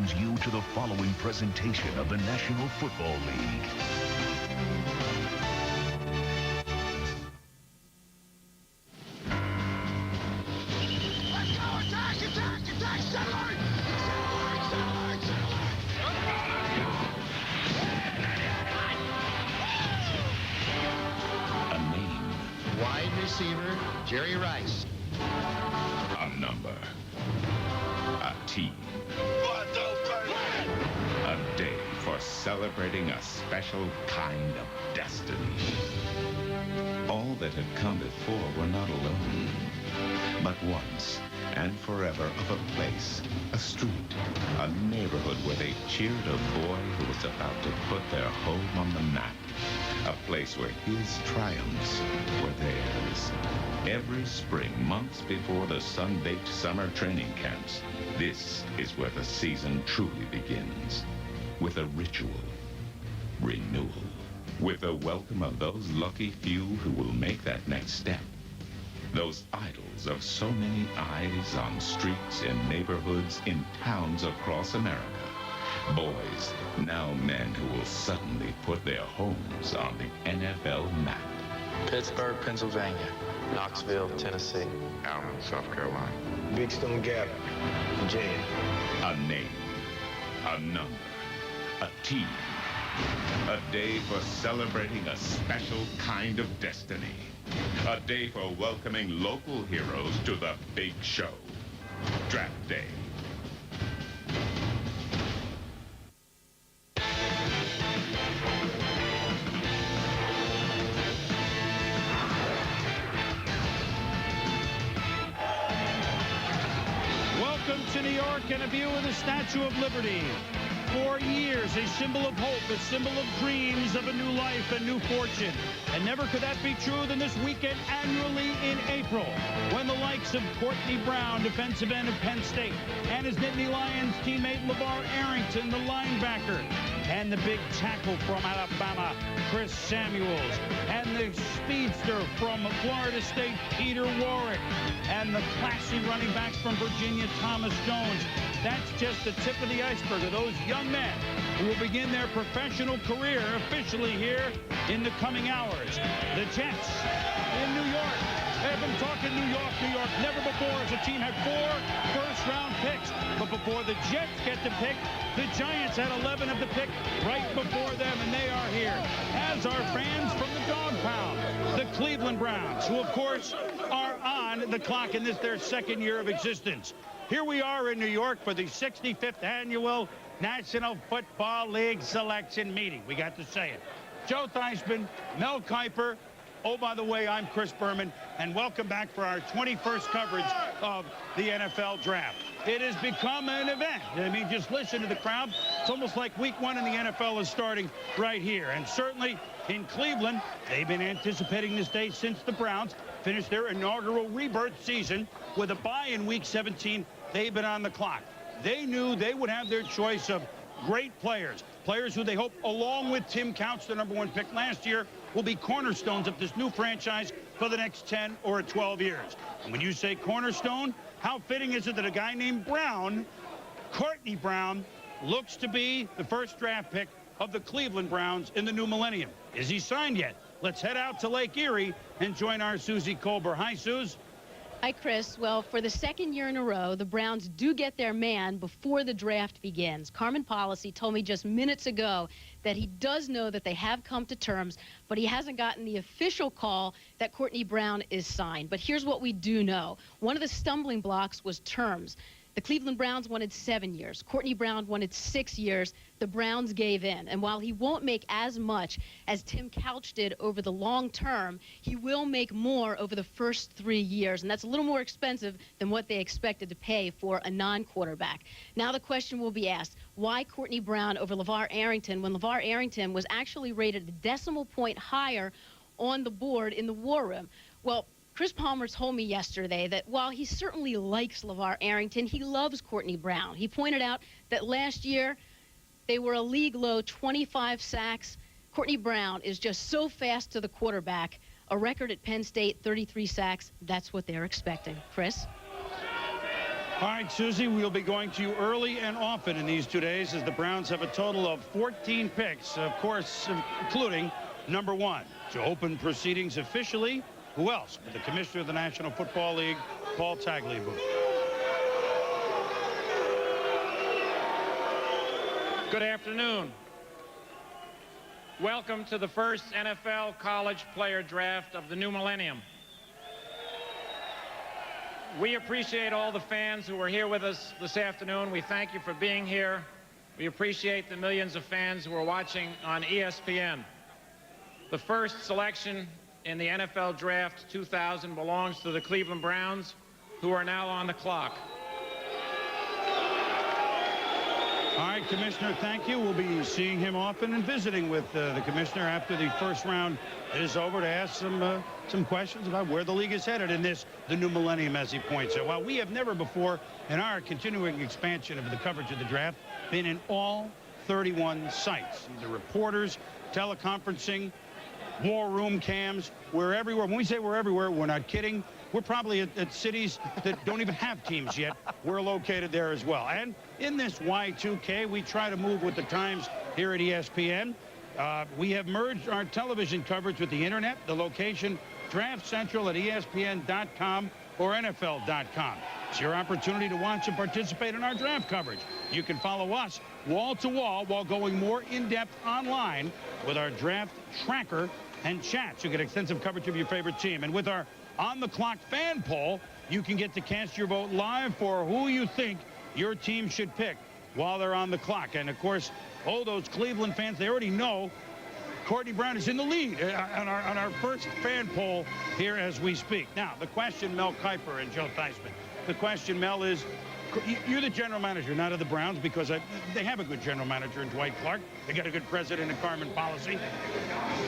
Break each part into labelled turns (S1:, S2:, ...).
S1: welcomes you to the following presentation of the National Football League.
S2: Let's go! Attack! Attack! Attack! Satellite! Satellite! Satellite!
S1: A name.
S2: Wide receiver, Jerry Rice.
S1: A number. A team. A day for celebrating a special kind of destiny. All that had come before were not alone, but once and forever of a place, a street, a neighborhood where they cheered a boy who was about to put their home on the map. A place where his triumphs were theirs. Every spring, months before the sun-baked summer training camps, this is where the season truly begins. With a ritual, renewal. With the welcome of those lucky few who will make that next step. Those idols of so many eyes on streets, in neighborhoods, in towns across America. Boys, now men who will suddenly put their homes on the NFL map.
S3: Pittsburgh, Pennsylvania. Knoxville, Tennessee.
S4: Allen, South Carolina.
S5: Big Stone Gap, Virginia.
S1: A name, a number, a team. A day for celebrating a special kind of destiny. A day for welcoming local heroes to the big show. Draft Day.
S6: Welcome to New York and a view of the Statue of Liberty. For years, a symbol of hope, a symbol of dreams of a new life and new fortune. And never could that be truer than this weekend annually in April, when the likes of Courtney Brown, defensive end of Penn State, and his Nittany Lions teammate LeVar Arrington, the linebacker, and the big tackle from Alabama, Chris Samuels, and the speedster from Florida State, Peter Warrick, and the classy running backs from Virginia, Thomas Jones. That's just the tip of the iceberg of those young men who will begin their professional career officially here in the coming hours. The Jets in New York. They've been talking New York, New York. Never before has a team had 4 first-round picks. But before the Jets get the pick, the Giants had 11 of the pick right before them, and they are here, as are fans from the Dog Pound, the Cleveland Browns, who, of course, are on the clock in their second year of existence. Here we are in New York for the 65th annual National Football League selection meeting. We got to say it. Joe Theismann, Mel Kiper. Oh, by the way, I'm Chris Berman, and welcome back for our 21st coverage of the NFL Draft. It has become an event. I mean, just listen to the crowd. It's almost like week 1 in the NFL is starting right here. And certainly in Cleveland, they've been anticipating this day since the Browns finished their inaugural rebirth season with a bye in week 17. They've been on the clock. They knew they would have their choice of great players, players who they hope, along with Tim Couch, the #1 pick last year, will be cornerstones of this new franchise for the next 10 or 12 years. And when you say cornerstone, how fitting is it that a guy named Brown, Courtney Brown, looks to be the first draft pick of the Cleveland Browns in the new millennium? Is he signed yet? Let's head out to Lake Erie and join our Susie Colbert. Hi, Suze.
S7: Hi, Chris. Well, for the second year in a row, the Browns do get their man before the draft begins. Carmen Policy told me just minutes ago that he does know that they have come to terms, but he hasn't gotten the official call that Courtney Brown is signed. But here's what we do know. One of the stumbling blocks was terms. The Cleveland Browns wanted 7 years. Courtney Brown wanted 6 years. The Browns gave in. And while he won't make as much as Tim Couch did over the long term, he will make more over the first 3 years. And that's a little more expensive than what they expected to pay for a non-quarterback. Now the question will be asked, why Courtney Brown over LeVar Arrington when LeVar Arrington was actually rated a decimal point higher on the board in the war room? Well, Chris Palmer told me yesterday that while he certainly likes LeVar Arrington, he loves Courtney Brown. He pointed out that last year they were a league-low 25 sacks. Courtney Brown is just so fast to the quarterback. A record at Penn State, 33 sacks. That's what they're expecting. Chris?
S6: All right, Susie, we'll be going to you early and often in these 2 days as the Browns have a total of 14 picks, of course, including number 1. To open proceedings officially, who else but the Commissioner of the National Football League, Paul Tagliabue.
S4: Good afternoon. Welcome to the first NFL college player draft of the new millennium. We appreciate all the fans who are here with us this afternoon. We thank you for being here. We appreciate the millions of fans who are watching on ESPN. The first selection in the NFL Draft 2000 belongs to the Cleveland Browns, who are now on the clock.
S6: All right, Commissioner, thank you. We'll be seeing him often and visiting with the Commissioner after the first round is over to ask some questions about where the league is headed in the new millennium, as he points out. Well, we have never before, in our continuing expansion of the coverage of the draft, been in all 31 sites. Either reporters, teleconferencing, war room cams. We're everywhere. When we say we're everywhere, we're not kidding. We're probably at cities that don't even have teams yet. We're located there as well. And in this Y2K, we try to move with the times here at ESPN. We have merged our television coverage with the internet. The location, Draft Central at ESPN.com or NFL.com. It's your opportunity to watch and participate in our draft coverage. You can follow us wall to wall while going more in-depth online with our draft tracker and chats. You get extensive coverage of your favorite team. And with our on-the-clock fan poll, you can get to cast your vote live for who you think your team should pick while they're on the clock. And, of course, all those Cleveland fans, they already know Courtney Brown is in the lead on our first fan poll here as we speak. Now, the question, Mel Kiper and Joe Theismann. The question, Mel, is you're the general manager, not of the Browns, because they have a good general manager in Dwight Clark. They got a good president in Carmen Policy.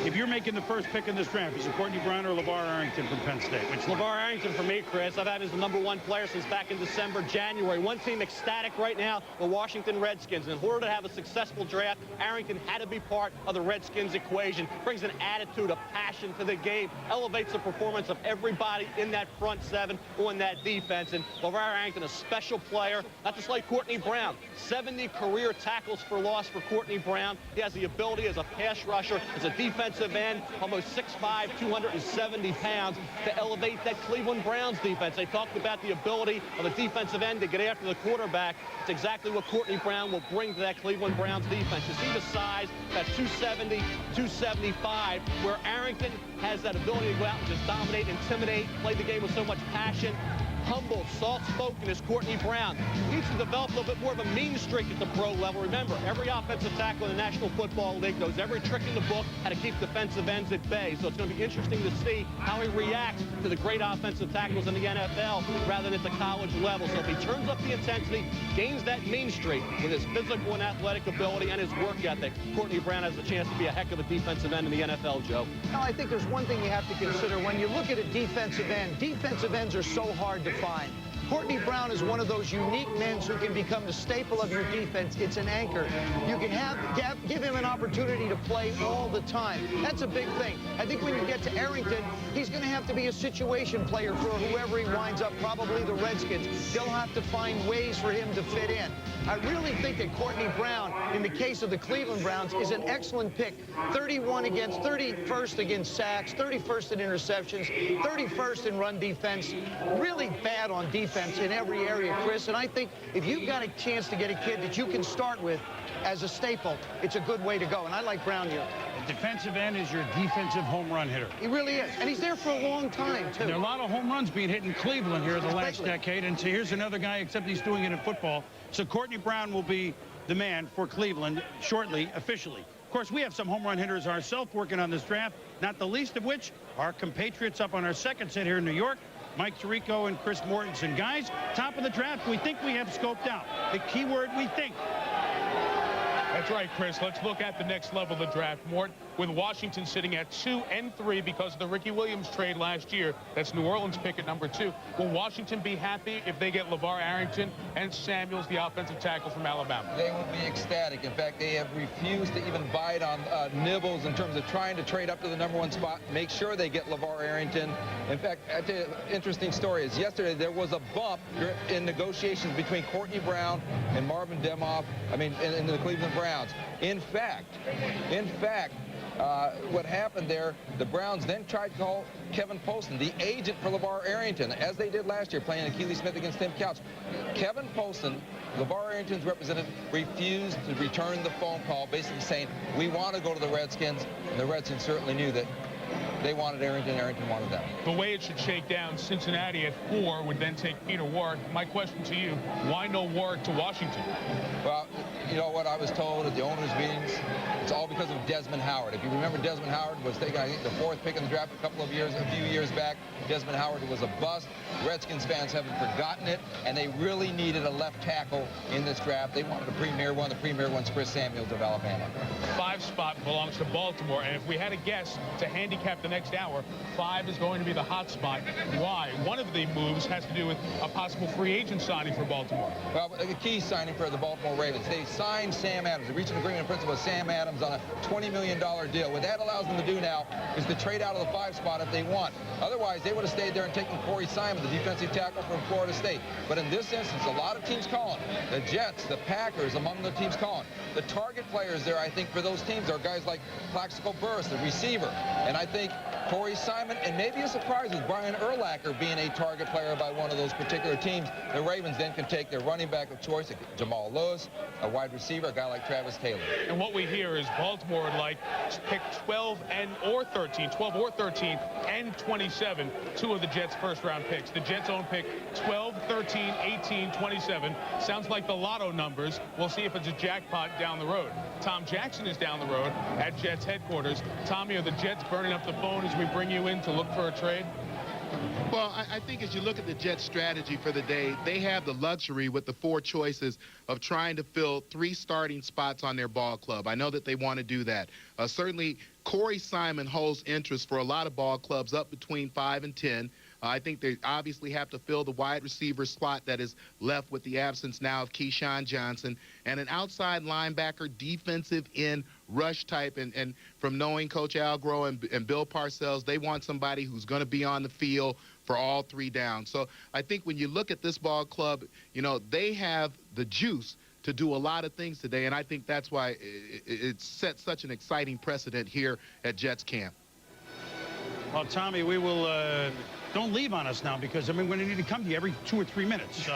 S6: If you're making the first pick in this draft, is it Courtney Brown or LeVar Arrington from Penn State?
S8: It's LeVar Arrington for me, Chris. I've had him as the #1 player since back in December, January. One team ecstatic right now, the Washington Redskins. In order to have a successful draft, Arrington had to be part of the Redskins equation. Brings an attitude, a passion to the game, elevates the performance of everybody in that front seven on that defense. And LeVar Arrington, a special player, not just like Courtney Brown. 70 career tackles for loss for Courtney Brown. He has the ability as a pass rusher, as a defensive end, almost 6'5", 270 pounds, to elevate that Cleveland Browns defense. They talked about the ability of a defensive end to get after the quarterback. It's exactly what Courtney Brown will bring to that Cleveland Browns defense. You see the size, that 270, 275, where Arrington has that ability to go out and just dominate, intimidate, play the game with so much passion. Humble, soft-spoken as Courtney Brown. He needs to develop a little bit more of a mean streak at the pro level. Remember, every offensive tackle in the National Football League knows every trick in the book, how to keep defensive ends at bay. So it's going to be interesting to see how he reacts to the great offensive tackles in the NFL rather than at the college level. So if he turns up the intensity, gains that mean streak with his physical and athletic ability and his work ethic, Courtney Brown has a chance to be a heck of a defensive end in the NFL, Joe.
S9: Now, I think there's one thing you have to consider. When you look at a defensive end, defensive ends are so hard to find. Courtney Brown is one of those unique men who can become the staple of your defense. It's an anchor. You can give him an opportunity to play all the time. That's a big thing. I think when you get to Arrington, he's going to have to be a situation player for whoever he winds up, probably the Redskins. They'll have to find ways for him to fit in. I really think that Courtney Brown, in the case of the Cleveland Browns, is an excellent pick. 31st against sacks, 31st in interceptions, 31st in run defense. Really bad on defense in every area, Chris. And I think if you've got a chance to get a kid that you can start with as a staple, it's a good way to go. And I like Brown here.
S6: The defensive end is your defensive home run hitter.
S9: He really is. And he's there for a long time, too.
S6: And there are a lot of home runs being hit in Cleveland here the last decade. And so here's another guy, except he's doing it in football. So Courtney Brown will be the man for Cleveland shortly, officially. Of course, we have some home run hitters ourselves working on this draft, not the least of which our compatriots up on our second set here in New York, Mike Tirico and Chris Mortensen. Guys, top of the draft, we think we have scoped out. The key word, we think.
S10: That's right, Chris. Let's look at the next level of the draft. Mort, with Washington sitting at 2 and 3 because of the Ricky Williams trade last year. That's New Orleans pick at number 2. Will Washington be happy if they get LeVar Arrington and Samuels, the offensive tackle from Alabama?
S11: They will be ecstatic. In fact, they have refused to even bite on nibbles in terms of trying to trade up to the #1 spot, make sure they get LeVar Arrington. In fact, I'll tell you an interesting story is yesterday there was a bump in negotiations between Courtney Brown and Marvin Demoff, in the Cleveland Browns. In fact, what happened there, the Browns then tried to call Kevin Poston, the agent for LeVar Arrington, as they did last year, playing Akili Smith against Tim Couch. Kevin Poston, LeVar Arrington's representative, refused to return the phone call, basically saying, we want to go to the Redskins. And the Redskins certainly knew that they wanted Arrington, Arrington wanted them.
S10: The way it should shake down, Cincinnati at 4 would then take Peter Warrick. My question to you, why no Warrick to Washington?
S11: Well, you know what I was told at the owners' meetings? It's all because of Desmond Howard. If you remember, Desmond Howard was taken, I think, the 4th pick in the draft a few years back. Desmond Howard was a bust. Redskins fans haven't forgotten it, and they really needed a left tackle in this draft. They wanted a premier one. The premier one's Chris Samuels of Alabama.
S10: 5 spot belongs to Baltimore, and if we had a guess to handicap the next hour, 5 is going to be the hot spot. Why? One of the moves has to do with a possible free agent signing for Baltimore.
S11: Well, the key signing for the Baltimore Ravens. They signed Sam Adams. They reached an agreement in principle with Sam Adams on a $20 million deal. What that allows them to do now is to trade out of the 5 spot if they want. Otherwise, they would have stayed there and taken Corey Simon, the defensive tackle from Florida State. But in this instance, a lot of teams calling. The Jets, the Packers, among the teams calling. The target players there, I think, for those teams are guys like Plaxico Burress, the receiver. And I think Corey Simon, and maybe a surprise with Brian Urlacher being a target player by one of those particular teams. The Ravens then can take their running back of choice, Jamal Lewis, a wide receiver, a guy like Travis Taylor.
S10: And what we hear is Baltimore would like to pick 12 or 13, and 27, 2 of the Jets' first-round picks. The Jets' own pick, 12, 13, 18, 27. Sounds like the lotto numbers. We'll see if it's a jackpot down the road. Tom Jackson is down the road at Jets headquarters. Tommy, are the Jets burning up the phone as we bring you in to look for a trade?
S12: Well, I think as you look at the Jets' strategy for the day, they have the luxury with the 4 choices of trying to fill 3 starting spots on their ball club. I know that they want to do that. Certainly, Corey Simon holds interest for a lot of ball clubs up between 5 and 10. I think they obviously have to fill the wide receiver slot that is left with the absence now of Keyshawn Johnson, and an outside linebacker, defensive end, rush type. And from knowing Coach Al Groh and Bill Parcells, they want somebody who's going to be on the field for all 3 downs. So I think when you look at this ball club, you know, they have the juice to do a lot of things today, and I think that's why it sets such an exciting precedent here at Jets camp.
S6: Well, Tommy, we will don't leave on us now, because, I mean, we're going to need to come to you every 2 or 3 minutes.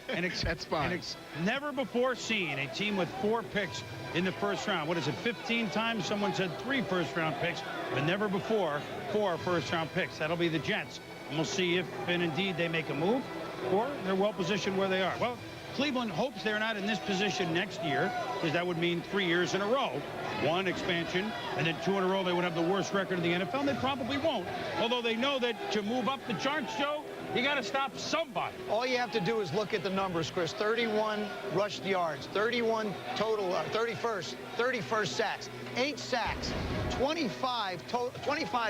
S12: That's fine. And
S6: it's never before seen a team with 4 picks in the first round. What is it, 15 times someone said 3 first-round picks, but never before 4 first-round picks. That'll be the Jets. And we'll see if, and indeed, they make a move, or they're well-positioned where they are. Well, Cleveland hopes they're not in this position next year, because that would mean 3 years in a row. 1 expansion, and then 2 in a row they would have the worst record in the NFL. They probably won't. Although they know that to move up the charts, Joe, you got to stop somebody.
S9: All you have to do is look at the numbers, Chris. 31 rushed yards, 31 total, 31st sacks, 8 sacks, 25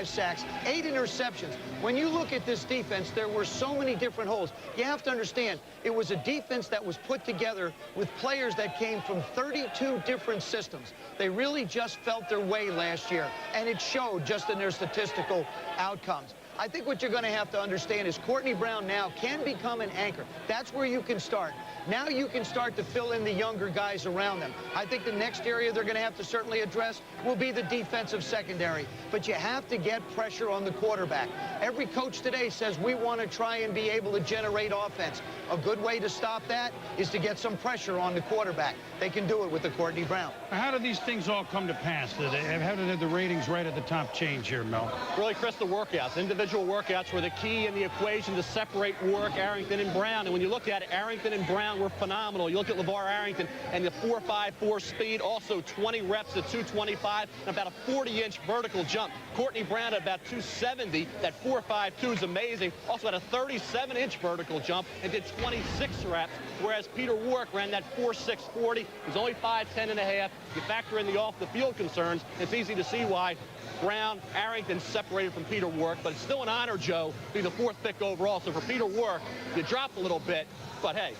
S9: sacks, 8 interceptions. When you look at this defense, there were so many different holes. You have to understand, it was a defense that was put together with players that came from 32 different systems. They really just felt their way last year, and it showed just in their statistical outcomes. I think what you're going to have to understand is Courtney Brown now can become an anchor. That's where you can start. Now you can start to fill in the younger guys around them. I think the next area they're going to have to certainly address will be the defensive secondary. But you have to get pressure on the quarterback. Every coach today says we want to try and be able to generate offense. A good way to stop that is to get some pressure on the quarterback. They can do it with the Courtney Brown.
S6: How do these things all come to pass? How did the ratings right at the top change here, Mel?
S8: Really, Chris, the workouts, individual individual workouts were the key in the equation to separate Warwick, Arrington, and Brown. And when you look at it, Arrington and Brown were phenomenal. You look at LeVar Arrington and the 4.54 speed, also 20 reps at 225, and about a 40-inch vertical jump. Courtney Brown at about 270. That 4.52 is amazing. Also had a 37-inch vertical jump and did 26 reps, whereas Peter Warwick ran that 4.640. He was only 5'10 and a half. You factor in the off-the-field concerns, it's easy to see why Brown, Arrington separated from Peter Warwick, but it's still an honor, Joe, to be the 4th pick overall. So for Peter Warwick, you dropped a little bit, but hey,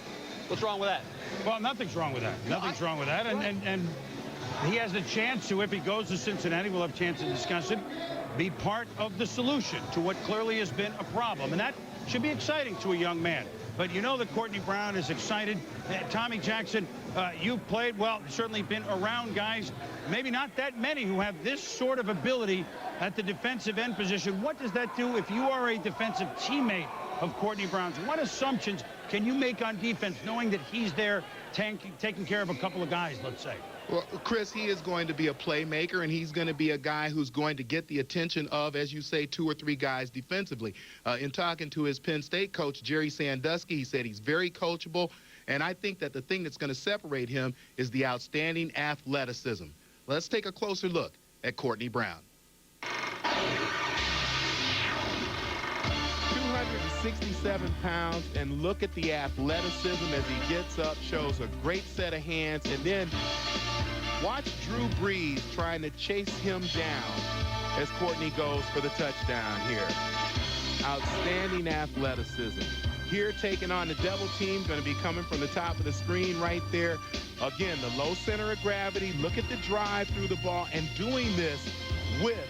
S8: what's wrong with that?
S6: Well, nothing's wrong with that. Nothing's wrong with that. And he has a chance to, if he goes to Cincinnati, we'll have a chance to discuss it, be part of the solution to what clearly has been a problem. And that should be exciting to a young man. But you know that Courtney Brown is excited. Tommy Jackson, you've played, well, certainly been around guys, maybe not that many, who have this sort of ability at the defensive end position. What does that do if you are a defensive teammate of Courtney Brown's? What assumptions can you make on defense, knowing that he's there taking care of a couple of guys, let's say?
S12: Well, Chris, he is going to be a playmaker, and he's going to be a guy who's going to get the attention of, as you say, 2 or 3 guys defensively. In talking to his Penn State coach, Jerry Sandusky, he said he's very coachable, and I think that the thing that's going to separate him is the outstanding athleticism. Let's take a closer look at Courtney Brown. 267 pounds, and look at the athleticism as he gets up, shows a great set of hands, and then watch Drew Brees trying to chase him down as Courtney goes for the touchdown here. Outstanding athleticism. Here taking on the double team, going to be coming from the top of the screen right there. Again, the low center of gravity. Look at the drive through the ball, and doing this with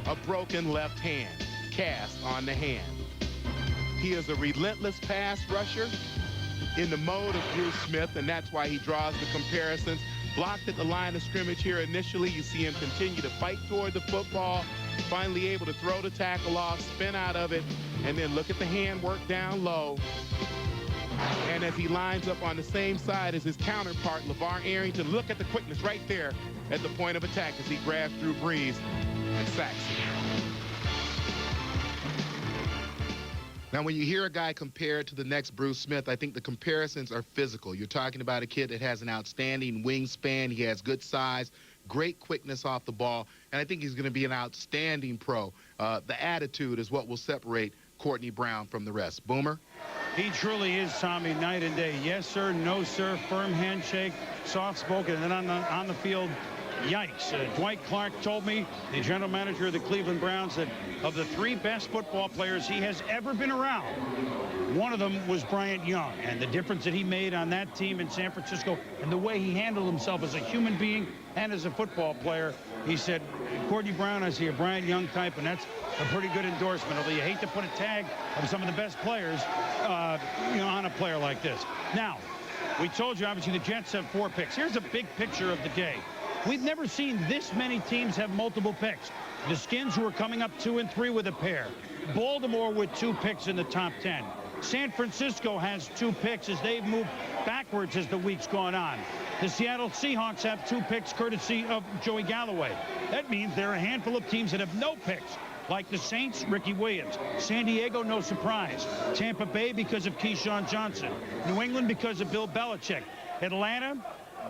S12: a broken left hand cast on the hand. He is a relentless pass rusher in the mode of Bruce Smith, and that's why he draws the comparisons. Blocked at the line of scrimmage here initially. You see him continue to fight toward the football, finally able to throw the tackle off, spin out of it, and then look at the hand work down low. And as he lines up on the same side as his counterpart, LeVar Arrington, look at the quickness right there at the point of attack as he grabs Drew Brees and sacks him. Now, when you hear a guy compared to the next Bruce Smith, I think the comparisons are physical. You're talking about a kid that has an outstanding wingspan. He has good size, great quickness off the ball, and I think he's going to be an outstanding pro. The attitude is what will separate Courtney Brown from the rest. Boomer?
S6: He truly is, Tommy, night and day. Yes, sir, no, sir, firm handshake, soft-spoken, and then on the field, yikes. Dwight Clark told me, the general manager of the Cleveland Browns, that of the 3 best football players he has ever been around, one of them was Bryant Young, and the difference that he made on that team in San Francisco and the way he handled himself as a human being and as a football player. He said, Courtney Brown, I see a Bryant Young type, and that's a pretty good endorsement, although you hate to put a tag of some of the best players on a player like this. Now, we told you, obviously, the Jets have 4 picks. Here's a big picture of the day. We've never seen this many teams have multiple picks. The Skins, who are coming up 2 and 3 with a pair. Baltimore with 2 picks in the top 10. San Francisco has 2 picks as they've moved backwards as the week's gone on. The Seattle Seahawks have 2 picks courtesy of Joey Galloway. That means there are a handful of teams that have no picks, like the Saints, Ricky Williams. San Diego, no surprise. Tampa Bay because of Keyshawn Johnson. New England because of Bill Belichick. Atlanta,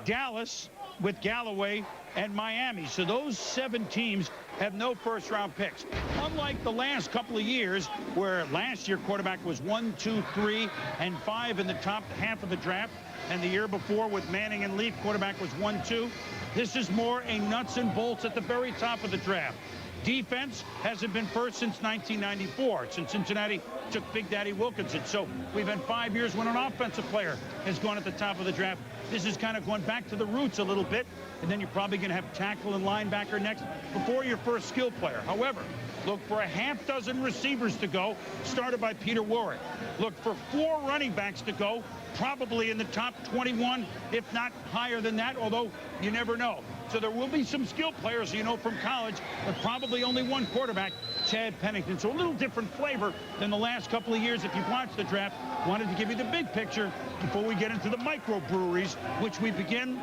S6: Dallas with Galloway, and Miami. So those 7 teams have no first-round picks. Unlike the last couple of years, where last year quarterback was 1, 2, 3, and 5 in the top half of the draft, and the year before with Manning and Leaf, quarterback was 1, 2. This is more a nuts and bolts at the very top of the draft. Defense hasn't been first since 1994, since Cincinnati took Big Daddy Wilkinson. So we've had 5 years when an offensive player has gone at the top of the draft. This is kind of going back to the roots a little bit, and then you're probably going to have tackle and linebacker next before your first skill player. However, look for a half dozen receivers to go, started by Peter Warwick. Look for 4 running backs to go, probably in the top 21, if not higher than that, although you never know. So there will be some skill players, you know, from college, but probably only 1 quarterback, Chad Pennington. So a little different flavor than the last couple of years if you've watched the draft. Wanted to give you the big picture before we get into the microbreweries, which we begin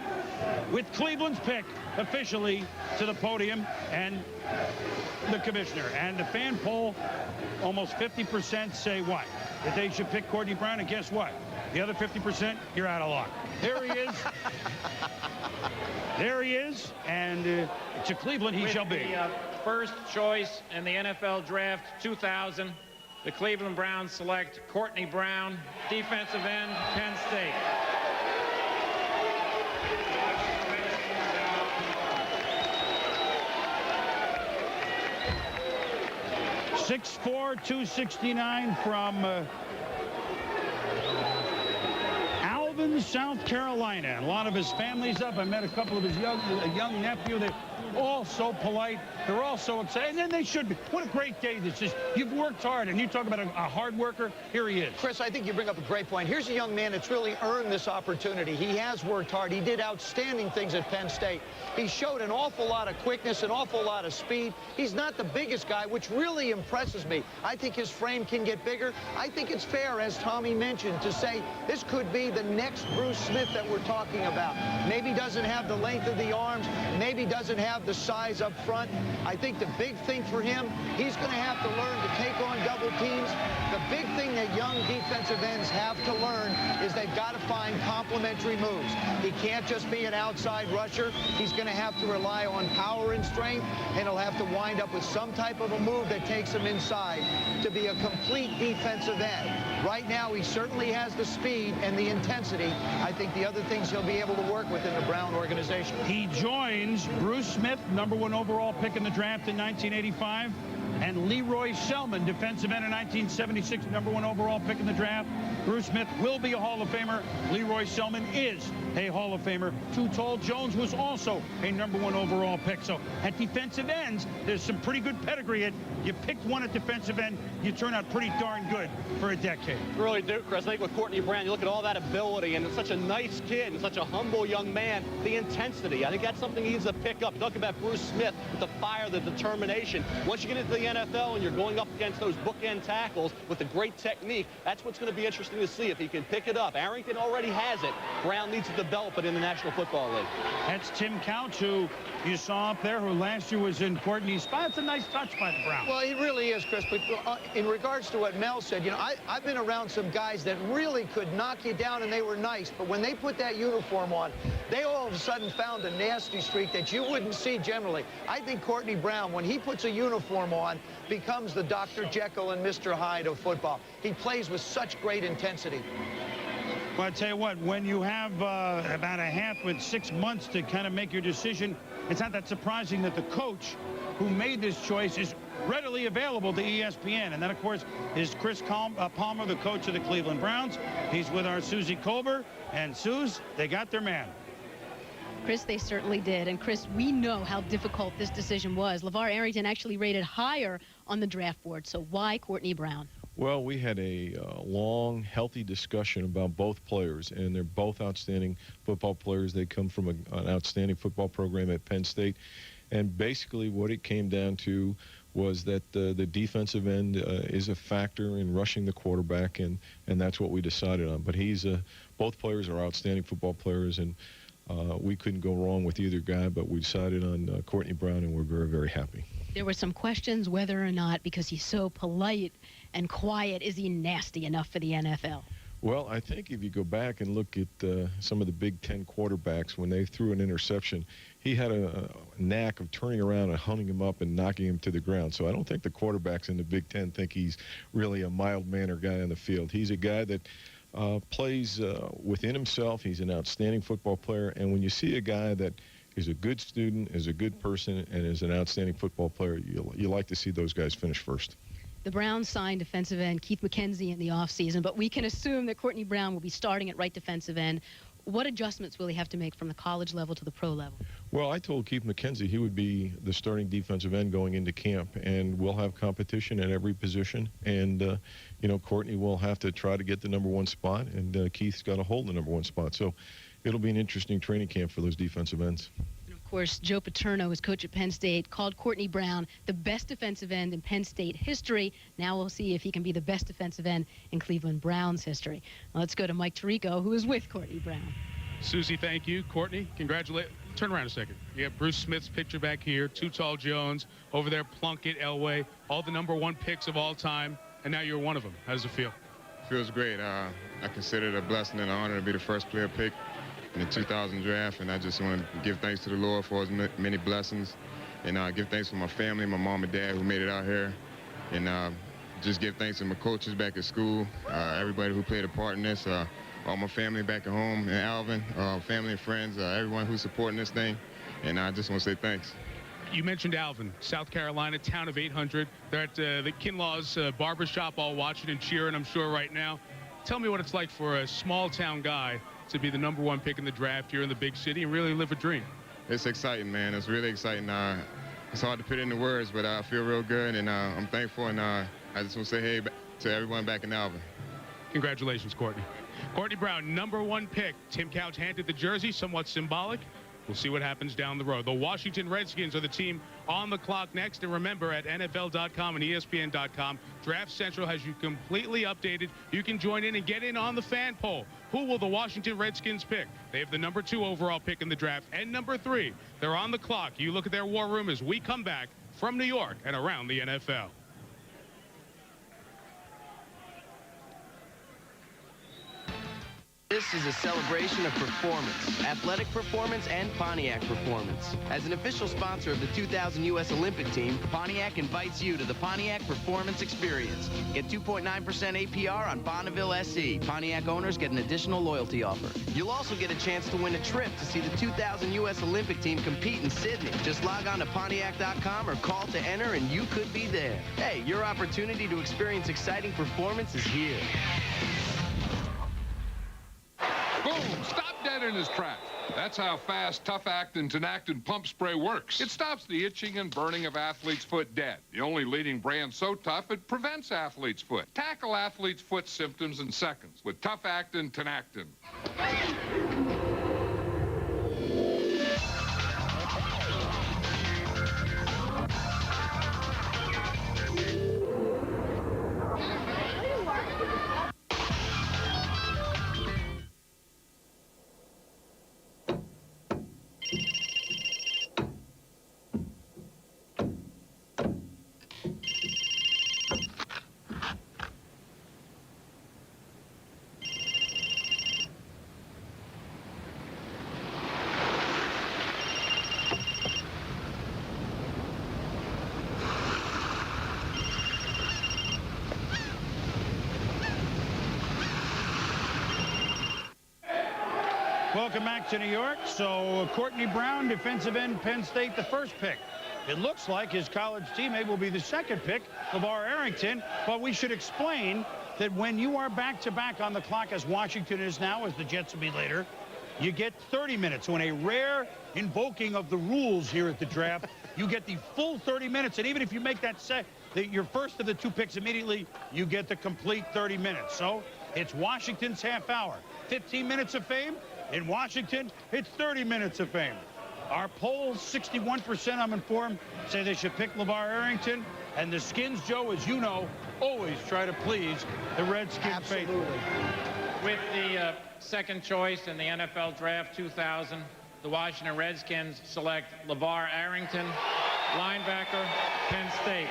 S6: with Cleveland's pick officially to the podium. And the commissioner. And the fan poll, almost 50% say what? That they should pick Courtney Brown, and guess what? The other 50%, you're out of luck. There he is. There he is, and to Cleveland he shall be.
S4: The first choice in the NFL Draft 2000, the Cleveland Browns select Courtney Brown, defensive end, Penn State.
S6: .6'4", 269 from Alvin, South Carolina. A lot of his family's up. I met a couple of his young nephew. They're all so polite. They're all so excited. And then they should be. What a great day this is. You've worked hard, and you talk about a hard worker. Here he is.
S9: Chris, I think you bring up a great point. Here's a young man that's really earned this opportunity. He has worked hard. He did outstanding things at Penn State. He showed an awful lot of quickness, an awful lot of speed. He's not the biggest guy, which really impresses me. I think his frame can get bigger. I think it's fair, as Tommy mentioned, to say this could be the next Bruce Smith that we're talking about. Maybe doesn't have the length of the arms, maybe doesn't have the size up front. I think the big thing for him, he's going to have to learn to take on double teams. The big thing that young defensive ends have to learn is they've got to find complementary moves. He can't just be an outside rusher. He's going to have to rely on power and strength, and he'll have to wind up with some type of a move that takes him inside to be a complete defensive end. Right now, he certainly has the speed and the intensity. I think the other things he'll be able to work with in the Brown organization.
S6: He joins Bruce Smith, #1 overall pick in the draft in 1985, and Leroy Selman, defensive end in 1976, #1 overall pick in the draft. Bruce Smith will be a Hall of Famer. Leroy Selman is a Hall of Famer. Too Tall Jones was also a #1 overall pick. So at defensive ends, there's some pretty good pedigree. You picked one at defensive end, you turn out pretty darn good for a decade.
S8: You really do, Chris. I think with Courtney Brown, you look at all that ability, and it's such a nice kid and such a humble young man. The intensity, I think that's something he needs to pick up. Talk about Bruce Smith with the fire, the determination. Once you get into the NFL and you're going up against those bookend tackles with the great technique, that's what's going to be interesting to see if he can pick it up. Arrington already has it. Brown needs to develop it in the National Football League.
S6: That's Tim Couch, who you saw up there, who last year was in Courtney's spot. It's a nice touch by the Browns.
S9: Well, it really is, Chris. But in regards to what Mel said, you know, I've been around some guys that really could knock you down, and they were nice. But when they put that uniform on, they all of a sudden found a nasty streak that you wouldn't see generally. I think Courtney Brown, when he puts a uniform on, becomes the Dr. Jekyll and Mr. Hyde of football. He plays with such great intensity.
S6: Well, I tell you what, when you have about a half with 6 months to kind of make your decision, it's not that surprising that the coach who made this choice is readily available to ESPN. And that, of course, is Chris Palmer, the coach of the Cleveland Browns. He's with our Susie Colbert. And, Suze, they got their man.
S7: Chris, they certainly did. And, Chris, we know how difficult this decision was. LeVar Arrington actually rated higher on the draft board. So why Courtney Brown?
S13: Well, we had a long, healthy discussion about both players, and they're both outstanding football players. They come from an outstanding football program at Penn State. And basically what it came down to was that the defensive end is a factor in rushing the quarterback, and that's what we decided on. But both players are outstanding football players, and we couldn't go wrong with either guy, but we decided on Courtney Brown, and we're very, very happy.
S7: There were some questions whether or not, because he's so polite and quiet, is he nasty enough for the NFL?
S13: Well, I think if you go back and look at some of the Big Ten quarterbacks, when they threw an interception, he had a knack of turning around and hunting him up and knocking him to the ground. So I don't think the quarterbacks in the Big Ten think he's really a mild-mannered guy on the field. He's a guy that plays within himself. He's an outstanding football player. And when you see a guy that is a good student, is a good person, and is an outstanding football player, you like to see those guys finish first.
S7: The Browns signed defensive end Keith McKenzie in the offseason, but we can assume that Courtney Brown will be starting at right defensive end. What adjustments will he have to make from the college level to the pro level?
S13: Well, I told Keith McKenzie he would be the starting defensive end going into camp, and we'll have competition at every position. And, you know, Courtney will have to try to get the #1 spot, and Keith's got to hold the #1 spot. So it'll be an interesting training camp for those defensive ends.
S7: Of course, Joe Paterno, his coach at Penn State, called Courtney Brown the best defensive end in Penn State history. Now we'll see if he can be the best defensive end in Cleveland Browns history. Now let's go to Mike Tirico, who is with Courtney Brown.
S10: Susie, thank you. Courtney, congratulations. Turn around a second. You have Bruce Smith's picture back here, Too Tall Jones, over there Plunkett, Elway, all the #1 picks of all time, and now you're one of them. How does it feel?
S14: Feels great. I consider it a blessing and an honor to be the first player picked in the 2000 draft, and I just want to give thanks to the Lord for his many blessings, and give thanks to my family, my mom and dad who made it out here, and just give thanks to my coaches back at school, everybody who played a part in this, all my family back at home, and Alvin, family and friends, everyone who's supporting this thing, and I just want to say thanks.
S10: You mentioned Alvin, South Carolina, town of 800. They're at the Kinlaw's barbershop all watching and cheering, I'm sure, right now. Tell me what it's like for a small-town guy to be the #1 pick in the draft here in the big city and really live a dream.
S14: It's exciting, man. It's really exciting. It's hard to put into words, but I feel real good, and I'm thankful, and I just want to say hey to everyone back in Alvin.
S10: Congratulations, Courtney. Courtney Brown, #1 pick. Tim Couch handed the jersey, somewhat symbolic. We'll see what happens down the road. The Washington Redskins are the team on the clock next. And remember, at NFL.com and ESPN.com, Draft Central has you completely updated. You can join in and get in on the fan poll. Who will the Washington Redskins pick? They have the #2 overall pick in the draft and #3. They're on the clock. You look at their war room as we come back from New York and around the NFL.
S15: This is a celebration of performance, athletic performance, and Pontiac performance. As an official sponsor of the 2000 U.S. Olympic team, Pontiac invites you to the Pontiac Performance Experience. Get 2.9% APR on Bonneville SE. Pontiac owners get an additional loyalty offer. You'll also get a chance to win a trip to see the 2000 U.S. Olympic team compete in Sydney. Just log on to Pontiac.com or call to enter and you could be there. Hey, your opportunity to experience exciting performance is here.
S16: Boom! Stop dead in his tracks. That's how fast Tough Actin' Tinactin pump spray works. It stops the itching and burning of athlete's foot dead. The only leading brand so tough it prevents athlete's foot. Tackle athlete's foot symptoms in seconds with Tough Actin' Tinactin.
S6: Welcome back to New York. So Courtney Brown, defensive end, Penn State, the first pick. It looks like his college teammate will be the second pick, LeVar Arrington. But we should explain that when you are back-to-back on the clock, as Washington is now, as the Jets will be later, you get 30 minutes. So in a rare invoking of the rules here at the draft, you get the full 30 minutes. And even if you make that your first of the two picks immediately, you get the complete 30 minutes. So it's Washington's half hour. 15 minutes of fame. In Washington, it's 30 minutes of fame. Our polls, 61%, I'm informed, say they should pick LeVar Arrington. And the Skins, Joe, as you know, always try to please the Redskins faithful.
S4: With the second choice in the NFL Draft 2000, the Washington Redskins select LeVar Arrington, linebacker, Penn State.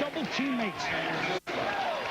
S6: Double teammates.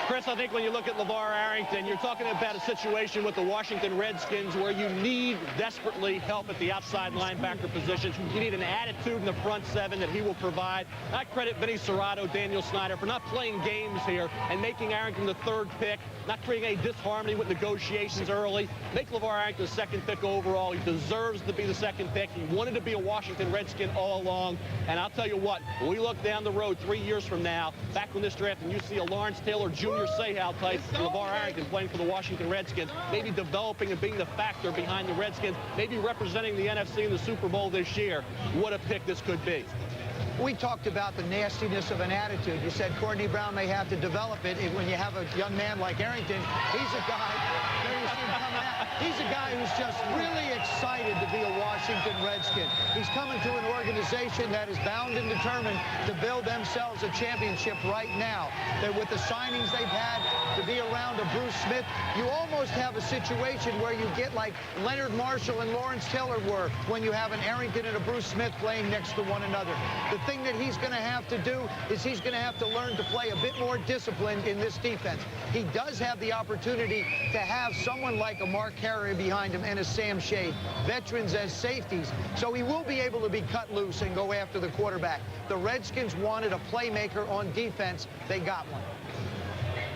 S8: Chris, I think when you look at LeVar Arrington, you're talking about a situation with the Washington Redskins where you need desperately help at the outside linebacker position. You need an attitude in the front seven that he will provide. I credit Vinny Serrato, Daniel Snyder for not playing games here and making Arrington the third pick, not creating a disharmony with negotiations early. Make LeVar Arrington the second pick overall. He deserves to be the second pick. He wanted to be a Washington Redskin all along. And I'll tell you what, when we look down the road 3 years from now, back when this draft, and you see a Lawrence Taylor Jr. Sayhow type, LeVar Arrington playing for the Washington Redskins, maybe developing and being the factor behind the Redskins, maybe representing the NFC in the Super Bowl this year. What a pick this could be.
S9: We talked about the nastiness of an attitude. You said Courtney Brown may have to develop it. When you have a young man like Arrington, he's a guy, there you see him coming out. He's a guy who's just really excited to be a Washington Redskin. He's coming to an organization that is bound and determined to build themselves a championship right now. That with the signings they've had, to be around a Bruce Smith, you almost have a situation where you get like Leonard Marshall and Lawrence Taylor were when you have an Arrington and a Bruce Smith playing next to one another. The thing that he's going to have to do is he's going to have to learn to play a bit more disciplined in this defense. He does have the opportunity to have someone like a Mark Carey behind him and a Sam Shade, veterans as safeties, so he will be able to be cut loose and go after the quarterback. The Redskins wanted a playmaker on defense. They got one.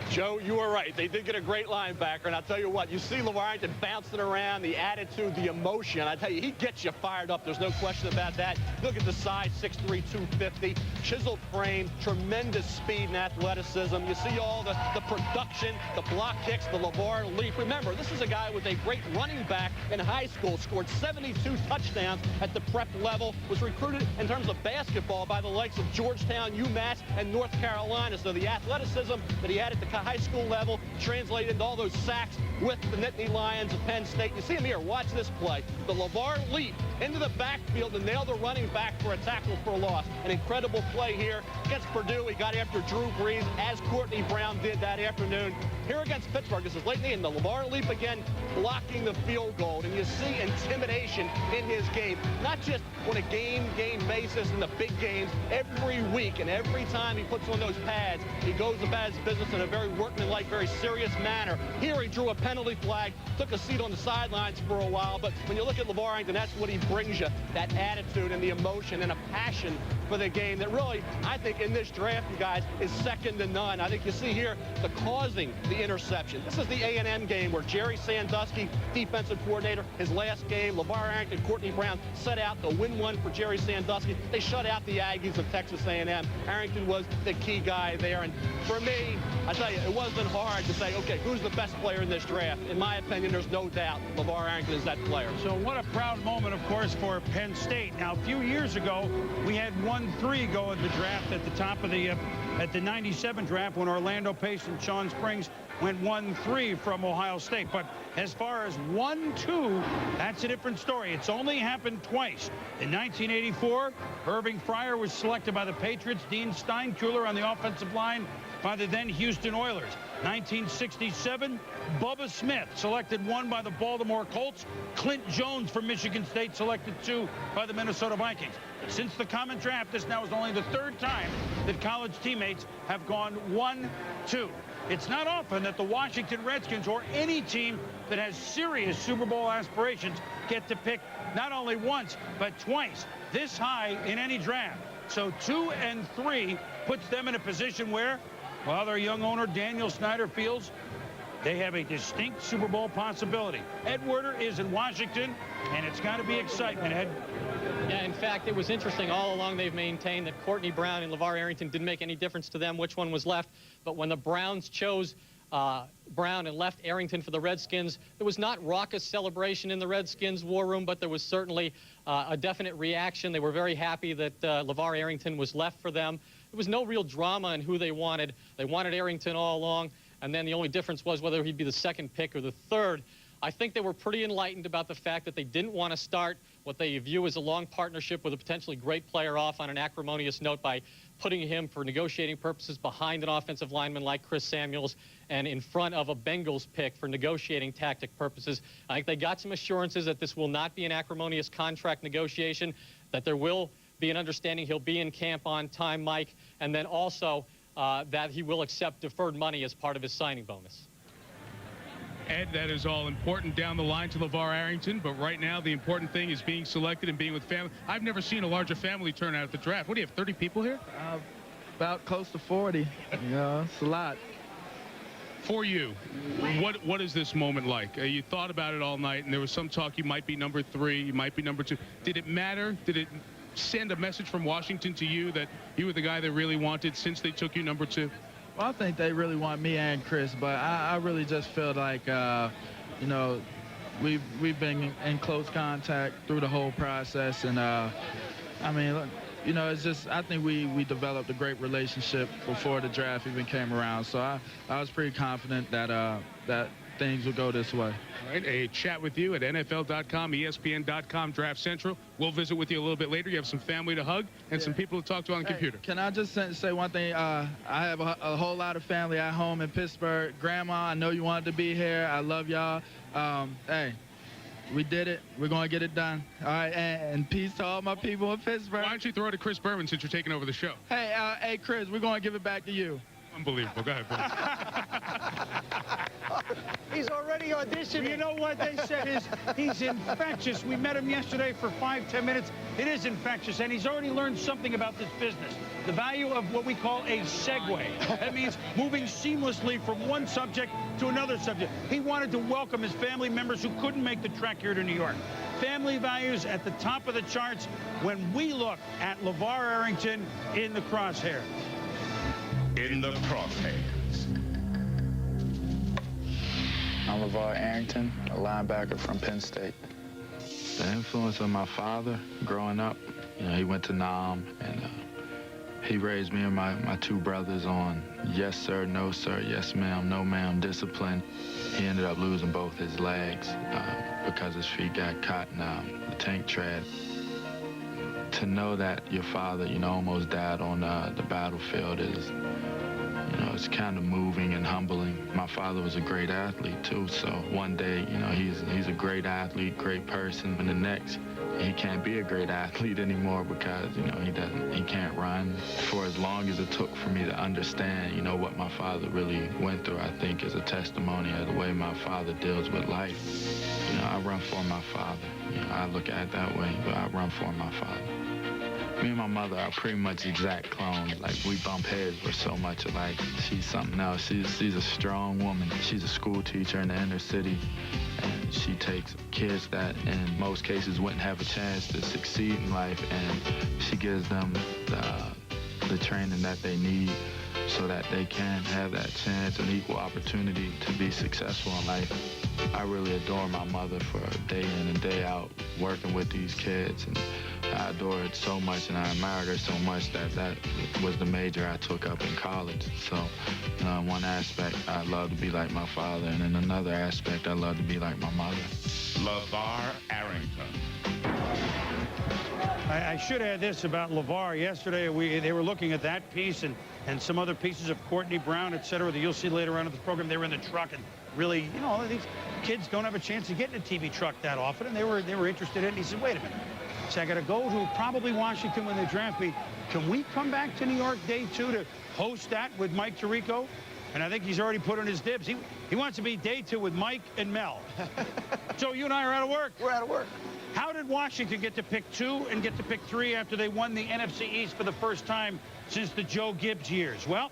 S8: Joe, you were right. They did get a great linebacker, and I'll tell you what, you see LeVar Arrington bouncing around, the attitude, the emotion. I tell you, he gets you fired up. There's no question about that. Look at the size, 6'3", 250, chiseled frame, tremendous speed and athleticism. You see all the production, the block kicks, the LeVar leap. Remember, this is a guy with a great running back in high school, scored 72 touchdowns at the prep level, was recruited in terms of basketball by the likes of Georgetown, UMass, and North Carolina. So the athleticism that he had at the high school level translated into all those sacks with the Nittany Lions of Penn State. You see him here. Watch this play. The LeVar leap into the backfield to nail the running back for a tackle for a loss. An incredible play here against Purdue. He got after Drew Brees, as Courtney Brown did that afternoon. Here against Pittsburgh, this is late in the end. The LeVar leap again, blocking the field goal. And you see intimidation in his game, not just on a game basis in the big games. Every week and every time he puts on those pads, he goes about his business in a very workmanlike, very serious manner. Here he drew a penalty flag, took a seat on the sidelines for a while, but when you look at LeVar Arrington, that's what he brings you, that attitude and the emotion and a passion for the game that really, I think, in this draft, you guys, is second to none. I think you see here the causing the interception. This is the A&M game where Jerry Sandusky, defensive coordinator, his last game, LeVar Arrington, Courtney Brown set out to win one for Jerry Sandusky. They shut out the Aggies of Texas A&M. Arrington was the key guy there, and for me, I tell you, it wasn't hard to say, okay, who's the best player in this draft? In my opinion, there's no doubt LeVar Arrington is that player.
S6: So what a proud moment, of course, for Penn State. Now, a few years ago, we had 1-3 go in the draft at the top of the at the 97 draft when Orlando Pace and Sean Springs went 1-3 from Ohio State. But as far as 1-2, that's a different story. It's only happened twice. In 1984, Irving Fryer was selected by the Patriots, Dean Steinkuhler on the offensive line by the then Houston Oilers. 1967, Bubba Smith selected 1 by the Baltimore Colts. Clint Jones from Michigan State selected 2 by the Minnesota Vikings. Since the common draft, this now is only the 3rd time that college teammates have gone 1-2. It's not often that the Washington Redskins or any team that has serious Super Bowl aspirations get to pick not only once, but twice this high in any draft. So 2 and 3 puts them in a position where, well, their young owner, Daniel Snyder, feels they have a distinct Super Bowl possibility. Ed Werder is in Washington, and it's got to be excitement, Ed.
S17: Yeah, in fact, it was interesting. All along they've maintained that Courtney Brown and LeVar Arrington didn't make any difference to them which one was left. But when the Browns chose Brown and left Arrington for the Redskins, there was not raucous celebration in the Redskins war room, but there was certainly a definite reaction. They were very happy that LeVar Arrington was left for them. There was no real drama in who they wanted. They wanted Arrington all along, and then the only difference was whether he'd be the 2nd pick or the 3rd. I think they were pretty enlightened about the fact that they didn't want to start what they view as a long partnership with a potentially great player off on an acrimonious note by putting him, for negotiating purposes, behind an offensive lineman like Chris Samuels and in front of a Bengals pick for negotiating tactic purposes. I think they got some assurances that this will not be an acrimonious contract negotiation, that there will be an understanding he'll be in camp on time, Mike, and then also that he will accept deferred money as part of his signing bonus.
S10: Ed, that is all important down the line to LeVar Arrington, but right now the important thing is being selected and being with family. I've never seen a larger family turnout at the draft. What do you have, 30 people here?
S18: About close to 40. Yeah, it's a lot.
S10: For you, what is this moment like? You thought about it all night, and there was some talk you might be number 3, you might be number 2. Did it matter? Did it send a message from Washington to you that you were the guy they really wanted since they took you number 2?
S18: Well, I think they really want me and Chris, but I really just feel like, you know, we've been in close contact through the whole process, and I mean, look, you know, it's just, I think we developed a great relationship before the draft even came around. So I was pretty confident that that things would go this way.
S10: All right, a chat with you at NFL.com, ESPN.com, Draft Central. We'll visit with you a little bit later. You have some family to hug and some people to talk to on the computer.
S18: Can I just say one thing? I have a whole lot of family at home in Pittsburgh. Grandma, I know you wanted to be here. I love y'all. Hey, we did it. We're going to get it done. All right, and peace to all my people in Pittsburgh.
S10: Why don't you throw it to Chris Berman since you're taking over the show?
S18: Hey, hey, Chris, we're going to give it back to you.
S10: Unbelievable. Go ahead,
S9: He's already auditioning.
S6: You know what they said is he's infectious. We met him yesterday for 5-10 minutes. It is infectious, and he's already learned something about this business. The value of what we call a segue. That means moving seamlessly from one subject to another subject. He wanted to welcome his family members who couldn't make the trek here to New York. Family values at the top of the charts when we look at LeVar Arrington in the crosshairs.
S1: In the crosshairs.
S3: I'm LeVar Arrington, a linebacker from Penn State. The influence of my father growing up, you know, he went to Nam, and he raised me and my two brothers on yes, sir, no, sir, yes, ma'am, no, ma'am, discipline. He ended up losing both his legs because his feet got caught in the tank tread. To know that your father, you know, almost died on the battlefield is, you know, it's kind of moving and humbling. My father was a great athlete too, so one day, you know, he's a great athlete, great person, and the next, he can't be a great athlete anymore because, you know, he can't run. For as long as it took for me to understand, you know, what my father really went through, I think is a testimony of the way my father deals with life. You know, I run for my father. You know, I look at it that way, but I run for my father. Me and my mother are pretty much exact clones. Like, we bump heads. We're so much alike. She's something else. She's a strong woman. She's a school teacher in the inner city, and she takes kids that in most cases wouldn't have a chance to succeed in life, and she gives them the training that they need so that they can have that chance and equal opportunity to be successful in life. I really adore my mother for day in and day out working with these kids, and I adore her so much and I admired her so much that was the major I took up in college. So, you know, in one aspect, I love to be like my father, and in another aspect, I love to be like my mother.
S1: LeVar Arrington.
S6: I should add this about LeVar. Yesterday, they were looking at that piece and some other pieces of Courtney Brown, et cetera, that you'll see later on in the program. They were in the truck, and really, you know, these kids don't have a chance to get in a TV truck that often, and they were interested in it. And he said, wait a minute. So I got to go to probably Washington when they draft me. Can we come back to New York day 2 to host that with Mike Tirico? And I think he's already put in his dibs. He wants to be day 2 with Mike and Mel. So you and I are out of work.
S9: We're out of work.
S6: How did Washington get to pick 2 and get to pick 3 after they won the NFC East for the first time since the Joe Gibbs years? Well,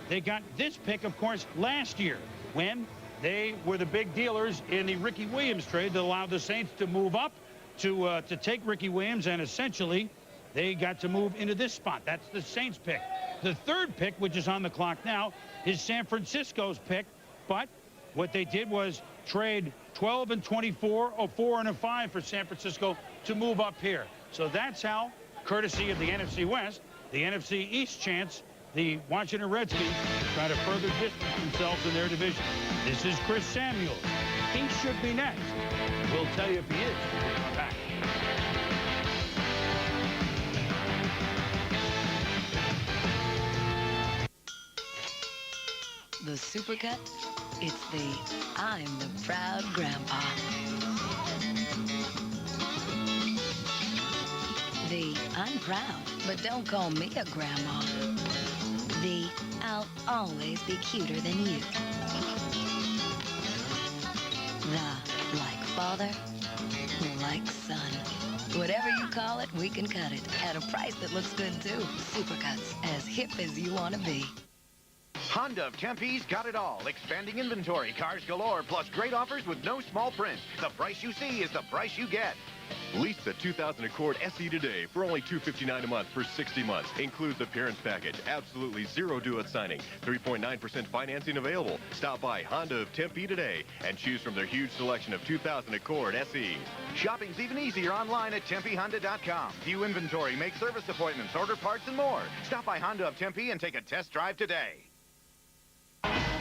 S6: they got this pick, of course, last year when they were the big dealers in the Ricky Williams trade that allowed the Saints to move up to take Ricky Williams, and essentially they got to move into this spot. That's the Saints pick. The third pick, which is on the clock now, is San Francisco's pick, but what they did was trade 12 and 24, or 4 and 5 for San Francisco to move up here. So that's how, courtesy of the NFC West, the NFC East chance, the Washington Redskins try to further distance themselves in their division. This is Chris Samuels. He should be next. We'll tell you if he is. We'll come back.
S19: The Supercut, it's the I'm the Proud Grandpa. The I'm proud, but don't call me a grandma. The I'll always be cuter than you. The like father, like son. Whatever you call it, we can cut it at a price that looks good too. Supercuts, as hip as you want to be.
S20: Honda of Tempe's got it all. Expanding inventory, cars galore, plus great offers with no small print. The price you see is the price you get.
S21: Lease the 2000 Accord SE today for only $259 a month for 60 months. Includes appearance package, absolutely zero due at signing, 3.9% financing available. Stop by Honda of Tempe today and choose from their huge selection of 2000 Accord SEs.
S20: Shopping's even easier online at TempeHonda.com. View inventory, make service appointments, order parts, and more. Stop by Honda of Tempe and take a test drive today.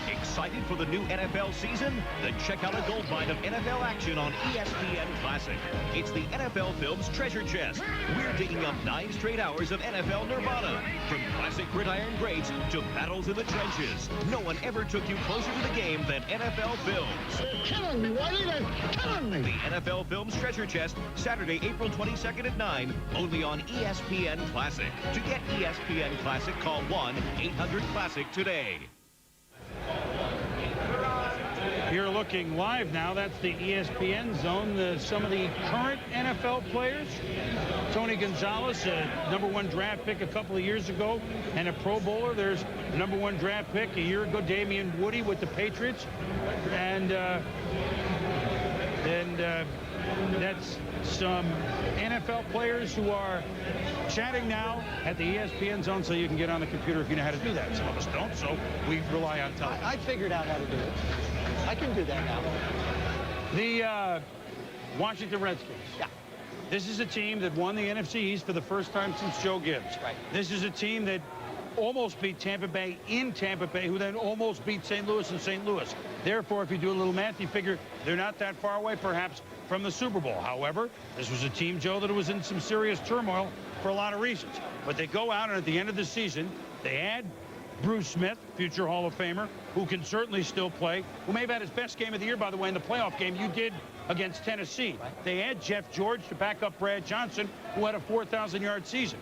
S22: Excited for the new NFL season? Then check out a goldmine of NFL action on ESPN Classic. It's the NFL Films Treasure Chest. We're digging up 9 straight hours of NFL nirvana. From classic gridiron greats to battles in the trenches. No one ever took you closer to the game than NFL Films.
S2: They're killing me, Whitey. They're killing me.
S22: The NFL Films Treasure Chest, Saturday, April 22nd at 9, only on ESPN Classic. To get ESPN Classic, call 1-800-CLASSIC today.
S6: You're looking live now. That's the ESPN zone. Some of the current NFL players. Tony Gonzalez, a #1 draft pick a couple of years ago, and a Pro Bowler. There's #1 draft pick a year ago, Damian Woody with the Patriots. And that's some NFL players who are chatting now at the ESPN zone, so you can get on the computer if you know how to do that. Some of us don't, so we rely on television.
S9: I figured out how to do it. I can do that now.
S6: The Washington Redskins.
S9: Yeah.
S6: This is a team that won the NFC East for the first time since Joe Gibbs.
S9: Right.
S6: This is a team that almost beat Tampa Bay in Tampa Bay, who then almost beat St. Louis in St. Louis. Therefore, if you do a little math, you figure they're not that far away, perhaps, from the Super Bowl. However, this was a team, Joe, that was in some serious turmoil for a lot of reasons. But they go out, and at the end of the season, they add Bruce Smith, future Hall of Famer, who can certainly still play, who may have had his best game of the year, by the way, in the playoff game you did against Tennessee. Right. They add Jeff George to back up Brad Johnson, who had a 4,000-yard season.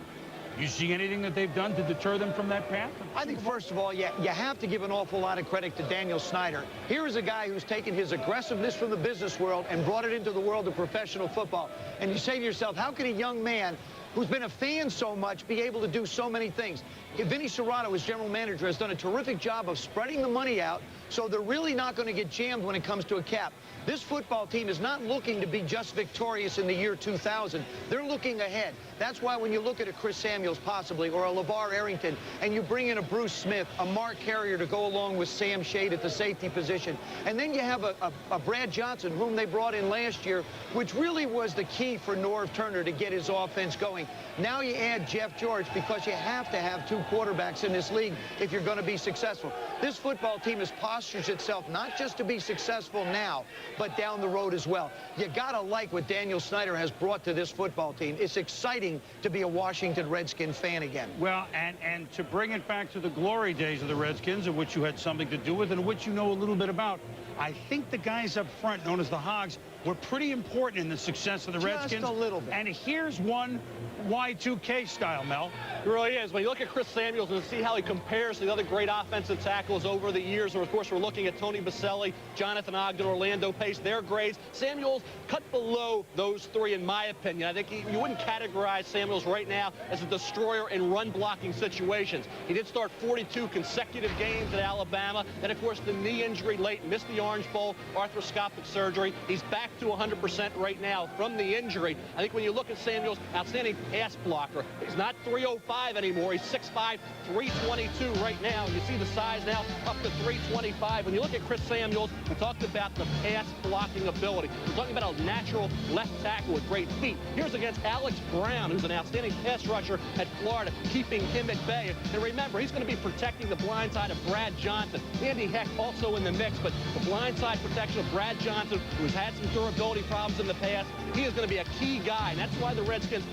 S6: You see anything that they've done to deter them from that path?
S9: I think, first of all, you have to give an awful lot of credit to Daniel Snyder. Here is a guy who's taken his aggressiveness from the business world and brought it into the world of professional football. And you say to yourself, how can a young man who's been a fan so much be able to do so many things? Vinny Serrato, as general manager, has done a terrific job of spreading the money out, so they're really not going to get jammed when it comes to a cap. This football team is not looking to be just victorious in the year 2000. They're looking ahead. That's why when you look at a Chris Samuels possibly, or a LeVar Arrington, and you bring in a Bruce Smith, a Mark Carrier to go along with Sam Shade at the safety position, and then you have a Brad Johnson, whom they brought in last year, which really was the key for Norv Turner to get his offense going. Now you add Jeff George, because you have to have 2 quarterbacks in this league if you're going to be successful. This football team has postured itself not just to be successful now, but down the road as well. You got to like what Daniel Snyder has brought to this football team. It's exciting to be a Washington Redskin fan again.
S6: Well, and to bring it back to the glory days of the Redskins, of which you had something to do with and which you know a little bit about, I think the guys up front, known as the Hogs, were pretty important in the success of the Redskins.
S9: Just a little bit.
S6: And here's one Y2K style, Mel.
S8: It really is. When you look at Chris Samuels and see how he compares to the other great offensive tackles over the years, or of course we're looking at Tony Baselli, Jonathan Ogden, Orlando Pace, their grades. Samuels cut below those 3 in my opinion. I think you wouldn't categorize Samuels right now as a destroyer in run blocking situations. He did start 42 consecutive games at Alabama. Then of course the knee injury late, missed the Orange Bowl, arthroscopic surgery. He's back to 100% right now from the injury. I think when you look at Samuels, outstanding pass blocker. He's not 305 anymore. He's 6'5", 322 right now. You see the size now up to 325. When you look at Chris Samuels, we talked about the pass blocking ability. We're talking about a natural left tackle with great feet. Here's against Alex Brown, who's an outstanding pass rusher at Florida, keeping him at bay. And remember, he's going to be protecting the blind side of Brad Johnson. Andy Heck also in the mix, but the blind side protection of Brad Johnson, who's had some durability problems in the past, he is going to be a key guy. And that's why the Redskins,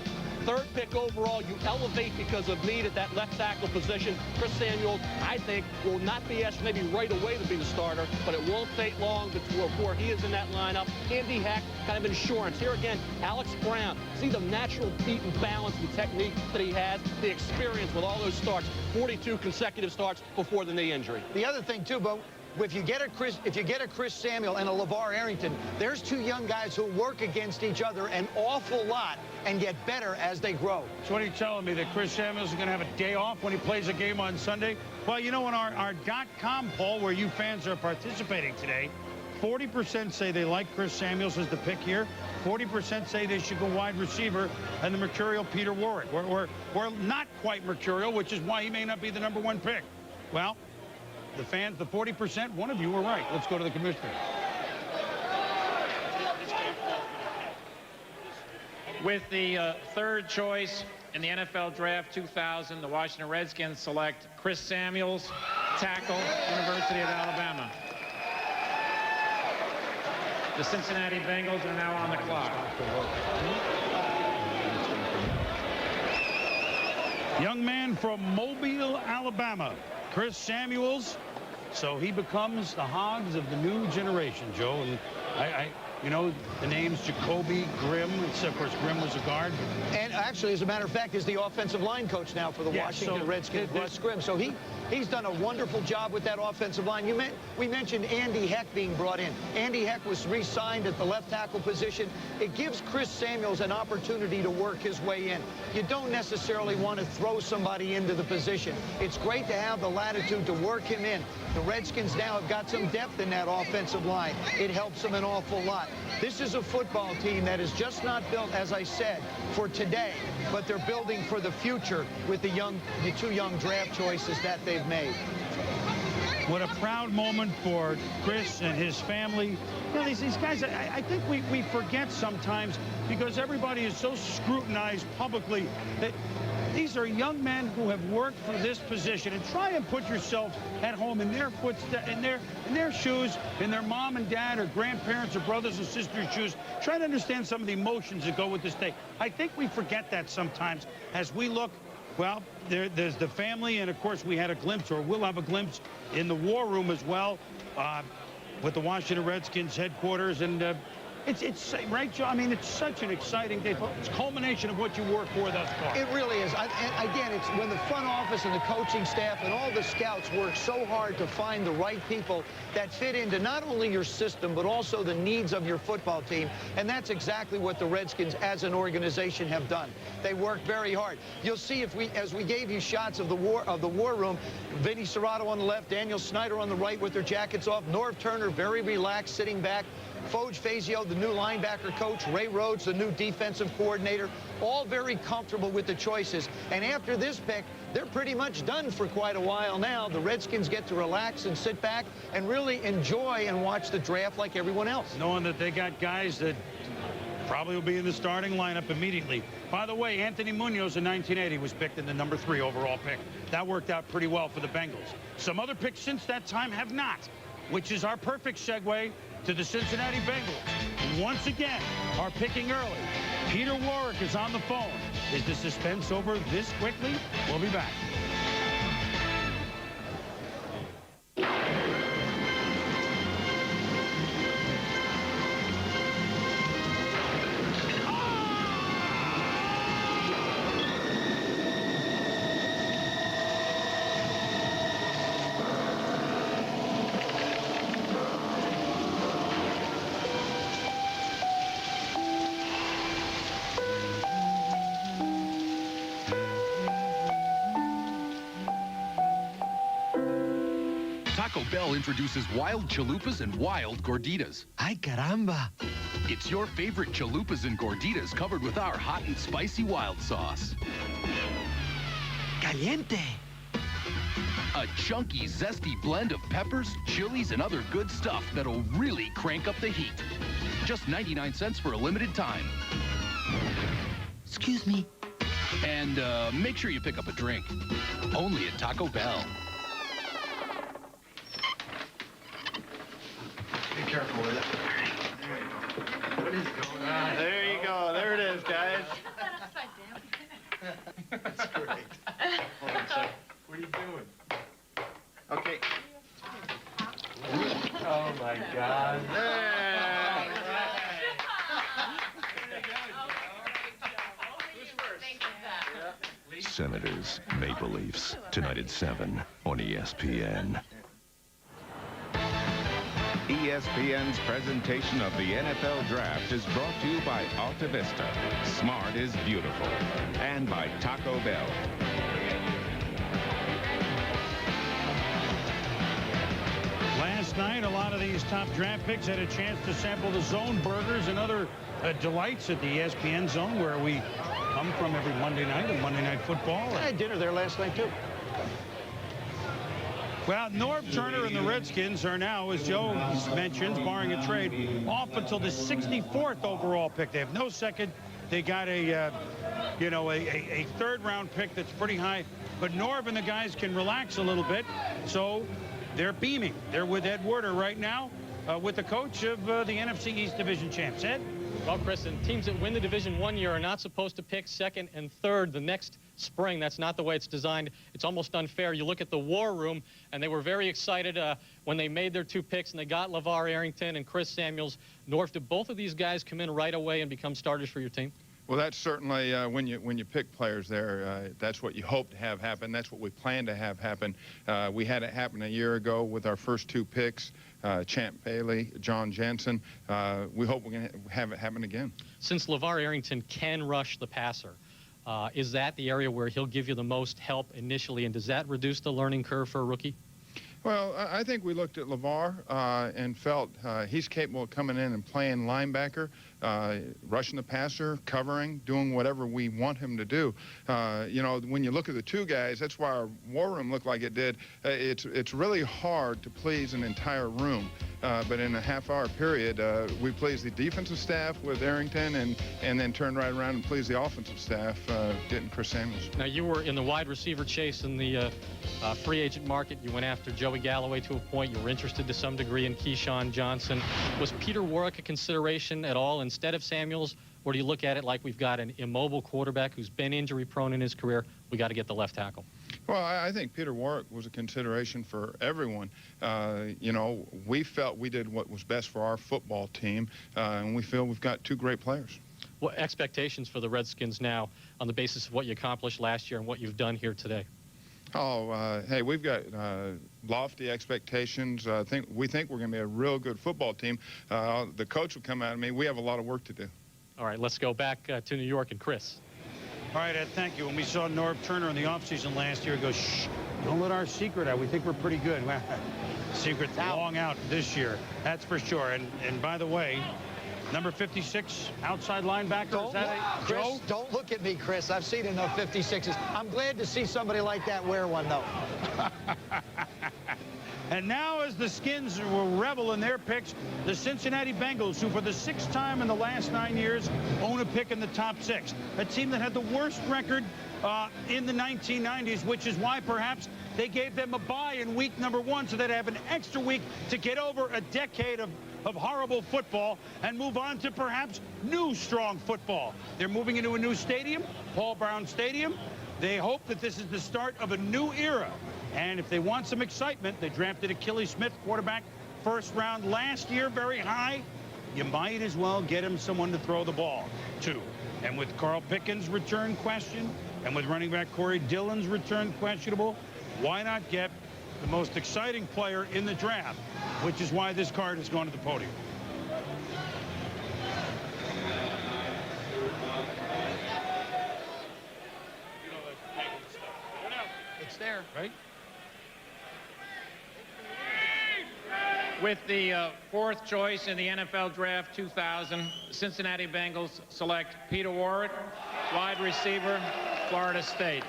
S8: 3rd pick overall, you elevate because of need at that left tackle position. Chris Samuels, I think, will not be asked maybe right away to be the starter, but it won't take long before he is in that lineup. Andy Heck, kind of insurance. Here again, Alex Brown. See the natural feet and balance and technique that he has, the experience with all those starts, 42 consecutive starts before the knee injury.
S9: The other thing, too, Bo, if you get a Chris Samuel and a LeVar Arrington, there's 2 young guys who work against each other an awful lot and get better as they grow.
S6: So what are you telling me, that Chris Samuels is going to have a day off when he plays a game on Sunday? Well, you know, in our .com poll, where you fans are participating today, 40% say they like Chris Samuels as the pick here. 40% say they should go wide receiver and the mercurial Peter Warrick. We're not quite mercurial, which is why he may not be the #1 pick. Well, the fans, the 40%, one of you were right. Let's go to the commissioner.
S4: With the third choice in the NFL Draft 2000, the Washington Redskins select Chris Samuels, tackle, University of Alabama. The Cincinnati Bengals are now on the clock.
S6: Young man from Mobile, Alabama, Chris Samuels. So he becomes the Hogs of the new generation, Joe. And you know, the names Jacoby, Grimm, except of course Grimm was a guard.
S9: And actually, as a matter of fact, is the offensive line coach now for the Washington Redskins, Russ Grimm. So he's done a wonderful job with that offensive line. We mentioned Andy Heck being brought in. Andy Heck was re-signed at the left tackle position. It gives Chris Samuels an opportunity to work his way in. You don't necessarily want to throw somebody into the position. It's great to have the latitude to work him in. The Redskins now have got some depth in that offensive line. It helps them an awful lot. This is a football team that is just not built, as I said, for today, but they're building for the future with the two young draft choices that they've made.
S6: What a proud moment for Chris and his family. You know, these guys, I think we forget sometimes because everybody is so scrutinized publicly that these are young men who have worked for this position. And try and put yourself at home in their footsteps, in their shoes, in their mom and dad or grandparents or brothers and sisters' shoes. Try to understand some of the emotions that go with this day. I think we forget that sometimes as we look. Well, there's the family, and of course we had a glimpse, or we'll have a glimpse in the war room as well, with the Washington Redskins headquarters. And it's right, Joe. I mean, it's such an exciting day. It's a culmination of what you worked for thus far.
S9: It really is. And again, it's when the front office and the coaching staff and all the scouts work so hard to find the right people that fit into not only your system, but also the needs of your football team. And that's exactly what the Redskins as an organization have done. They work very hard. You'll see as we gave you shots of the war room, Vinny Serrato on the left, Daniel Snyder on the right with their jackets off, Norv Turner very relaxed, sitting back, Foge Fazio, the new linebacker coach, Ray Rhodes, the new defensive coordinator, all very comfortable with the choices. And after this pick, they're pretty much done for quite a while now. The Redskins get to relax and sit back and really enjoy and watch the draft like everyone else.
S6: Knowing that they got guys that probably will be in the starting lineup immediately. By the way, Anthony Munoz in 1980 was picked in the #3 overall pick. That worked out pretty well for the Bengals. Some other picks since that time have not, which is our perfect segue to the Cincinnati Bengals. Once again, are picking early. Peter Warrick is on the phone. Is the suspense over this quickly? We'll be back.
S5: Taco Bell introduces wild chalupas and wild gorditas.
S11: Ay, caramba.
S5: It's your favorite chalupas and gorditas covered with our hot and spicy wild sauce.
S11: Caliente.
S5: A chunky, zesty blend of peppers, chilies, and other good stuff that'll really crank up the heat. Just 99 cents for a limited time.
S11: Excuse me.
S5: And make sure you pick up a drink. Only at Taco Bell.
S3: Be careful with it. What is going on?
S23: There you go. There it is, guys.
S3: That's great. Hold on a second. What are you doing?
S23: Okay.
S3: Oh, my God.
S1: Senators, Maple Leafs, tonight at 7 on ESPN. ESPN's presentation of the NFL Draft is brought to you by Alta Vista. Smart is beautiful. And by Taco Bell.
S6: Last last night, a lot of these top draft picks had a chance to sample the zone burgers and other delights at the ESPN zone, where we come from every Monday night and Monday Night Football.
S9: I had dinner there last night, too.
S6: Well, Norv Turner and the Redskins are now, as Joe mentions, barring a trade, off until the 64th overall pick. They have no second. They got a third-round pick that's pretty high. But Norv and the guys can relax a little bit, so they're beaming. They're with Ed Werder right now, with the coach of the NFC East Division champs. Ed?
S17: Well, Chris, and teams that win the Division one year are not supposed to pick second and third the next spring. That's not the way it's designed. It's almost unfair. You look at the War Room, and they were very excited when they made their two picks, and they got LeVar Arrington and Chris Samuels. Norv, did both of these guys come in right away and become starters for your team?
S11: Well, that's certainly when you pick players there, that's what you hope to have happen. That's what we plan to have happen. We had it happen a year ago with our first two picks, Champ Bailey, John Jansen. We hope we can have it happen again.
S17: Since LeVar Arrington can rush the passer, is that the area where he'll give you the most help initially, and does that reduce the learning curve for a rookie?
S11: Well, I think we looked at LeVar and felt he's capable of coming in and playing linebacker, rushing the passer, covering, doing whatever we want him to do. You know, when you look at the two guys, that's why our War Room looked like it did. It's really hard to please an entire room. But in a half-hour period, we pleased the defensive staff with Arrington and then turned right around and pleased the offensive staff, getting Chris Samuels.
S17: Now, you were in the wide receiver chase in the free agent market. You went after Joey Galloway to a point. You were interested to some degree in Keyshawn Johnson. Was Peter Warrick a consideration at all instead of Samuels? Or do you look at it like we've got an immobile quarterback who's been injury-prone in his career? We got to get the left tackle.
S11: Well, I think Peter Warrick was a consideration for everyone. You know, we felt we did what was best for our football team, and we feel we've got two great players.
S17: What expectations for the Redskins now on the basis of what you accomplished last year and what you've done here today?
S11: Oh, hey, we've got lofty expectations. We think we're going to be a real good football team. The coach will come out of me. We have a lot of work to do.
S17: All right, let's go back to New York and Chris.
S6: All right, Ed, thank you. When we saw Norv Turner in the offseason last year, he goes, shh, don't let our secret out. We think we're pretty good. Secret's long out this year, that's for sure. And by the way, number 56, outside linebacker, is that a Joe?
S9: Don't look at me, Chris. I've seen enough 56s. I'm glad to see somebody like that wear one, though.
S6: And now, as the Skins will revel in their picks, the Cincinnati Bengals, who for the 6th time in the last 9 years own a pick in the top 6. A team that had the worst record in the 1990s, which is why perhaps they gave them a bye in week number 1 so they'd have an extra week to get over a decade of horrible football and move on to perhaps new strong football. They're moving into a new stadium, Paul Brown Stadium. They hope that this is the start of a new era. And if they want some excitement, they drafted Achilles Smith, quarterback, first round last year, very high. You might as well get him someone to throw the ball to. And with Carl Pickens' return question, and with running back Corey Dillon's return questionable, why not get the most exciting player in the draft, which is why this card has gone to the podium.
S17: It's there,
S6: right?
S4: With the 4th choice in the NFL Draft 2000, Cincinnati Bengals select Peter Warrick, wide receiver, Florida State.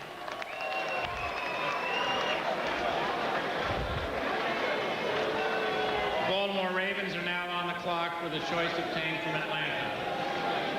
S4: Baltimore Ravens are now on the clock for the choice obtained from Atlanta.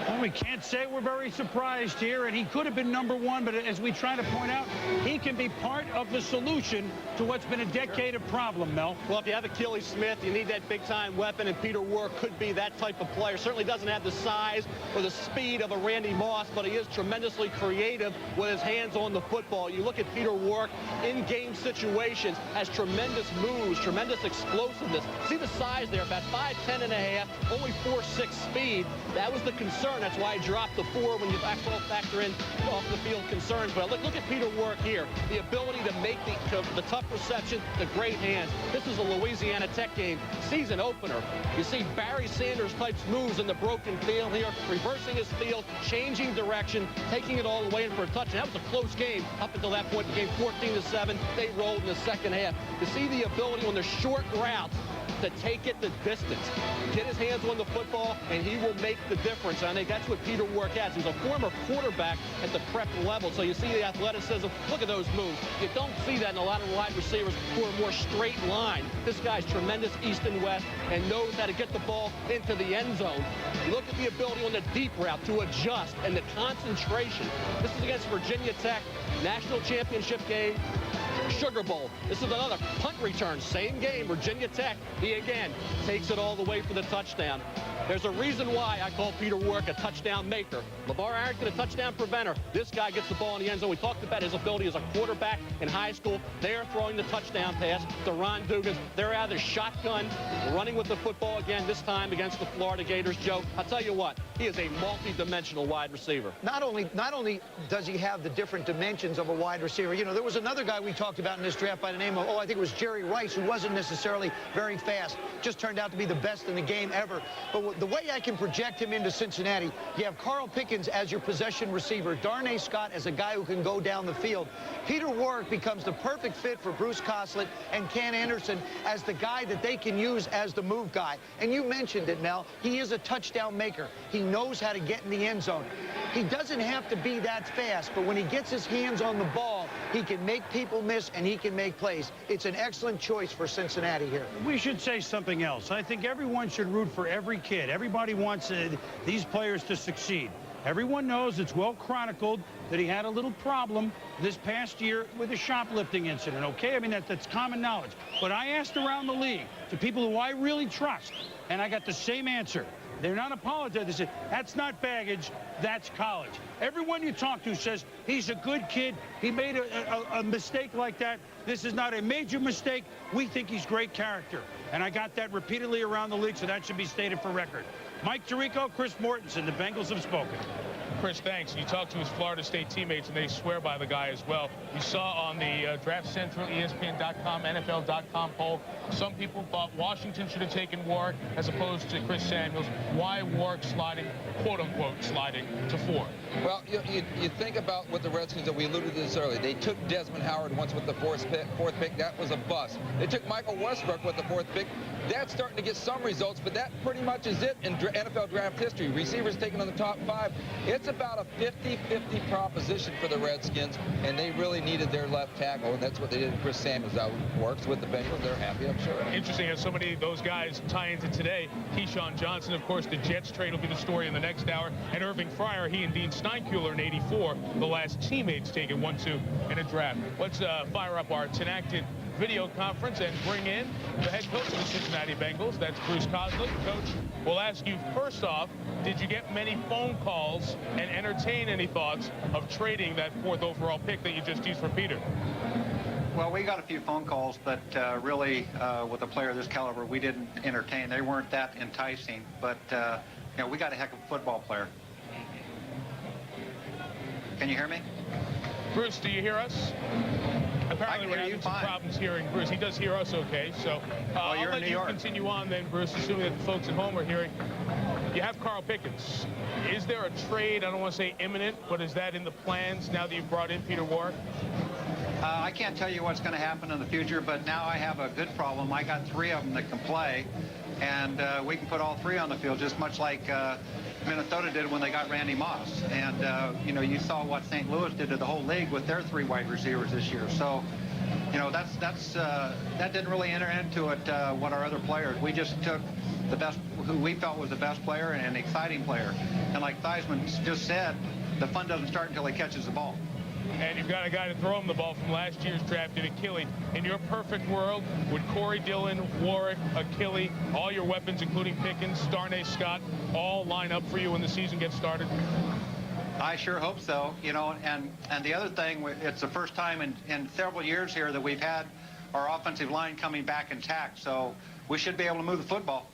S6: Well, we can't say we're very surprised here, and he could have been number 1, but as we try to point out, he can be part of the solution to what's been a decade of problem, Mel.
S8: Well, if you have Achilles Smith, you need that big-time weapon, and Peter Warrick could be that type of player. Certainly doesn't have the size or the speed of a Randy Moss, but he is tremendously creative with his hands on the football. You look at Peter Warrick in game situations, has tremendous moves, tremendous explosiveness. See the size there, about 5'10 and a half, only 4'6 speed. That was the concern. That's why he dropped the 4 when you factor in off-the-field concerns. But look at Peter Warrick here. The ability to make the tough reception, the great hands. This is a Louisiana Tech game, season opener. You see Barry Sanders types moves in the broken field here, reversing his field, changing direction, taking it all the way in for a touchdown. That was a close game up until that point. The game 14-7. They rolled in the second half. You see the ability on the short routes to take it the distance. Get his hands on the football, and he will make the difference. I think that's what Peter Warrick has. He's a former quarterback at the prep level, so you see the athleticism. Look at those moves. You don't see that in a lot of wide receivers who are more straight line. This guy's tremendous east and west and knows how to get the ball into the end zone. Look at the ability on the deep route to adjust and the concentration. This is against Virginia Tech, national championship game, Sugar Bowl. This is another punt return, same game, Virginia Tech. He again takes it all the way for the touchdown. There's a reason why I call Peter Warrick a touchdown maker. LeVar Arrington, a touchdown preventer. This guy gets the ball in the end zone. We talked about his ability as a quarterback in high school. They're throwing the touchdown pass to Ron Dugan. They're out of the shotgun, running with the football again, this time against the Florida Gators. Joe, I'll tell you what, he is a multi-dimensional wide receiver.
S9: Not only does he have the different dimensions of a wide receiver, you know, there was another guy we talked about in this draft by the name of, I think it was Jerry Rice, who wasn't necessarily very fast, just turned out to be the best in the game ever. But the way I can project him into Cincinnati, you have Carl Pickens as your possession receiver, Darnay Scott as a guy who can go down the field. Peter Warrick becomes the perfect fit for Bruce Coslett and Ken Anderson as the guy that they can use as the move guy. And you mentioned it, Mel. He is a touchdown maker. He knows how to get in the end zone. He doesn't have to be that fast, but when he gets his hands on the ball, he can make people miss and he can make plays. It's an excellent choice for Cincinnati here.
S6: We should say something else. I think everyone should root for every kid. Everybody wants these players to succeed. Everyone knows, it's well chronicled, that he had a little problem this past year with a shoplifting incident, okay? I mean, that's common knowledge. But I asked around the league to people who I really trust, and I got the same answer. They're not apologizing. They said, that's not baggage, that's college. Everyone you talk to says he's a good kid. He made a mistake like that. This is not a major mistake. We think he's great character. And I got that repeatedly around the league, so that should be stated for record. Mike Tirico, Chris Mortensen, the Bengals have spoken.
S10: Chris, thanks. You talked to his Florida State teammates, and they swear by the guy as well. You saw on the Draft Central, ESPN.com, NFL.com poll, some people thought Washington should have taken Warrick as opposed to Chris Samuels. Why Warrick sliding, quote-unquote, sliding to 4?
S7: Well, you think about what the Redskins, that we alluded to this earlier. They took Desmond Howard once with the fourth pick. That was a bust. They took Michael Westbrook with the 4th pick. That's starting to get some results, but that pretty much is it in NFL draft history. Receivers taken in the top 5. It's about a 50-50 proposition for the Redskins, and they really needed their left tackle, and that's what they did with Chris Samuels. That works with the Bengals. They're happy, I'm sure.
S10: Interesting how so many of those guys tie into today. Keyshawn Johnson, of course, the Jets trade will be the story in the next hour, and Irving Fryer, he and Dean Steinkuhler in '84, the last teammates taken 1-2 in a draft. Let's fire up our Tinactin video conference and bring in the head coach of the Cincinnati Bengals. That's Bruce Coslett. Coach, we'll ask you first off, did you get many phone calls and entertain any thoughts of trading that 4th overall pick that you just used for Peter?
S12: Well, we got a few phone calls, but really, with a player of this caliber, we didn't entertain. They weren't that enticing, but you know, we got a heck of a football player. Can you hear me?
S10: Bruce, do you hear us? Apparently we're having some problems hearing Bruce. He does hear us okay, so I'll let you continue on then, Bruce, assuming that the folks at home are hearing. You have Carl Pickens. Is there a trade, I don't want to say imminent, but is that in the plans now that you've brought in Peter Warrick?
S12: I can't tell you what's going to happen in the future, but now I have a good problem. I got 3 of them that can play, and we can put all 3 on the field, just much like Minnesota did when they got Randy Moss. And, you know, you saw what St. Louis did to the whole league with their 3 wide receivers this year. So, you know, that didn't really enter into it what our other players. We just took the best, who we felt was the best player and an exciting player. And like Theismann just said, the fun doesn't start until he catches the ball.
S10: And you've got a guy to throw him the ball from last year's draft in Achille. In your perfect world, would Corey Dillon, Warrick, Achille, all your weapons, including Pickens, Darnay Scott, all line up for you when the season gets started?
S12: I sure hope so. You know, and the other thing, it's the first time in several years here that we've had our offensive line coming back intact. So we should be able to move the football.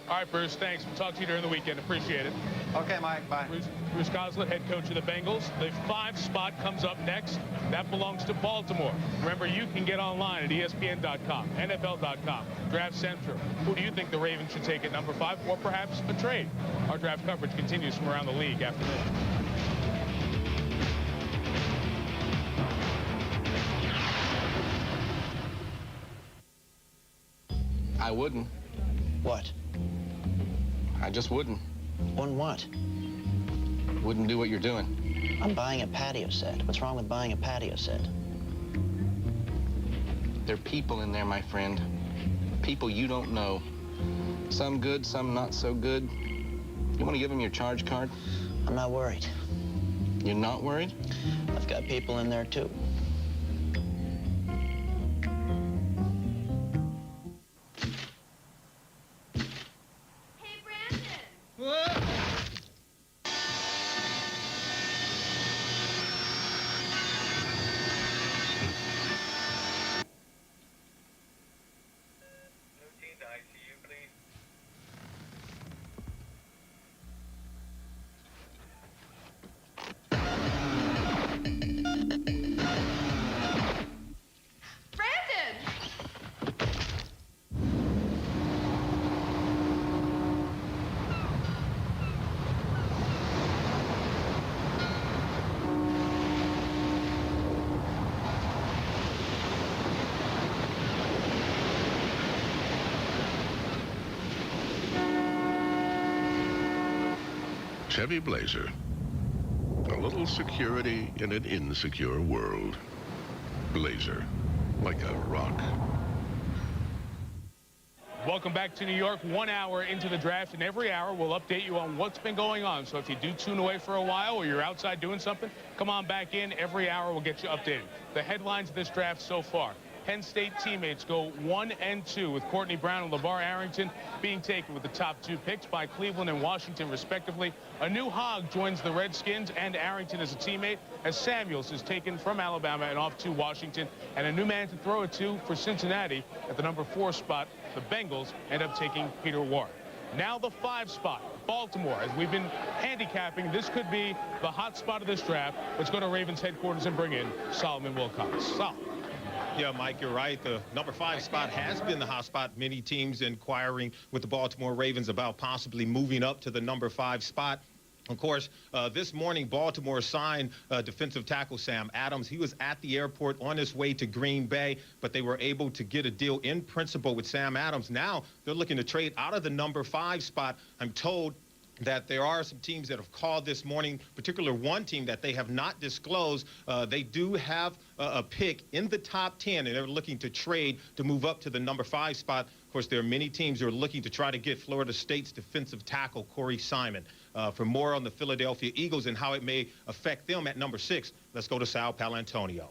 S10: All right, Bruce, thanks. We'll talk to you during the weekend. Appreciate it.
S12: Okay, Mike, bye.
S10: Bruce Coslett, head coach of the Bengals. The 5 spot comes up next. That belongs to Baltimore. Remember, you can get online at ESPN.com, NFL.com, Draft Central. Who do you think the Ravens should take at number 5, or perhaps a trade? Our draft coverage continues from around the league after this.
S13: I wouldn't.
S9: What?
S13: I just wouldn't.
S9: On what?
S13: Wouldn't do what you're doing.
S9: I'm buying a patio set. What's wrong with buying a patio set?
S13: There are people in there, my friend. People you don't know. Some good, some not so good. You want to give them your charge card?
S9: I'm not worried.
S13: You're not worried?
S9: I've got people in there, too.
S14: Chevy Blazer. A little security in an insecure world. Blazer, like a rock.
S10: Welcome back to New York. 1 hour into the draft, and every hour we'll update you on what's been going on. So if you do tune away for a while or you're outside doing something, come on back in. Every hour we'll get you updated. The headlines of this draft so far. Penn State teammates go 1 and 2 with Courtney Brown and LeVar Arrington being taken with the top 2 picks by Cleveland and Washington, respectively. A new hog joins the Redskins and Arrington as a teammate, as Samuels is taken from Alabama and off to Washington. And a new man to throw it to for Cincinnati at the number 4 spot. The Bengals end up taking Peter Warren. Now the 5 spot, Baltimore. As we've been handicapping, this could be the hot spot of this draft. Let's go to Ravens headquarters and bring in Solomon Wilcox. Sol.
S15: Yeah, Mike, you're right. The number 5 spot has been the hot spot. Many teams inquiring with the Baltimore Ravens about possibly moving up to the number 5 spot. Of course, this morning, Baltimore signed defensive tackle Sam Adams. He was at the airport on his way to Green Bay, but they were able to get a deal in principle with Sam Adams. Now they're looking to trade out of the number 5 spot. I'm told that there are some teams that have called this morning, particularly one team that they have not disclosed. They do have a pick in the top 10, and they're looking to trade to move up to the number 5 spot. Of course, there are many teams who are looking to try to get Florida State's defensive tackle, Corey Simon. For more on the Philadelphia Eagles and how it may affect them at number 6, let's go to Sal Palantonio.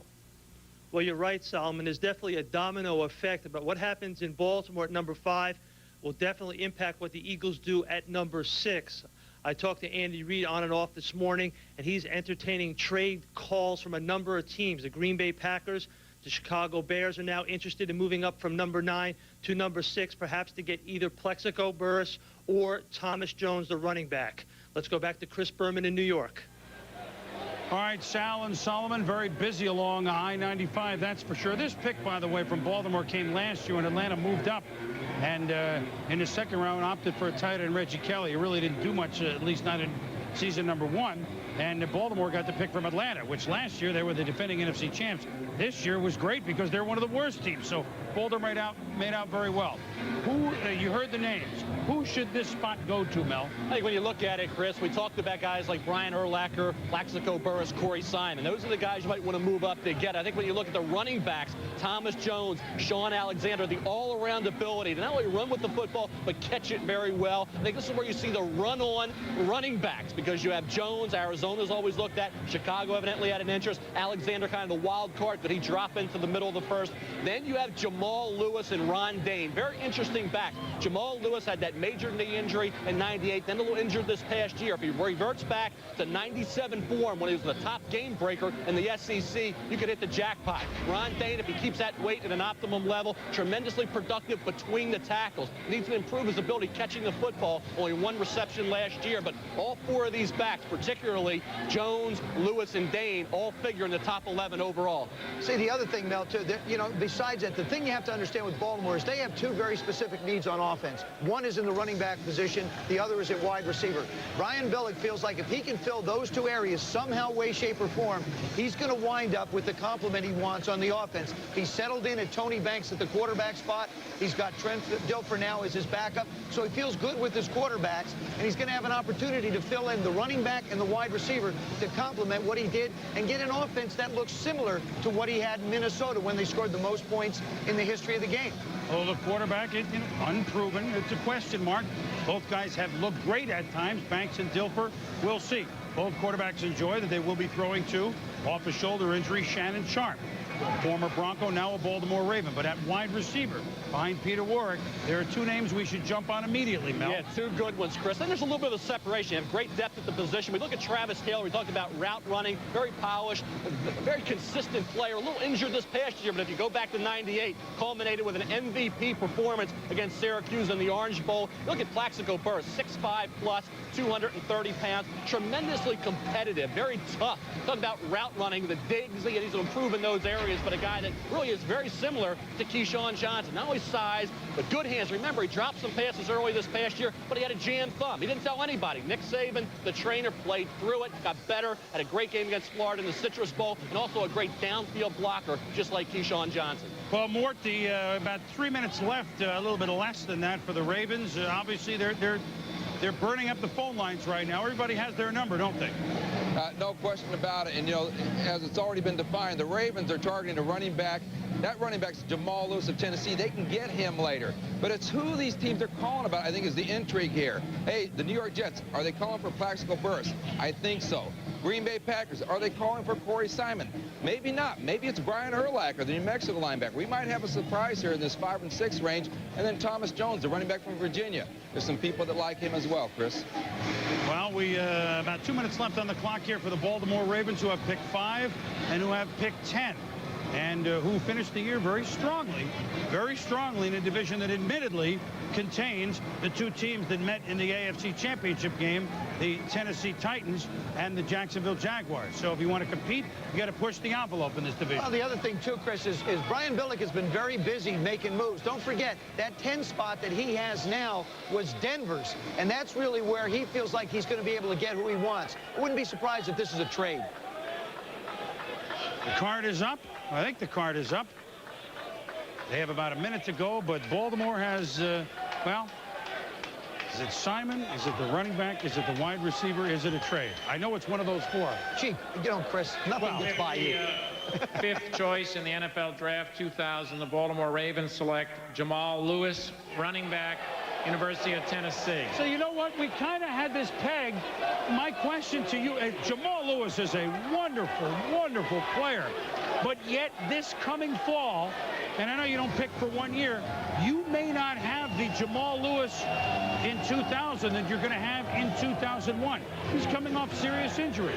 S24: Well, you're right, Solomon. There's definitely a domino effect, but what happens in Baltimore at number 5 will definitely impact what the Eagles do at number 6. I talked to Andy Reid on and off this morning, and he's entertaining trade calls from a number of teams. The Green Bay Packers, the Chicago Bears are now interested in moving up from number 9 to number 6, perhaps to get either Plexico Burress or Thomas Jones, the running back. Let's go back to Chris Berman in New York.
S6: All right, Sal and Solomon, very busy along I-95, that's for sure. This pick, by the way, from Baltimore came last year when Atlanta moved up and in the second round opted for a tight end, Reggie Kelly. He really didn't do much, at least not in season number 1. And Baltimore got the pick from Atlanta, which last year they were the defending NFC champs. This year was great because they're one of the worst teams. So Baltimore made out very well. Who, you heard the names. Who should this spot go to, Mel?
S8: I think when you look at it, Chris, we talked about guys like Brian Urlacher, Plaxico Burress, Corey Simon. Those are the guys you might want to move up to get. I think when you look at the running backs, Thomas Jones, Sean Alexander, the all-around ability to not only run with the football, but catch it very well. I think this is where you see the run-on running backs because you have Jones, Arizona's always looked at. Chicago evidently had an interest. Alexander kind of the wild card. Could he drop into the middle of the first? Then you have Jamal Lewis and Ron Dane. Very interesting backs. Jamal Lewis had that major knee injury in '98, then a little injured this past year. If he reverts back to '97 form when he was the top game breaker in the SEC, you could hit the jackpot. Ron Dane, if he keeps that weight at an optimum level, tremendously productive between the tackles. Needs to improve his ability catching the football. Only 1 reception last year, but all 4 of these backs, particularly Jones, Lewis, and Dane, all figure in the top 11 overall.
S9: See, the other thing, Mel, too, you know, besides that, the thing you you have to understand with Baltimore is they have two very specific needs on offense. One is in the running back position. The other is at wide receiver. Brian Billick feels like if he can fill those two areas somehow, way, shape, or form, he's going to wind up with the complement he wants on the offense. He's settled in at Tony Banks at the quarterback spot. He's got Trent Dilfer now as his backup. So he feels good with his quarterbacks, and he's going to have an opportunity to fill in the running back and the wide receiver to complement what he did and get an offense that looks similar to what he had in Minnesota when they scored the most points in the history of the game.
S6: Well, the quarterback, unproven. It's a question mark. Both guys have looked great at times, Banks and Dilfer. We'll see. Both quarterbacks enjoy that they will be throwing to, off a shoulder injury, Shannon Sharp. Former Bronco, now a Baltimore Raven. But at wide receiver, behind Peter Warrick, there are two names we should jump on immediately, Mel.
S8: Yeah, two good ones, Chris. And there's a little bit of separation. You have great depth at the position. We look at Travis Taylor. We talked about route running, very polished, a very consistent player. A little injured this past year, but if you go back to '98, culminated with an MVP performance against Syracuse in the Orange Bowl. You look at Plaxico Burress, 6'5 plus, 230 pounds, tremendously competitive, very tough. Talk about route running, the digs, he needs to improve in those areas, but a guy that really is very similar to Keyshawn Johnson. Not only size, but good hands. Remember, he dropped some passes early this past year, but he had a jammed thumb. He didn't tell anybody. Nick Saban, the trainer, played through it, got better, had a great game against Florida in the Citrus Bowl, and also a great downfield blocker, just like Keyshawn Johnson.
S6: Well, Mort, about 3 minutes left, a little bit less than that for the Ravens. Obviously, they're burning up the phone lines right now. Everybody has their number, don't they?
S7: No question about it. And, you know, as it's already been defined, the Ravens are targeting a running back. That running back's Jamal Lewis of Tennessee. They can get him later. But it's who these teams are calling about, I think, is the intrigue here. Hey, the New York Jets, are they calling for Plaxico Burress? I think so. Green Bay Packers, are they calling for Corey Simon? Maybe not. Maybe it's Brian Urlacher, the New Mexico linebacker. We might have a surprise here in this 5 and 6 range. And then Thomas Jones, the running back from Virginia. There's some people that like him as well, Chris.
S6: Well, we about 2 minutes left on the clock here for the Baltimore Ravens, who have picked 5 and who have picked 10. And who finished the year very strongly in a division that admittedly contains the two teams that met in the AFC Championship game, the Tennessee Titans and the Jacksonville Jaguars. So if you want to compete, you got to push the envelope in this division.
S9: Well, the other thing, too, Chris, is Brian Billick has been very busy making moves. Don't forget, that 10 spot that he has now was Denver's, and that's really where he feels like he's going to be able to get who he wants. I wouldn't be surprised if this is a trade.
S6: The card is up. I think the card is up. They have about a minute to go, but Baltimore has, well, is it Simon? Is it the running back? Is it the wide receiver? Is it a trade? I know it's one of those 4.
S9: Gee, you know, Chris, nothing gets by you.
S4: Fifth choice in the NFL Draft 2000, the Baltimore Ravens select Jamal Lewis, running back, University of Tennessee.
S6: So you know what? We kind of had this pegged. My question to you, Jamal Lewis is a wonderful, wonderful player. But yet this coming fall, and I know you don't pick for 1 year, you may not have the Jamal Lewis in 2000 that you're going to have in 2001. He's coming off serious injury.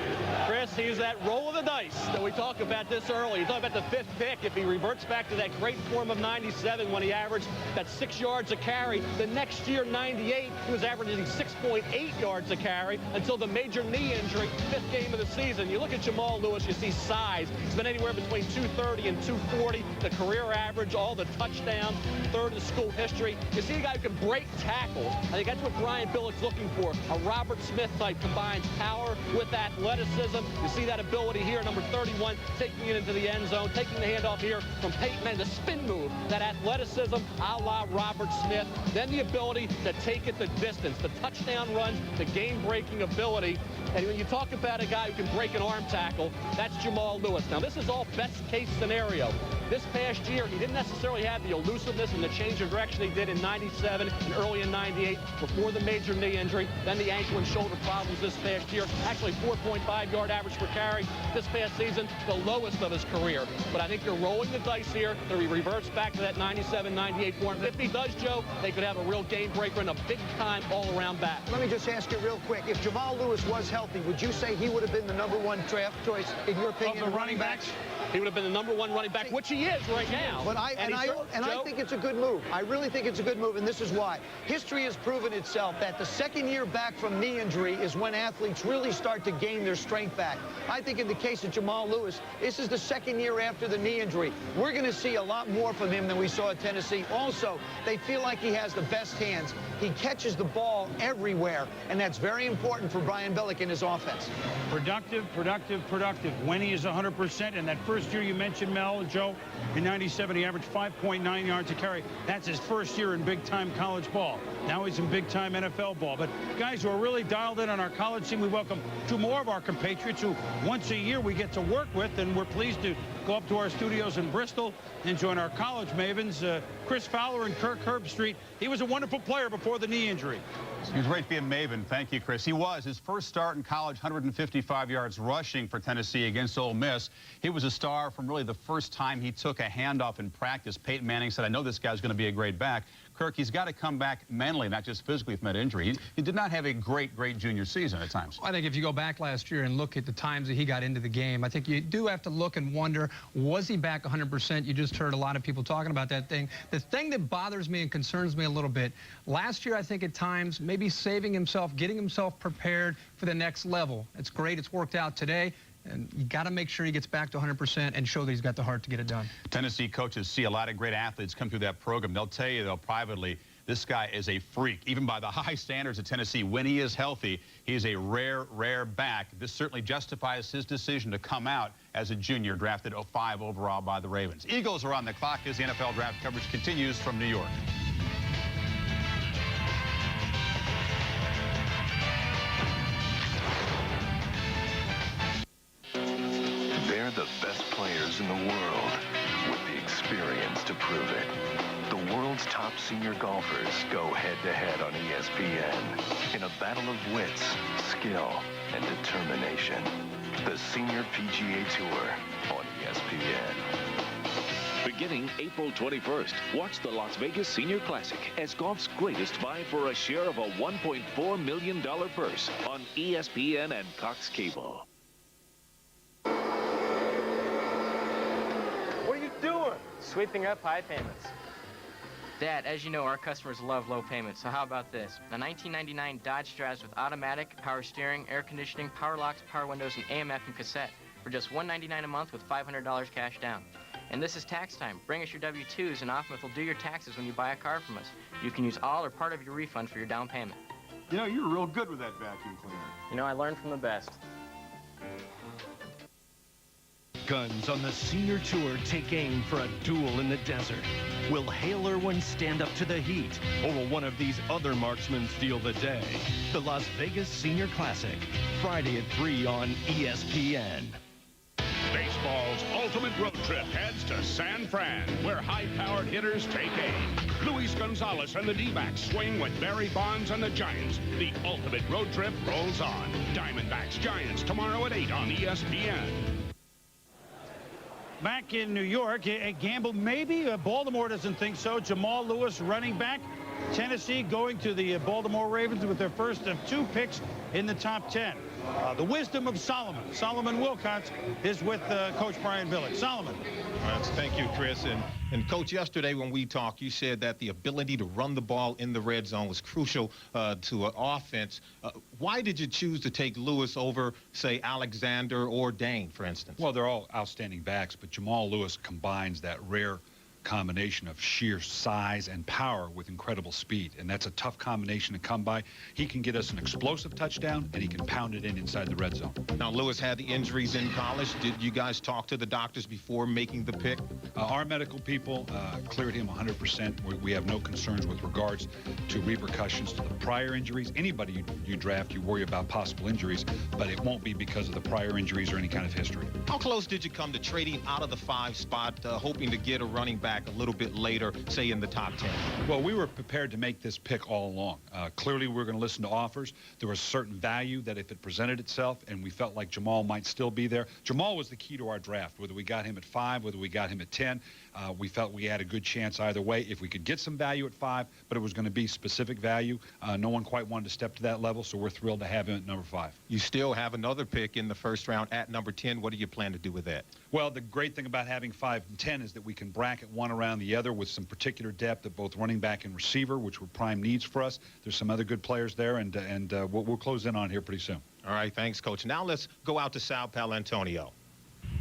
S8: Chris, he's that roll of the dice that we talked about this early. You talk about the 5th pick. If he reverts back to that great form of '97 when he averaged that 6 yards a carry, the next year, '98, he was averaging 6.8 yards a carry until the major knee injury, 5th game of the season. You look at Jamal Lewis, you see size. He's been anywhere between 230 and 240, the career average, all the touchdowns, 3rd in school history. You see a guy who can break tackles. I think that's what Brian Billick's looking for. A Robert Smith type combines power with athleticism. You see that ability here, number 31, taking it into the end zone, taking the handoff here from Peyton Manning, the spin move, that athleticism a la Robert Smith. Then the ability to take it the distance, the touchdown runs, the game-breaking ability. And when you talk about a guy who can break an arm tackle, that's Jamal Lewis. Now, this is all best-case scenario. This past year, he didn't necessarily have the elusiveness and the change of direction he did in '97 and early in '98 before the major knee injury, then the ankle and shoulder problems this past year. Actually, 4.5-yard average per carry this past season, the lowest of his career. But I think you're rolling the dice here that he reverts back to that '97-'98 form. If he does, Joe, they could have a real game breaker and a big-time all-around back.
S9: Let me just ask you real quick. If Jamal Lewis was healthy, would you say he would have been the #1 draft choice, in your opinion,
S6: of the running backs?
S8: He would have been the #1 running back, which he is right now.
S9: But I think it's a good move. I really think it's a good move, and this is why. History has proven itself that the second year back from knee injury is when athletes really start to gain their strength back. I think in the case of Jamal Lewis, this is the second year after the knee injury. We're going to see a lot more from him than we saw at Tennessee. Also, they feel like he has the best hands. He catches the ball everywhere, and that's very important for Brian Billick in his offense.
S6: Productive, productive, productive. When he is 100%, and that first year you mentioned, Mel, Joe, in '97, he averaged 5.9 yards a carry. That's his first year in big-time college ball. Now he's in big-time NFL ball. But guys who are really dialed in on our college team, we welcome two more of our compatriots who once a year we get to work with, and we're pleased to go up to our studios in Bristol and join our college mavens, Chris Fowler and Kirk Herbstreit. He was a wonderful player before the knee injury.
S16: It was great to be a Maven. Thank you, Chris. He was. His first start in college, 155 yards rushing for Tennessee against Ole Miss. He was a star from really the first time he took a handoff in practice. Peyton Manning said, I know this guy's going to be a great back. Kirk, he's got to come back mentally, not just physically from that injury. He did not have a great junior season at times.
S18: I think if you go back last year and look at the times that he got into the game, I think you do have to look and wonder, was he back 100%? You just heard a lot of people talking about that thing. The thing that bothers me and concerns me a little bit, last year I think at times maybe saving himself, getting himself prepared for the next level. It's great. It's worked out today. And you got to make sure he gets back to 100% and show that he's got the heart to get it done.
S16: Tennessee coaches see a lot of great athletes come through that program. They'll tell you, though, privately, this guy is a freak. Even by the high standards of Tennessee, when he is healthy, he is a rare back. This certainly justifies his decision to come out as a junior, drafted 05 overall by the Ravens. Eagles are on the clock as the NFL draft coverage continues from New York.
S19: They're the best players in the world with the experience to prove it. The world's top senior golfers go head-to-head on ESPN in a battle of wits, skill, and determination. The Senior PGA Tour on ESPN.
S21: Beginning April 21st, watch the Las Vegas Senior Classic as golf's greatest vie for a share of a $1.4 million purse on ESPN and Cox Cable.
S25: What are you doing? Sweeping up high payments.
S26: Dad, as you know, our customers love low payments, so how about this? A 1999 Dodge Stratus with automatic, power steering, air conditioning, power locks, power windows, and AM/FM cassette for just $199 a month with $500 cash down. And this is tax time. Bring us your W-2s and Offmuth will do your taxes when you buy a car from us. You can use all or part of your refund for your down payment.
S27: You know, you're real good with that vacuum cleaner.
S25: You know, I learned from the best.
S22: Guns on the Senior Tour take aim for a duel in the desert. Will Hale Irwin stand up to the heat, or will one of these other marksmen steal the day? The Las Vegas Senior Classic, Friday at 3 on ESPN.
S28: Baseball's ultimate road trip heads to San Fran, where high-powered hitters take aim. Luis Gonzalez and the D-backs swing with Barry Bonds and the Giants. The ultimate road trip rolls on. Diamondbacks Giants tomorrow at 8 on ESPN.
S6: Back in New York, a gamble maybe. Baltimore doesn't think so. Jamal Lewis, running back. Tennessee going to the Baltimore Ravens with their first of 2 picks in the top 10. The wisdom of Solomon. Solomon Wilcots is with Coach Brian Billick. Solomon.
S15: Thank you, Chris. And Coach, yesterday when we talked, you said that the ability to run the ball in the red zone was crucial to an offense. Why did you choose to take Lewis over, say, Alexander or Dane, for instance?
S29: Well, they're all outstanding backs, but Jamal Lewis combines that rare combination of sheer size and power with incredible speed, and that's a tough combination to come by. He can get us an explosive touchdown, and he can pound it in inside the red zone.
S15: Now, Lewis had the injuries in college. Did you guys talk to the doctors before making the pick?
S29: Our medical people cleared him 100%. We have no concerns with regards to repercussions to the prior injuries. Anybody you draft, you worry about possible injuries, but it won't be because of the prior injuries or any kind of history.
S15: How close did you come to trading out of the 5 spot, hoping to get a running back a little bit later, say in the top 10?
S29: Well, we were prepared to make this pick all along. Clearly, we were going to listen to offers. There was certain value that if it presented itself, and we felt like Jamal might still be there. Jamal was the key to our draft, whether we got him at 5, whether we got him at 10. We felt we had a good chance either way if we could get some value at 5, but it was going to be specific value. No one quite wanted to step to that level, so we're thrilled to have him at number 5.
S15: You still have another pick in the first round at number 10. What do you plan to do with that?
S29: Well, the great thing about having 5 and 10 is that we can bracket one around the other with some particular depth at both running back and receiver, which were prime needs for us. There's some other good players there, and we'll close in on here pretty soon.
S15: All right, thanks, Coach. Now let's go out to Sal Palantonio.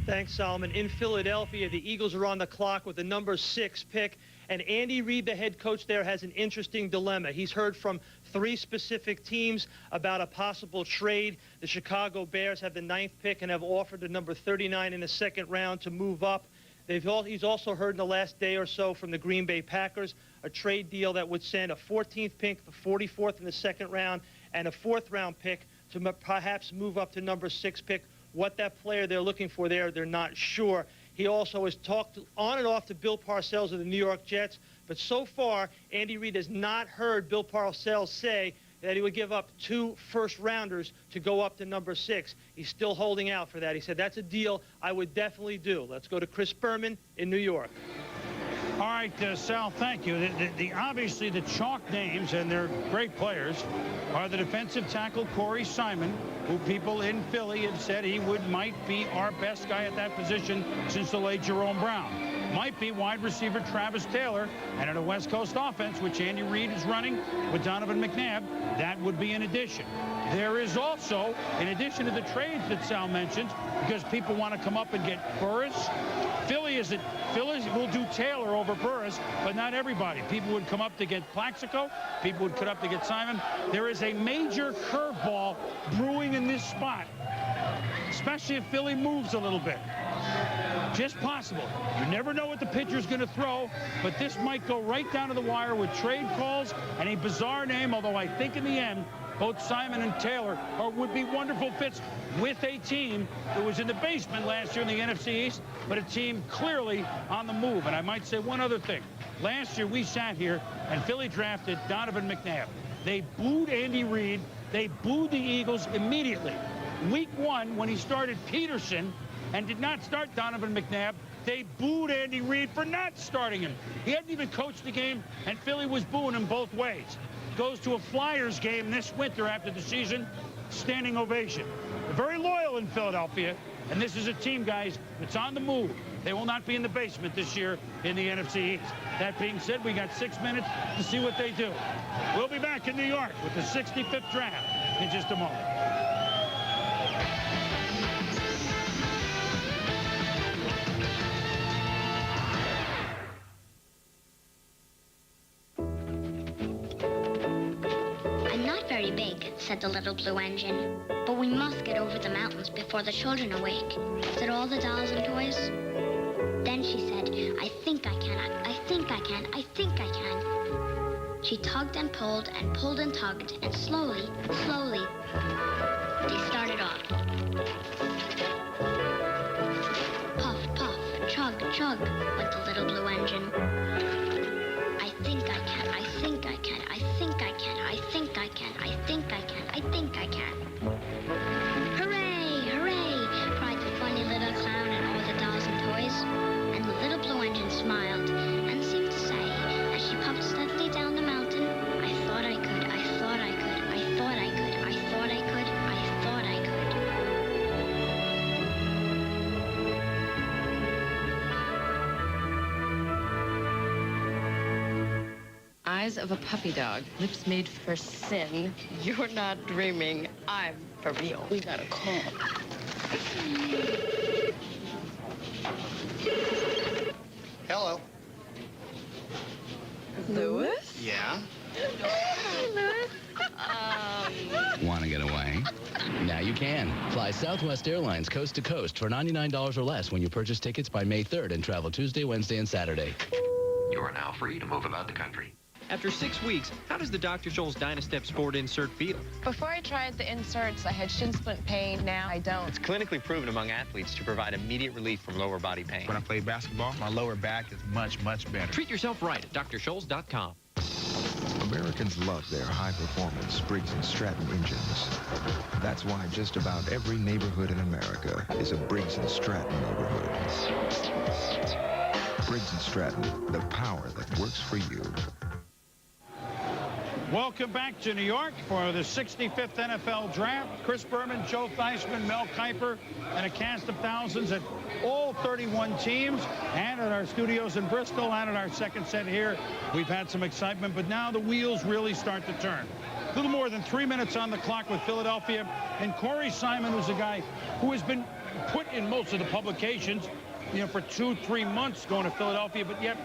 S24: Thanks, Solomon. In Philadelphia, the Eagles are on the clock with the number 6 pick, and Andy Reid, the head coach there, has an interesting dilemma. He's heard from 3 specific teams about a possible trade. The Chicago Bears have the 9th pick and have offered the number 39 in the 2nd round to move up. He's also heard in the last day or so from the Green Bay Packers a trade deal that would send a 14th pick, the 44th in the 2nd round, and a 4th round pick to perhaps move up to number 6 pick. What that player they're looking for there, they're not sure. He also has talked on and off to Bill Parcells of the New York Jets, but so far, Andy Reid has not heard Bill Parcells say that he would give up 2 first-rounders to go up to number 6. He's still holding out for that. He said, that's a deal I would definitely do. Let's go to Chris Berman in New York.
S6: All right, Sal, thank you. Obviously, the chalk names, and they're great players, are the defensive tackle Corey Simon, who people in Philly have said he might be our best guy at that position since the late Jerome Brown. Might be wide receiver Travis Taylor, and in a West Coast offense, which Andy Reid is running with Donovan McNabb, that would be an addition. There is also, in addition to the trades that Sal mentioned, because people want to come up and get Burris, Philly will do Taylor over Burris, but not everybody. People would come up to get Plaxico. People would come up to get Simon. There is a major curveball brewing in this spot, especially if Philly moves a little bit. Just possible. You never know what the pitcher's going to throw, but this might go right down to the wire with trade calls and a bizarre name, although I think in the end, both Simon and Taylor would be wonderful fits with a team that was in the basement last year in the NFC East, but a team clearly on the move. And I might say one other thing. Last year we sat here and Philly drafted Donovan McNabb. They booed Andy Reid. They booed the Eagles immediately. Week 1, when he started Peterson and did not start Donovan McNabb, they booed Andy Reid for not starting him. He hadn't even coached the game, and Philly was booing him both ways. Goes to a Flyers game this winter after the season, standing ovation. They're very loyal in Philadelphia, and this is a team, guys, that's on the move. They will not be in the basement this year in the NFC East. That being said, we got 6 minutes to see what they do. We'll be back in New York with the 65th draft in just a moment.
S1: Said the little blue engine. But we must get over the mountains before the children awake. Said all the dolls and toys. Then she said, I think I can, I think I can, I think I can. She tugged and pulled and tugged, and slowly, slowly, they started off. Puff, puff, chug, chug, went the little blue engine. I think I can, I think I can, I think I can, I think I can, I think I can, I think I can. Hooray, hooray, cried the funny little clown and all the dolls and toys. And the little blue engine smiled and seemed to say, as she puffed steadily down the mountain, I thought I could, I thought I could, I thought I could, I thought I could, I thought I could.
S2: Eyes of a puppy dog, lips made for sin. You're not dreaming. I'm for real. We got a call.
S3: Hello.
S2: Louis?
S3: Yeah?
S2: Louis?
S5: Want to get away? Now you can. Fly Southwest Airlines coast to coast for $99 or less when you purchase tickets by May 3rd and travel Tuesday, Wednesday, and Saturday.
S11: You are now free to move about the country.
S12: After 6 weeks, how does the Dr. Scholl's Dynastep Sport insert feel?
S17: Before I tried the inserts, I had shin splint pain. Now I don't.
S12: It's clinically proven among athletes to provide immediate relief from lower body pain.
S13: When I play basketball, my lower back is much, much better.
S12: Treat yourself right at drscholls.com.
S20: Americans love their high-performance Briggs & Stratton engines. That's why just about every neighborhood in America is a Briggs & Stratton neighborhood. Briggs & Stratton, the power that works for you.
S6: Welcome back to New York for the 65th NFL Draft. Chris Berman, Joe Theismann, Mel Kiper, and a cast of thousands at all 31 teams, and at our studios in Bristol, and at our second set here. We've had some excitement, but now the wheels really start to turn. A little more than 3 minutes on the clock with Philadelphia, and Corey Simon was a guy who has been put in most of the publications, for 2-3 months going to Philadelphia, but yet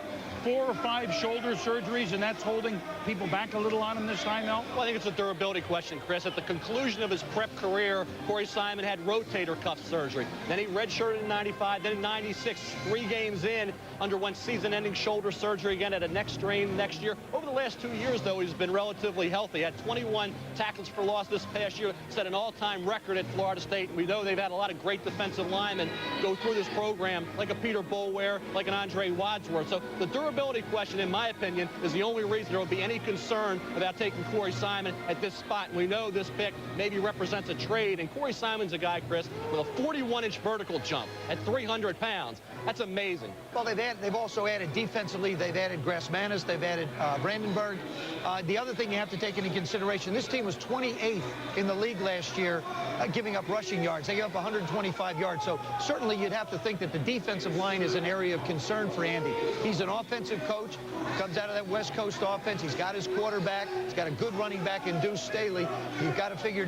S6: 4 or 5 shoulder surgeries, and that's holding people back a little on him this time, Mel?
S4: Well, I think it's a durability question, Chris. At the conclusion of his prep career, Corey Simon had rotator cuff surgery. Then he redshirted in 95, then in 96, 3 games in, underwent season-ending shoulder surgery again at a neck strain next year. Over the last 2 years, though, he's been relatively healthy. Had 21 tackles for loss this past year, set an all-time record at Florida State. We know they've had a lot of great defensive linemen go through this program, like a Peter Boulware, like an Andre Wadsworth. So the durability question, in my opinion, is the only reason there will be any concern about taking Corey Simon at this spot. We know this pick maybe represents a trade, and Corey Simon's a guy, Chris, with a 41-inch vertical jump at 300 pounds. That's amazing.
S7: Well, they've also added defensively. They've added Grassmanis. They've added Brandenburg. The other thing you have to take into consideration, this team was 28th in the league last year, giving up rushing yards. They gave up 125 yards. So certainly you'd have to think that the defensive line is an area of concern for Andy. He's an offensive coach, comes out of that West Coast offense. He's got his quarterback. He's got a good running back in Deuce Staley. You've got to figure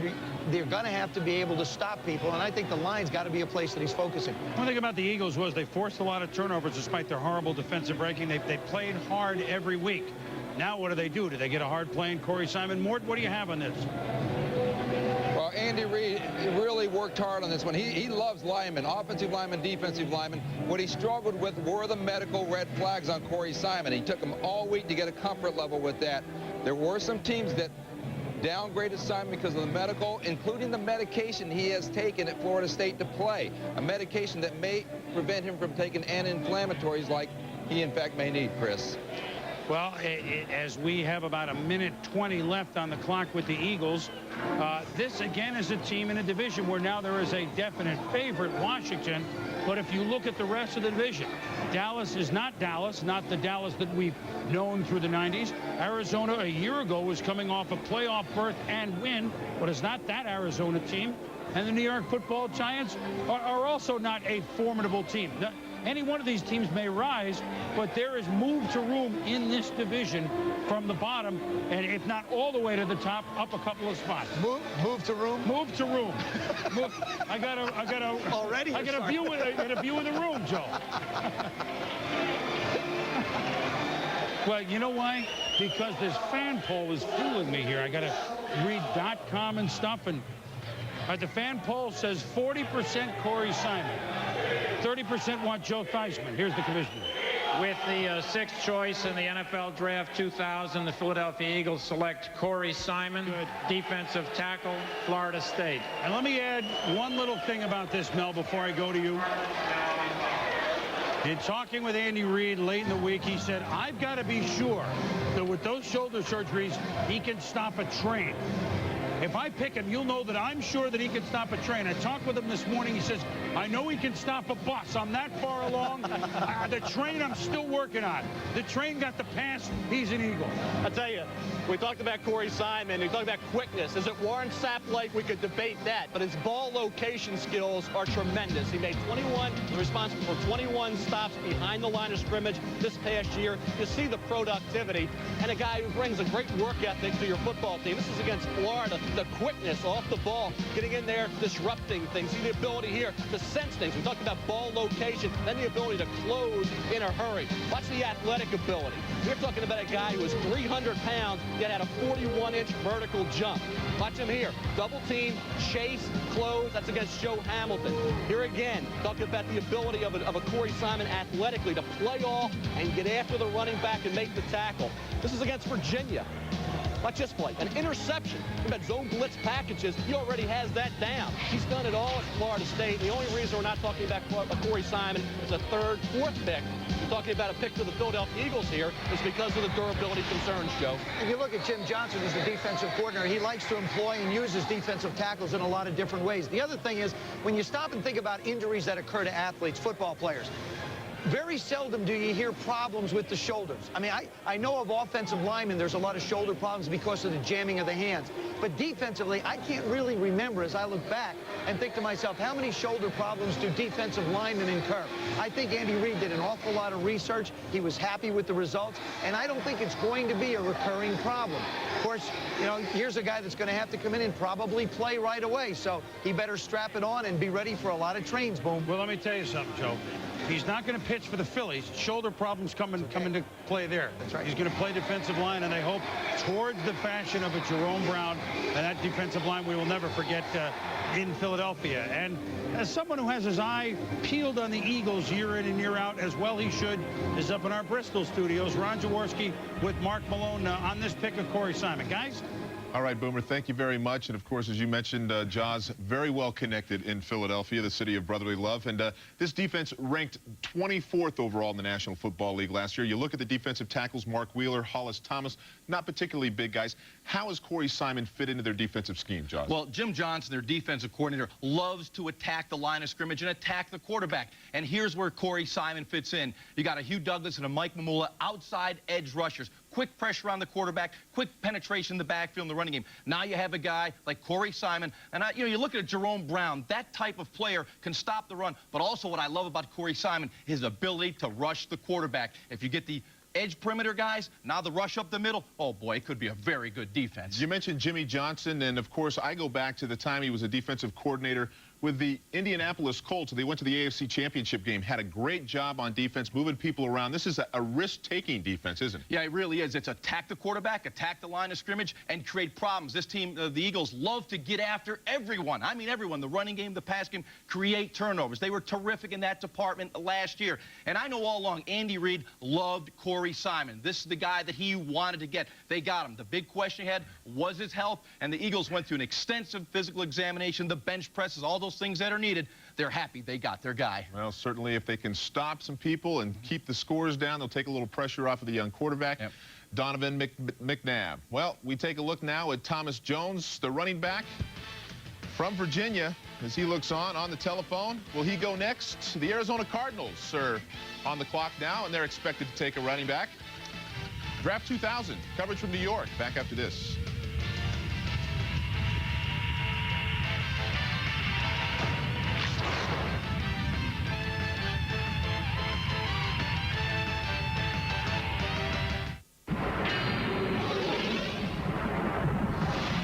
S7: they're going to have to be able to stop people, and I think the line's got to be a place that he's focusing.
S6: One thing about the Eagles was they forced a lot of turnovers despite their horrible defensive ranking. They played hard every week. Now what do? Do they get a hard playing Corey Simon? Mort, what do you have on this?
S8: Well, Andy Reid really worked hard on this one. He loves linemen, offensive linemen, defensive linemen. What he struggled with were the medical red flags on Corey Simon. He took him all week to get a comfort level with that. There were some teams that downgraded Simon because of the medical, including the medication he has taken at Florida State to play. A medication that may prevent him from taking anti-inflammatories like he, in fact, may need, Chris.
S6: Well, as we have about 1:20 left on the clock with the Eagles, this again is a team in a division where now there is a definite favorite, Washington. But if you look at the rest of the division, Dallas is not Dallas, not the Dallas that we've known through the 90s. Arizona a year ago was coming off a playoff berth and win, but it's not that Arizona team. And the New York Football Giants are also not a formidable team. Any one of these teams may rise, but there is move to room in this division from the bottom, and if not all the way to the top, up a couple of spots.
S7: Move to room.
S6: Move to room. I got a view of the room, Joe. Well, you know why? Because this fan poll is fooling me here. I got to read .com and stuff, and the fan poll says 40% Corey Simon. 30% want Joe Theismann. Here's the commissioner.
S9: With the 6th choice in the NFL Draft 2000, the Philadelphia Eagles select Corey Simon, defensive tackle, Florida State.
S6: And let me add one little thing about this, Mel, before I go to you. In talking with Andy Reid late in the week, he said, I've got to be sure that with those shoulder surgeries, he can stop a train. If I pick him, you'll know that I'm sure that he can stop a train. I talked with him this morning. He says, I know he can stop a bus. I'm that far along. The train I'm still working on. The train got the pass. He's an Eagle.
S4: I'll tell you, we talked about Corey Simon. We talked about quickness. Is it Warren Sapp-like? We could debate that. But his ball location skills are tremendous. He made 21, responsible for 21 stops behind the line of scrimmage this past year. You see the productivity. And a guy who brings a great work ethic to your football team. This is against Florida. The quickness off the ball, getting in there, disrupting things. See the ability here to sense things. We talked about ball location, then the ability to close in a hurry. Watch the athletic ability. We're talking about a guy who was 300 pounds, yet had a 41-inch vertical jump. Watch him here. Double team, chase, close. That's against Joe Hamilton. Here again, talking about the ability of a Corey Simon athletically to play off and get after the running back and make the tackle. This is against Virginia. Watch this play, an interception. About zone blitz packages, he already has that down. He's done it all at Florida State. The only reason we're not talking about Corey Simon as a 3rd, 4th pick, we're talking about a pick to the Philadelphia Eagles here, is because of the durability concerns, Joe.
S7: If you look at Jim Johnson as the defensive coordinator, he likes to employ and use his defensive tackles in a lot of different ways. The other thing is, when you stop and think about injuries that occur to athletes, football players, very seldom do you hear problems with the shoulders. I mean, I know of offensive linemen, there's a lot of shoulder problems because of the jamming of the hands. But defensively, I can't really remember as I look back and think to myself, how many shoulder problems do defensive linemen incur? I think Andy Reid did an awful lot of research. He was happy with the results, and I don't think it's going to be a recurring problem. Of course, you know, here's a guy that's going to have to come in and probably play right away, so he better strap it on and be ready for a lot of trains, Boom.
S6: Well, let me tell you something, Joe. He's not going to pitch for the Phillies. Shoulder problems come into play there.
S7: That's right.
S6: He's going to play defensive line, and I hope towards the fashion of a Jerome Brown, and that defensive line we will never forget in Philadelphia. And as someone who has his eye peeled on the Eagles year in and year out, as well he should, is up in our Bristol studios. Ron Jaworski with Mark Malone on this pick of Corey Simon. Guys?
S10: All right, Boomer, thank you very much. And, of course, as you mentioned, Jaws very well connected in Philadelphia, the city of brotherly love. And this defense ranked 24th overall in the National Football League last year. You look at the defensive tackles, Mark Wheeler, Hollis Thomas, not particularly big guys. How has Corey Simon fit into their defensive scheme, Jaws?
S13: Well, Jim Johnson, their defensive coordinator, loves to attack the line of scrimmage and attack the quarterback. And here's where Corey Simon fits in. You got a Hugh Douglas and a Mike Mamula, outside edge rushers. Quick pressure on the quarterback, quick penetration in the backfield in the running game. Now you have a guy like Corey Simon, and you look at Jerome Brown. That type of player can stop the run, but also what I love about Corey Simon, his ability to rush the quarterback. If you get the edge perimeter guys, now the rush up the middle, oh boy, it could be a very good defense.
S10: You mentioned Jimmy Johnson, and of course I go back to the time he was a defensive coordinator with the Indianapolis Colts. They went to the AFC Championship game, had a great job on defense, moving people around. This is a risk-taking defense, isn't it?
S13: Yeah, it really is. It's attack the quarterback, attack the line of scrimmage, and create problems. This team, the Eagles, love to get after everyone. I mean everyone. The running game, the pass game, create turnovers. They were terrific in that department last year. And I know all along Andy Reid loved Corey Simon. This is the guy that he wanted to get. They got him. The big question he had was his health, and the Eagles went through an extensive physical examination, the bench presses, all those things that are needed. They're happy they got their guy.
S10: Well, certainly if they can stop some people and keep the scores down, they'll take a little pressure off of the young quarterback. Yep. Donovan McNabb. Well, we take a look now at Thomas Jones, the running back from Virginia, as he looks on the telephone. Will he go next? The Arizona Cardinals are on the clock now, and they're expected to take a running back. Draft 2000, coverage from New York. Back after this.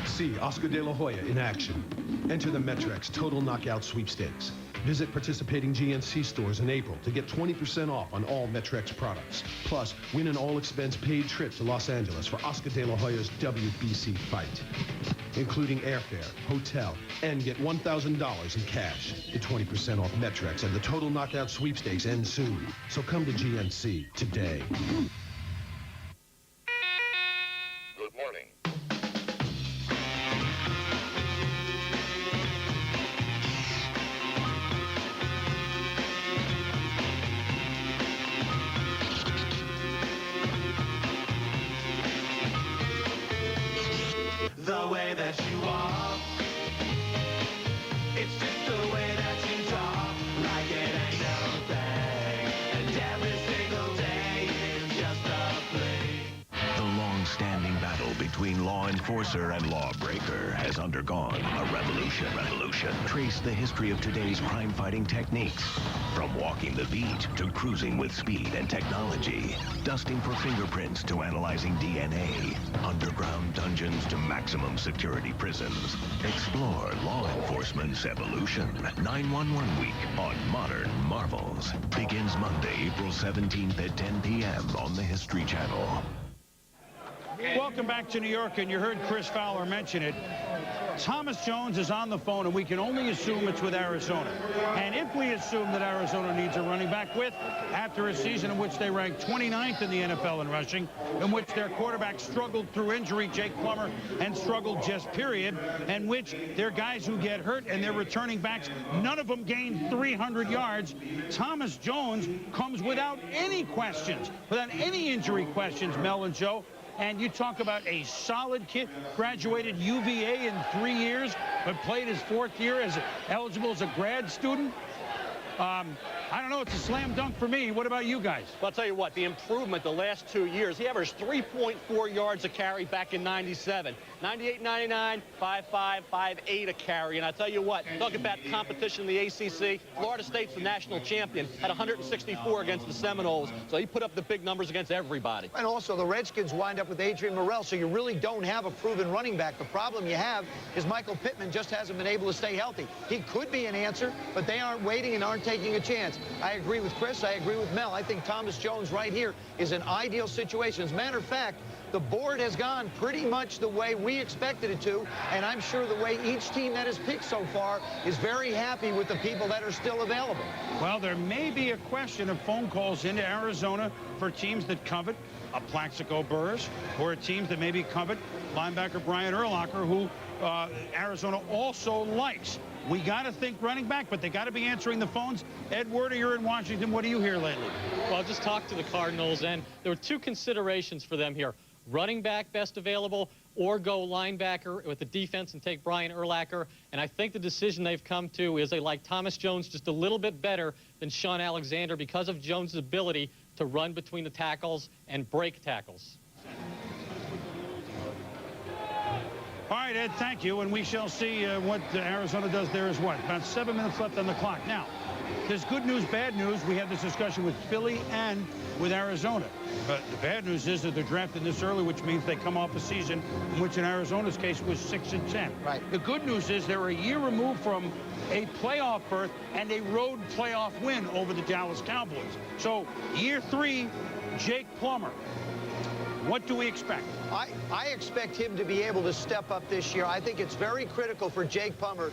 S14: See Oscar De La Hoya in action. Enter the Metrex Total Knockout Sweepstakes. Visit participating GNC stores in April to get 20% off on all Metrex products. Plus, win an all-expense-paid trip to Los Angeles for Oscar De La Hoya's WBC fight, including airfare, hotel, and get $1,000 in cash. The 20% off Metrex and the Total Knockout Sweepstakes end soon. So come to GNC today.
S16: Good morning.
S18: The way that you walk, it's just the way that you talk, like it ain't no thing, and every single day is just a fling.
S22: The long-standing battle between law enforcer and lawbreaker has undergone a revolution. Trace the history of today's crime-fighting techniques, from walking the beat to cruising with speed and technology, dusting for fingerprints to analyzing DNA, underground dungeons to maximum security prisons. Explore law enforcement's evolution. 911 Week on Modern Marvels begins Monday, April 17th at 10 p.m. on the History Channel.
S6: Welcome back to New York, and you heard Chris Fowler mention it. Thomas Jones is on the phone, and we can only assume it's with Arizona. And if we assume that Arizona needs a running back with, after a season in which they ranked 29th in the NFL in rushing, in which their quarterback struggled through injury, Jake Plummer, and struggled just period, and which their guys who get hurt and their returning backs, none of them gained 300 yards, Thomas Jones comes without any questions, without any injury questions, Mel and Joe. And you talk about a solid kid, graduated UVA in 3 years, but played his 4th year as eligible as a grad student. I don't know. It's a slam dunk for me. What about you guys?
S4: Well, I'll tell you what, the improvement the last 2 years, he averaged 3.4 yards a carry back in 97. 98, 99, 5.5, 5.8 a carry. And I tell you what, talk about competition in the ACC. Florida State's the national champion, had 164 against the Seminoles. So he put up the big numbers against everybody.
S7: And also, the Redskins wind up with Adrian Morrell, so you really don't have a proven running back. The problem you have is Michael Pittman just hasn't been able to stay healthy. He could be an answer, but they aren't waiting and aren't taking a chance. I agree with Chris. I agree with Mel. I think Thomas Jones right here is an ideal situation. As a matter of fact, the board has gone pretty much the way we expected it to, and I'm sure the way each team that has picked so far is very happy with the people that are still available.
S6: Well, there may be a question of phone calls into Arizona for teams that covet a Plaxico Burress or teams that maybe covet linebacker Brian Urlacher, who Arizona also likes. We got to think running back, but they got to be answering the phones. Ed Werder, you're in Washington. What do you hear lately?
S12: Well, I just talked to the Cardinals, and there were two considerations for them here. Running back best available, or go linebacker with the defense and take Brian Urlacher. And I think the decision they've come to is they like Thomas Jones just a little bit better than Sean Alexander because of Jones' ability to run between the tackles and break tackles.
S6: All right, Ed, thank you, and we shall see what Arizona does there as well. About 7 minutes left on the clock. Now, there's good news, bad news. We had this discussion with Philly and with Arizona. But the bad news is that they're drafted this early, which means they come off a season which in Arizona's case was 6-10.
S7: Right.
S6: The good news is they're a year removed from a playoff berth and a road playoff win over the Dallas Cowboys. So, year 3, Jake Plummer. What do we expect?
S7: I expect him to be able to step up this year. I think it's very critical for Jake Plummer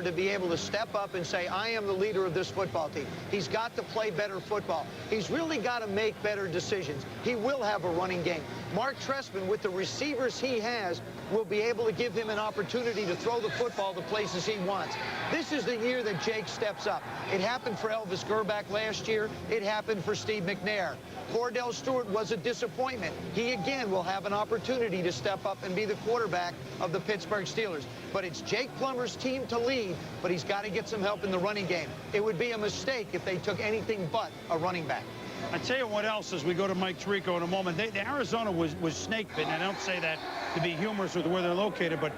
S7: to be able to step up and say, I am the leader of this football team. He's got to play better football. He's really got to make better decisions. He will have a running game. Mark Trestman, with the receivers he has, will be able to give him an opportunity to throw the football the places he wants. This is the year that Jake steps up. It happened for Elvis Gerback last year. It happened for Steve McNair. Cordell Stewart was a disappointment. He, again, will have an opportunity to step up and be the quarterback of the Pittsburgh Steelers. But it's Jake Plummer's team to lead, but he's got to get some help in the running game. It would be a mistake if they took anything but a running back.
S6: I tell you what else as we go to Mike Tirico in a moment. Arizona was snake bitten. I don't say that to be humorous with where they're located, but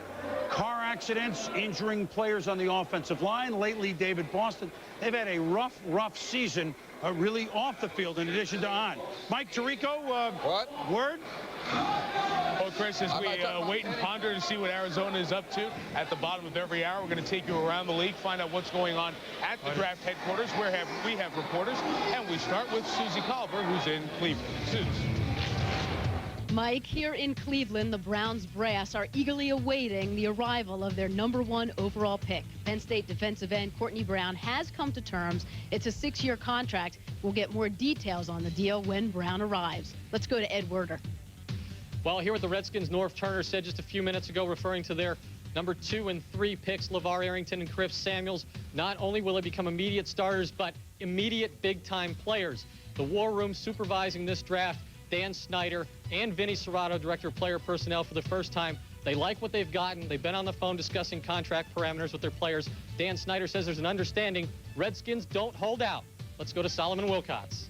S6: car accidents, injuring players on the offensive line. Lately, David Boston. They've had a rough season, really off the field in addition to on. Mike Tirico,
S8: what?
S6: Word?
S15: Well, Chris, as we wait and ponder and see what Arizona is up to at the bottom of every hour, we're going to take you around the league, find out what's going on at the draft headquarters, where we have reporters, and we start with Susie Colbert, who's in Cleveland. Susie.
S19: Mike, here in Cleveland, the Browns brass are eagerly awaiting the arrival of their #1 overall pick. Penn State defensive end Courtney Brown has come to terms. It's a 6-year contract. We'll get more details on the deal when Brown arrives. Let's go to Ed Werder.
S12: Well, here with the Redskins, Norv Turner said just a few minutes ago, referring to their number 2 and 3 picks, LeVar Arrington and Chris Samuels, not only will they become immediate starters, but immediate big-time players. The War Room supervising this draft, Dan Snyder and Vinny Serrato, Director of Player Personnel, for the first time. They like what they've gotten. They've been on the phone discussing contract parameters with their players. Dan Snyder says there's an understanding. Redskins don't hold out. Let's go to Solomon Wilcots.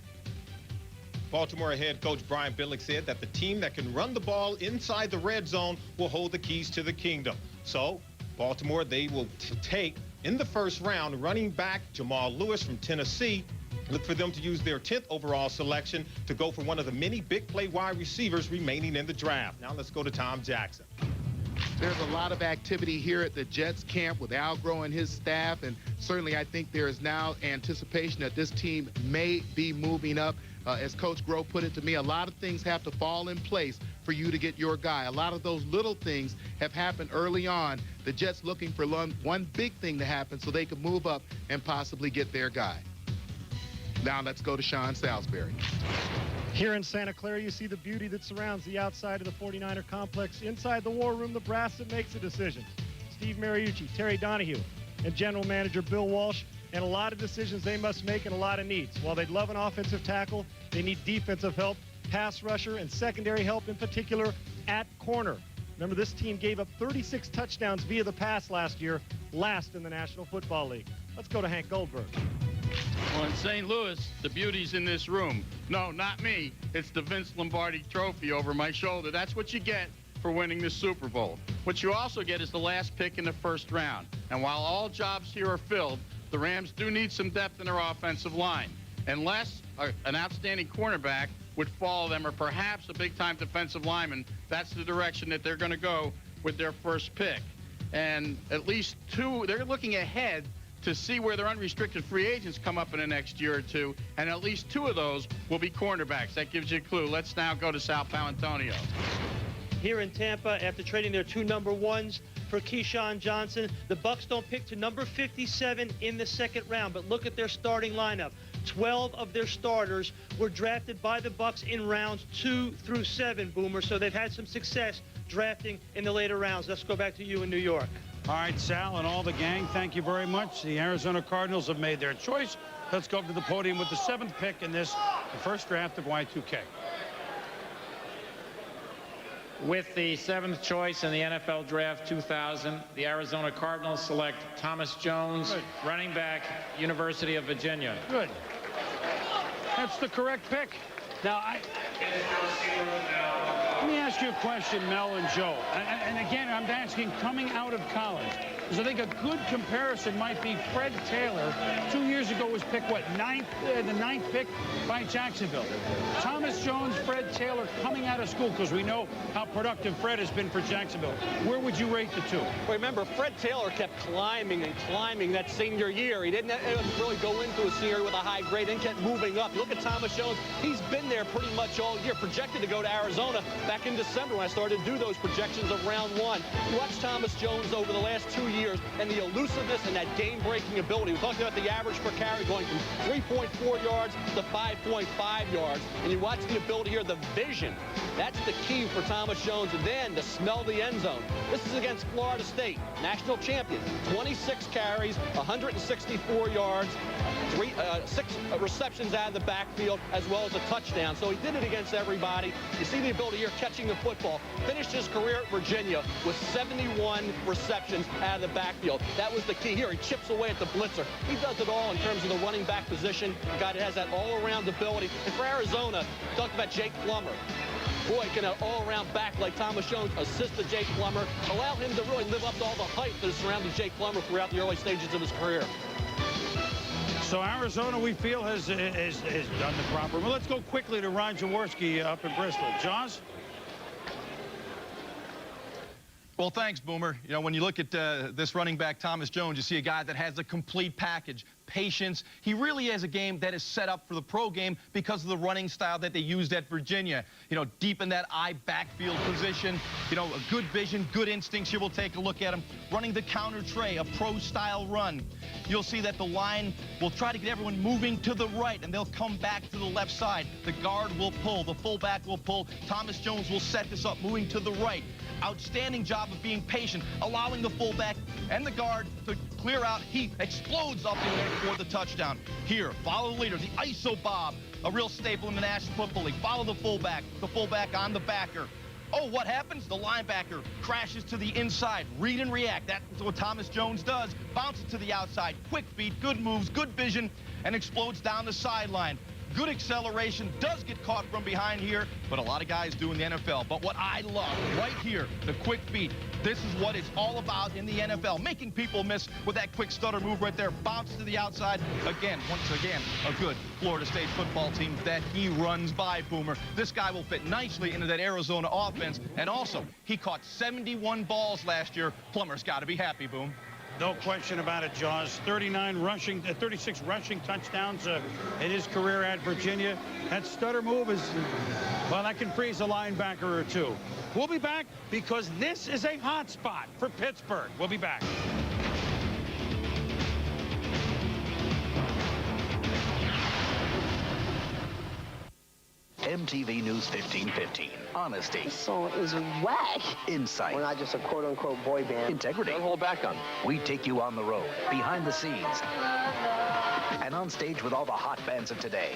S21: Baltimore head coach Brian Billick said that the team that can run the ball inside the red zone will hold the keys to the kingdom. So, Baltimore, they will take, in the first round, running back Jamal Lewis from Tennessee. Look for them to use their 10th overall selection to go for one of the many big play wide receivers remaining in the draft. Now let's go to Tom Jackson.
S23: There's a lot of activity here at the Jets camp with Al Groh and his staff, and certainly I think there is now anticipation that this team may be moving up. As Coach Groh put it to me, a lot of things have to fall in place for you to get your guy. A lot of those little things have happened early on. The Jets looking for one big thing to happen so they can move up and possibly get their guy. Now let's go to Sean Salisbury.
S25: Here in Santa Clara, you see the beauty that surrounds the outside of the 49er complex. Inside the War Room, the brass that makes the decisions. Steve Mariucci, Terry Donahue, and General Manager Bill Walsh, and a lot of decisions they must make and a lot of needs. While they'd love an offensive tackle, they need defensive help, pass rusher, and secondary help, in particular at corner. Remember, this team gave up 36 touchdowns via the pass last year, last in the National Football League. Let's go to Hank Goldberg.
S1: Well, in St. Louis, the beauty's in this room. No, not me. It's the Vince Lombardi trophy over my shoulder. That's what you get for winning the Super Bowl. What you also get is the last pick in the first round. And while all jobs here are filled, the Rams do need some depth in their offensive line. Unless an outstanding cornerback would follow them, or perhaps a big-time defensive lineman, that's the direction that they're going to go with their first pick. And at least two, they're looking ahead to see where their unrestricted free agents come up in the next year or two, and at least two of those will be cornerbacks. That gives you a clue. Let's now go to Sal Paolantonio.
S2: Here in Tampa, after trading their 2 number 1s for Keyshawn Johnson, the Bucs don't pick to number 57 in the second round, but look at their starting lineup. 12 of their starters were drafted by the Bucs in rounds 2 through 7, Boomer, so they've had some success drafting in the later rounds. Let's go back to you in New York.
S6: All right, Sal and all the gang, thank you very much. The Arizona Cardinals have made their choice. Let's go up to the podium with the 7th pick in this, the first draft of Y2K.
S9: With the 7th choice in the NFL Draft 2000, the Arizona Cardinals select Thomas Jones, running back, University of Virginia.
S6: Good. That's the correct pick. Now, let me ask you a question, Mel and Joe. And again, I'm asking coming out of college. Because I think a good comparison might be Fred Taylor. 2 years ago was picked, what, the 9th pick by Jacksonville. Thomas Jones, Fred Taylor coming out of school, because we know how productive Fred has been for Jacksonville. Where would you rate the two?
S4: Remember, Fred Taylor kept climbing and climbing that senior year. He didn't really go into a senior with a high grade and kept moving up. You look at Thomas Jones, he's been there pretty much all year, projected to go to Arizona back in December when I started to do those projections of round 1. You watch Thomas Jones over the last 2 years and the elusiveness and that game-breaking ability. We talked about the average per carry going from 3.4 yards to 5.5 yards. And you watch the ability here, the vision. That's the key for Thomas Jones. And then to smell the end zone. This is against Florida State, national champion. 26 carries, 164 yards, 6 receptions out of the backfield, as well as a touchdown. So he did it against everybody. You see the ability here catching the football. Finished his career at Virginia with 71 receptions out of the backfield. That was the key here. He chips away at the blitzer. He does it all in terms of the running back position. A guy that has that all-around ability. And for Arizona, talked about Jake Plummer. Boy, can an all-around back like Thomas Jones assist to Jake Plummer, allow him to really live up to all the hype that has surrounded Jake Plummer throughout the early stages of his career.
S6: So Arizona, we feel, has done the proper. Well, let's go quickly to Ron Jaworski up in Bristol. Jaws?
S13: Well, thanks, Boomer. You know, when you look at this running back, Thomas Jones, you see a guy that has a complete package. Patience. He really has a game that is set up for the pro game because of the running style that they used at Virginia. You know, deep in that I backfield position. You know, a good vision, good instincts. Here we'll take a look at him running the counter tray, a pro-style run. You'll see that the line will try to get everyone moving to the right, and they'll come back to the left side. The guard will pull. The fullback will pull. Thomas Jones will set this up, moving to the right. Outstanding job of being patient, allowing the fullback and the guard to clear out. He explodes up in there for the touchdown. Here, follow the leader, the ISO Bob, a real staple in the National Football League. Follow the fullback on the backer. Oh, what happens? The linebacker crashes to the inside. Read and react. That's what Thomas Jones does. Bounces to the outside. Quick feet, good moves, good vision, and explodes down the sideline. Good acceleration, does get caught from behind here, but a lot of guys do in the NFL. But what I love right here, the quick feet, this is what it's all about in the NFL. Making people miss with that quick stutter move right there. Bounce to the outside. Again, once again, a good Florida State football team that he runs by, Boomer. This guy will fit nicely into that Arizona offense. And also, he caught 71 balls last year. Plummer's got to be happy, Boom.
S6: No question about it, Jaws. 36 rushing touchdowns in his career at Virginia. That stutter move is, well, that can freeze a linebacker or two. We'll be back because this is a hot spot for Pittsburgh. We'll be back.
S3: MTV News 1515. Honesty.
S5: This song is whack.
S3: Insight.
S5: We're not just a quote-unquote boy band.
S3: Integrity.
S5: Don't hold back on.
S3: We take you on the road, behind the scenes, and on stage with all the hot bands of today.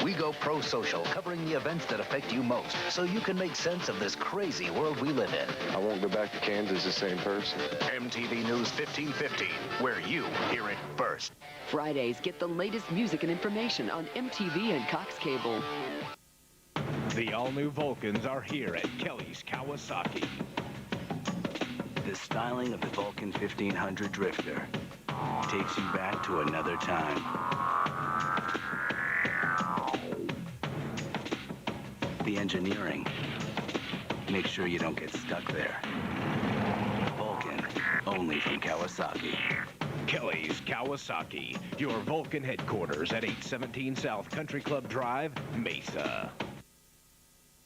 S3: We go pro-social, covering the events that affect you most, so you can make sense of this crazy world we live in.
S10: I won't go back to Kansas the same person.
S3: MTV News 1515, where you hear it first.
S11: Fridays, get the latest music and information on MTV and Cox Cable.
S17: The all-new Vulcans are here at Kelly's Kawasaki.
S20: The styling of the Vulcan 1500 Drifter takes you back to another time. The engineering makes sure you don't get stuck there. Vulcan, only from Kawasaki.
S17: Kelly's Kawasaki, your Vulcan headquarters at 817 South Country Club Drive, Mesa.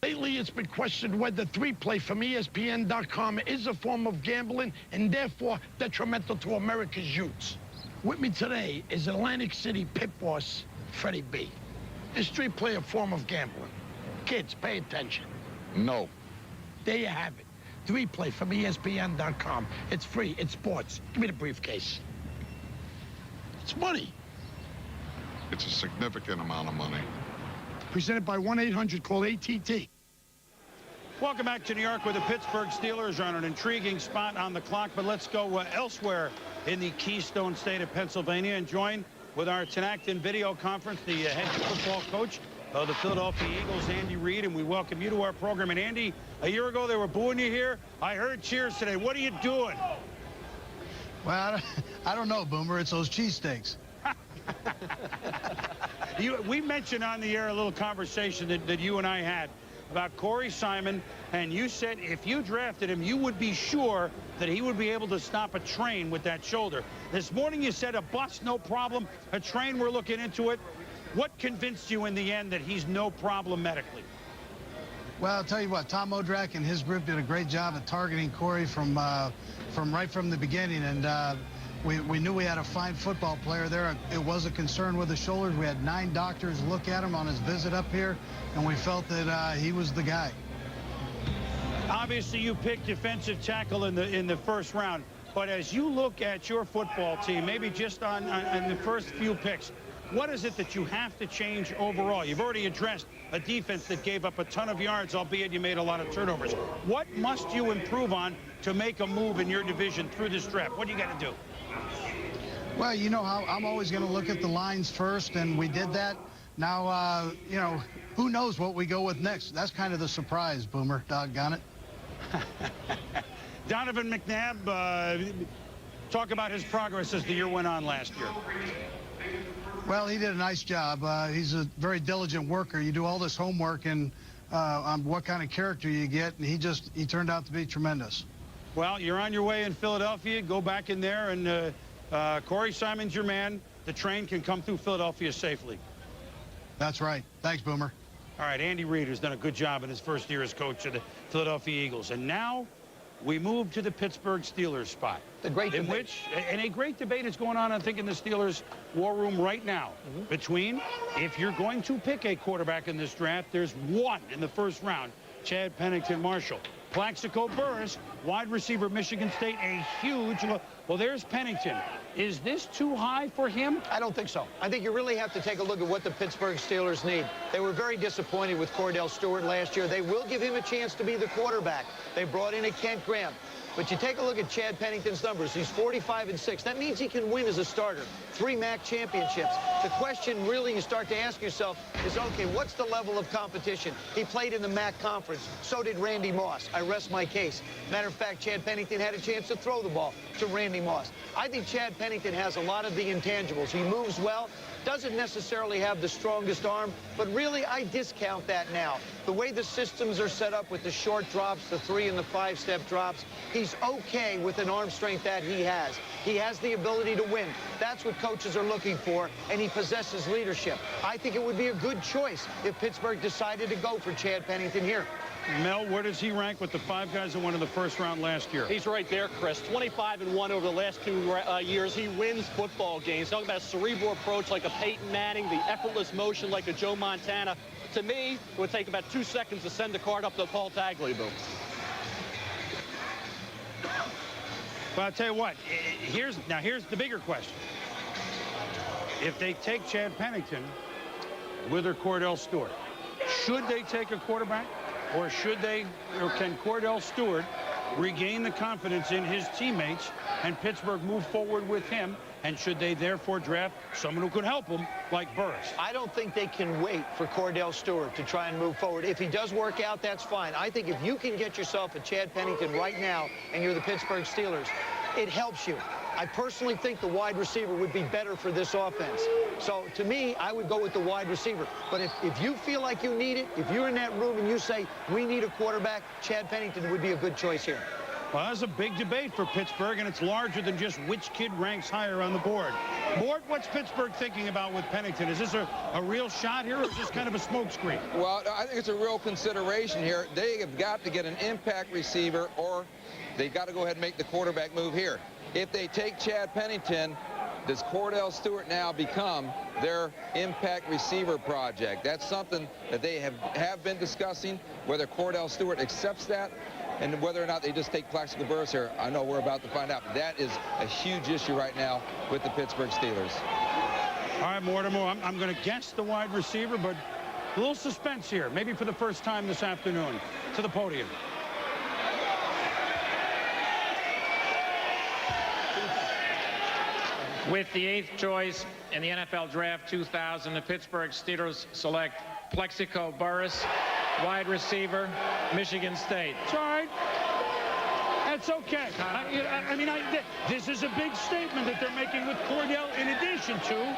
S24: Lately, it's been questioned whether 3-play from ESPN.com is a form of gambling and therefore detrimental to America's youths. With me today is Atlantic City pit boss, Freddie B. Is 3-play a form of gambling? Kids, pay attention.
S21: No.
S24: There you have it. 3-play from ESPN.com. It's free. It's sports. Give me the briefcase. It's money.
S21: It's a significant amount of money.
S24: Presented by 1-800-CALL-ATT.
S6: Welcome back to New York, where the Pittsburgh Steelers are on an intriguing spot on the clock. But let's go elsewhere in the Keystone State of Pennsylvania and join with our Tenacton video conference, the head football coach of the Philadelphia Eagles, Andy Reid, and we welcome you to our program. And Andy, a year ago they were booing you here. I heard cheers today. What are you doing?
S26: Well, I don't know, Boomer. It's those cheesesteaks.
S6: We mentioned on the air a little conversation that you and I had about Corey Simon, and you said if you drafted him, you would be sure that he would be able to stop a train with that shoulder. This morning you said a bus, no problem. A train, we're looking into it. What convinced you in the end that he's no problem medically?
S26: Well, I'll tell you what, Tom Odrak and his group did a great job at targeting Corey from right from the beginning, and we knew we had a fine football player there. It was a concern with the shoulders. We had 9 doctors look at him on his visit up here, and we felt that he was the guy.
S6: Obviously, you picked defensive tackle in the first round, but as you look at your football team, maybe just on the first few picks, what is it that you have to change overall? You've already addressed a defense that gave up a ton of yards, albeit you made a lot of turnovers. What must you improve on to make a move in your division through this draft? What do you got to do?
S26: Well, you know how I'm always going to look at the lines first, and we did that. Now, you know, who knows what we go with next? That's kind of the surprise, Boomer. Doggone it.
S6: Donovan McNabb, talk about his progress as the year went on last year.
S26: Well, he did a nice job. He's a very diligent worker. You do all this homework and on what kind of character you get, and he turned out to be tremendous.
S6: Well, you're on your way in Philadelphia. Go back in there, and Corey Simon's your man. The train can come through Philadelphia safely.
S26: That's right. Thanks, Boomer.
S6: All right, Andy Reid has done a good job in his first year as coach of the Philadelphia Eagles. And now we move to the Pittsburgh Steelers spot.
S7: The great
S6: in
S7: debate.
S6: which, and a great debate is going on, I think, in the Steelers war room right now between, if you're going to pick a quarterback in this draft, there's one in the first round, Chad Pennington Marshall. Plaxico Burress, wide receiver, Michigan State, a huge look. Well, there's Pennington. Is this too high for him?
S7: I don't think so. I think you really have to take a look at what the Pittsburgh Steelers need. They were very disappointed with Cordell Stewart last year. They will give him a chance to be the quarterback. They brought in a Kent Graham. But you take a look at Chad Pennington's numbers. He's 45-6. That means he can win as a starter. 3 MAC championships. The question really you start to ask yourself is, okay, what's the level of competition? He played in the MAC conference. So did Randy Moss. I rest my case. Matter of fact, Chad Pennington had a chance to throw the ball to Randy Moss. I think Chad Pennington has a lot of the intangibles. He moves well. Doesn't necessarily have the strongest arm, but really I discount that now. The way the systems are set up with the short drops, the 3 and the 5-step drops, he's okay with an arm strength that he has. He has the ability to win. That's what coaches are looking for, and he possesses leadership. I think it would be a good choice if Pittsburgh decided to go for Chad Pennington here.
S6: Mel, where does he rank with the 5 guys that won in the first round last year?
S4: He's right there, Chris. 25-1 over the last 2 years. He wins football games. Talking about a cerebral approach like a Peyton Manning, the effortless motion like a Joe Montana. To me, it would take about 2 seconds to send the card up to Paul Tagliabue.
S6: But I'll tell you what, here's the bigger question. if they take Chad Pennington with or Cordell Stewart, should they take a quarterback, or can Cordell Stewart regain the confidence in his teammates and Pittsburgh move forward with him? And should they therefore draft someone who could help them, like Burris?
S7: I don't think they can wait for Cordell Stewart to try and move forward. If he does work out, that's fine. I think if you can get yourself a Chad Pennington right now and you're the Pittsburgh Steelers, it helps you. I personally think the wide receiver would be better for this offense. So, to me, I would go with the wide receiver. But if you feel like you need it, if you're in that room and you say, we need a quarterback, Chad Pennington would be a good choice here.
S6: Well, that's a big debate for Pittsburgh, and it's larger than just which kid ranks higher on the board. Mort, what's Pittsburgh thinking about with Pennington? Is this a real shot here, or is this kind of a smokescreen?
S8: Well, I think it's a real consideration here. They have got to get an impact receiver, or they've got to go ahead and make the quarterback move here. If they take Chad Pennington, does Cordell Stewart now become their impact receiver project? That's something that they have been discussing, whether Cordell Stewart accepts that, and whether or not they just take Plaxico Burress here. I know we're about to find out. That is a huge issue right now with the Pittsburgh Steelers.
S6: All right, Mortimer, I'm going to guess the wide receiver, but a little suspense here, maybe for the first time this afternoon. To the podium.
S9: With the 8th choice in the NFL Draft 2000, the Pittsburgh Steelers select Plaxico Burress, wide receiver, Michigan State.
S6: It's all right. That's okay. This is a big statement that they're making with Cordell, in addition to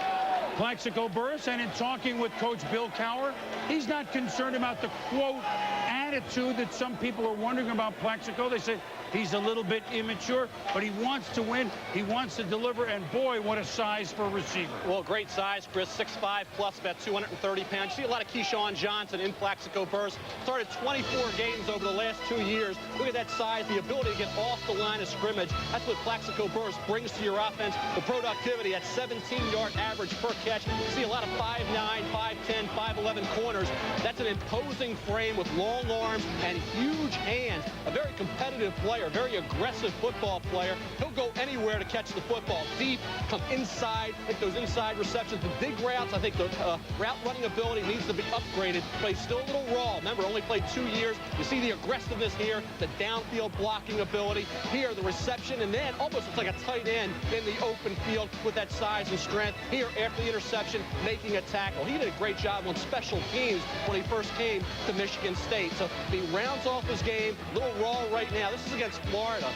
S6: Plaxico Burress. And in talking with Coach Bill Cowher, he's not concerned about the, quote, attitude that some people are wondering about Plaxico. They say he's a little bit immature, but he wants to win. He wants to deliver, and boy, what a size for a receiver.
S4: Well, great size, Chris. 6'5", plus about 230 pounds. You see a lot of Keyshawn Johnson in Plaxico Burress. Started 24 games over the last 2 years. Look at that size, the ability to get off the line of scrimmage. That's what Plaxico Burress brings to your offense. The productivity at 17-yard average per catch. You see a lot of 5'9", 5'10", 5'11 corners. That's an imposing frame with long arms and huge hands. A very competitive player, very aggressive football player. He'll go anywhere to catch the football. Deep, come inside, hit those inside receptions. The big routes, I think the route running ability needs to be upgraded, but he's still a little raw. Remember, only played 2 years. You see the aggressiveness here, the downfield blocking ability. Here, the reception, and then almost looks like a tight end in the open field with that size and strength. Here, after the interception, making a tackle. He did a great job on special teams when he first came to Michigan State. So he rounds off his game, a little raw right now. This is against Florida.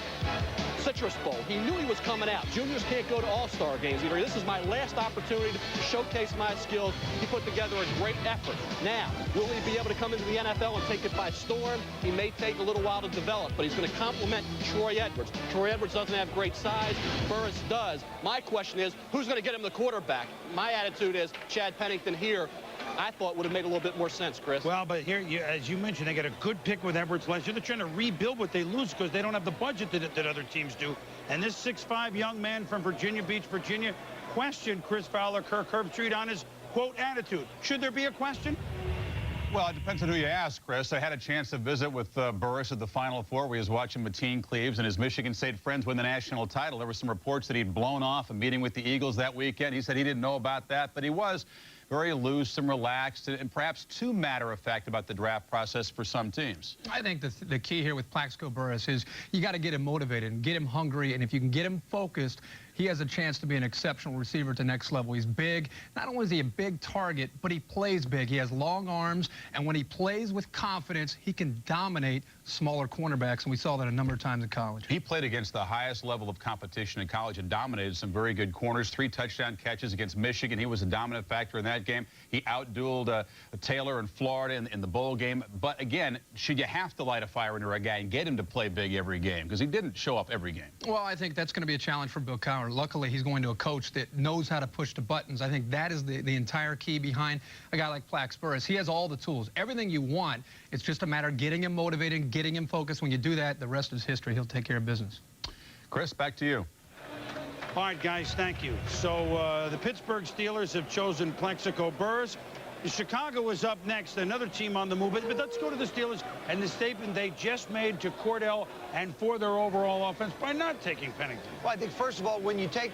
S4: Citrus Bowl. He knew he was coming out. Juniors can't go to all-star games either. This is my last opportunity to showcase my skills. He put together a great effort. Now, will he be able to come into the NFL and take it by storm? He may take a little while to develop, but he's going to complement Troy Edwards. Troy Edwards doesn't have great size. Burress does. My question is, who's going to get him the quarterback? My attitude is Chad Pennington here, I thought would have made a little bit more sense, Chris.
S6: Well, but here, as you mentioned, they got a good pick with Edwards last year. They're trying to rebuild what they lose because they don't have the budget that other teams do. And this 6'5" young man from Virginia Beach, Virginia, questioned Chris Fowler, Kirk Herbstreit on his, quote, attitude. Should there be a question?
S14: Well, it depends on who you ask, Chris. I had a chance to visit with Burress at the Final Four, where he was watching Mateen Cleaves and his Michigan State friends win the national title. There were some reports that he'd blown off a meeting with the Eagles that weekend. He said he didn't know about that, but he was very loose and relaxed and perhaps too matter-of-fact about the draft process for some teams.
S15: I think the key here with Plaxico Burress is you got to get him motivated and get him hungry, and if you can get him focused, he has a chance to be an exceptional receiver at the next level. He's big. Not only is he a big target, but he plays big. He has long arms, and when he plays with confidence, he can dominate smaller cornerbacks, and we saw that a number of times in college.
S14: He played against the highest level of competition in college and dominated some very good corners. 3 touchdown catches against Michigan. He was a dominant factor in that game. He outdueled Taylor in Florida in the bowl game. But again, should you have to light a fire under a guy and get him to play big every game? Because he didn't show up every game.
S15: Well, I think that's going to be a challenge for Bill Cowher. Luckily, he's going to a coach that knows how to push the buttons. I think that is the entire key behind a guy like Plax Burress. He has all the tools, everything you want. It's just a matter of getting him motivated, getting him focused. When you do that, the rest is history. He'll take care of business.
S14: Chris, back to you.
S6: All right, guys, thank you. So the Pittsburgh Steelers have chosen Plaxico Burress. Chicago is up next, another team on the move. But let's go to the Steelers and the statement they just made to Cordell and for their overall offense by not taking Pennington.
S7: Well, I think, first of all, when you take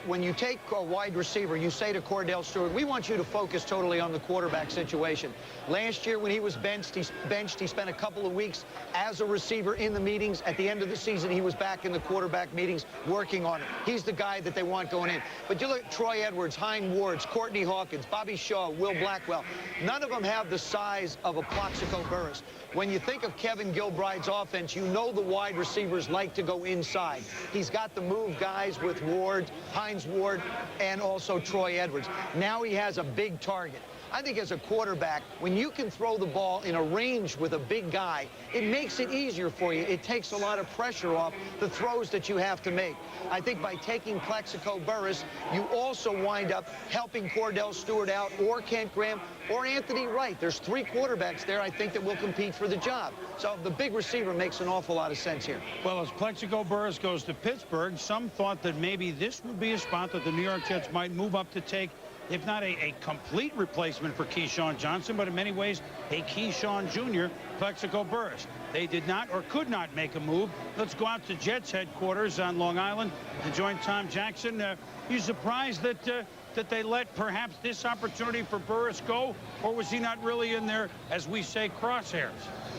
S7: a wide receiver, you say to Cordell Stewart, we want you to focus totally on the quarterback situation. Last year when he was benched, he spent a couple of weeks as a receiver in the meetings. At the end of the season, he was back in the quarterback meetings working on it. He's the guy that they want going in. But you look at Troy Edwards, Hein Wards, Courtney Hawkins, Bobby Shaw, Will Blackwell. None of them have the size of a Plaxico Burress. When you think of Kevin Gilbride's offense, you know the wide receivers like to go inside. He's got the move guys with Ward, Hines Ward, and also Troy Edwards. Now he has a big target. I think as a quarterback, when you can throw the ball in a range with a big guy, it makes it easier for you. It takes a lot of pressure off the throws that you have to make. I think by taking Plaxico Burress, you also wind up helping Cordell Stewart out, or Kent Graham, or Anthony Wright. There's 3 quarterbacks there, I think, that will compete for the job. So the big receiver makes an awful lot of sense here.
S6: Well, as Plaxico Burress goes to Pittsburgh, some thought that maybe this would be a spot that the New York Jets might move up to take, if not a complete replacement for Keyshawn Johnson, but in many ways a Keyshawn Jr., Plaxico Burress. They did not or could not make a move. Let's go out to Jets headquarters on Long Island and join Tom Jackson. You surprised that they let perhaps this opportunity for Burress go, or was he not really in there, as we say, crosshairs?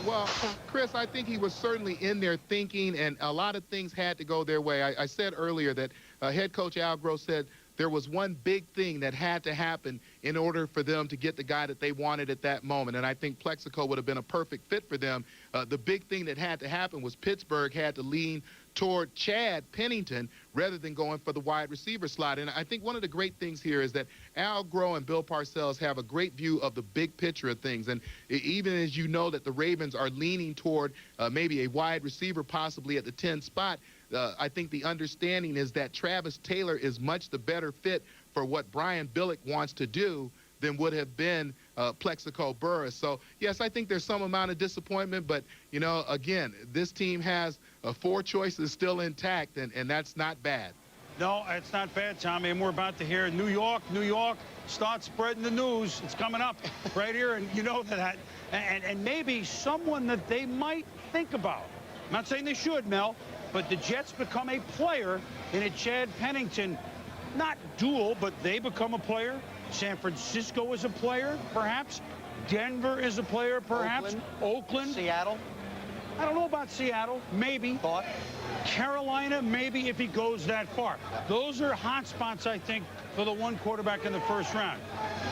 S12: Well, Chris, I think he was certainly in there thinking, and a lot of things had to go their way. I said earlier that head coach Al Gross said there was one big thing that had to happen in order for them to get the guy that they wanted at that moment, and I think Plaxico would have been a perfect fit for them. The big thing that had to happen was Pittsburgh had to lean toward Chad Pennington rather than going for the wide receiver slot. And I think one of the great things here is that Al Groh and Bill Parcells have a great view of the big picture of things. And even as you know that the Ravens are leaning toward maybe a wide receiver possibly at the 10 spot, I think the understanding is that Travis Taylor is much the better fit for what Brian Billick wants to do than would have been Plaxico Burress. So, yes, I think there's some amount of disappointment, but, you know, again, this team has 4 choices still intact, and that's not bad.
S6: No, it's not bad, Tommy, and we're about to hear New York, start spreading the news. It's coming up right here, and you know that. And maybe someone that they might think about. I'm not saying they should, Mel, but the Jets become a player in a Chad Pennington, not duel, but they become a player. San Francisco is a player, perhaps. Denver is a player, perhaps. Oakland.
S7: Seattle.
S6: I don't know about Seattle. Maybe.
S7: Thought.
S6: Carolina, maybe, if he goes that far. Those are hot spots, I think, for the one quarterback in the first round.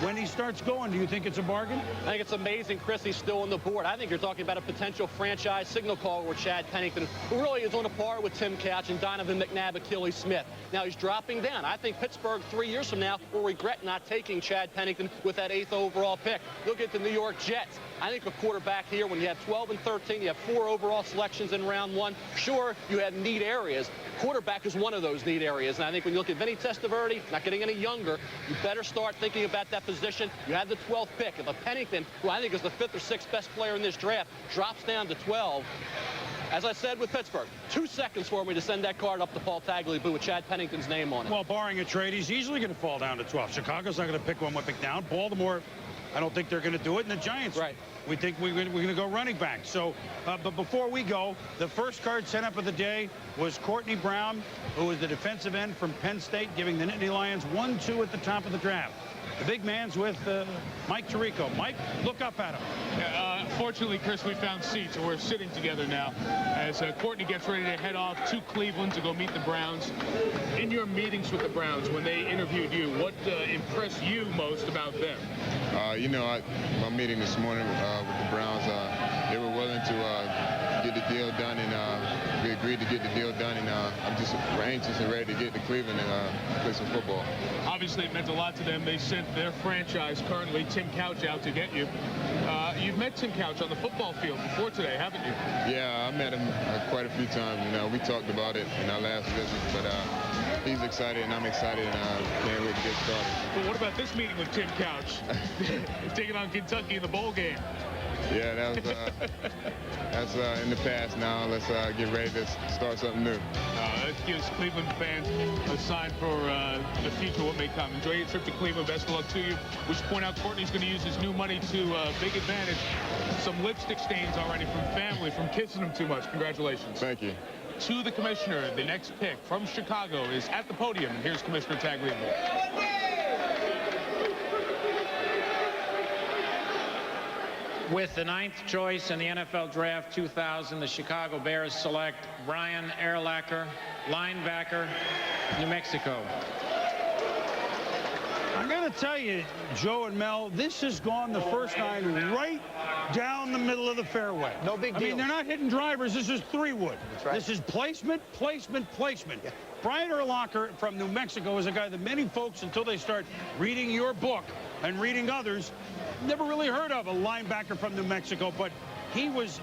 S6: When he starts going, do you think it's a bargain?
S4: I think it's amazing, Chris, he's still on the board. I think you're talking about a potential franchise signal caller with Chad Pennington, who really is on a par with Tim Couch and Donovan McNabb, Achilles Smith. Now he's dropping down. I think Pittsburgh 3 years from now will regret not taking Chad Pennington with that 8th overall pick. Look at the New York Jets. I think a quarterback here, when you have 12 and 13, you have 4 overall selections in round 1. Sure, you have need areas. Quarterback is one of those need areas. And I think when you look at Vinny Testaverde, not getting any younger, you better start thinking about that position. You have the 12th pick. If a Pennington, who I think is the 5th or 6th best player in this draft, drops down to 12, as I said with Pittsburgh, 2 seconds for me to send that card up to Paul Tagliabue with Chad Pennington's name on it.
S6: Well, barring a trade, he's easily going to fall down to 12. Chicago's not going to pick one pick down. Baltimore, I don't think they're going to do it. And the Giants, right? We think we're going to go running back. So, but before we go, the first card sent up of the day was Courtney Brown, who is the defensive end from Penn State, giving the Nittany Lions 1-2 at the top of the draft. The big man's with Mike Tirico. Mike, look up at him.
S16: Fortunately, Chris, we found seats, so we're sitting together now as Courtney gets ready to head off to Cleveland to go meet the Browns. In your meetings with the Browns, when they interviewed you, what impressed you most about them?
S18: You know, my meeting this morning with the Browns, they were willing to get the deal done, and we agreed to get the deal done, and I'm just anxious and ready to get to Cleveland and play some football.
S16: Obviously, it meant a lot to them. They sent their franchise, currently Tim Couch, out to get you. You've met Tim Couch on the football field before today, haven't you?
S18: Yeah, I met him quite a few times. You know, we talked about it in our last visit, but he's excited and I'm excited, and can't wait to get started.
S16: But what about this meeting with Tim Couch? Taking on Kentucky in the bowl game.
S18: Yeah, that was, that's in the past now. Let's get ready to start something new.
S16: gives Cleveland fans a sign for the future, what may come. Enjoy your trip to Cleveland. Best of luck to you. We should point out Courtney's going to use his new money to big advantage. Some lipstick stains already from family, from kissing him too much. Congratulations.
S18: Thank you.
S16: To the commissioner, the next pick from Chicago is at the podium. And here's Commissioner Tagliabue.
S9: With the 9th choice in the NFL Draft 2000, the Chicago Bears select Brian Urlacher, linebacker, New Mexico.
S6: I'm going to tell you, Joe and Mel, this has gone the first 9 right down the middle of the fairway.
S7: No big deal.
S6: I mean, they're not hitting drivers. This is 3-wood.
S7: That's right.
S6: This is placement, placement, placement. Yeah. Brian Urlacher from New Mexico is a guy that many folks, until they start reading your book and reading others, never really heard of a linebacker from New Mexico, but he was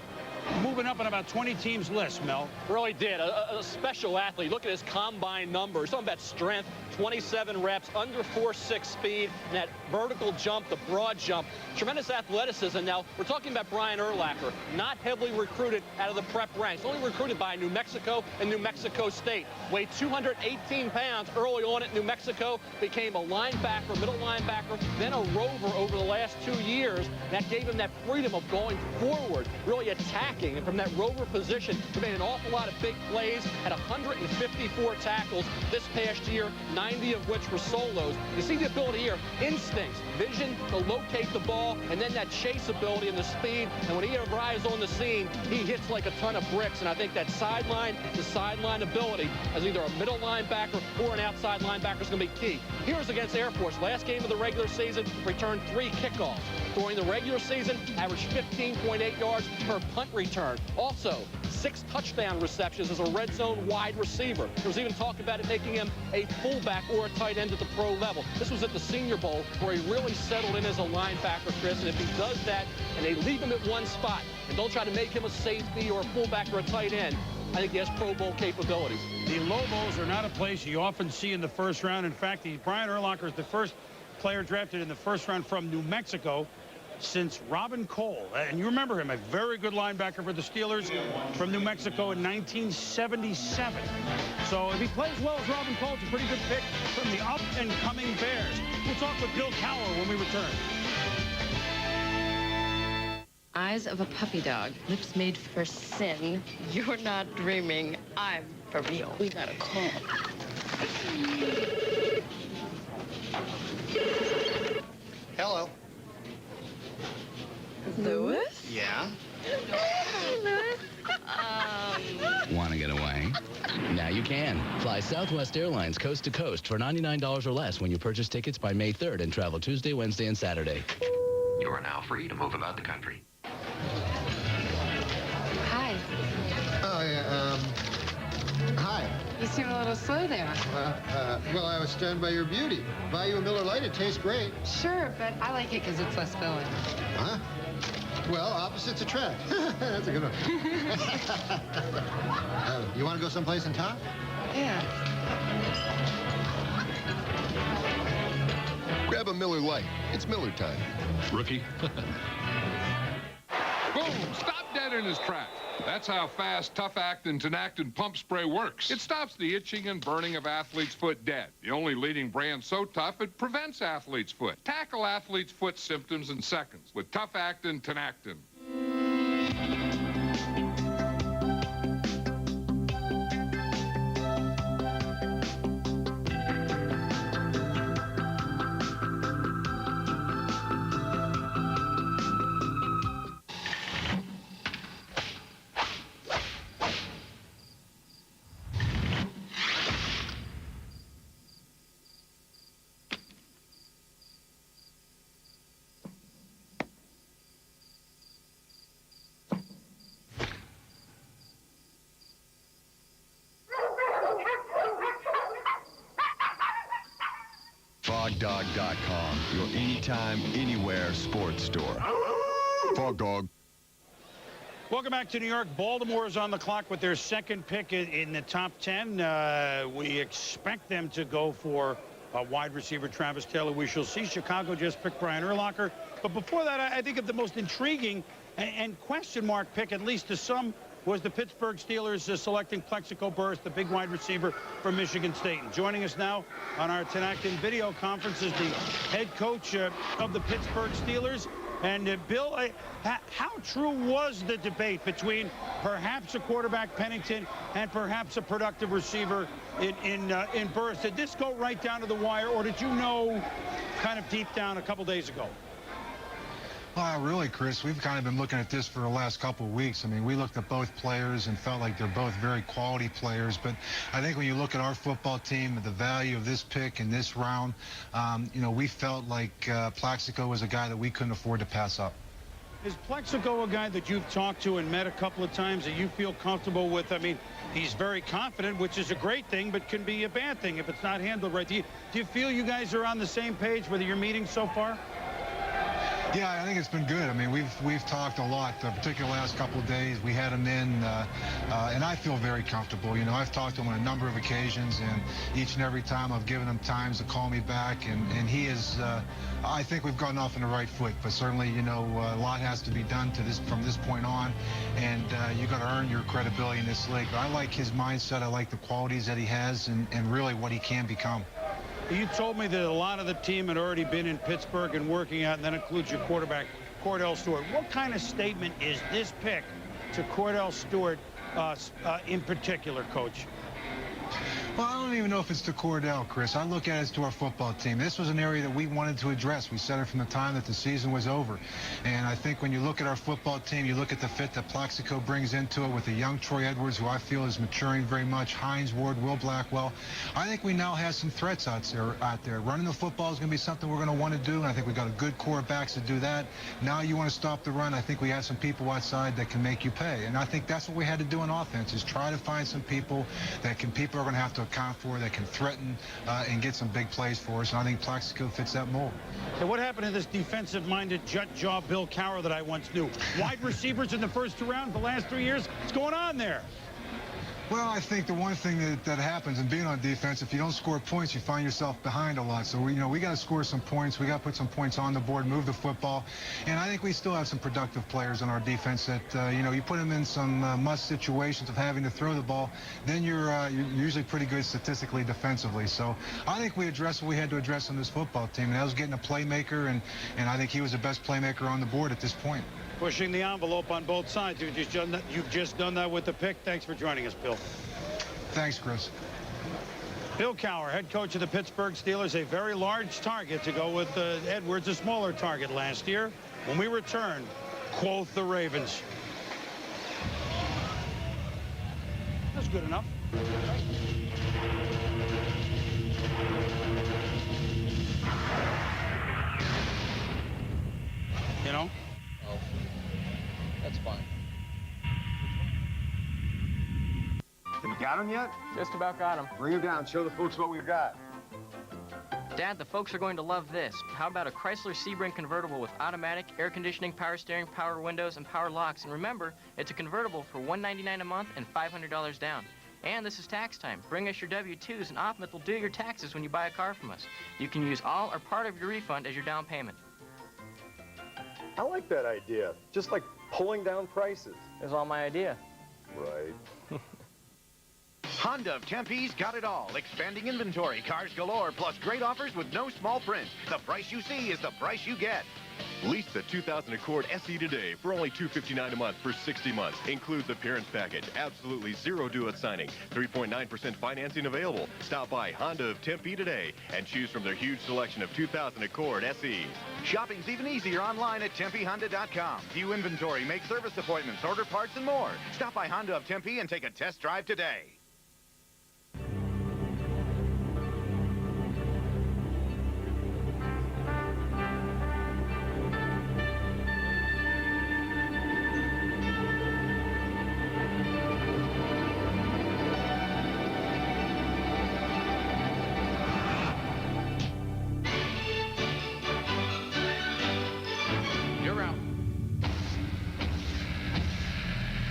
S6: moving up on about 20 teams' list, Mel.
S4: Really did. A special athlete. Look at his combine numbers. Talking about strength, 27 reps, under 4.6 speed, and that vertical jump, the broad jump. Tremendous athleticism. Now, we're talking about Brian Urlacher, not heavily recruited out of the prep ranks, only recruited by New Mexico and New Mexico State. Weighed 218 pounds early on at New Mexico, became a linebacker, middle linebacker, then a rover over the last 2 years. That gave him that freedom of going forward, really attacking. And from that rover position, he made an awful lot of big plays, had 154 tackles this past year, 90 of which were solos. You see the ability here, instincts, vision to locate the ball, and then that chase ability and the speed. And when he arrives on the scene, he hits like a ton of bricks. And I think that sideline to sideline ability as either a middle linebacker or an outside linebacker is going to be key. Here's against Air Force. Last game of the regular season, returned 3 kickoffs. During the regular season, averaged 15.8 yards per punt return. Also, 6 touchdown receptions as a red zone wide receiver. There was even talk about it making him a fullback or a tight end at the pro level. This was at the Senior Bowl where he really settled in as a linebacker, Chris. And if he does that and they leave him at one spot and don't try to make him a safety or a fullback or a tight end, I think he has Pro Bowl capabilities.
S6: The Lobos are not a place you often see in the first round. In fact, Brian Urlacher is the first player drafted in the first round from New Mexico since Robin Cole. And you remember him, a very good linebacker for the Steelers from New Mexico in 1977. So if he plays well as Robin Cole, it's a pretty good pick from the up-and-coming Bears. We'll talk with Bill Cowher when we return.
S1: Eyes of a puppy dog, lips made for sin. You're not dreaming. I'm for real. We got a call.
S7: Hello.
S1: Louis?
S20: Yeah?
S1: Hey, Louis.
S20: Want to get away? Now you can. Fly Southwest Airlines coast to coast for $99 or less when you purchase tickets by May 3rd and travel Tuesday, Wednesday, and Saturday.
S2: You are now free to move about the country.
S1: Hi.
S19: Oh, yeah, hi.
S1: You seem a little slow there.
S19: Well, I was stunned by your beauty. Buy you a Miller Lite, it tastes great.
S1: Sure, but I like it because it's less filling.
S19: Huh? Well, opposites attract. That's a good one. You want to go someplace in town?
S1: Yeah.
S22: Grab a Miller Lite. It's Miller time.
S23: Rookie. Boom! Stop dead in his tracks. That's how fast Tough Actin' Tenactin Pump Spray works. It stops the itching and burning of athlete's foot dead. The only leading brand so tough it prevents athlete's foot. Tackle athlete's foot symptoms in seconds with Tough Actin' Tenactin.
S22: FogDog.com, your anytime, anywhere sports store. Fog Dog.
S6: Welcome back to New York. Baltimore is on the clock with their second pick in the top 10. We expect them to go for wide receiver Travis Taylor. We shall see. Chicago just picked Brian Urlacher. But before that, I think of the most intriguing and question mark pick, at least to some was the Pittsburgh Steelers selecting Plexico Burress, the big wide receiver from Michigan State. And joining us now on our Tinactin video conference is the head coach of the Pittsburgh Steelers. And Bill, how true was the debate between perhaps a quarterback, Pennington, and perhaps a productive receiver in Burress? Did this go right down to the wire, or did you know kind of deep down a couple days ago?
S3: Really, Chris, we've kind of been looking at this for the last couple of weeks. I mean, we looked at both players and felt like they're both very quality players. But I think when you look at our football team and the value of this pick in this round, you know, we felt like Plaxico was a guy that we couldn't afford to pass up.
S6: Is Plexico a guy that you've talked to and met a couple of times that you feel comfortable with? I mean, he's very confident, which is a great thing, but can be a bad thing if it's not handled right. Do you feel you guys are on the same page with your meetings so far?
S3: Yeah, I think it's been good. I mean, we've talked a lot, particularly the last couple of days. We had him in, and I feel very comfortable. You know, I've talked to him on a number of occasions, and each and every time I've given him times to call me back, and he is, I think we've gotten off on the right foot, but certainly, you know, a lot has to be done from this point on, and you got to earn your credibility in this league. But I like his mindset. I like the qualities that he has, and really what he can become.
S6: You told me that a lot of the team had already been in Pittsburgh and working out, and that includes your quarterback, Cordell Stewart. What kind of statement is this pick to Cordell Stewart in particular, Coach?
S3: Well, I don't even know if it's to Cordell, Chris. I look at it as to our football team. This was an area that we wanted to address. We said it from the time that the season was over. And I think when you look at our football team, you look at the fit that Plaxico brings into it with a young Troy Edwards, who I feel is maturing very much, Hines Ward, Will Blackwell. I think we now have some threats out there. Running the football is going to be something we're going to want to do, and I think we've got a good core of backs to do that. Now you want to stop the run. I think we have some people outside that can make you pay. And I think that's what we had to do in offense, is try to find some people that people are going to have to account for, that can threaten and get some big plays for us. And I think Plaxico fits that mold.
S6: And what happened to this defensive-minded jut-jaw Bill Cowher that I once knew? Wide receivers in the first round the last 3 years? What's going on there?
S3: Well, I think the one thing that happens in being on defense, if you don't score points, you find yourself behind a lot. So, we got to score some points. We got to put some points on the board, move the football. And I think we still have some productive players on our defense that, you put them in some must situations of having to throw the ball, then you're usually pretty good statistically defensively. So I think we addressed what we had to address on this football team, and that was getting a playmaker, and I think he was the best playmaker on the board at this point.
S6: Pushing the envelope on both sides. You've just done that with the pick. Thanks for joining us, Bill.
S3: Thanks, Chris.
S6: Bill Cowher, head coach of the Pittsburgh Steelers, a very large target to go with Edwards, a smaller target last year. When we return, quote the Ravens. That's good enough. You know?
S8: Oh, that's fine.
S5: Have you got him yet?
S10: Just about got him.
S5: Bring him down. Show the folks what we've got.
S10: Dad, the folks are going to love this. How about a Chrysler Sebring convertible with automatic, air conditioning, power steering, power windows, and power locks? And remember, it's a convertible for $199 a month and $500 down. And this is tax time. Bring us your W-2s, and Offmet will do your taxes when you buy a car from us. You can use all or part of your refund as your down payment.
S5: I like that idea. Just like pulling down prices.
S10: It was all my idea.
S5: Right.
S11: Honda of Tempe's got it all. Expanding inventory, cars galore, plus great offers with no small print. The price you see is the price you get.
S13: Lease the 2000 Accord SE today for only $259 a month for 60 months. Includes appearance package. Absolutely zero due at signing. 3.9% financing available. Stop by Honda of Tempe today and choose from their huge selection of 2000 Accord SEs.
S11: Shopping's even easier online at TempeHonda.com. View inventory, make service appointments, order parts, and more. Stop by Honda of Tempe and take a test drive today.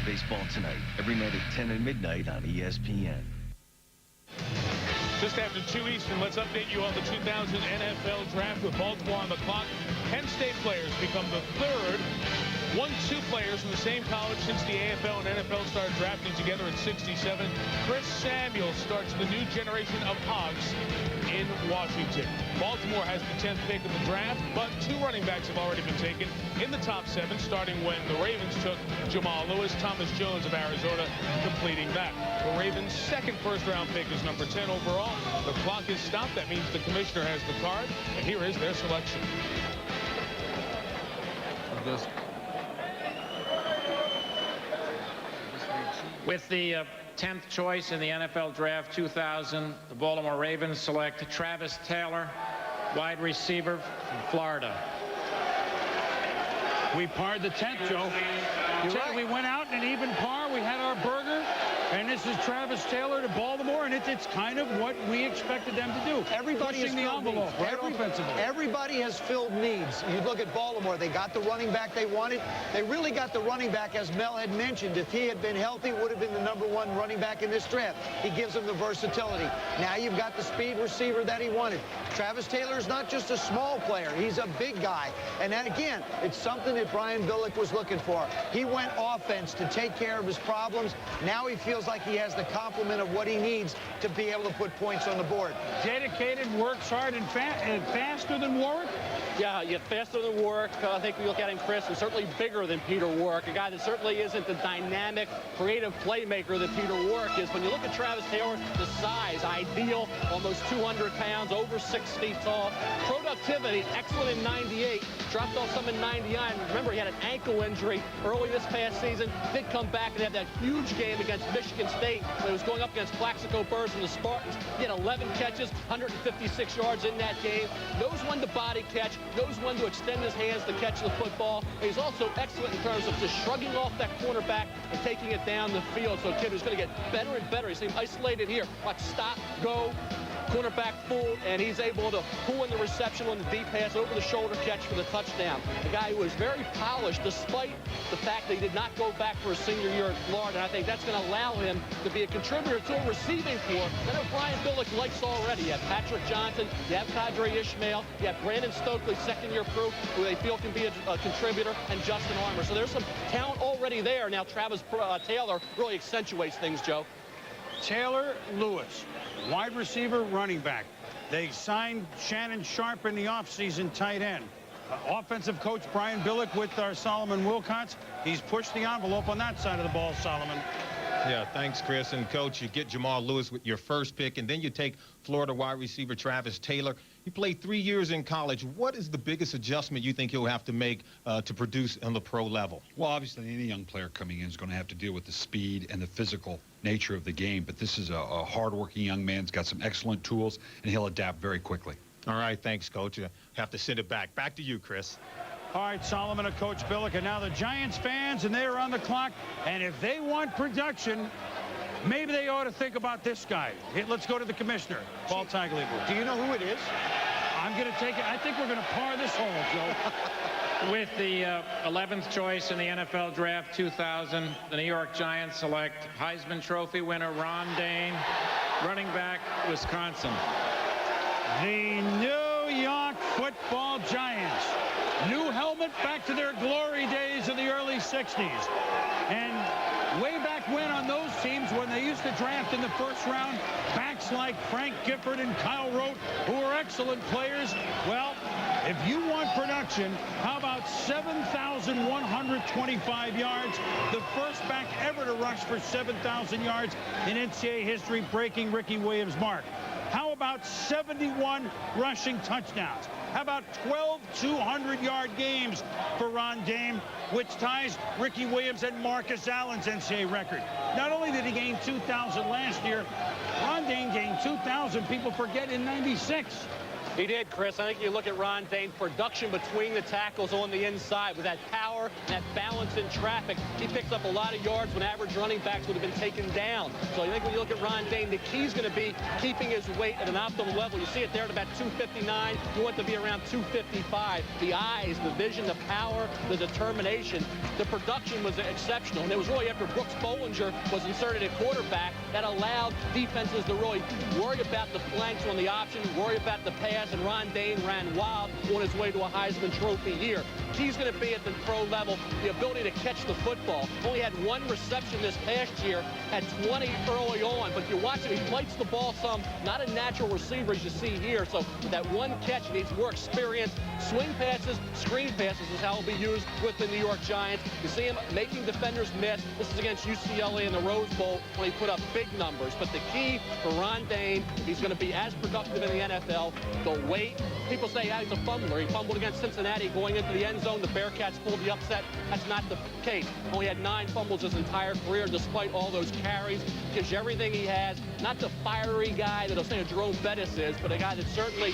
S25: Baseball tonight, every night at 10 and midnight on ESPN.
S16: Just after 2 Eastern, let's update you on the 2000 NFL Draft with Baltimore on the clock. Penn State players become the third Won 2 players from the same college since the AFL and NFL started drafting together in '67. Chris Samuel starts the new generation of Hogs in Washington. Baltimore has the 10th pick of the draft, but 2 running backs have already been taken in the top 7, starting when the Ravens took Jamal Lewis. Thomas Jones of Arizona completing that. The Ravens' second first-round pick is number 10 overall. The clock is stopped. That means the commissioner has the card, and here is their selection.
S9: With the 10th choice in the NFL Draft 2000, the Baltimore Ravens select Travis Taylor, wide receiver from Florida.
S6: We parred the 10th, Joe.
S7: Right.
S6: We went out in an even par. We had our burger. And this is Travis Taylor to Baltimore, and it's kind of what we expected them to do.
S7: Everybody has
S6: the envelope, right, offensively.
S7: Everybody has filled needs. You look at Baltimore, they got the running back they wanted. They really got the running back, as Mel had mentioned. If he had been healthy, would have been the #1 running back in this draft. He gives them the versatility. Now you've got the speed receiver that he wanted. Travis Taylor is not just a small player. He's a big guy. And then again, it's something that Brian Billick was looking for. He went offense to take care of his problems. Now he feels like he has the complement of what he needs to be able to put points on the board.
S6: Dedicated, works hard, and faster than Warwick?
S4: Yeah, faster than Warwick. I think we look at him, Chris, and certainly bigger than Peter Warwick, a guy that certainly isn't the dynamic, creative playmaker that Peter Warwick is. When you look at Travis Taylor, the size, ideal, almost 200 pounds, over 6 feet tall. Productivity, excellent in 98, dropped off some in 99. Remember, he had an ankle injury early this past season, did come back and have that huge game against Michigan State when he was going up against Plaxico Burress and the Spartans. He had 11 catches, 156 yards in that game. Knows when to body catch, knows when to extend his hands to catch the football. And he's also excellent in terms of just shrugging off that cornerback and taking it down the field. So kid is going to get better and better. You see him isolated here. Watch, stop, go. Cornerback fooled, and he's able to pull in the reception on the deep pass, over the shoulder catch for the touchdown. A guy who was very polished despite the fact that he did not go back for a senior year at Florida. And I think that's going to allow him to be a contributor to a receiving corps that Brian Billick likes already. You have Patrick Johnson, you have Kadri Ishmael, you have Brandon Stokely, second-year proof, who they feel can be a contributor, and Justin Armour. So there's some talent already there. Now Travis Taylor really accentuates things, Joe.
S6: Taylor, Lewis, wide receiver, running back. They signed Shannon Sharp in the offseason, tight end. Offensive coach Brian Billick with our Solomon Wilcots. He's pushed the envelope on that side of the ball, Solomon.
S14: Yeah, thanks, Chris. And, Coach, you get Jamal Lewis with your first pick, and then you take Florida wide receiver Travis Taylor. He played 3 years in college. What is the biggest adjustment you think he'll have to make to produce on the pro level?
S15: Well, obviously, any young player coming in is going to have to deal with the speed and the physical nature of the game. But this is a hard-working young man. He's got some excellent tools, and he'll adapt very quickly.
S14: All right, thanks, Coach. I have to send it back. Back to you, Chris.
S6: All right, Solomon and Coach Billick, and now the Giants fans, and they're on the clock. And if they want production, maybe they ought to think about this guy. Let's go to the commissioner, Paul Tagliabue.
S7: Do you know who it is?
S6: I'm going to take it. I think we're going to par this hole, Joe.
S9: With the 11th choice in the NFL Draft 2000, the New York Giants select Heisman Trophy winner Ron Dane, running back, Wisconsin.
S6: The New York Football Giants. New helmet, back to their glory days in the early 60s. And way back when on those teams, when they used to draft in the first round, backs like Frank Gifford and Kyle Rote, who were excellent players. Well, if you want production, how about 7,125 yards? The first back ever to rush for 7,000 yards in NCAA history, breaking Ricky Williams' mark. How about 71 rushing touchdowns? How about 12 200-yard games for Ron Dane, which ties Ricky Williams and Marcus Allen's NCAA record? Not only did he gain 2,000 last year, Ron Dane gained 2,000, people forget, in 96.
S4: He did, Chris. I think you look at Ron Dane, production between the tackles on the inside with that power and that balance in traffic. He picks up a lot of yards when average running backs would have been taken down. So I think when you look at Ron Dane, the key's going to be keeping his weight at an optimal level. You see it there at about 259. You want to be around 255. The eyes, the vision, the power, the determination. The production was exceptional. And it was really after Brooks Bollinger was inserted at quarterback that allowed defenses to really worry about the flanks on the option, worry about the pass, and Ron Dayne ran wild on his way to a Heisman Trophy year. Key's going to be at the pro level, the ability to catch the football. Only had 1 reception this past year, had 20 early on, but you watch him, he fights the ball some, not a natural receiver as you see here, so with that 1 catch, he needs more experience. Swing passes, screen passes is how he'll be used with the New York Giants. You see him making defenders miss. This is against UCLA in the Rose Bowl when he put up big numbers, but the key for Ron Dayne, he's going to be as productive in the NFL. The weight, people say he's a fumbler. He fumbled against Cincinnati going into the end zone. The Bearcats pulled the upset. That's not the case. Only had 9 fumbles his entire career despite all those carries. Gives you everything he has. Not the fiery guy that I'll say Jerome Bettis is, but a guy that certainly,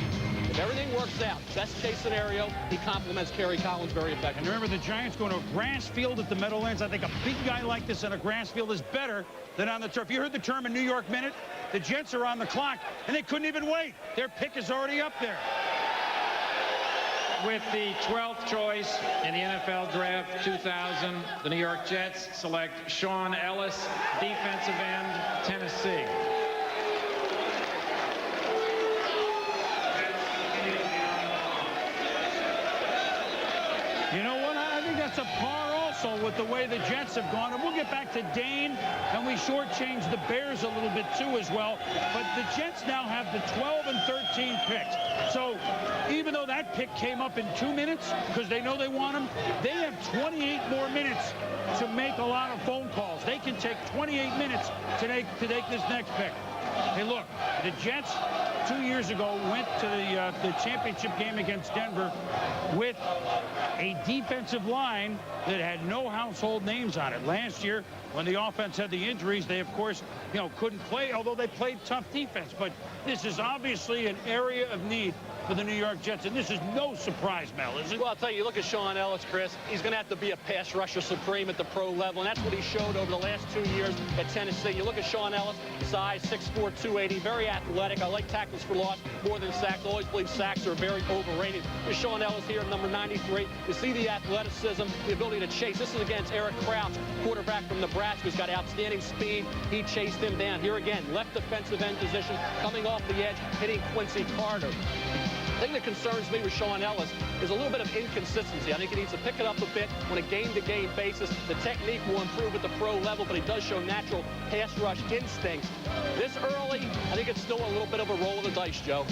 S4: if everything works out, best case scenario, he complements Kerry Collins very effectively.
S6: And remember, the Giants going to a grass field at the Meadowlands. I think a big guy like this on a grass field is better than on the turf. You heard the term in New York Minute? The Jets are on the clock, and they couldn't even wait. Their pick is already up there.
S9: With the 12th choice in the NFL Draft 2000, the New York Jets select Sean Ellis, defensive end, Tennessee.
S6: You know what? I think that's a par also with the way the Jets have gone. And we'll get back to Dane, and we shortchanged the Bears a little bit too as well. But the Jets now have the 12 and 13 picks. So even though that pick came up in 2 minutes because they know they want him, they have 28 more minutes to make a lot of phone calls. They can take 28 minutes to take this next pick. Hey, look, the Jets 2 years ago went to the championship game against Denver with a defensive line that had no household names on it. Last year, when the offense had the injuries, they, of course, couldn't play, although they played tough defense. But this is obviously an area of need for the New York Jets, and this is no surprise, Mel, is it?
S4: Well, I'll tell you, look at Sean Ellis, Chris. He's going to have to be a pass rusher supreme at the pro level, and that's what he showed over the last 2 years at Tennessee. You look at Sean Ellis, size 6'4", 280, very athletic. I like tackles for loss more than sacks. I always believe sacks are very overrated. With Sean Ellis here at number 93, you see the athleticism, the ability to chase. This is against Eric Crouch, quarterback from Nebraska, who's got outstanding speed. He chased him down. Here again, left defensive end position, coming off the edge, hitting Quincy Carter. The thing that concerns me with Sean Ellis is a little bit of inconsistency. I think he needs to pick it up a bit on a game-to-game basis. The technique will improve at the pro level, but he does show natural pass rush instincts. This early, I think it's still a little bit of a roll of the dice, Joe.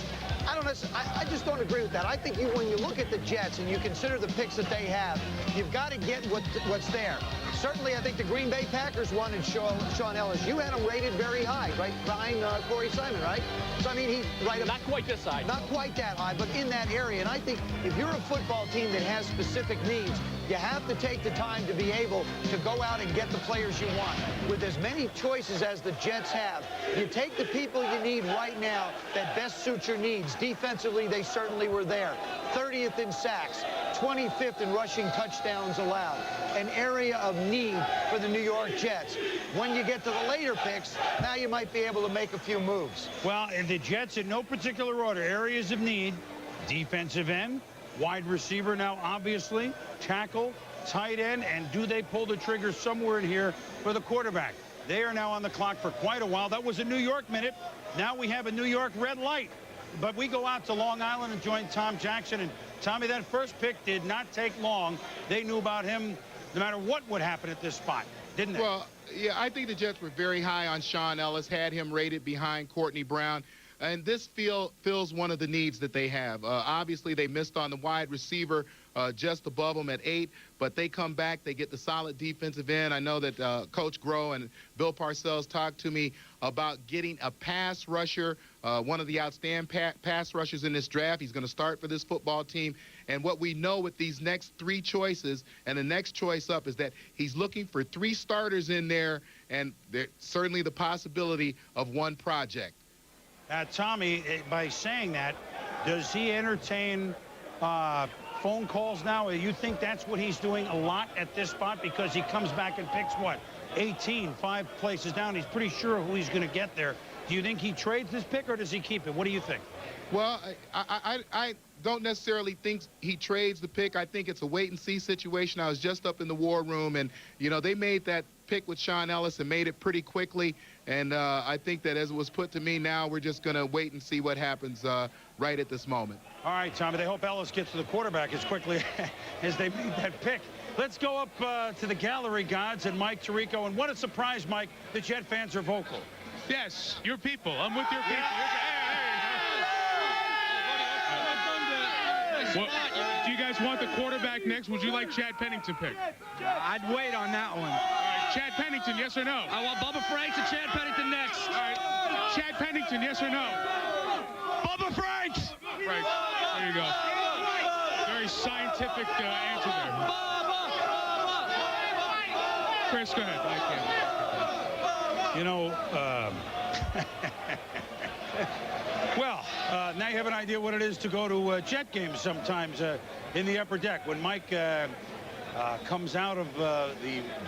S7: I just don't agree with that. I think when you look at the Jets and you consider the picks that they have, you've got to get what's there. Certainly, I think the Green Bay Packers wanted Sean Ellis. You had him rated very high, right behind Corey Simon, right? So, I mean, he's right.
S4: Not quite this high.
S7: Not quite that high, but in that area. And I think if you're a football team that has specific needs, you have to take the time to be able to go out and get the players you want. With as many choices as the Jets have, you take the people you need right now that best suit your needs. Defensively, they certainly were there. 30th in sacks, 25th in rushing touchdowns allowed. An area of need for the New York Jets. When you get to the later picks, now you might be able to make a few moves.
S6: Well, the Jets, in no particular order, areas of need: defensive end, wide receiver now, obviously, tackle, tight end, and do they pull the trigger somewhere in here for the quarterback? They are now on the clock for quite a while. That was a New York minute. Now we have a New York red light. But we go out to Long Island and join Tom Jackson. And, Tommy, that first pick did not take long. They knew about him no matter what would happen at this spot, didn't they?
S12: Well, yeah, I think the Jets were very high on Sean Ellis, had him rated behind Courtney Brown. And this fills one of the needs that they have. Obviously, they missed on the wide receiver just above them at 8, but they come back. They get the solid defensive end. I know that Coach Groh and Bill Parcells talked to me about getting a pass rusher, one of the outstanding pass rushers in this draft. He's going to start for this football team. And what we know with these next 3 choices and the next choice up is that he's looking for 3 starters in there, and there's certainly the possibility of 1 project.
S6: Tommy, by saying that, does he entertain phone calls now? You think that's what he's doing a lot at this spot? Because he comes back and picks, what, 18, 5 places down. He's pretty sure who he's going to get there. Do you think he trades this pick, or does he keep it? What do you think?
S12: Well, I don't necessarily think he trades the pick. I think it's a wait-and-see situation. I was just up in the war room, and, they made that pick with Sean Ellis and made it pretty quickly. And I think that as it was put to me, now we're just going to wait and see what happens right at this moment.
S6: All right, Tommy, they hope Ellis gets to the quarterback as quickly as they made that pick. Let's go up to the gallery gods and Mike Tirico. And what a surprise, Mike, the Jet fans are vocal.
S16: Yes, your people. I'm with your people. Well, do you guys want the quarterback next? Would you like Chad Pennington pick?
S17: I'd wait on that one.
S16: All right, Chad Pennington, yes or no?
S17: I want Bubba Franks and Chad Pennington next.
S16: All right, Chad Pennington, yes or no?
S17: Bubba Franks!
S16: Franks, there you go. Very scientific answer there. Chris, go ahead. I can't.
S6: You know, well, now you have an idea what it is to go to Jet games sometimes in the upper deck. When Mike comes out of the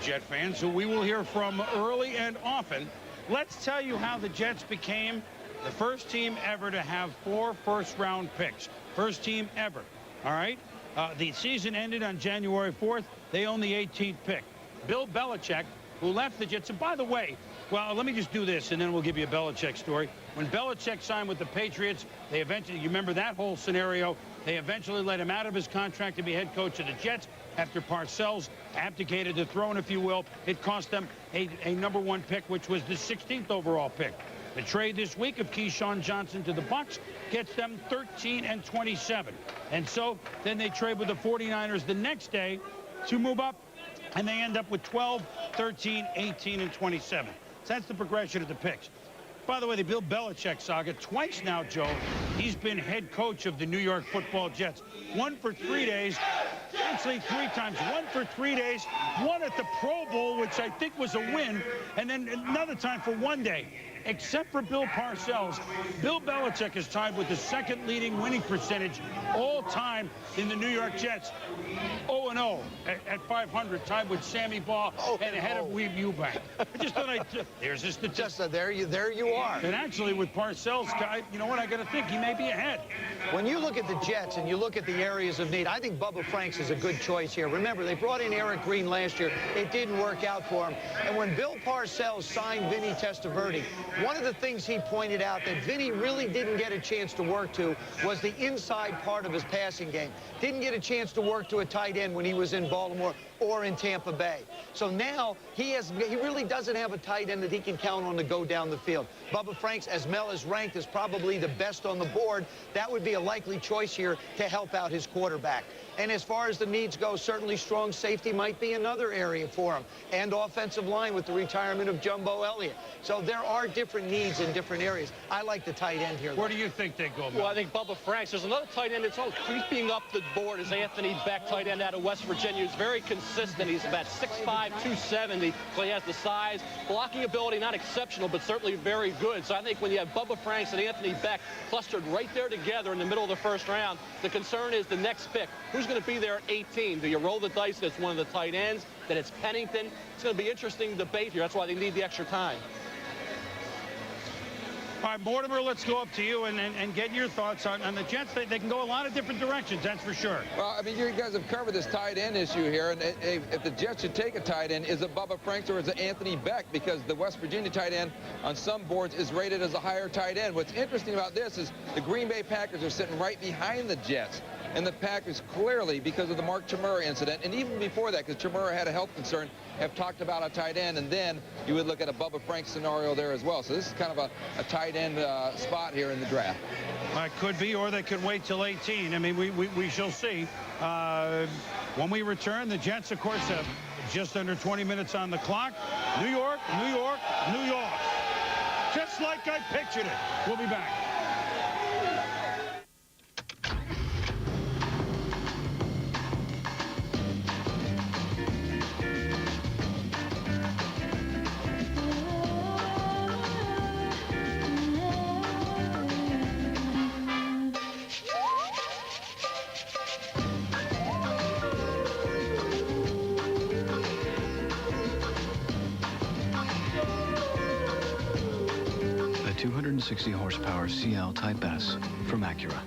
S6: Jet fans, who we will hear from early and often, let's tell you how the Jets became the first team ever to have 4 first-round picks. First team ever, all right? The season ended on January 4th. They own the 18th pick. Bill Belichick, who left the Jets, and by the way, well, let me just do this, and then we'll give you a Belichick story. When Belichick signed with the Patriots, they eventually, you remember that whole scenario, they eventually let him out of his contract to be head coach of the Jets after Parcells abdicated the throne, if you will. It cost them a #1 pick, which was the 16th overall pick. The trade this week of Keyshawn Johnson to the Bucs gets them 13 and 27. And so then they trade with the 49ers the next day to move up, and they end up with 12, 13, 18, and 27. So that's the progression of the picks. By the way, the Bill Belichick saga, twice now, Joe, he's been head coach of the New York Football Jets. One for 3 days, actually 3 times. One for 3 days, one at the Pro Bowl, which I think was a win, and then another time for 1 day. Except for Bill Parcells, Bill Belichick is tied with the second leading winning percentage all time in the New York Jets. 0-0 at 500, tied with Sammy Baugh and ahead of Weeb Eubank. I just thought there's a statistic.
S7: Just there you are.
S6: And actually with Parcells, you know what, I got to think he may be ahead.
S7: When you look at the Jets and you look at the areas of need, I think Bubba Franks is a good choice here. Remember, they brought in Eric Green last year. It didn't work out for him. And when Bill Parcells signed Vinny Testaverde, one of the things he pointed out that Vinny really didn't get a chance to work to was the inside part of his passing game. Didn't get a chance to work to a tight end when he was in Baltimore or in Tampa Bay. So now he really doesn't have a tight end that he can count on to go down the field. Bubba Franks, as Mel is ranked, is probably the best on the board. That would be a likely choice here to help out his quarterback. And as far as the needs go, certainly strong safety might be another area for him. And offensive line with the retirement of Jumbo Elliott. So there are different needs in different areas. I like the tight end here.
S6: Where do you think they go, Mel?
S4: Well, I think Bubba Franks. There's another tight end that's all creeping up the board is Anthony Beck, tight end out of West Virginia. He's very consistent. He's about 6'5", 270. So he has the size. Blocking ability, not exceptional, but certainly very good. So I think when you have Bubba Franks and Anthony Beck clustered right there together in the middle of the first round, the concern is the next pick. Who's going to be there at 18? Do you roll the dice that it's one of the tight ends, that it's Pennington? It's going to be interesting debate here. That's why they need the extra time.
S6: All right, Mortimer, let's go up to you and get your thoughts on the Jets. They can go a lot of different directions, that's for sure.
S8: Well, I mean, you guys have covered this tight end issue here, and if the Jets should take a tight end, is it Bubba Franks or is it Anthony Beck? Because the West Virginia tight end on some boards is rated as a higher tight end. What's interesting about this is the Green Bay Packers are sitting right behind the Jets. And the Packers clearly, because of the Mark Chmura incident, and even before that, because Chmura had a health concern, have talked about a tight end, and then you would look at a Bubba Franks scenario there as well. So this is kind of a tight end spot here in the draft.
S6: Could be, or they could wait till 18. I mean, we shall see. When we return, the Jets, of course, have just under 20 minutes on the clock. New York, New York, New York. Just like I pictured it. We'll be back.
S18: A 260 horsepower CL Type S from Acura.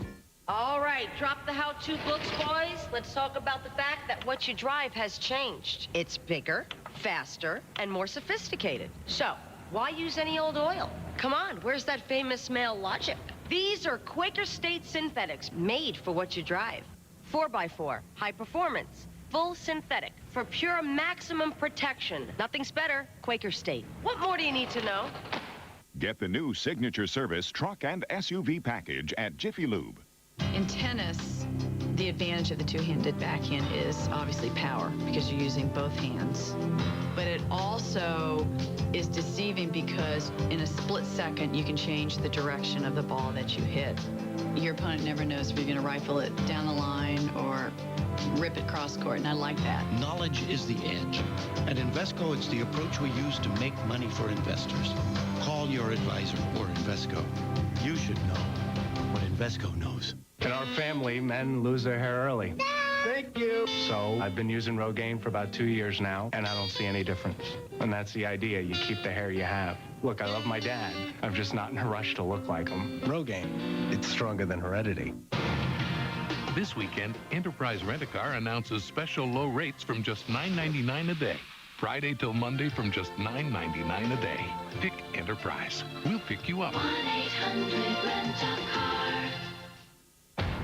S20: All right, drop the how-to books, boys. Let's talk about the fact that what you drive has changed. It's bigger, faster, and more sophisticated. So, why use any old oil? Come on, where's that famous male logic? These are Quaker State synthetics made for what you drive. 4x4, high performance, full synthetic, for pure maximum protection. Nothing's better, Quaker State. What more do you need to know?
S1: Get the new Signature Service truck and SUV package at Jiffy Lube.
S2: In tennis, the advantage of the two-handed backhand is obviously power because you're using both hands. But it also is deceiving because in a split second, you can change the direction of the ball that you hit. Your opponent never knows if you're going to rifle it down the line or rip it cross court, and I like that.
S19: Knowledge is the edge. At Invesco, it's the approach we use to make money for investors. Call your advisor or Invesco. You should know what Invesco knows.
S21: In our family, men lose their hair early.
S19: Thank you.
S21: So I've been using Rogaine for about 2 years now, and I don't see any difference. And that's the idea. You keep the hair you have. Look, I love my dad. I'm just not in a rush to look like him. Rogaine, it's stronger than heredity.
S24: This weekend, Enterprise Rent-A-Car announces special low rates from just $9.99 a day. Friday till Monday from just $9.99 a day. Pick Enterprise. We'll pick you up.
S26: 1-800-RENT-A-CAR.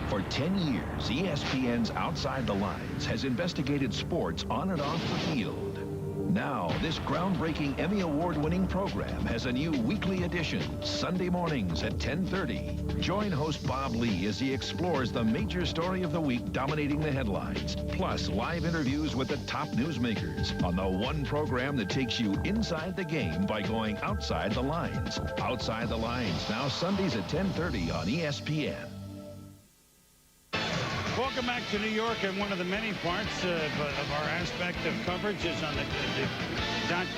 S27: For 10 years, ESPN's Outside the Lines has investigated sports on and off the field. Now, this groundbreaking Emmy Award-winning program has a new weekly edition, Sunday mornings at 10:30. Join host Bob Lee as he explores the major story of the week dominating the headlines, plus live interviews with the top newsmakers on the one program that takes you inside the game by going outside the lines. Outside the Lines, now Sundays at 10:30 on ESPN.
S6: Welcome back to New York, and one of the many parts of our aspect of coverage is on the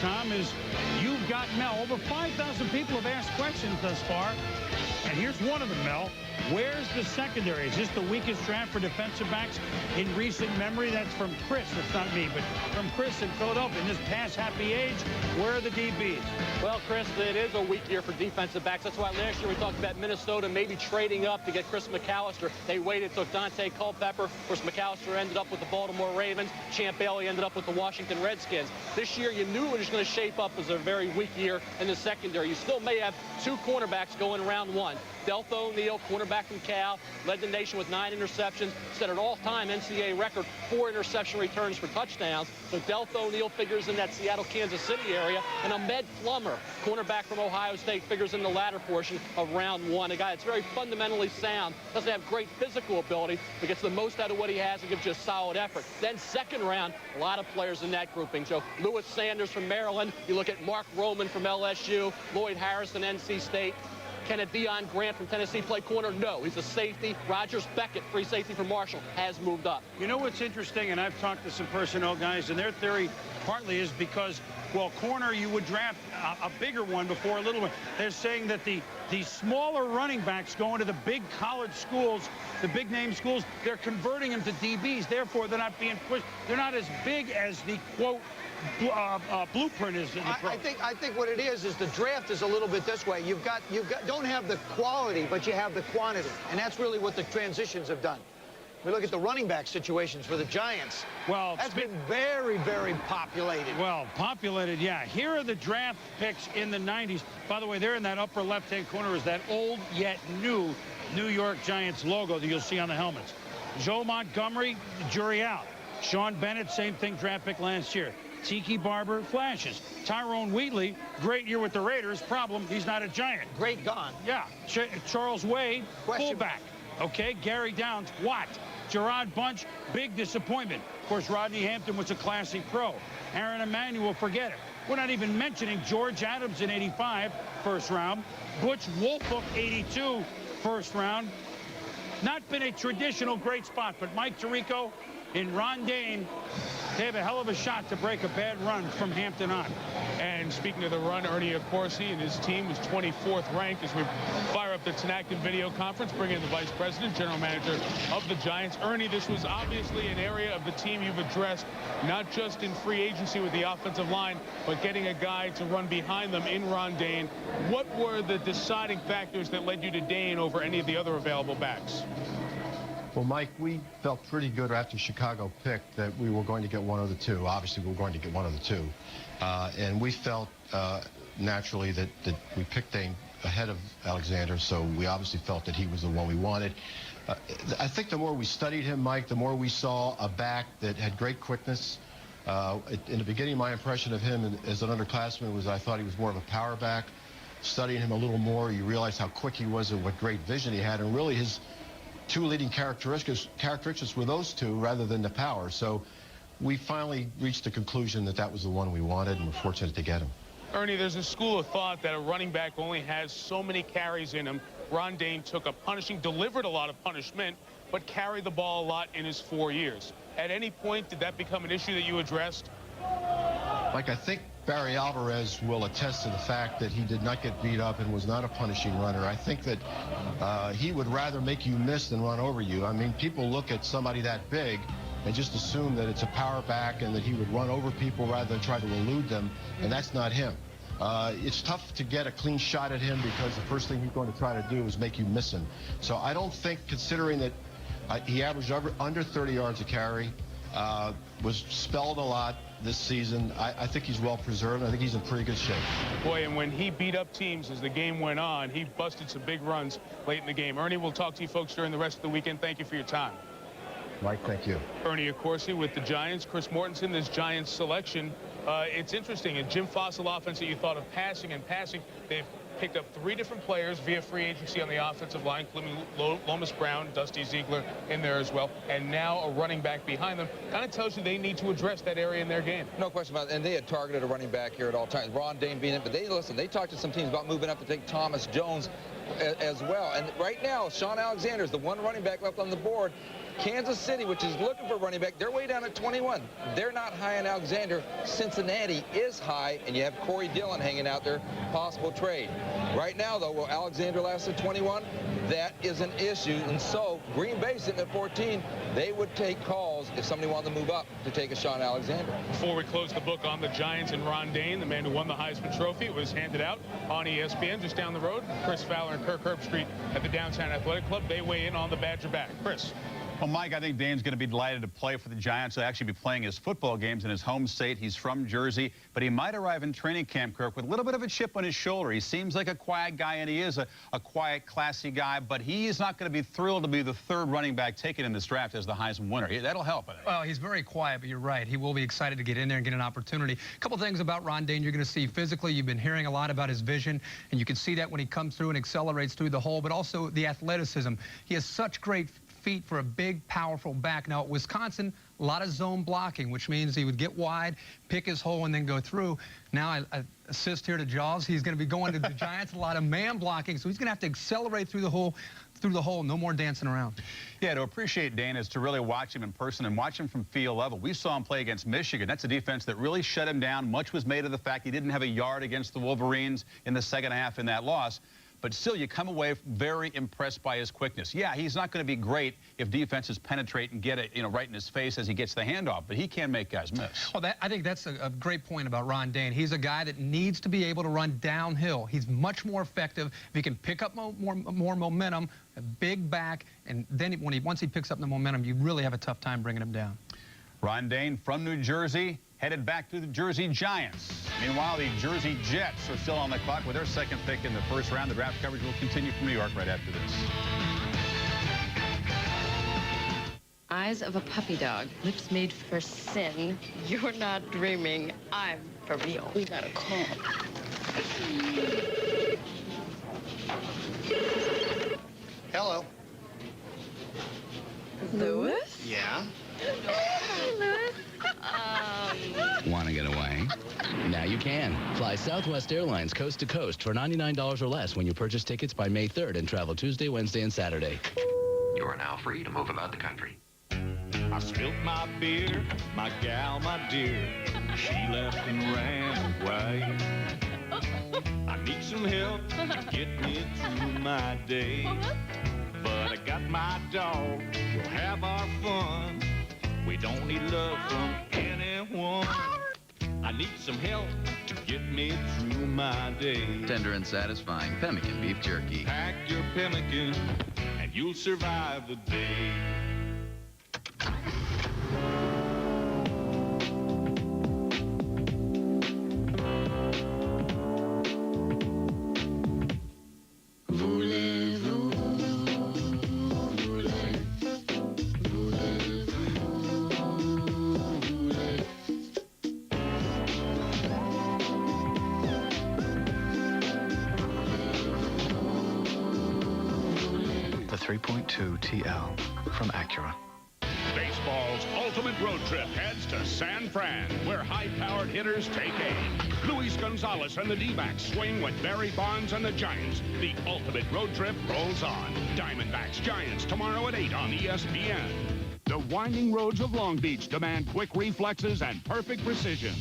S6: .com is You've Got Mel. Over 5,000 people have asked questions thus far, and here's one of them, Mel. Where's the secondary? Is this the weakest draft for defensive backs in recent memory? That's from Chris. It's not me, but from Chris in Philadelphia. In this pass-happy age, where are the DBs?
S4: Well, Chris, it is a weak year for defensive backs. That's why last year we talked about Minnesota maybe trading up to get Chris McAllister. They waited, took Dante Culpepper. Of course, McAllister ended up with the Baltimore Ravens. Champ Bailey ended up with the Washington Redskins. This year, you knew it was going to shape up as a very weak year in the secondary. You still may have two cornerbacks going round one. Deltha O'Neal, cornerback from Cal, led the nation with 9 interceptions, set an all-time NCAA record 4 interception returns for touchdowns. So Deltha O'Neal figures in that Seattle, Kansas City area. And Ahmed Plummer, cornerback from Ohio State, figures in the latter portion of round one. A guy that's very fundamentally sound, doesn't have great physical ability, but gets the most out of what he has and gives you a solid effort. Then second round, a lot of players in that grouping. So Lewis Sanders from Maryland. You look at Mark Roman from LSU, Lloyd Harrison, NC State. Can it be on Grant from Tennessee play corner? No, he's a safety. Rogers Beckett, free safety from Marshall, has moved up.
S6: You know what's interesting, and I've talked to some personnel guys, and their theory partly is because, well, corner, you would draft a bigger one before a little one. They're saying that the smaller running backs going to the big college schools, the big name schools, they're converting them to DBs. Therefore, they're not being pushed. They're not as big as the, quote, blueprint is in the pro.
S7: I think what it is the draft is a little bit this way. You've got don't have the quality, but you have the quantity, and that's really what the transitions have done. We look at the running back situations for the Giants.
S6: Well,
S7: that's been very, very populated.
S6: Well, populated, yeah. Here are the draft picks in the 90s. By the way, there in that upper left-hand corner is that old yet new New York Giants logo that you'll see on the helmets. Joe Montgomery, jury out. Sean Bennett, same thing, draft pick last year. Tiki Barber, flashes. Tyrone Wheatley, great year with the Raiders. Problem, he's not a Giant.
S7: Great gone.
S6: Yeah. Charles Wade, fullback. Okay, Gary Downs, what? Gerard Bunch, big disappointment. Of course, Rodney Hampton was a classy pro. Aaron Emanuel, forget it. We're not even mentioning George Adams in 85, first round. Butch Wolfolk, 82, first round. Not been a traditional great spot, but Mike Tirico in Ron Dane, they have a hell of a shot to break a bad run from Hampton on.
S16: And speaking of the run, Ernie Accorsi and his team was 24th ranked as we fire up the Tinactin video conference, bring in the vice president, general manager of the Giants. Ernie, this was obviously an area of the team you've addressed, not just in free agency with the offensive line, but getting a guy to run behind them in Ron Dane. What were the deciding factors that led you to Dane over any of the other available backs?
S3: Well, Mike, we felt pretty good after Chicago picked that we were going to get one of the two. Obviously, we were going to get one of the two. And we felt naturally that we picked Dane ahead of Alexander, so we obviously felt that he was the one we wanted. I think the more we studied him, Mike, the more we saw a back that had great quickness. In the beginning, my impression of him as an underclassman was I thought he was more of a power back. Studying him a little more, you realize how quick he was and what great vision he had, and really his two leading characteristics were those two rather than the power. So we finally reached the conclusion that that was the one we wanted, and we're fortunate to get him.
S16: Ernie, there's a school of thought that a running back only has so many carries in him. Ron Dayne delivered a lot of punishment, but carried the ball a lot in his 4 years. At any point, did that become an issue that you addressed?
S3: Like, I think Barry Alvarez will attest to the fact that he did not get beat up and was not a punishing runner. I think that he would rather make you miss than run over you. I mean, people look at somebody that big and just assume that it's a power back and that he would run over people rather than try to elude them, and that's not him. It's tough to get a clean shot at him because the first thing he's going to try to do is make you miss him. So I don't think, considering that he averaged under 30 yards a carry, was spelled a lot this season, I think he's well preserved. I think he's in pretty good shape.
S16: Boy, and when he beat up teams as the game went on, he busted some big runs late in the game. Ernie, we'll talk to you folks during the rest of the weekend. Thank you for your time.
S3: Mike, thank you.
S16: Ernie Accorsi with the Giants. Chris Mortensen, this Giants selection. It's interesting. A Jim Fossil offense that you thought of passing and passing, they've picked up 3 different players via free agency on the offensive line, including Lomas Brown, Dusty Ziegler in there as well, and now a running back behind them. Kind of tells you they need to address that area in their game.
S8: No question about it. And they had targeted a running back here at all times. Ron Dayne being it, but they talked to some teams about moving up to take Thomas Jones as well. And right now, Sean Alexander is the one running back left on the board. Kansas City, which is looking for a running back, they're way down at 21. They're not high on Alexander. Cincinnati is high, and you have Corey Dillon hanging out there, possible trade. Right now, though, will Alexander last at 21? That is an issue, and so Green Bay sitting at 14, they would take calls if somebody wanted to move up to take a Sean Alexander.
S16: Before we close the book on the Giants and Ron Dayne, the man who won the Heisman Trophy, it was handed out on ESPN just down the road. Chris Fowler and Kirk Herbstreit at the Downtown Athletic Club. They weigh in on the Badger back. Chris.
S5: Well, Mike, I think Dane's going to be delighted to play for the Giants. He'll actually be playing his football games in his home state. He's from Jersey, but he might arrive in training camp, Kirk, with a little bit of a chip on his shoulder. He seems like a quiet guy, and he is a quiet, classy guy, but he is not going to be thrilled to be the 3rd running back taken in this draft as the Heisman winner. That'll help, I think.
S10: Well, he's very quiet, but you're right. He will be excited to get in there and get an opportunity. A couple things about Ron Dayne you're going to see physically. You've been hearing a lot about his vision, and you can see that when he comes through and accelerates through the hole, but also the athleticism. He has such great feet for a big, powerful back. Now, at Wisconsin, a lot of zone blocking, which means he would get wide, pick his hole, and then go through. Now, I assist here to Jaws. He's going to be going to the Giants, a lot of man blocking, so he's going to have to accelerate through the hole. No more dancing around.
S5: Yeah, to appreciate Dane is to really watch him in person and watch him from field level. We saw him play against Michigan. That's a defense that really shut him down. Much was made of the fact he didn't have a yard against the Wolverines in the second half in that loss. But still, you come away very impressed by his quickness. Yeah, he's not going to be great if defenses penetrate and get it, right in his face as he gets the handoff, but he can make guys miss.
S10: Well, I think that's a great point about Ron Dayne. He's a guy that needs to be able to run downhill. He's much more effective if he can pick up more momentum, a big back, and then once he picks up the momentum, you really have a tough time bringing him down.
S5: Ron Dayne from New Jersey, headed back to the Jersey Giants. Meanwhile, the Jersey Jets are still on the clock with their 2nd pick in the 1st round. The draft coverage will continue from New York right after this.
S13: Eyes of a puppy dog, lips made for sin. You're not dreaming. I'm for real. We got a call.
S22: Hello.
S13: Louis?
S22: Yeah?
S13: Hey, Louis.
S23: Want to get away? Now you can. Fly Southwest Airlines coast to coast for $99 or less when you purchase tickets by May 3rd and travel Tuesday, Wednesday, and Saturday.
S26: You are now free to move about the country.
S28: I spilt my beer, my gal, my dear. She left and ran away. I need some help to get me through my day. But I got my dog, we'll have our fun. We don't need love from anyone. I need some help to get me through my day.
S25: Tender and satisfying pemmican beef jerky.
S28: Pack your pemmican and you'll survive the day.
S9: The 3.2 TL from Acura.
S11: Baseball's ultimate road trip heads to San Fran, where high-powered hitters take aim. Luis Gonzalez and the D-backs swing with Barry Bonds and the Giants. The ultimate road trip rolls on. Diamondbacks Giants tomorrow at 8 on ESPN. The winding roads of Long Beach demand quick reflexes and perfect precision.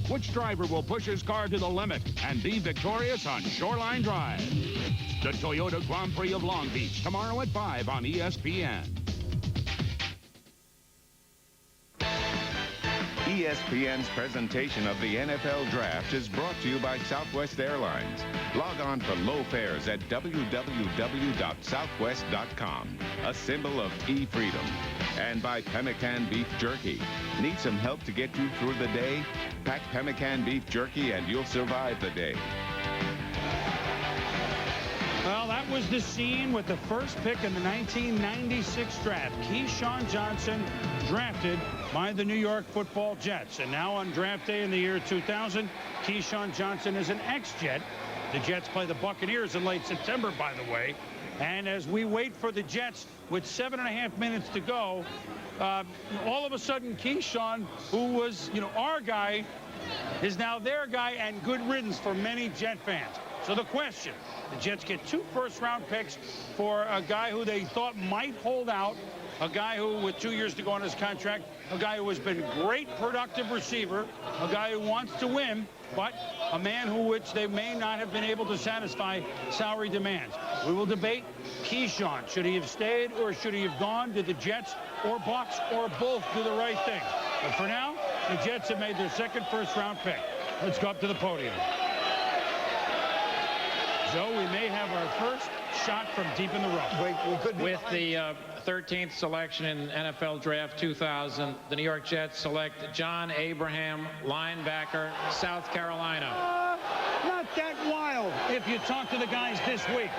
S11: Which driver will push his car to the limit and be victorious on Shoreline Drive? The Toyota Grand Prix of Long Beach tomorrow at 5 on ESPN.
S1: ESPN's presentation of the NFL Draft is brought to you by Southwest Airlines. Log on for low fares at www.southwest.com, a symbol of e-freedom. And by Pemmican Beef Jerky. Need some help to get you through the day? Pack Pemmican Beef Jerky and you'll survive the day.
S6: Well, that was the scene with the first pick in the 1996 draft. Keyshawn Johnson drafted by the New York Football Jets. And now on draft day in the year 2000, Keyshawn Johnson is an ex-Jet. The Jets play the Buccaneers in late September, by the way. And as we wait for the Jets with 7.5 minutes to go, all of a sudden Keyshawn, who was, our guy, is now their guy, and good riddance for many Jet fans. So the question, the Jets get 2 first-round picks for a guy who they thought might hold out, a guy who, with 2 years to go on his contract, a guy who has been great productive receiver, a guy who wants to win, but a man who which they may not have been able to satisfy salary demands. We will debate Keyshawn. Should he have stayed or should he have gone? Did the Jets or Bucs or both do the right thing? But for now, the Jets have made their second first-round pick. Let's go up to the podium. So we may have our first shot from deep in the rough.
S12: With the 13th selection in NFL Draft 2000, the New York Jets select John Abraham, linebacker, South Carolina.
S6: Not that wild if you talk to the guys this week.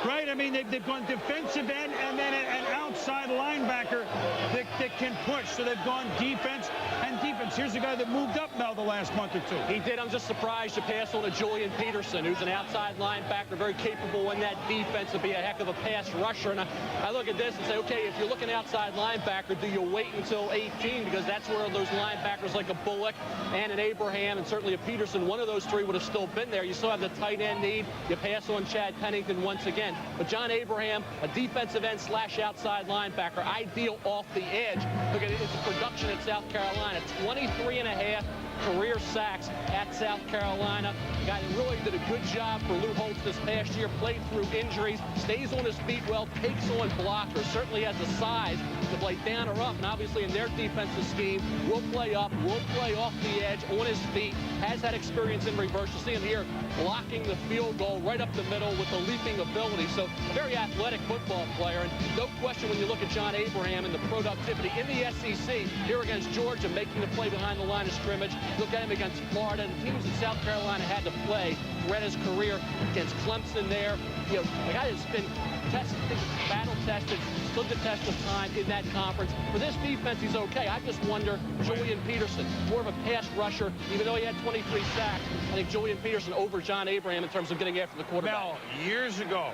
S6: Right? I mean, they've gone defensive end and then an outside linebacker that can push. So they've gone defense and defense. Here's a guy that moved up now the last month or two.
S4: He did. I'm just surprised to pass on to Julian Peterson, who's an outside linebacker, very capable in that defense to be a heck of a pass rusher. And I look at this and say, okay, if you're looking outside linebacker, do you wait until 18? Because that's where those linebackers like a Bullock and an Abraham and certainly a Peterson, one of those three would have still been there. You still have the tight end need. You pass on Chad Pennington once again. But John Abraham, a defensive end / outside linebacker, ideal off the edge. Look at his production at South Carolina, 23.5 career sacks at South Carolina. The guy really did a good job for Lou Holtz this past year, played through injuries, stays on his feet well, takes on blockers, certainly has the size to play down or up, and obviously in their defensive scheme, will play up, will play off the edge, on his feet, has had experience in reverse. You see him here blocking the field goal right up the middle with the leaping ability. So a very athletic football player, and no question when you look at John Abraham and the productivity in the SEC, here against Georgia, making the play behind the line of scrimmage. Look at him against Florida, and the teams that South Carolina had to play throughout his career against Clemson there. You know, a guy that's been tested, battle-tested, stood the test of time in that conference. For this defense, he's okay. I just wonder, Julian Peterson, more of a pass rusher, even though he had 23 sacks. I think Julian Peterson over John Abraham in terms of getting after the quarterback.
S6: Now, years ago,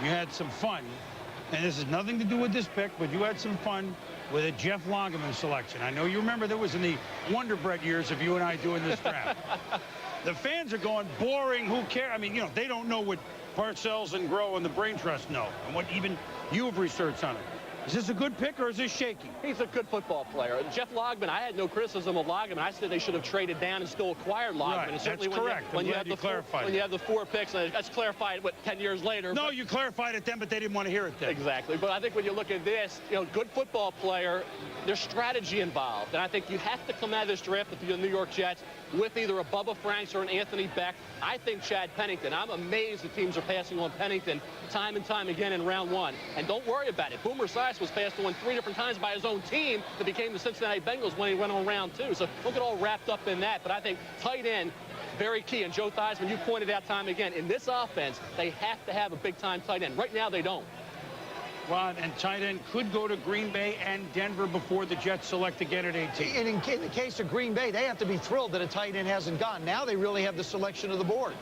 S6: you had some fun, and this has nothing to do with this pick, but you had some fun with a Jeff Lageman selection. I know you remember that was in the Wonder Bread years of you and I doing this draft. The fans are going, boring, who cares? I mean, you know, they don't know what Parcells and Groh and the Brain Trust know, and what even you have researched on it. Is this a good pick or is this shaky?
S4: He's a good football player. Jeff Lageman, I had no criticism of Lageman. I said they should have traded down and still acquired Lageman.
S6: Right,
S4: and certainly
S6: that's correct.
S4: When you have the 4 picks, let's clarify it, 10 years later.
S6: No, you clarified it then, but they didn't want to hear it then.
S4: Exactly. But I think when you look at this, you know, good football player, there's strategy involved. And I think you have to come out of this draft with the New York Jets with either a Bubba Franks or an Anthony Beck. I think Chad Pennington. I'm amazed that teams are passing on Pennington time and time again in round one. And don't worry about it. Boomer Esiason was passed on 3 different times by his own team that became the Cincinnati Bengals when he went on round 2. So don't get all wrapped up in that. But I think tight end, very key. And Joe Theismann, you pointed out time again, in this offense, they have to have a big-time tight end. Right now, they don't.
S6: Well, and tight end could go to Green Bay and Denver before the Jets select again at 18.
S7: And in the case of Green Bay, they have to be thrilled that a tight end hasn't gone. Now they really have the selection of the board.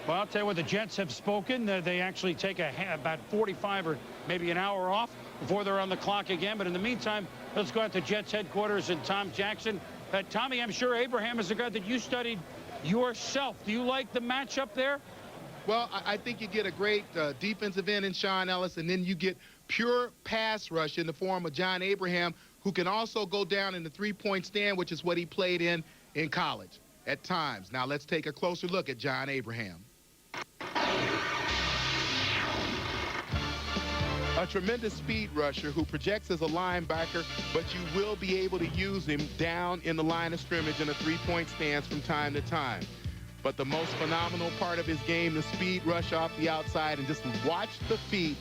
S6: Well, I'll tell you what, the Jets have spoken. They actually take about 45 or maybe an hour off before they're on the clock again. But in the meantime, let's go out to Jets headquarters and Tom Jackson. Tommy, I'm sure Abraham is a guy that you studied yourself. Do you like the matchup there?
S2: Well, I think you get a great defensive end in Sean Ellis, and then you get pure pass rush in the form of John Abraham, who can also go down in the three-point stand, which is what he played in college at times. Now let's take a closer look at John Abraham. A tremendous speed rusher who projects as a linebacker, but you will be able to use him down in the line of scrimmage in a three-point stance from time to time. But the most phenomenal part of his game, the speed rush off the outside, and just watch the feet.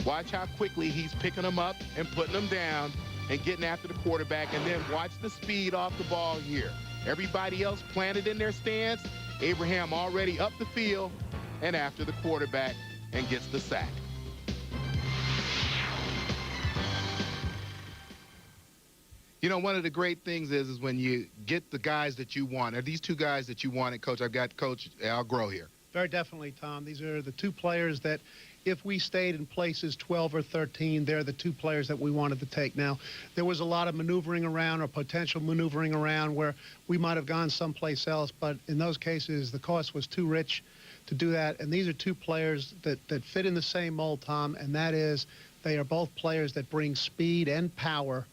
S2: Watch how quickly he's picking them up and putting them down and getting after the quarterback, and then watch the speed off the ball here. Everybody else planted in their stance. Abraham already up the field and after the quarterback and gets the sack. You know, one of the great things is when you get the guys that you want. Are these two guys that you wanted, Coach? I've got Coach Al Groh here.
S14: Very definitely, Tom. These are the two players that, if we stayed in places 12 or 13, they're the two players that we wanted to take. Now, there was a lot of maneuvering around or potential maneuvering around where we might have gone someplace else, but in those cases, the cost was too rich to do that. And these are two players that fit in the same mold, Tom, and that is they are both players that bring speed and power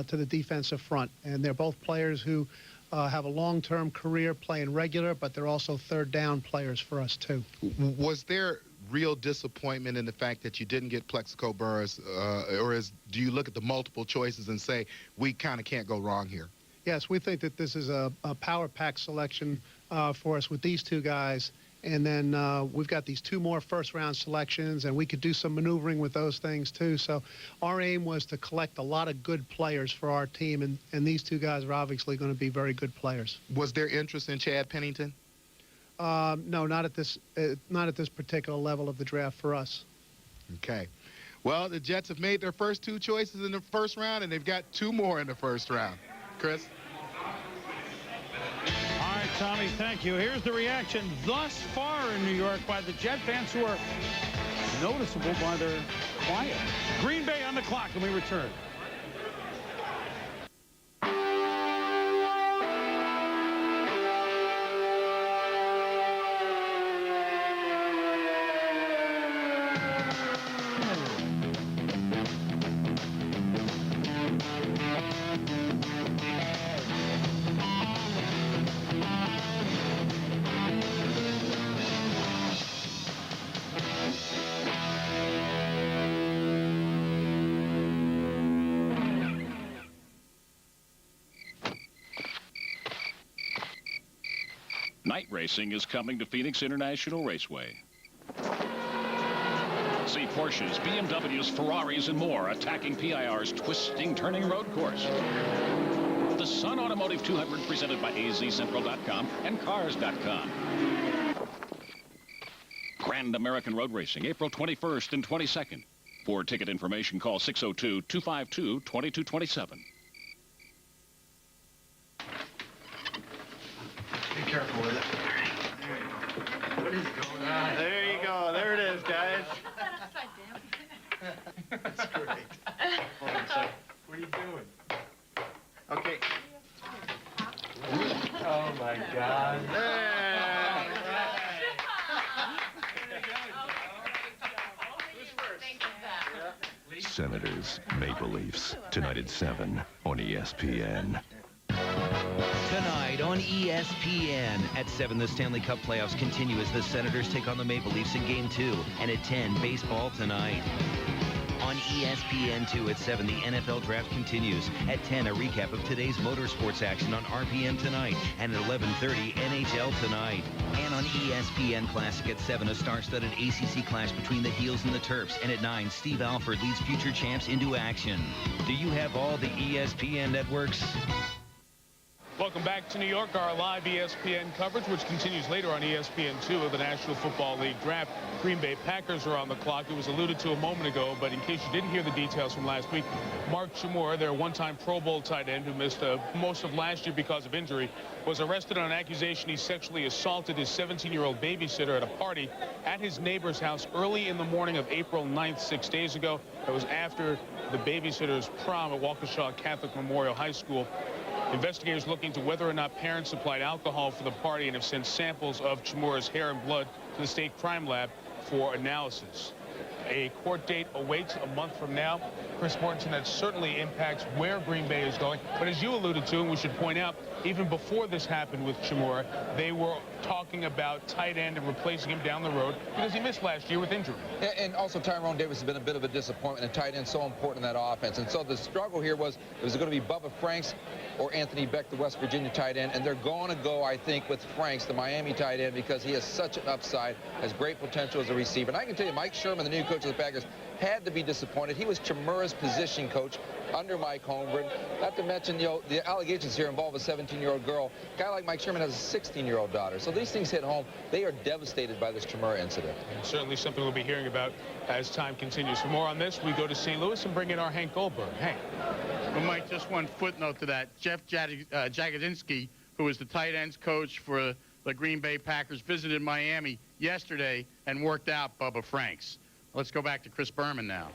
S14: to the defensive front. And they're both players who have a long-term career playing regular, but they're also third-down players for us, too.
S2: Was there real disappointment in the fact that you didn't get Plexico Burress, or do you look at the multiple choices and say, we kind of can't go wrong here?
S14: Yes, we think that this is a power pack selection for us with these two guys. And then we've got these two more first-round selections, and we could do some maneuvering with those things, too. So our aim was to collect a lot of good players for our team, and these two guys are obviously going to be very good players.
S2: Was there interest in Chad Pennington?
S14: No, not at this particular level of the draft for us.
S2: Okay. Well, the Jets have made their first two choices in the first round, and they've got two more in the first round. Chris?
S6: All right, Tommy, thank you. Here's the reaction thus far in New York by the Jet fans, who are noticeable by their quiet. Green Bay on the clock, and we return.
S11: Night racing is coming to Phoenix International Raceway. See Porsches, BMWs, Ferraris, and more attacking PIR's twisting, turning road course. The Sun Automotive 200 presented by AZCentral.com and Cars.com. Grand American Road Racing, April 21st and 22nd. For ticket information, call 602-252-2227.
S15: Be careful with it. What is going on?
S17: There you go. There it is, guys.
S15: That's great. Hold on a second. What are you doing? Okay. Oh, my God.
S18: Senators, Maple Leafs, tonight at 7 on ESPN.
S19: Tonight on ESPN. At 7, the Stanley Cup playoffs continue as the Senators take on the Maple Leafs in Game 2. And at 10, baseball tonight. On On ESPN2 at 7, the NFL Draft continues. At 10, a recap of today's motorsports action on RPM tonight. And at 11:30, NHL tonight. And on ESPN Classic at 7, a star-studded ACC clash between the Heels and the Terps. And at 9, Steve Alford leads future champs into action. Do you have all the ESPN networks?
S3: Welcome back to New York, our live ESPN coverage, which continues later on ESPN2 of the National Football League Draft. Green Bay Packers are on the clock. It was alluded to a moment ago, but in case you didn't hear the details from last week, Mark Chmura, their one-time Pro Bowl tight end who missed most of last year because of injury, was arrested on an accusation he sexually assaulted his 17-year-old babysitter at a party at his neighbor's house early in the morning of April 9th, 6 days ago. That was after the babysitter's prom at Waukesha Catholic Memorial High School. Investigators looking into whether or not parents supplied alcohol for the party and have sent samples of Chmura's hair and blood to the state crime lab for analysis. A court date awaits a month from now. Chris Mortensen, that certainly impacts where Green Bay is going. But as you alluded to, and we should point out, even before this happened with Chmura, they were talking about tight end and replacing him down the road because he missed last year with injury.
S8: And also Tyrone Davis has been a bit of a disappointment, and tight end so important in that offense. And so the struggle here was it going to be Bubba Franks or Anthony Beck, the West Virginia tight end, and they're going to go, I think, with Franks, the Miami tight end, because he has such an upside, has great potential as a receiver. And I can tell you, Mike Sherman, the new coach of the Packers, had to be disappointed. He was Chmura's position coach under Mike Holmgren. Not to mention, you know, the allegations here involve a 17-year-old girl. A guy like Mike Sherman has a 16-year-old daughter. So these things hit home. They are devastated by this Chmura incident. And certainly something we'll be hearing about as time continues. For more on this, we go to St. Louis and bring in our Hank Goldberg. Hank.
S17: Well, Mike, just one footnote to that. Jeff Jagodzinski, who is the tight ends coach for the Green Bay Packers, visited Miami yesterday and worked out Bubba Franks. Let's go back to Chris Berman now.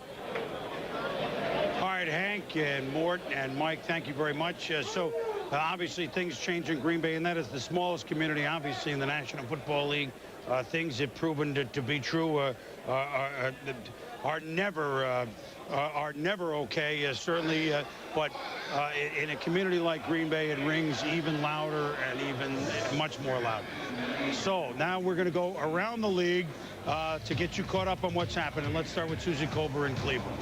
S6: All right, Hank and Mort and Mike, thank you very much. Obviously things change in Green Bay, and that is the smallest community, obviously, in the National Football League. Things have proven to be true are never okay, certainly, but in a community like Green Bay, it rings even louder and even much more loud. So now we're going to go around the league to get you caught up on what's happening. Let's start with Susie Colbert in Cleveland.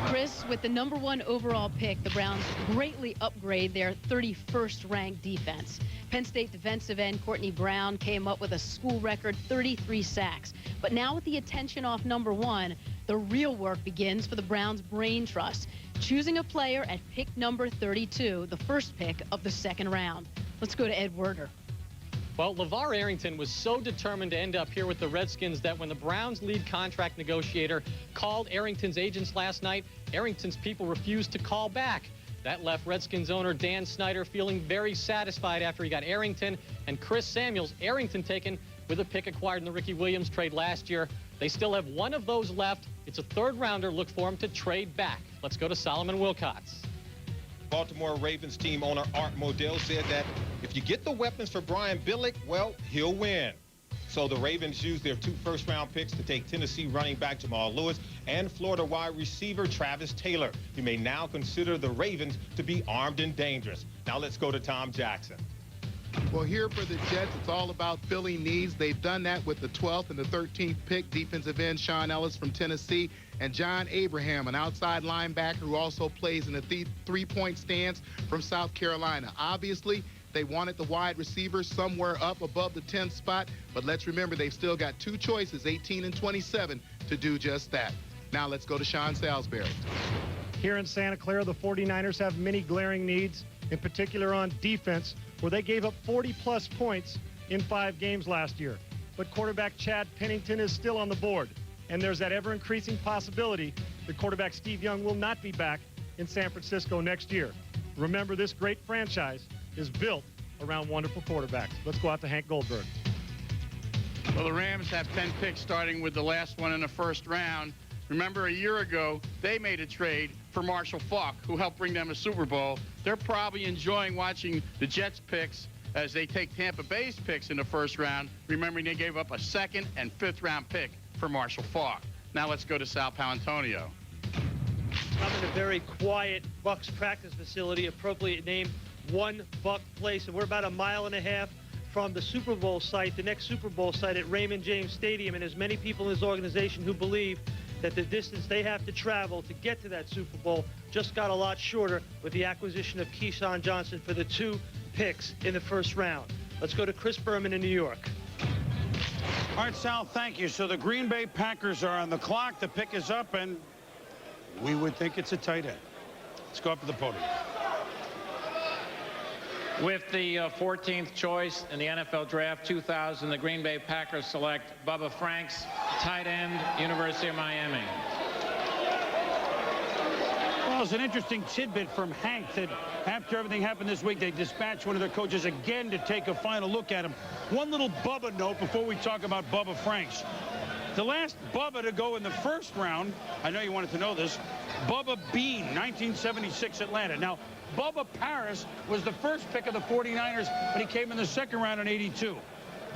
S10: Chris, with the #1 overall pick, the Browns greatly upgrade their 31st ranked defense. Penn State defensive end Courtney Brown came up with a school record 33 sacks. But now with the attention off #1, the real work begins for the Browns brain trust, choosing a player at pick number 32, the first pick of the second round. Let's go to Ed Werder.
S4: Well, LeVar Arrington was so determined to end up here with the Redskins that when the Browns' lead contract negotiator called Arrington's agents last night, Arrington's people refused to call back. That left Redskins owner Dan Snyder feeling very satisfied after he got Arrington and Chris Samuels. Arrington taken with a pick acquired in the Ricky Williams trade last year. They still have one of those left. It's a third-rounder. Look for him to trade back. Let's go to Solomon Wilcots.
S16: Baltimore Ravens team owner Art Modell said that if you get the weapons for Brian Billick, well, he'll win. So the Ravens used their 2 first-round picks to take Tennessee running back Jamal Lewis and Florida wide receiver Travis Taylor. You may now consider the Ravens to be armed and dangerous. Now let's go to Tom Jackson.
S2: Well, here for the Jets, it's all about filling needs. They've done that with the 12th and the 13th pick, defensive end Sean Ellis from Tennessee, and John Abraham, an outside linebacker who also plays in a three-point stance from South Carolina. Obviously, they wanted the wide receiver somewhere up above the 10th spot, but let's remember they've still got 2 choices, 18 and 27, to do just that. Now let's go to Sean Salisbury.
S20: Here in Santa Clara, the 49ers have many glaring needs, in particular on defense, where they gave up 40-plus points in 5 games last year. But quarterback Chad Pennington is still on the board, and there's that ever-increasing possibility that quarterback Steve Young will not be back in San Francisco next year. Remember, this great franchise is built around wonderful quarterbacks. Let's go out to Hank Goldberg.
S17: Well, the Rams have 10 picks, starting with the last one in the first round. Remember, a year ago, they made a trade for Marshall Faulk, who helped bring them a Super Bowl. They're probably enjoying watching the Jets picks as they take Tampa Bay's picks in the first round, remembering they gave up a 2nd and 5th round pick for Marshall Faulk. Now let's go to Sal Paolantonio.
S21: I'm in a very quiet Bucks practice facility, appropriately named One Buck Place, and we're about 1.5 miles from the Super Bowl site, the next Super Bowl site at Raymond James Stadium, and there's many people in this organization who believe that the distance they have to travel to get to that Super Bowl just got a lot shorter with the acquisition of Keyshawn Johnson for the 2 picks in the first round. Let's go to Chris Berman in New York.
S6: All right, Sal, thank you. So the Green Bay Packers are on the clock. The pick is up, and we would think it's a tight end. Let's go up to the podium.
S12: With the 14th choice in the NFL Draft 2000, the Green Bay Packers select Bubba Franks, tight end, University of Miami.
S6: Well, it's an interesting tidbit from Hank that after everything happened this week, they dispatched one of their coaches again to take a final look at him. One little Bubba note before we talk about Bubba Franks. The last Bubba to go in the first round, I know you wanted to know this, Bubba Bean, 1976 Atlanta. Now, Bubba Paris was the first pick of the 49ers, but he came in the second round in '82.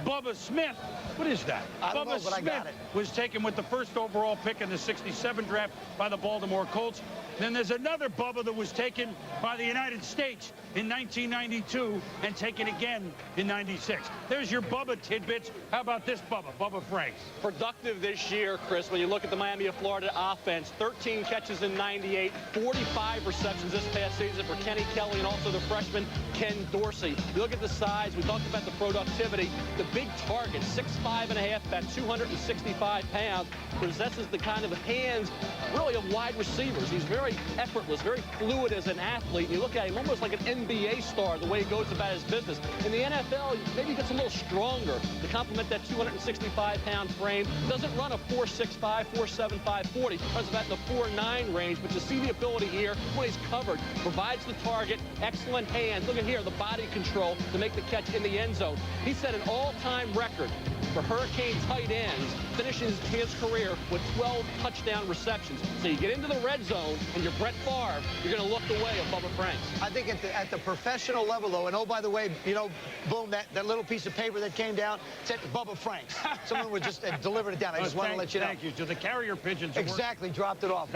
S6: Bubba Smith, what is that?
S7: I don't know,
S6: Bubba
S7: but I got
S6: Smith
S7: it.
S6: was taken with the first overall pick in the '67 draft by the Baltimore Colts. Then there's another Bubba that was taken by the United States in 1992 and taken again in '96. There's your Bubba tidbits. How about this Bubba, Bubba Franks?
S4: Productive this year, Chris, when you look at the Miami of Florida offense. 13 catches in 98, 45 receptions this past season for Kenny Kelly and also the freshman Ken Dorsey. You look at the size, we talked about the productivity. The big target, 6'5½", about 265 pounds, possesses the kind of hands, really, of wide receivers. He's very effortless, very fluid as an athlete. You look at him almost like an NBA star, the way he goes about his business. In the NFL, maybe he gets a little stronger to complement that 265-pound frame. Doesn't run a 4.65, 4.75 40. Runs about in the 4.9 range, but you see the ability here when he's covered. Provides the target, excellent hands. Look at here, the body control to make the catch in the end zone. He set an all-time record for Hurricane tight ends, finishes his career with 12 touchdown receptions. So you get into the red zone, and you're Brett Favre, you're going to look the way of Bubba Franks.
S7: I think at the professional level, though, and oh, by the way, you know, boom, that little piece of paper that came down said Bubba Franks. Someone would just delivered it down. I just want to let you know.
S6: Thank you. To the carrier pigeons.
S7: Exactly, dropped it off.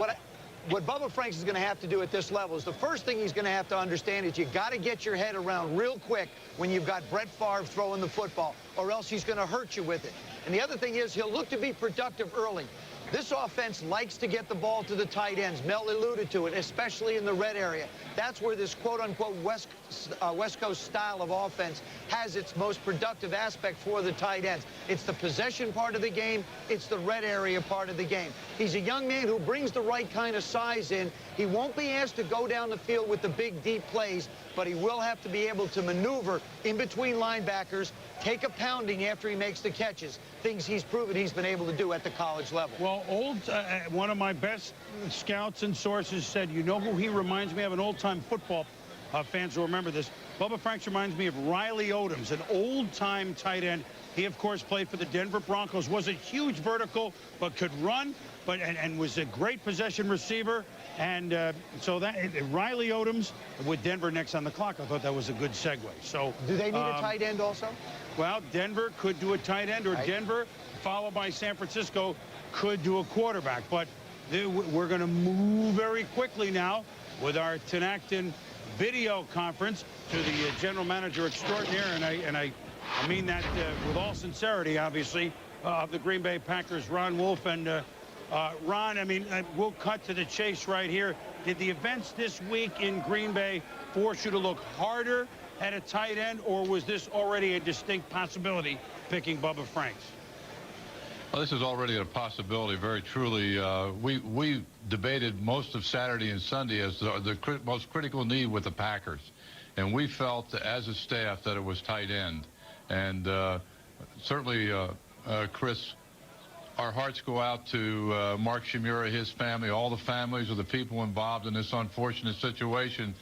S7: What Bubba Franks is going to have to do at this level is the first thing he's going to have to understand is you got to get your head around real quick when you've got Brett Favre throwing the football, or else he's going to hurt you with it. And the other thing is he'll look to be productive early. This offense likes to get the ball to the tight ends. Mel alluded to it, especially in the red area. That's where this quote-unquote West Coast style of offense has its most productive aspect for the tight ends. It's the possession part of the game. It's the red area part of the game. He's a young man who brings the right kind of size in. He won't be asked to go down the field with the big, deep plays, but he will have to be able to maneuver in between linebackers, take a pounding after he makes the catches, things he's proven he's been able to do at the college level.
S6: Well, one of my best scouts and sources said, you know who he reminds me of? An old-time football fans will remember this. Bubba Franks reminds me of Riley Odoms, an old-time tight end. He, of course, played for the Denver Broncos, was a huge vertical, but could run, and was a great possession receiver. And so Riley Odoms with Denver next on the clock, I thought that was a good segue. So
S7: do they need a tight end also?
S6: Well, Denver could do a tight end, or
S7: right.
S6: Denver, followed by San Francisco, could do a quarterback. But we're going to move very quickly now with our Tinactin video conference to the general manager extraordinaire, and I mean that with all sincerity, obviously, of the Green Bay Packers, Ron Wolf. And Ron, I mean, we'll cut to the chase right here. Did the events this week in Green Bay force you to look harder at a tight end, or was this already a distinct possibility, picking Bubba Franks?
S5: Well, this is already a possibility, very truly. We debated most of Saturday and Sunday as the most critical need with the Packers. And we felt, as a staff, that it was tight end. And certainly, Chris, our hearts go out to Mark Shimura, his family, all the families of the people involved in this unfortunate situation.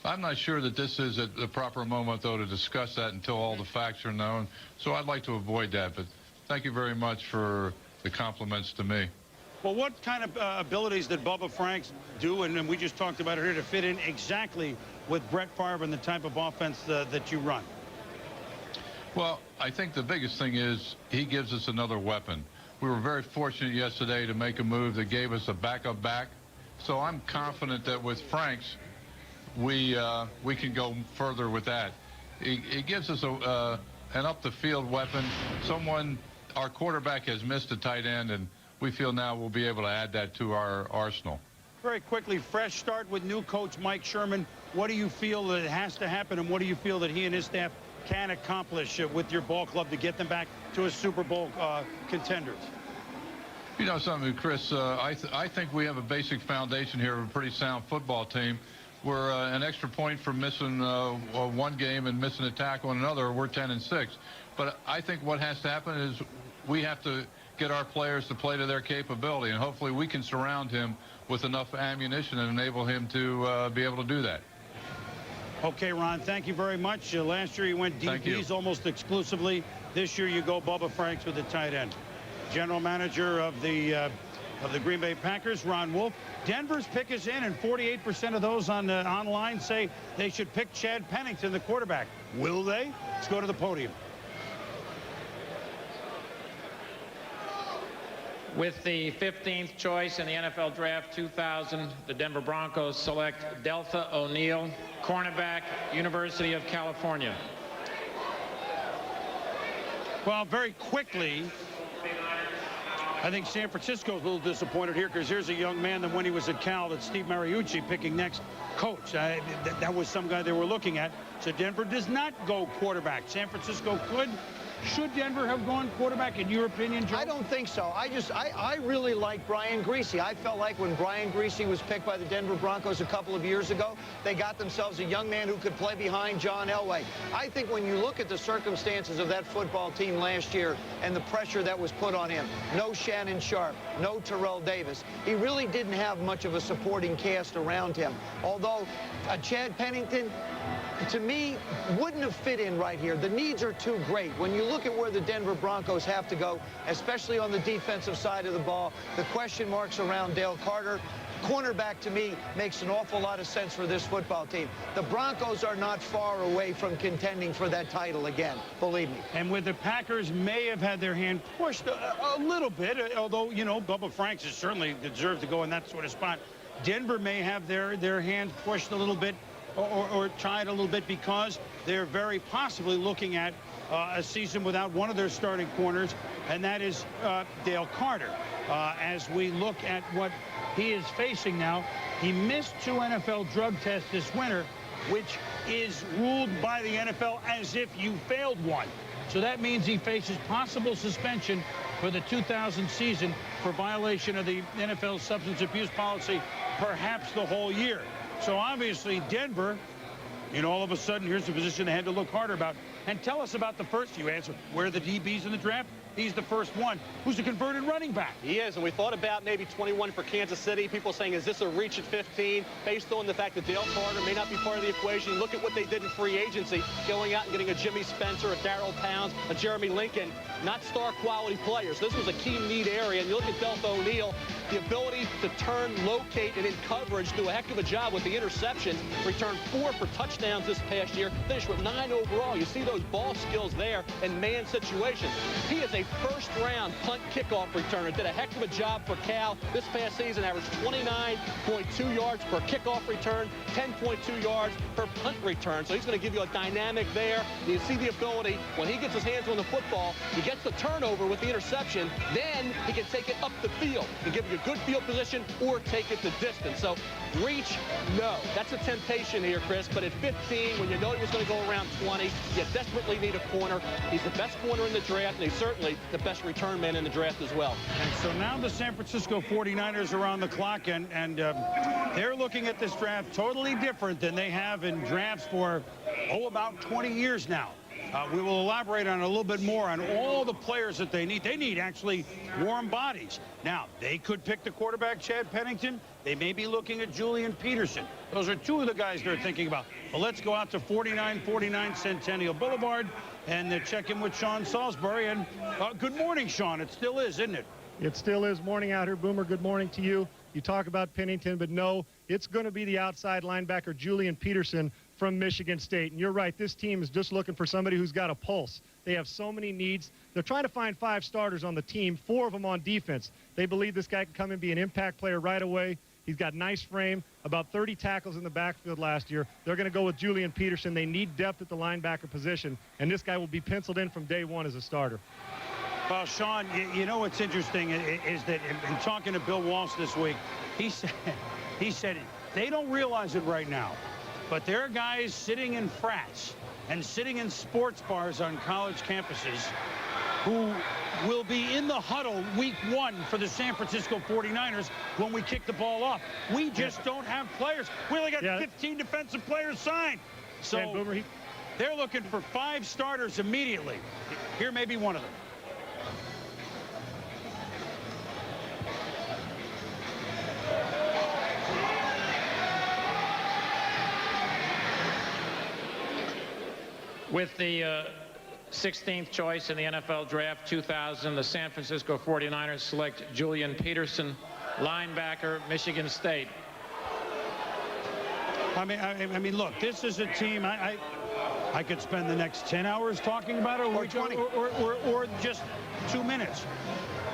S5: I'm not sure that this is at the proper moment, though, to discuss that until all the facts are known. So I'd like to avoid that. But thank you very much for the compliments to me.
S6: Well, what kind of abilities did Bubba Franks do, and we just talked about it here, to fit in exactly with Brett Favre and the type of offense that you run?
S5: Well, I think the biggest thing is he gives us another weapon. We were very fortunate yesterday to make a move that gave us a backup back. So I'm confident that with Franks, we can go further with that. It gives us an up-the-field weapon. Our quarterback has missed a tight end, and we feel now we'll be able to add that to our arsenal.
S6: Very quickly, fresh start with new coach Mike Sherman. What do you feel that has to happen, and what do you feel that he and his staff can accomplish with your ball club to get them back to a Super Bowl contenders?
S5: You know something, Chris, I think we have a basic foundation here of a pretty sound football team. We're an extra point from missing one game and missing a tackle on another. We're 10-6. But I think what has to happen is we have to get our players to play to their capability, and hopefully we can surround him with enough ammunition and enable him to be able to do that.
S6: Okay, Ron, thank you very much. Last year you went DBs almost exclusively. This year you go Bubba Franks with the tight end. General manager of the Green Bay Packers, Ron Wolf. Denver's pick is in, and 48% of those on online say they should pick Chad Pennington, the quarterback. Will they? Let's go to the podium.
S12: With the 15th choice in the NFL Draft 2000, the Denver Broncos select Deltha O'Neal, cornerback, University of California.
S6: Well, very quickly, I think San Francisco's a little disappointed here, because here's a young man that when he was at Cal, that Steve Mariucci picking next coach. That was some guy they were looking at. So Denver does not go quarterback. San Francisco could. Should Denver have gone quarterback, in your opinion, Joe?
S7: I don't think so. I really like Brian Griese. I felt like when Brian Griese was picked by the Denver Broncos a couple of years ago, they got themselves a young man who could play behind John Elway. I think when you look at the circumstances of that football team last year and the pressure that was put on him, no Shannon Sharp, no Terrell Davis, he really didn't have much of a supporting cast around him. Although Chad Pennington, to me, wouldn't have fit in right here. The needs are too great. When you look at where the Denver Broncos have to go, especially on the defensive side of the ball, the question marks around Dale Carter, cornerback to me makes an awful lot of sense for this football team. The Broncos are not far away from contending for that title again, believe me.
S6: And with the Packers may have had their hand pushed a little bit, although, you know, Bubba Franks has certainly deserved to go in that sort of spot. Denver may have their hand pushed a little bit or tied a little bit, because they're very possibly looking at a season without one of their starting corners, and that is Dale Carter. As we look at what he is facing now, he missed 2 NFL drug tests this winter, which is ruled by the NFL as if you failed one. So that means he faces possible suspension for the 2000 season for violation of the NFL substance abuse policy, perhaps the whole year. So obviously Denver, you know, all of a sudden here's the position they had to look harder about. And tell us about the first. You answer, where are the DBs in the draft? He's the first one. Who's a converted running back?
S4: He is, and we thought about maybe 21 for Kansas City. People saying, is this a reach at 15? Based on the fact that Dale Carter may not be part of the equation. Look at what they did in free agency, going out and getting a Jimmy Spencer, a Darrell Pounds, a Jeremy Lincoln, not star quality players. This was a key need area, and you look at Deltha O'Neal, the ability to turn, locate, and in coverage, do a heck of a job with the interceptions. Returned 4 for touchdowns this past year, finished with 9 overall. You see those ball skills there in man situations. He is a first-round punt kickoff returner. Did a heck of a job for Cal. This past season averaged 29.2 yards per kickoff return, 10.2 yards per punt return. So he's going to give you a dynamic there. You see the ability, when he gets his hands on the football, he gets the turnover with the interception, then he can take it up the field and give you a good field position or take it to distance. So reach, no. That's a temptation here, Chris. But at 15, when you know he was going to go around 20, you desperately need a corner. He's the best corner in the draft, and he's certainly the best return man in the draft as well.
S6: And so now the San Francisco 49ers are on the clock, and they're looking at this draft totally different than they have in drafts for, about 20 years now. We will elaborate on a little bit more on all the players that they need. They need actually warm bodies. Now, they could pick the quarterback, Chad Pennington. They may be looking at Julian Peterson. Those are 2 of the guys they're thinking about. But let's go out to 4949 Centennial Boulevard and check in with Sean Salisbury. And good morning, Sean. It still is, isn't it?
S20: It still is morning out here, Boomer. Good morning to you. You talk about Pennington, but no, it's going to be the outside linebacker, Julian Peterson, from Michigan State. And you're right, this team is just looking for somebody who's got a pulse. They have so many needs. They're trying to find 5 starters on the team, 4 of them on defense. They believe this guy can come and be an impact player right away. He's got nice frame, about 30 tackles in the backfield last year. They're going to go with Julian Peterson. They need depth at the linebacker position, and this guy will be penciled in from day one as a starter.
S6: Well, Sean, you know what's interesting is that in talking to Bill Walsh this week, he said they don't realize it right now, but there are guys sitting in frats and sitting in sports bars on college campuses who will be in the huddle week 1 for the San Francisco 49ers when we kick the ball off. We just don't have players. We only got 15 defensive players signed. So they're looking for 5 starters immediately. Here may be one of them.
S12: With the 16th choice in the NFL Draft 2000, the San Francisco 49ers select Julian Peterson, linebacker, Michigan State.
S6: I mean, look, this is a team I could spend the next 10 hours talking about it, or just 2 minutes.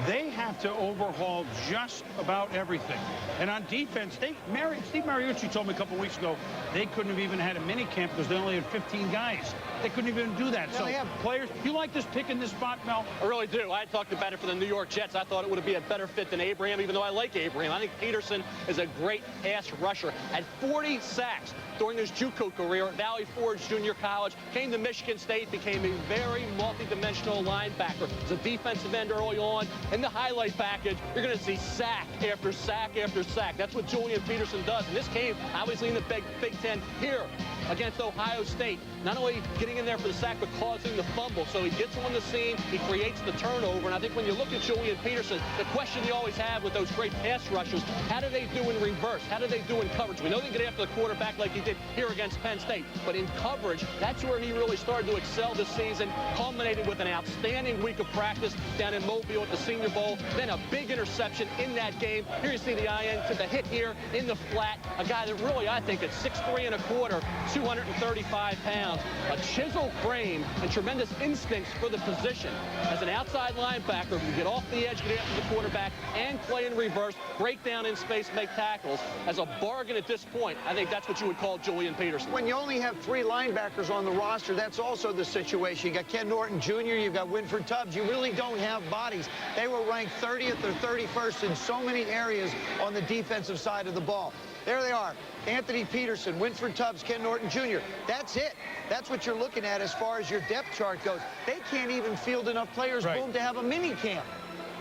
S6: They have to overhaul just about everything. And on defense, Steve Mariucci told me a couple weeks ago they couldn't have even had a mini camp because they only had 15 guys. They couldn't even do that. So players, you like this pick in this spot, Mel?
S4: I really do. I talked about it for the New York Jets. I thought it would be a better fit than Abraham, even though I like Abraham. I think Peterson is a great pass rusher. Had 40 sacks during his JUCO career at Valley Forge Junior College. Came to Michigan State, became a very multi-dimensional linebacker. As a defensive end early on. In the highlight package, you're going to see sack after sack after sack. That's what Julian Peterson does. And this came, obviously, in the Big Ten here against Ohio State. Not only getting in there for the sack, but causing the fumble. So he gets on the scene, he creates the turnover. And I think when you look at Julian Peterson, the question you always have with those great pass rushers, how do they do in reverse? How do they do in coverage? We know they get after the quarterback like he did here against Penn State. But in coverage, that's where he really started to excel this season, culminated with an outstanding week of practice down in Mobile at the Senior Bowl. Then a big interception in that game. Here you see the IN to the hit here in the flat. A guy that really, I think, at 6'3 1/4", 235 pounds. A chiseled frame and tremendous instincts for the position. As an outside linebacker, you get off the edge, get after the quarterback, and play in reverse, break down in space, make tackles. As a bargain at this point, I think that's what you would call Julian Peterson.
S7: When you only have 3 linebackers on the roster, that's also the situation. You got Ken Norton Jr., you've got Winford Tubbs. You really don't have bodies. They were ranked 30th or 31st in so many areas on the defensive side of the ball. There they are. Anthony Peterson, Winford Tubbs, Ken Norton Jr. That's it. That's what you're looking at as far as your depth chart goes. They can't even field enough players, boom, to have a mini camp.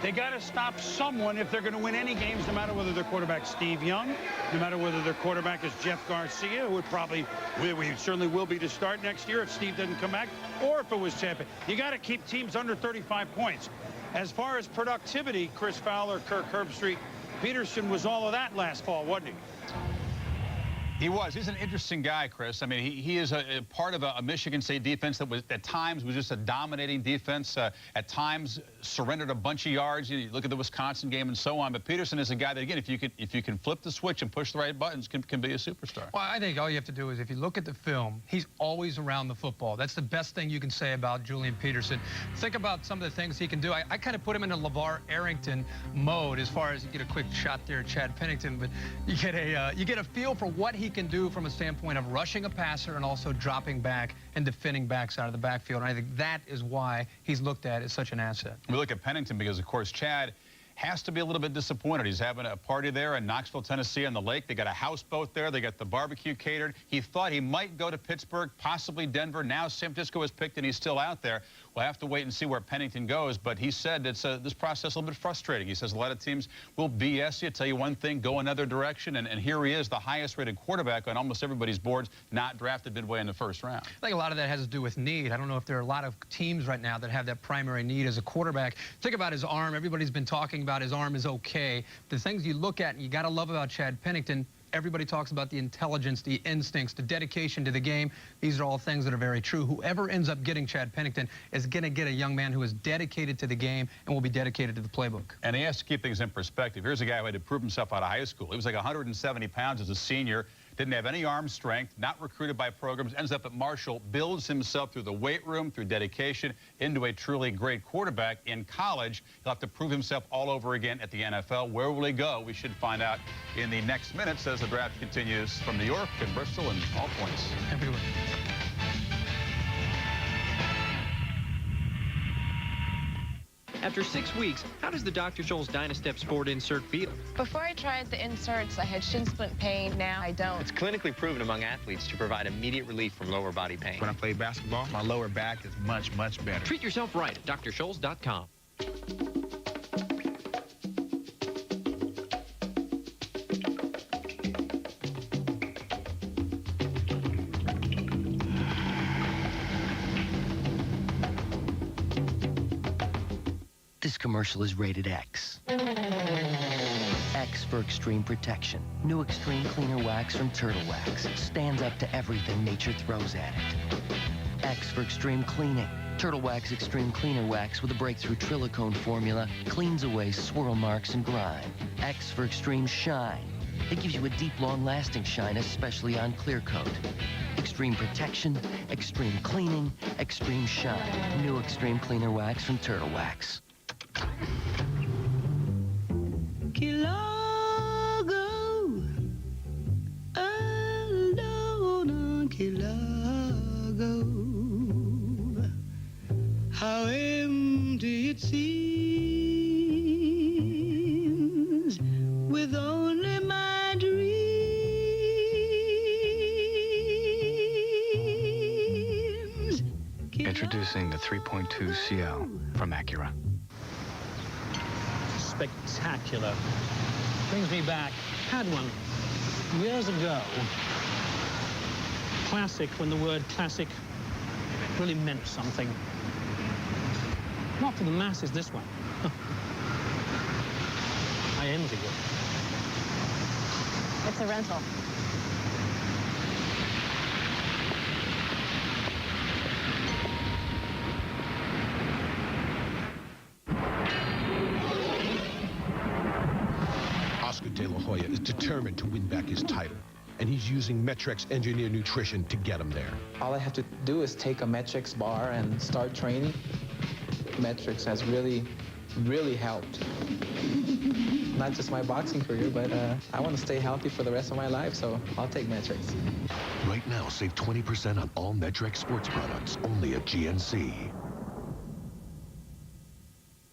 S6: They got to stop someone if they're going to win any games, no matter whether their quarterback's Steve Young, no matter whether their quarterback is Jeff Garcia, who would probably, we certainly will be to start next year if Steve doesn't come back, or if it was Champion. You got to keep teams under 35 points. As far as productivity, Chris Fowler, Kirk Herbstreit, Peterson was all of that last fall, wasn't he?
S13: He was. He's an interesting guy, Chris. I mean, he is a part of a Michigan State defense that was at times was just a dominating defense. At times surrendered a bunch of yards. You look at the Wisconsin game and so on. But Peterson is a guy that, again, if you can flip the switch and push the right buttons, can be a superstar.
S22: Well, I think all you have to do is if you look at the film, he's always around the football. That's the best thing you can say about Julian Peterson. Think about some of the things he can do. I kind of put him in a LeVar Arrington mode as far as you get a quick shot there at Chad Pennington, but you get a feel for what he can do from a standpoint of rushing a passer and also dropping back and defending backs out of the backfield. And I think that is why he's looked at as such an asset.
S13: We look at Pennington because, of course, Chad has to be a little bit disappointed. He's having a party there in Knoxville, Tennessee on the lake. They got a houseboat there. They got the barbecue catered. He thought he might go to Pittsburgh, possibly Denver. Now San Francisco is picked and he's still out there. We'll have to wait and see where Pennington goes, but he said it's this process is a little bit frustrating. He says a lot of teams will BS you, tell you one thing, go another direction, and here he is, the highest-rated quarterback on almost everybody's boards, not drafted midway in the first round.
S22: I think a lot of that has to do with need. I don't know if there are a lot of teams right now that have that primary need as a quarterback. Think about his arm. Everybody's been talking about his arm is okay. The things you look at and you got to love about Chad Pennington, everybody talks about the intelligence, the instincts, the dedication to the game. These are all things that are very true. Whoever ends up getting Chad Pennington is going to get a young man who is dedicated to the game and will be dedicated to the playbook.
S13: And he has to keep things in perspective. Here's a guy who had to prove himself out of high school. He was like 170 pounds as a senior. Didn't have any arm strength, not recruited by programs, ends up at Marshall, builds himself through the weight room, through dedication, into a truly great quarterback. In college, he'll have to prove himself all over again at the NFL. Where will he go? We should find out in the next minutes as the draft continues from New York and Bristol and all points.
S22: Everywhere.
S1: After 6 weeks, how does the Dr. Scholl's Dynastep Sport insert feel?
S9: Before I tried the inserts, I had shin splint pain. Now I don't.
S1: It's clinically proven among athletes to provide immediate relief from lower body pain.
S23: When I play basketball, my lower back is much, much better.
S1: Treat yourself right at drscholls.com.
S24: This commercial is rated X. X for extreme protection. New Extreme Cleaner Wax from Turtle Wax. Stands up to everything nature throws at it. X for extreme cleaning. Turtle Wax Extreme Cleaner Wax with a breakthrough Trilicone formula cleans away swirl marks and grime. X for extreme shine. It gives you a deep, long-lasting shine, especially on clear coat. Extreme protection, extreme cleaning, extreme shine. New Extreme Cleaner Wax from Turtle Wax.
S25: Kilago, alone Kilago. How empty it seems with only my dreams.
S26: Introducing the 3.2 CL from Acura.
S21: Spectacular. Brings me back. Had one years ago. Classic, when the word classic really meant something. Not for the masses, this one. I envy you.
S9: It's a rental.
S27: De La Hoya is determined to win back his title, and he's using Metrex Engineered Nutrition to get him there.
S28: All I have to do is take a Metrex bar and start training. Metrex has really, really helped. Not just my boxing career, but I want to stay healthy for the rest of my life, so I'll take Metrex.
S18: Right now, save 20% on all Metrex sports products, only at GNC.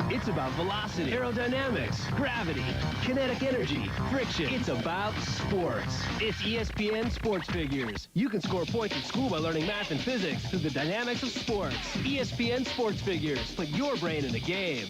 S29: It's about velocity, aerodynamics, gravity, kinetic energy, friction. It's about sports. It's ESPN Sports Figures. You can score points at school by learning math and physics through the dynamics of sports. ESPN Sports Figures. Put your brain in the game.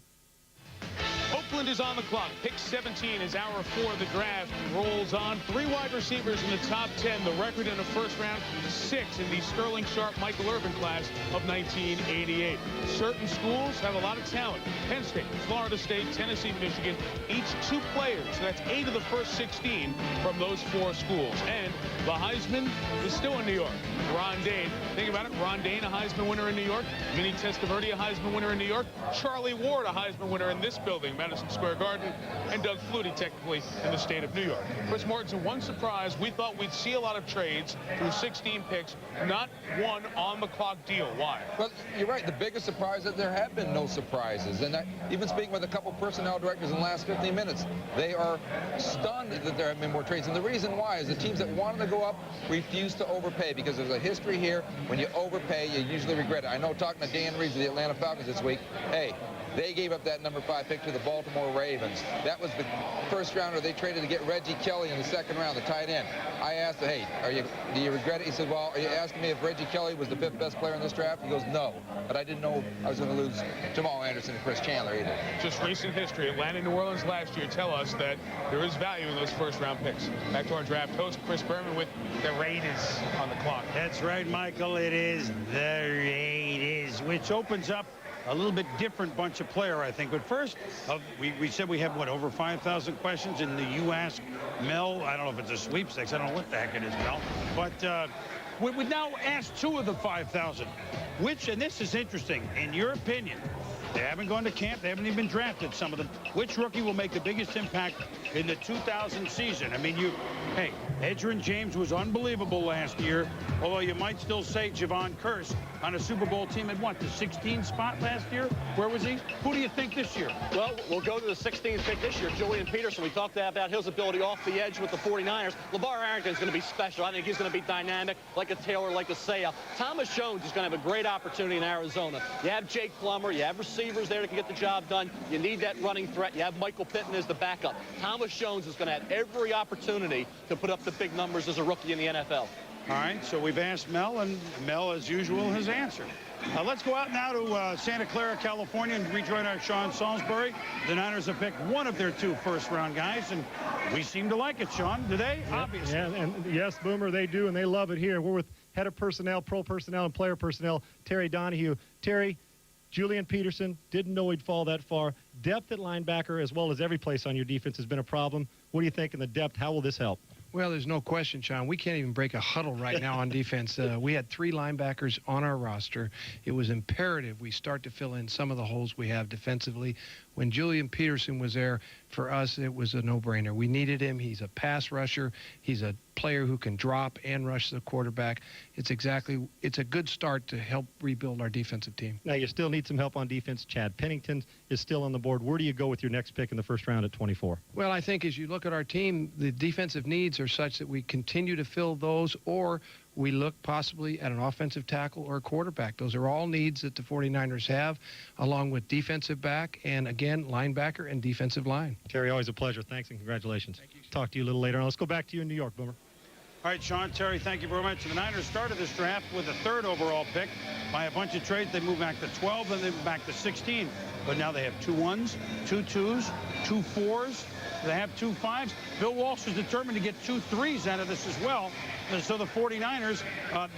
S3: Oakland is on the clock. Pick 17 as hour 4 of the draft rolls on. 3 wide receivers in the top 10. The record in the first round, 6 in the Sterling Sharp Michael Irvin class of 1988. Certain schools have a lot of talent. Penn State, Florida State, Tennessee, Michigan, each 2 players. So that's 8 of the first 16 from those 4 schools. And the Heisman is still in New York. Ron Dane, think about it. Ron Dane, a Heisman winner in New York. Vinny Testaverde, a Heisman winner in New York. Charlie Ward, a Heisman winner in this building, Madison Square Garden, and Doug Flutie, technically, in the state of New York. Chris Mortensen, one surprise, we thought we'd see a lot of trades through 16 picks, not one on-the-clock deal. Why?
S8: Well, you're right. The biggest surprise is that there have been no surprises. And even speaking with a couple personnel directors in the last 15 minutes, they are stunned that there have been more trades. And the reason why is the teams that wanted to go up refused to overpay, because there's a history here. When you overpay, you usually regret it. I know, talking to Dan Reeves of the Atlanta Falcons this week, hey, they gave up that number 5 pick to the Baltimore Ravens. That was the first rounder they traded to get Reggie Kelly in the second round, the tight end. I asked him, hey, do you regret it? He said, well, are you asking me if Reggie Kelly was the 5th best player in this draft? He goes, no. But I didn't know I was going to lose Jamal Anderson and Chris Chandler either.
S3: Just recent history. Atlanta and New Orleans last year tell us that there is value in those first-round picks. Back to our draft host, Chris Berman, with the Raiders on the clock.
S6: That's right, Michael. It is the Raiders, which opens up a little bit different bunch of player, I think. But first, we said we have, what, over 5,000 questions in the You Ask Mel. I don't know if it's a sweepstakes. I don't know what the heck it is, Mel. But we now ask 2 of the 5,000. Which, and this is interesting, in your opinion, they haven't gone to camp, they haven't even been drafted, some of them. Which rookie will make the biggest impact in the 2000 season? I mean, hey, Edgerrin James was unbelievable last year, although you might still say Javon Curse on a Super Bowl team at what, the 16th spot last year? Where was he? Who do you think this year?
S4: Well, we'll go to the 16th pick this year. Julian Peterson, we talked about his ability off the edge with the 49ers. LeVar Arrington's going to be special. I think he's going to be dynamic, like a Taylor, like a Saya. Thomas Jones is going to have a great opportunity in Arizona. You have Jake Plummer, you have receivers. receivers there that can get the job done. You need that running threat. You have Michael Pittman as the backup. Thomas Jones is going to have every opportunity to put up the big numbers as a rookie in the NFL.
S6: All right, so we've asked Mel, and Mel, as usual, has answered. Let's go out now to Santa Clara, California, and rejoin our Sean Salisbury. The Niners have picked one of their 2 first-round guys, and we seem to like it, Sean. Do they? Yep. Obviously.
S20: Yeah, and yes, Boomer, they do, and they love it here. We're with head of personnel, pro personnel, and player personnel, Terry Donahue. Terry, Julian Peterson, didn't know he'd fall that far. Depth at linebacker, as well as every place on your defense, has been a problem. What do you think in the depth? How will this help?
S22: Well, there's no question, Sean. We can't even break a huddle right now on defense. We had 3 linebackers on our roster. It was imperative we start to fill in some of the holes we have defensively. When Julian Peterson was there, for us, it was a no-brainer. We needed him. He's a pass rusher. He's a player who can drop and rush the quarterback. It's a good start to help rebuild our defensive team.
S20: Now, you still need some help on defense. Chad Pennington is still on the board. Where do you go with your next pick in the first round at 24?
S22: Well, I think as you look at our team, the defensive needs are such that we continue to fill those, or we look possibly at an offensive tackle or a quarterback. Those are all needs that the 49ers have, along with defensive back and, again, linebacker and defensive line.
S20: Terry, always a pleasure. Thanks and congratulations. Thank you. Talk to you a little later on. Let's go back to you in New York, Boomer.
S6: All right, Sean, Terry, thank you very much. The Niners started this draft with a 3rd overall pick. By a bunch of trades, they moved back to 12, then they moved back to 16. But now they have 2 1s, 2 2s, 2 4s. They have 2 5s. Bill Walsh was determined to get 2 3s out of this as well. And so the 49ers,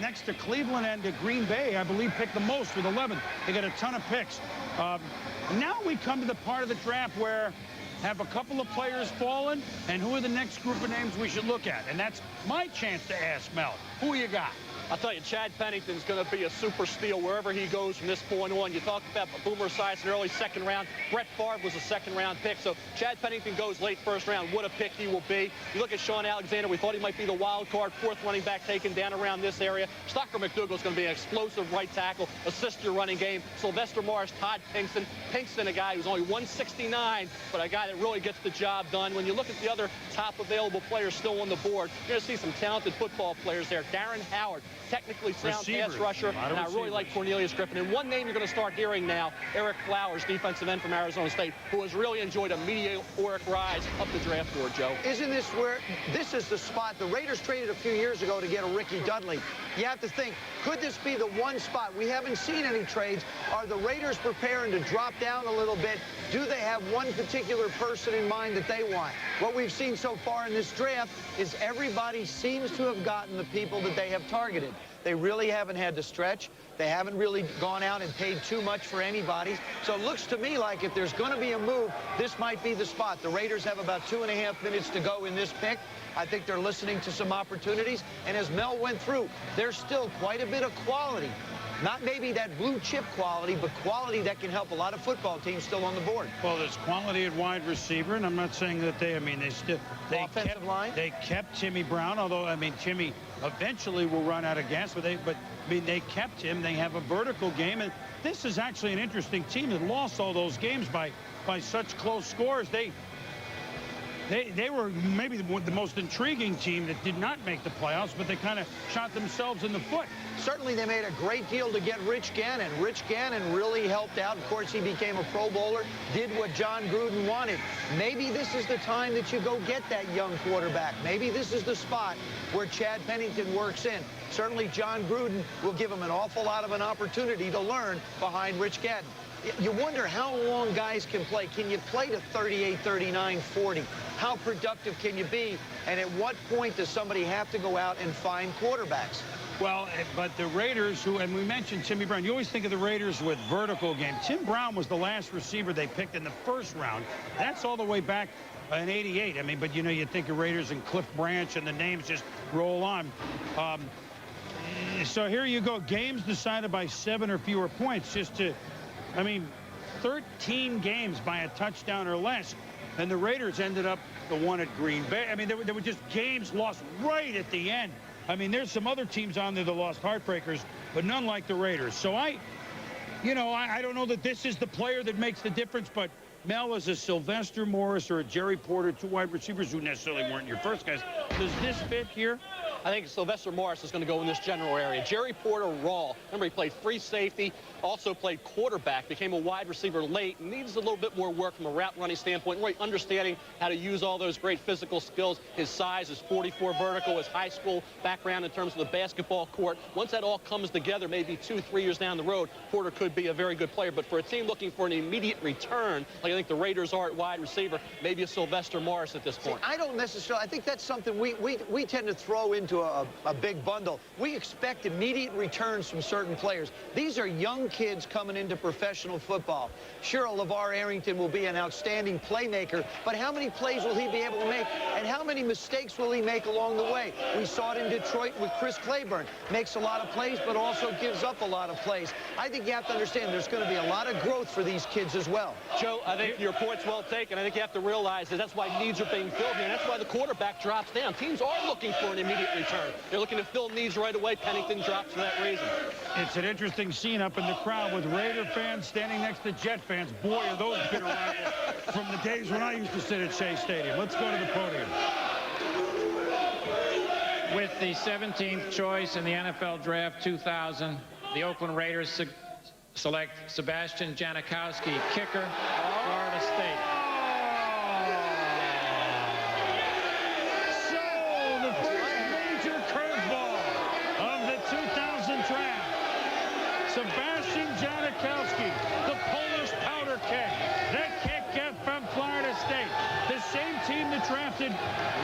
S6: next to Cleveland and to Green Bay, I believe, picked the most with 11. They got a ton of picks. Now we come to the part of the draft where have a couple of players fallen, and who are the next group of names we should look at? And that's my chance to ask Mel. Who you got?
S4: I'll tell you, Chad Pennington's going to be a super steal wherever he goes from this point on. You talked about Boomer Esiason early 2nd round. Brett Favre was a 2nd-round pick. So Chad Pennington goes late 1st round. What a pick he will be. You look at Sean Alexander. We thought he might be the wild card, 4th running back taken down around this area. Stocker McDougal's going to be an explosive right tackle, assist your running game. Sylvester Morris, Todd Pinkston. Pinkston, a guy who's only 169, but a guy that really gets the job done. When you look at the other top available players still on the board, you're going to see some talented football players there. Darren Howard, technically sound pass rusher, and I really like Cornelius Griffin. And one name you're going to start hearing now, Eric Flowers, defensive end from Arizona State, who has really enjoyed a meteoric rise up the draft board, Joe.
S7: Isn't this where this is the spot? The Raiders traded a few years ago to get a Ricky Dudley. You have to think, could this be the one spot? We haven't seen any trades. Are the Raiders preparing to drop down a little bit? Do they have one particular person in mind that they want? What we've seen so far in this draft is everybody seems to have gotten the people that they have targeted. They really haven't had to stretch. They haven't really gone out and paid too much for anybody. So it looks to me like if there's going to be a move, this might be the spot. The Raiders have about 2.5 minutes to go in this pick. I think they're listening to some opportunities. And as Mel went through, there's still quite a bit of quality. Not maybe that blue chip quality, but quality that can help a lot of football teams still on the board.
S6: Well, there's quality at wide receiver, and I'm not saying that they
S7: offensive line.
S6: They kept Timmy Brown, although I mean Timmy eventually will run out of gas, but they kept him. They have a vertical game, and this is actually an interesting team that lost all those games by such close scores. They were maybe the most intriguing team that did not make the playoffs, but they kind of shot themselves in the foot.
S7: Certainly they made a great deal to get Rich Gannon. Rich Gannon really helped out. Of course, he became a Pro Bowler, did what John Gruden wanted. Maybe this is the time that you go get that young quarterback. Maybe this is the spot where Chad Pennington works in. Certainly John Gruden will give him an awful lot of an opportunity to learn behind Rich Gannon. You wonder how long guys can play. Can you play to 38, 39, 40? How productive can you be? And at what point does somebody have to go out and find quarterbacks?
S6: Well, but the Raiders, and we mentioned Timmy Brown, you always think of the Raiders with vertical game. Tim Brown was the last receiver they picked in the 1st round. That's all the way back in '88. I mean, but you know, you think of Raiders and Cliff Branch, and the names just roll on. So here you go. Games decided by 7 or fewer points. I mean, 13 games by a touchdown or less. And the Raiders ended up the one at Green Bay. I mean, there were just games lost right at the end. I mean, there's some other teams on there that lost heartbreakers, but none like the Raiders. So I don't know that this is the player that makes the difference, but Mel is a Sylvester Morris or a Jerry Porter, 2 wide receivers who necessarily weren't your first guys. Does this fit here?
S4: I think Sylvester Morris is going to go in this general area. Jerry Porter raw. Remember, he played free safety, also played quarterback, became a wide receiver late, needs a little bit more work from a route running standpoint, really understanding how to use all those great physical skills. His size is 44 vertical, his high school background in terms of the basketball court. Once that all comes together, maybe 2-3 years down the road, Porter could be a very good player. But for a team looking for an immediate return, like I think the Raiders are at wide receiver, maybe a Sylvester Morris at this point.
S7: See, I don't necessarily. I think that's something we tend to throw into a big bundle. We expect immediate returns from certain players. These are young kids coming into professional football. Sure, LeVar Arrington will be an outstanding playmaker, but how many plays will he be able to make, and how many mistakes will he make along the way? We saw it in Detroit with Chris Claiborne. Makes a lot of plays, but also gives up a lot of plays. I think you have to understand there's going to be a lot of growth for these kids as well.
S4: Joe, I think your point's well taken. I think you have to realize that that's why needs are being filled here, and that's why the quarterback drops down. Teams are looking for an immediate return. They're looking to fill needs right away. Pennington drops for that reason.
S6: It's an interesting scene up in the crowd with Raider fans standing next to Jet fans. Boy, are those bitter rivals from the days when I used to sit at Shea Stadium. Let's go to the podium.
S12: With the 17th choice in the NFL Draft 2000, the Oakland Raiders select Sebastian Janikowski, kicker, Florida State.
S6: So, the first major curveball of the 2000 draft. Sebastian Janikowski, the Polish powder keg. That kick from Florida State. The same team that drafted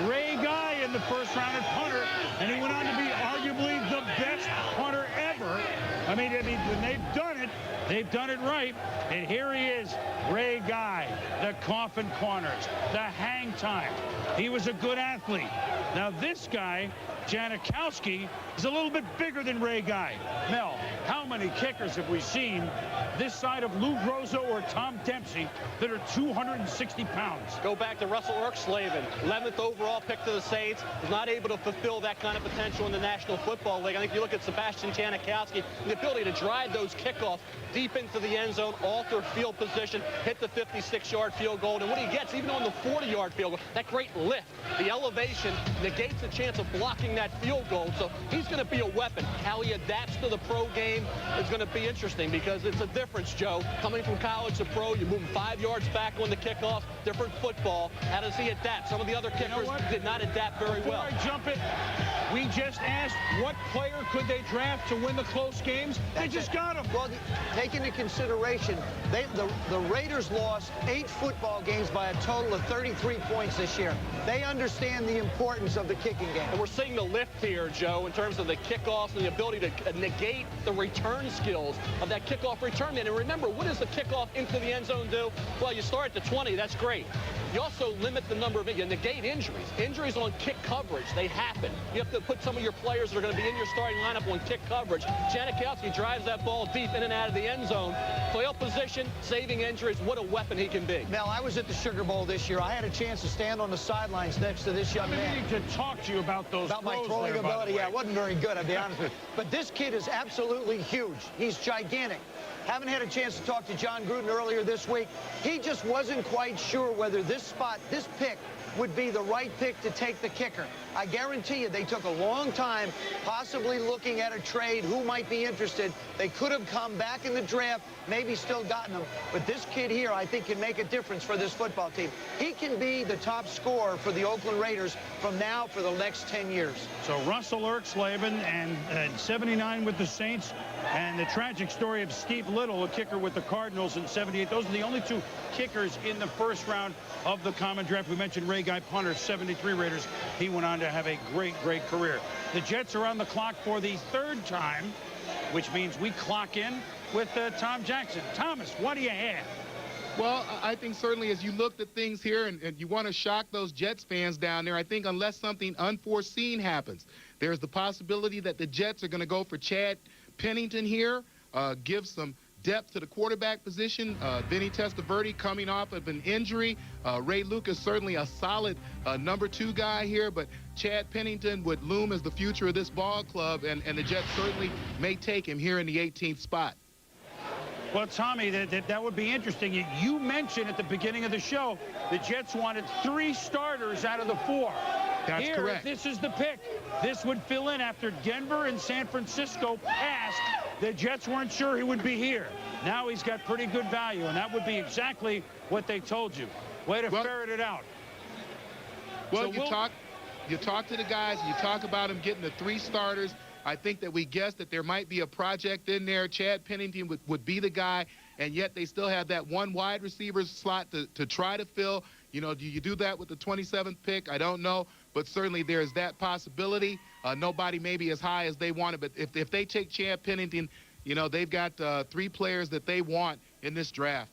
S6: Ray Guy in the first round at punter, and he went on to be arguably the best punter ever. I mean, when they've done it right. And here he is, Ray Guy, the coffin corners, the hang time. He was a good athlete. Now this guy, Janikowski, is a little bit bigger than Ray Guy. Mel, how many kickers have we seen this side of Lou Groza or Tom Dempsey that are 260 pounds?
S4: Go back to Russell Erkslavin, 11th overall pick to the Saints. Was not able to fulfill that kind of potential in the National Football League. I think you look at Sebastian Janikowski, the ability to drive those kickoffs deep into the end zone, alter field position, hit the 56-yard field goal. And what he gets, even on the 40-yard field goal, that great lift, the elevation negates the chance of blocking that field goal. So he's going to be a weapon. How he adapts to the pro game is going to be interesting because it's a difference, Joe. Coming from college to pro, you're moving 5 yards back on the kickoff, different football. How does he adapt? Some of the other kickers did not adapt very well.
S6: Before I jump it, we just asked what player could they draft to win the close games. They just got him.
S7: Well, take into consideration, the Raiders lost 8 football games by a total of 33 points this year. They understand the importance of the kicking game.
S4: And we're seeing the lift here, Joe, in terms of the kickoffs and the ability to negate the return skills of that kickoff return man. And remember, what does the kickoff into the end zone do? Well, you start at the 20, that's great. You also limit the number of, you negate injuries. Injuries on kick coverage, they happen. You have to put some of your players that are going to be in your starting lineup on kick coverage. Janikowski drives that ball deep in and out of the end zone. Field position, saving injuries, what a weapon he can be.
S7: Mel, I was at the Sugar Bowl this year. I had a chance to stand on the sidelines next to this young man.
S6: I'm meaning to talk to you about those
S7: About my throwing ability. Yeah, it wasn't very good, I'll be honest with you. But this kid is absolutely huge. He's gigantic. Haven't had a chance to talk to John Gruden earlier this week. He just wasn't quite sure whether this pick would be the right pick to take the kicker. I guarantee you they took a long time, possibly looking at a trade, who might be interested. They could have come back in the draft, maybe still gotten him. But this kid here, I think, can make a difference for this football team. He can be the top scorer for the Oakland Raiders from now for the next 10 years.
S6: So Russell Erkslavin and 79 with the Saints, and the tragic story of Steve Little, a kicker with the Cardinals in 78. Those are the only 2 kickers in the first round of the common draft. We mentioned Ray Guy, punter, 73 Raiders. He went on to have a great career. The Jets are on the clock for the 3rd time, which means we clock in with Tom Jackson. Thomas, what do you have?
S2: Well, I think certainly as you looked at things here and you want to shock those Jets fans down there, I think unless something unforeseen happens, there's the possibility that the Jets are going to go for Chad Pennington here, give some depth to the quarterback position. Vinny Testaverde coming off of an injury. Ray Lucas certainly a solid number 2 guy here, but Chad Pennington would loom as the future of this ball club, and the Jets certainly may take him here in the 18th spot.
S6: Well, Tommy, that would be interesting. You mentioned at the beginning of the show the Jets wanted 3 starters out of the 4.
S2: That's correct.
S6: This is the pick. this would fill in after Denver and San Francisco passed. The Jets weren't sure he would be here. Now he's got pretty good value, and that would be exactly what they told you. Way to ferret it out.
S2: Well, so you talk to the guys, and you talk about him getting the 3 starters. I think that we guessed that there might be a project in there. Chad Pennington would be the guy, and yet they still have that 1 wide receiver slot to try to fill. You know, do you do that with the 27th pick? I don't know, but certainly there's that possibility. Nobody maybe as high as they wanted, but if they take Chad Pennington, you know, they've got 3 players that they want in this draft.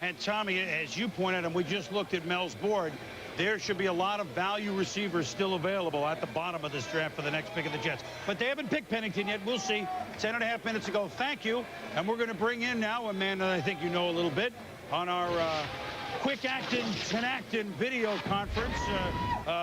S6: And Tommy, as you pointed out, and we just looked at Mel's board, there should be a lot of value receivers still available at the bottom of this draft for the next pick of the Jets. But they haven't picked Pennington yet. We'll see. 10.5 minutes ago. Thank you. And we're going to bring in now a man that I think you know a little bit on our quick acting, 10-acting video conference.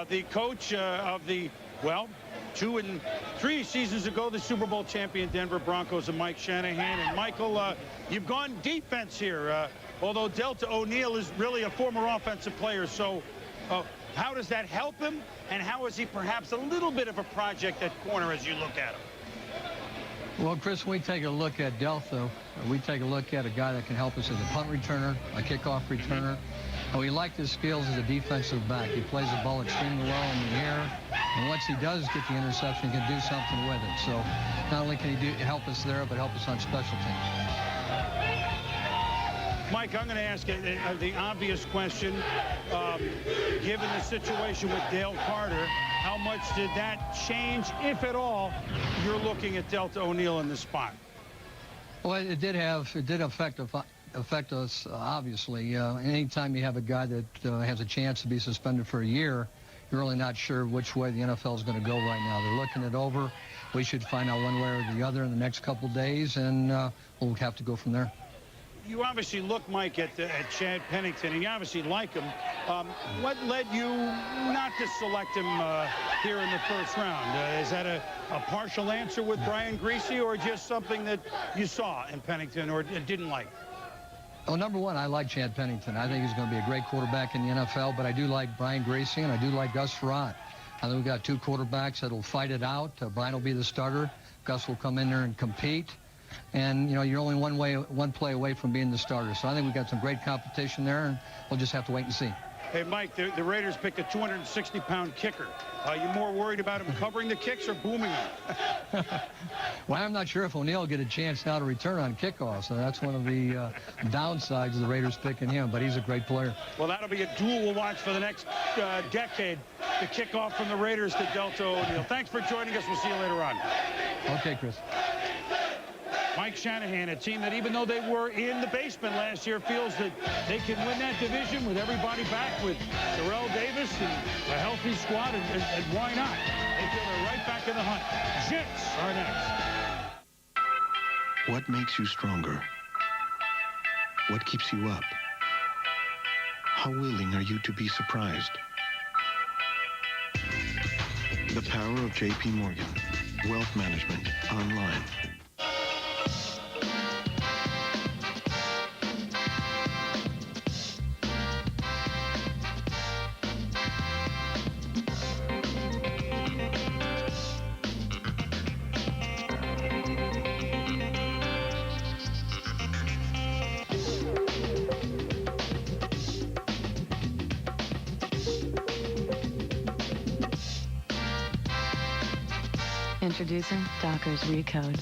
S6: The coach of the, well, 2 and 3 seasons ago, the Super Bowl champion Denver Broncos, and Mike Shanahan. And Michael, you've gone defense here, although Delta O'Neal is really a former offensive player. So how does that help him, and how is he perhaps a little bit of a project at corner as you look at him?
S5: Well, Chris, when we take a look at Delta, we take a look at a guy that can help us as a punt returner, a kickoff returner. And we like his skills as a defensive back. He plays the ball extremely well in the air, and once he does get the interception, he can do something with it. So not only can he help us there, but help us on special teams.
S6: Mike, I'm going to ask the obvious question. Given the situation with Dale Carter, how much did that change, if at all, you're looking at Delta O'Neal in this spot?
S5: Well, it did affect us, obviously. Anytime you have a guy that has a chance to be suspended for a year, you're really not sure which way the NFL is going to go right now. They're looking it over. We should find out one way or the other in the next couple of days, and we'll have to go from there.
S6: You obviously look, Mike, at Chad Pennington, and you obviously like him. What led you not to select him here in the first round? Is that a partial answer with Brian Griese, or just something that you saw in Pennington or didn't like?
S5: Well, number one, I like Chad Pennington. I think he's going to be a great quarterback in the NFL, but I do like Brian Griese, and I do like Gus Frerotte. I think we've got 2 quarterbacks that will fight it out. Brian will be the starter. Gus will come in there and compete. And, you know, you're only one play away from being the starter. So I think we've got some great competition there, and we'll just have to wait and see.
S6: Hey, Mike, the Raiders picked a 260-pound kicker. Are you more worried about him covering the kicks or booming them?
S5: Well, I'm not sure if O'Neal will get a chance now to return on kickoffs. So that's one of the downsides of the Raiders picking him, but he's a great player.
S6: Well, that'll be a duel we'll watch for the next decade, the kickoff from the Raiders to Delta O'Neal. Thanks for joining us. We'll see you later on.
S5: Okay, Chris.
S6: Mike Shanahan, a team that even though they were in the basement last year, feels that they can win that division with everybody back, with Terrell Davis and a healthy squad, and why not? They feel they're right back in the hunt. Jets are next.
S18: What makes you stronger? What keeps you up? How willing are you to be surprised? The power of J.P. Morgan. Wealth management online.
S10: Introducing Dockers Recode.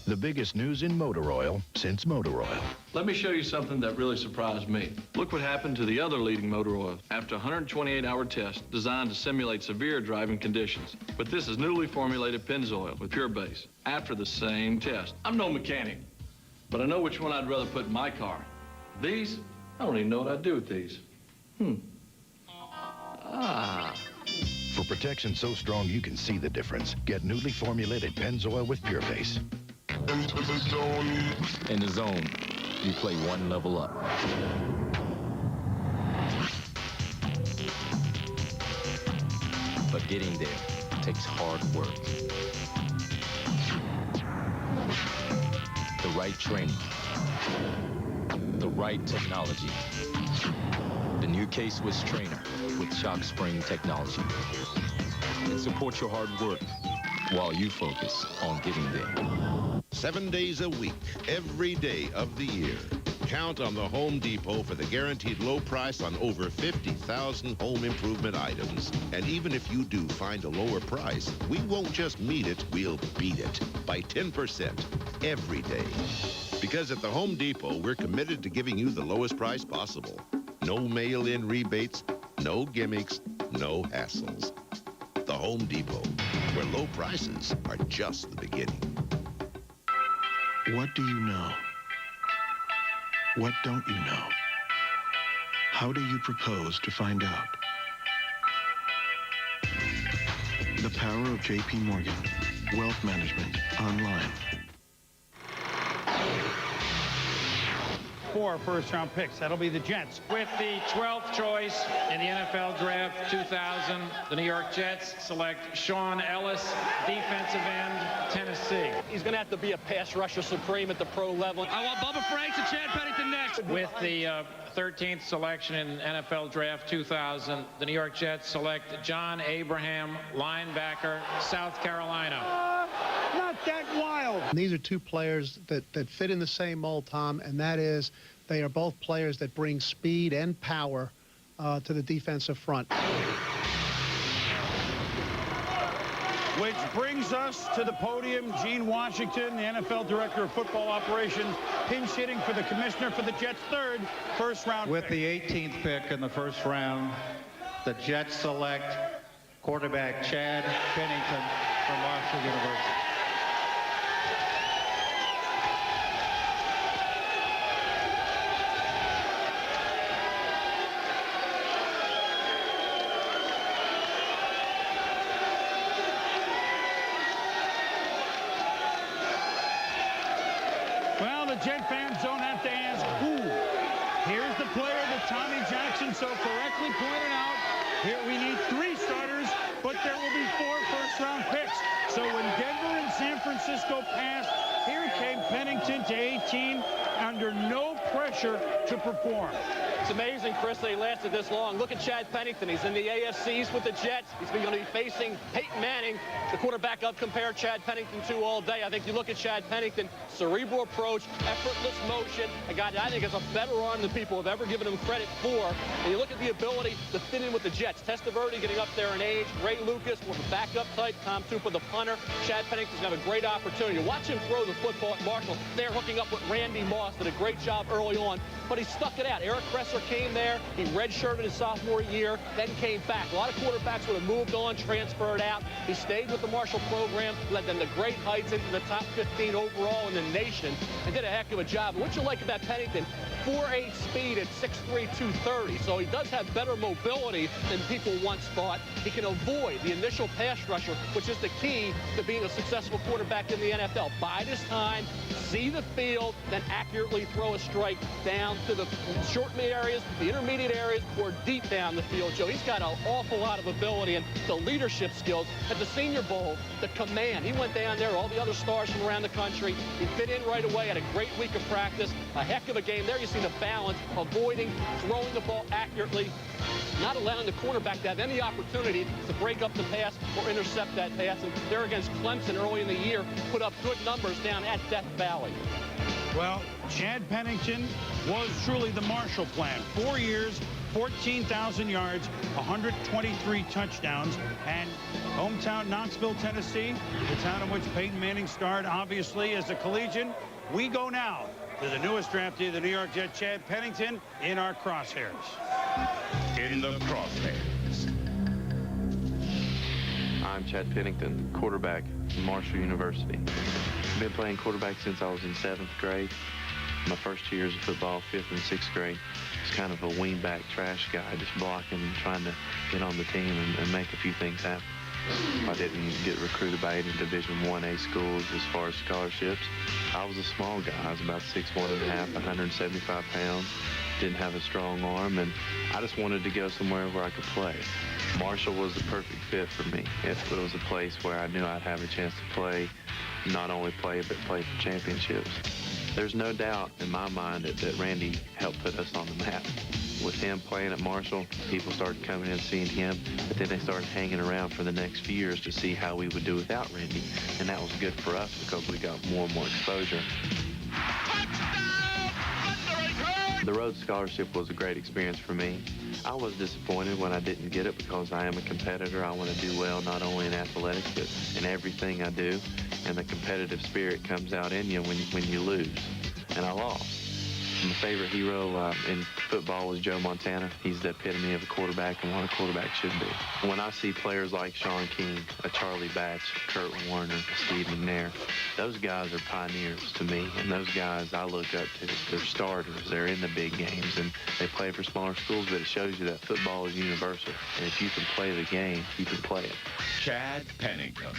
S18: The biggest news in motor oil since motor oil.
S11: Let me show you something that really surprised me. Look what happened to the other leading motor oil after a 128-hour test designed to simulate severe driving conditions. But this is newly formulated Pennzoil with Pure Base after the same test. I'm no mechanic, but I know which one I'd rather put in my car. These, I don't even know what I'd do with these.
S18: For protection so strong you can see the difference, get newly formulated Pennzoil with Pure Base.
S13: In the zone, you play one level up. But getting there takes hard work. The right training. The right technology. The new K-Swiss trainer with shock spring technology. and support your hard work while you focus on getting there.
S1: 7 days a week, every day of the year. Count on the Home Depot for the guaranteed low price on over 50,000 home improvement items. And even if you do find a lower price, we won't just meet it, we'll beat it by 10% every day. Because at the Home Depot, we're committed to giving you the lowest price possible. No mail-in rebates, no gimmicks, no hassles. The Home Depot, where low prices are just the beginning.
S18: What do you know? What don't you know? How do you propose to find out? The power of J.P. Morgan. Wealth management online.
S6: 4 first-round picks. That'll be the Jets.
S12: With the 12th choice in the NFL Draft 2000, the New York Jets select Sean Ellis, defensive end, Tennessee.
S4: He's going to have to be a pass rusher supreme at the pro level.
S12: I want Bubba Franks and Chad Pennington next. With the 13th selection in NFL Draft 2000, the New York Jets select John Abraham, linebacker, South Carolina.
S21: Not that wild. These are two players that fit in the same mold, Tom, and that is they are both players that bring speed and power to the defensive front.
S6: Which brings us to the podium. Gene Washington, the NFL Director of Football Operations, pinch hitting for the commissioner for the Jets' third first-round
S14: With
S6: pick.
S14: the 18th pick in the first round, the Jets select quarterback Chad Pennington from Marshall University.
S6: Well, the Jet fans don't have to ask who. Here's the player that Tommy Jackson so correctly pointed out. Here we need 3 starters, but there will be 4 first-round picks. So when Denver and San Francisco passed, here came Pennington to 18 under no pressure to perform.
S4: It's amazing, Chris, that he lasted this long. Look at Chad Pennington. He's in the AFCs with the Jets. He's going to be facing Peyton Manning, the quarterback I've compared Chad Pennington to all day. I think you look at Chad Pennington, cerebral approach, effortless motion, a guy that I think has a better arm than people have ever given him credit for. And you look at the ability to fit in with the Jets. Testaverde getting up there in age. Ray Lucas with a backup type. Tom Tupa, the punter. Chad Pennington's going to have a great opportunity. Watch him throw the football at Marshall. They're hooking up with Randy Moss. Did a great job early on, but he stuck it out. Eric Kresser came there. He redshirted his sophomore year, then came back. A lot of quarterbacks would have moved on, transferred out. He stayed with the Marshall program, led them to great heights into the top 15 overall in the nation, and did a heck of a job. And what you like about Pennington, 4.8 speed at 6'3", 230. So he does have better mobility than people once thought. He can avoid the initial pass rusher, which is the key to being a successful quarterback in the NFL. Bide his time, see the field, then accurately throw a strike down to the short areas, the intermediate areas, or deep down the field, Joe. He's got an awful lot of ability and the leadership skills. At the Senior Bowl, the command. He went down there, all the other stars from around the country. He fit in right away, had a great week of practice, a heck of a game. There you see the balance, avoiding, throwing the ball accurately, not allowing the quarterback to have any opportunity to break up the pass or intercept that pass. And there against Clemson early in the year, put up good numbers down at Death Valley.
S6: Well, Chad Pennington was truly the Marshall plan. 4 years, 14,000 yards, 123 touchdowns, and hometown Knoxville, Tennessee, the town in which Peyton Manning starred, obviously, as a collegian. We go now to the newest draftee of the New York Jets, Chad Pennington, in our crosshairs.
S15: In the crosshairs.
S16: I'm Chad Pennington, quarterback at Marshall University. I've been playing quarterback since I was in 7th grade. My first 2 years of football, 5th and 6th grade, was kind of a wingback trash guy, just blocking and trying to get on the team and make a few things happen. I didn't get recruited by any Division 1A schools as far as scholarships. I was a small guy. I was about 6'1½", 175 pounds. Didn't have a strong arm, and I just wanted to go somewhere where I could play. Marshall was the perfect fit for me. It was a place where I knew I'd have a chance to play, not only play, but play for championships. There's no doubt in my mind that Randy helped put us on the map. with him playing at Marshall, people started coming in seeing him, but then they started hanging around for the next few years to see how we would do without Randy. And that was good for us because we got more and more exposure. The Rhodes Scholarship was a great experience for me. I was disappointed when I didn't get it because I am a competitor. I want to do well not only in athletics but in everything I do. And the competitive spirit comes out in you when you lose. And I lost. My favorite hero in football was Joe Montana. He's the epitome of a quarterback and what a quarterback should be. When I see players like Sean King, a Charlie Batch, Kurt Warner, Steve McNair, those guys are pioneers to me, and those guys I look up to. They're starters. They're in the big games, and they play for smaller schools, but it shows you that football is universal. And if you can play the game, you can play it.
S15: Chad Pennington.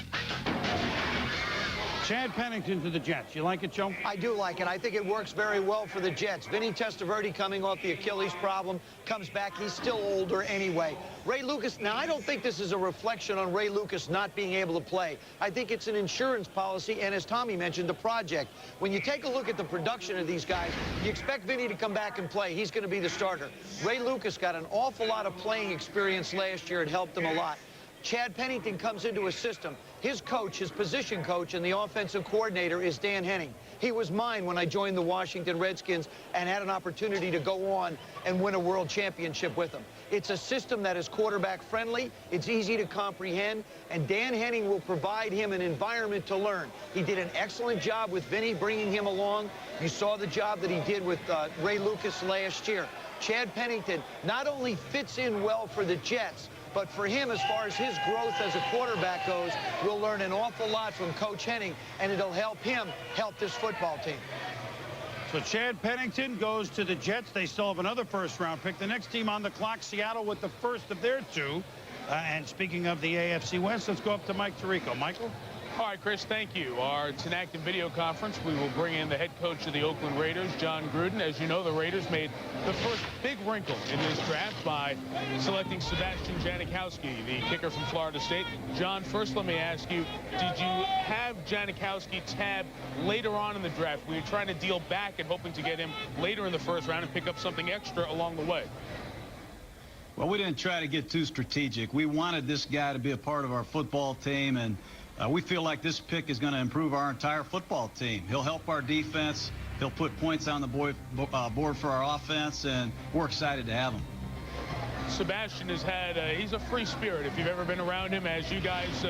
S6: Chad Pennington to the Jets. You like it, Joe?
S7: I do like it. I think it works very well for the Jets. Vinny Testaverde coming off the Achilles problem, comes back. He's still older anyway. Ray Lucas, now I don't think this is a reflection on Ray Lucas not being able to play. I think it's an insurance policy, and as Tommy mentioned, the project. When you take a look at the production of these guys, you expect Vinny to come back and play. He's going to be the starter. Ray Lucas got an awful lot of playing experience last year. It helped him a lot. Chad Pennington comes into a system. His coach, his position coach, and the offensive coordinator is Dan Henning. He was mine when I joined the Washington Redskins and had an opportunity to go on and win a world championship with them. It's a system that is quarterback friendly. It's easy to comprehend, and Dan Henning will provide him an environment to learn. He did an excellent job with Vinny, bringing him along. You saw the job that he did with Ray Lucas last year. Chad Pennington not only fits in well for the Jets, but for him, as far as his growth as a quarterback goes, we'll learn an awful lot from Coach Henning, and it'll help him help this football team.
S6: So Chad Pennington goes to the Jets. They still have another first-round pick. The next team on the clock, Seattle, with the first of their two. And speaking of the AFC West, let's go up to Mike Tirico. Michael?
S3: All right, Chris, thank you. Our Tinactin video conference, we will bring in the head coach of the Oakland Raiders, John Gruden. As you know, the Raiders made the first big wrinkle in this draft by selecting Sebastian Janikowski, the kicker from Florida State. John, first let me ask you, did you have Janikowski tabbed later on in the draft? Were you trying to deal back and hoping to get him later in the first round and pick up something extra along the way?
S9: Well, we didn't try to get too strategic. We wanted this guy to be a part of our football team, and we feel like this pick is going to improve our entire football team. He'll help our defense. He'll put points on the board for our offense, and we're excited to have him.
S3: Sebastian has had, he's a free spirit. If you've ever been around him, as you guys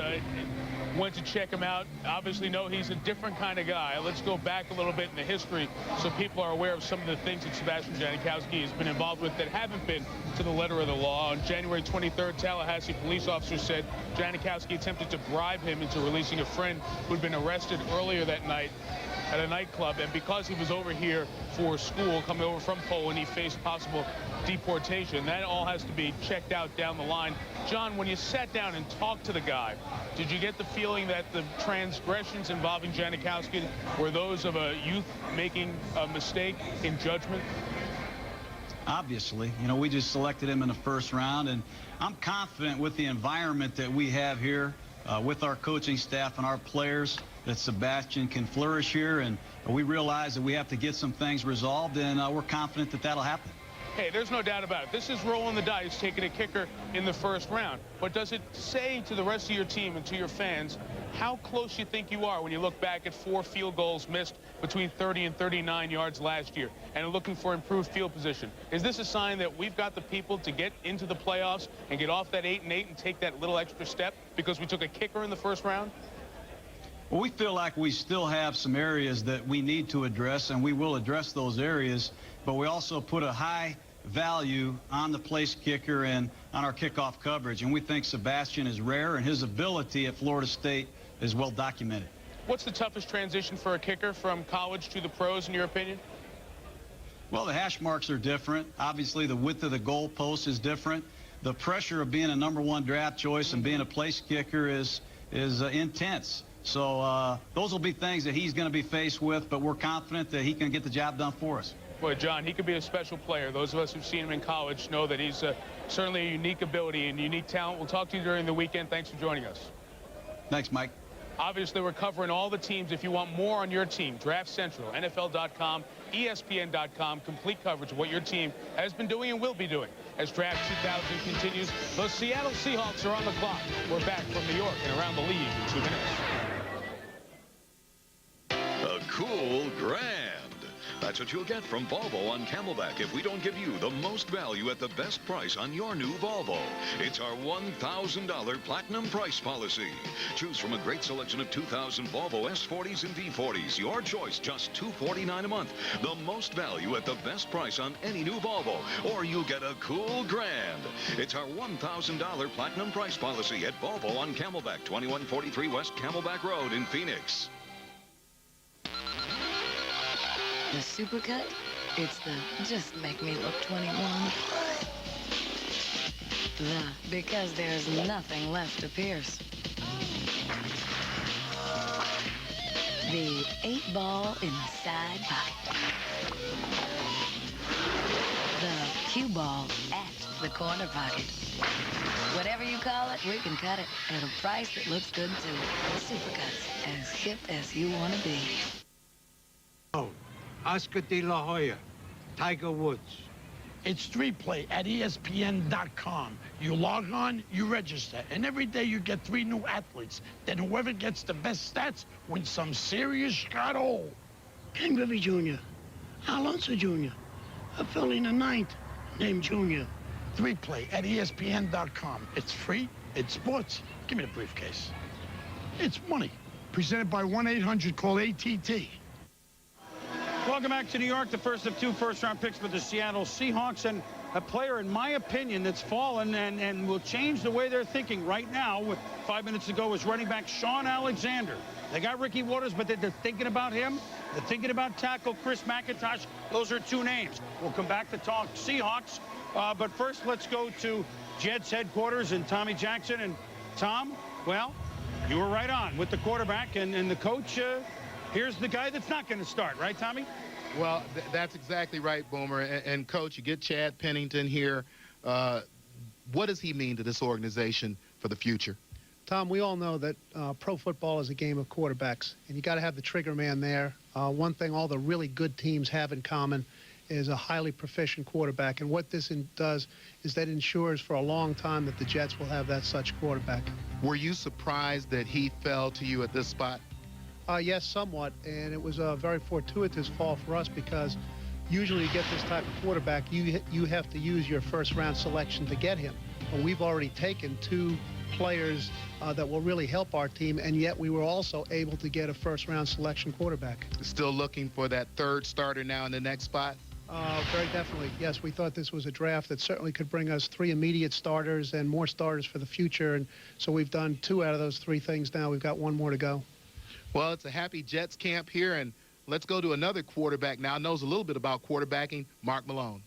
S3: went to check him out, obviously know he's a different kind of guy. Let's go back a little bit in the history so people are aware of some of the things that Sebastian Janikowski has been involved with that haven't been to the letter of the law. On January 23rd, Tallahassee police officers said Janikowski attempted to bribe him into releasing a friend who'd been arrested earlier that night at a nightclub, and because he was over here for school, coming over from Poland, he faced possible deportation. That all has to be checked out down the line. John, when you sat down and talked to the guy, did you get the feeling that the transgressions involving Janikowski were those of a youth making a mistake in judgment?
S9: Obviously, you know, we just selected him in the first round, and I'm confident with the environment that we have here with our coaching staff and our players that Sebastian can flourish here, and we realize that we have to get some things resolved, and we're confident that that'll happen.
S3: Hey, there's no doubt about it. This is rolling the dice, taking a kicker in the first round. But does it say to the rest of your team and to your fans how close you think you are when you look back at 4 field goals missed between 30 and 39 yards last year and are looking for improved field position? Is this a sign that we've got the people to get into the playoffs and get off that 8-8 and take that little extra step because we took a kicker in the first round?
S9: Well, we feel like we still have some areas that we need to address, and we will address those areas, but we also put a high value on the place kicker and on our kickoff coverage, and we think Sebastian is rare, and his ability at Florida State is well documented.
S3: What's the toughest transition for a kicker from college to the pros, in your opinion?
S9: Well, the hash marks are different. Obviously, the width of the goal post is different. The pressure of being a #1 draft choice and being a place kicker is intense. So those will be things that he's going to be faced with, but we're confident that he can get the job done for us.
S3: Boy, John, he could be a special player. Those of us who've seen him in college know that he's certainly a unique ability and unique talent. We'll talk to you during the weekend. Thanks for joining us.
S9: Thanks, Mike.
S3: Obviously, we're covering all the teams. If you want more on your team, Draft Central, NFL.com, ESPN.com, complete coverage of what your team has been doing and will be doing. As Draft 2000 continues, the Seattle Seahawks are on the clock. We're back from New York and around the league in 2 minutes.
S17: A cool grand. That's what you'll get from Volvo on Camelback if we don't give you the most value at the best price on your new Volvo. It's our $1,000 Platinum Price Policy. Choose from a great selection of 2,000 Volvo S40s and V40s. Your choice, just $249 a month. The most value at the best price on any new Volvo. Or you get a cool grand. It's our $1,000 Platinum Price Policy at Volvo on Camelback, 2143 West Camelback Road in Phoenix.
S19: The Supercut, it's the just make me look 21. Because there's nothing left to pierce. The 8-ball in the side pocket. The cue ball at the corner pocket. Whatever you call it, we can cut it at a price that looks good too. Supercuts, as hip as you want to be.
S6: Oh. Oscar de la Hoya, Tiger Woods. It's 3Play at ESPN.com. You log on, you register, and every day you get 3 new athletes. Then whoever gets the best stats wins some serious scotto.
S23: Ken Griffey Jr., Alonso Jr., a fellow in the 9th named Jr.
S6: 3Play at ESPN.com. It's free, it's sports. Give me the briefcase. It's money. Presented by 1-800-CALL-ATT. Welcome back to New York, the first of 2 first-round picks for the Seattle Seahawks, and a player, in my opinion, that's fallen and will change the way they're thinking right now. With 5 minutes to go, is running back Sean Alexander. They got Ricky Waters, but they're thinking about him. They're thinking about tackle Chris McIntosh. Those are 2 names. We'll come back to talk Seahawks, but first let's go to Jets headquarters and Tommy Jackson. And Tom, well, you were right on with the quarterback and the coach. Here's the guy that's not going to start, right, Tommy?
S2: Well, that's exactly right, Boomer. And Coach, you get Chad Pennington here. What does he mean to this organization for the future?
S24: Tom, we all know that pro football is a game of quarterbacks, and you got to have the trigger man there. One thing all the really good teams have in common is a highly proficient quarterback, and what this does is that ensures for a long time that the Jets will have that such quarterback.
S2: Were you surprised that he fell to you at this spot?
S24: Yes, somewhat, and it was a very fortuitous fall for us because usually you get this type of quarterback, you have to use your first-round selection to get him. But we've already taken 2 players that will really help our team, and yet we were also able to get a first-round selection quarterback.
S2: Still looking for that 3rd starter now in the next spot?
S24: Very definitely. Yes, we thought this was a draft that certainly could bring us 3 immediate starters and more starters for the future, and so we've done 2 out of those 3 things now. We've got 1 more to go.
S2: Well, it's a happy Jets camp here, and let's go to another quarterback now. Knows a little bit about quarterbacking, Mark Malone.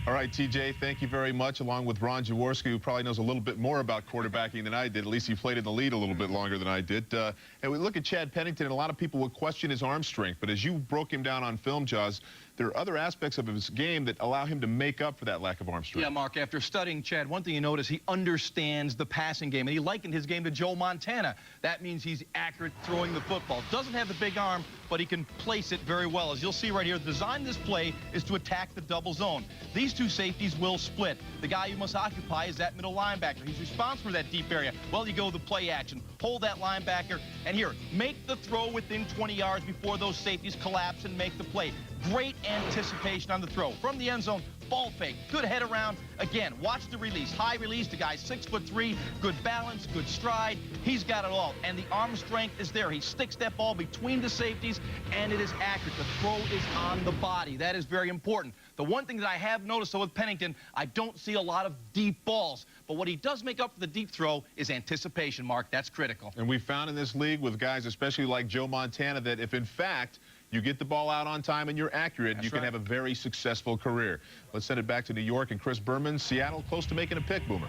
S25: All right, TJ, thank you very much, along with Ron Jaworski, who probably knows a little bit more about quarterbacking than I did. At least he played in the lead a little bit longer than I did. And we look at Chad Pennington, and a lot of people would question his arm strength. But as you broke him down on film, Jaws, there are other aspects of his game that allow him to make up for that lack of arm strength.
S26: Yeah, Mark, after studying Chad, one thing you notice, he understands the passing game, and he likened his game to Joe Montana. That means he's accurate throwing the football. Doesn't have the big arm, but he can place it very well. As you'll see right here, the design of this play is to attack the double zone. These 2 safeties will split. The guy you must occupy is that middle linebacker. He's responsible for that deep area. Well, you go the play action. Hold that linebacker, and here, make the throw within 20 yards before those safeties collapse and make the play. Great anticipation on the throw. From the end zone, ball fake, good head around. Again, watch the release. High release, the guy's 6'3", good balance, good stride. He's got it all, and the arm strength is there. He sticks that ball between the safeties, and it is accurate. The throw is on the body. That is very important. The one thing that I have noticed, though, with Pennington, I don't see a lot of deep balls. But what he does make up for the deep throw is anticipation, Mark. That's critical.
S25: And we found in this league with guys, especially like Joe Montana, that if, in fact, you get the ball out on time and you're accurate, you can have a very successful career. Let's send it back to New York and Chris Berman. Seattle close to making a pick, Boomer.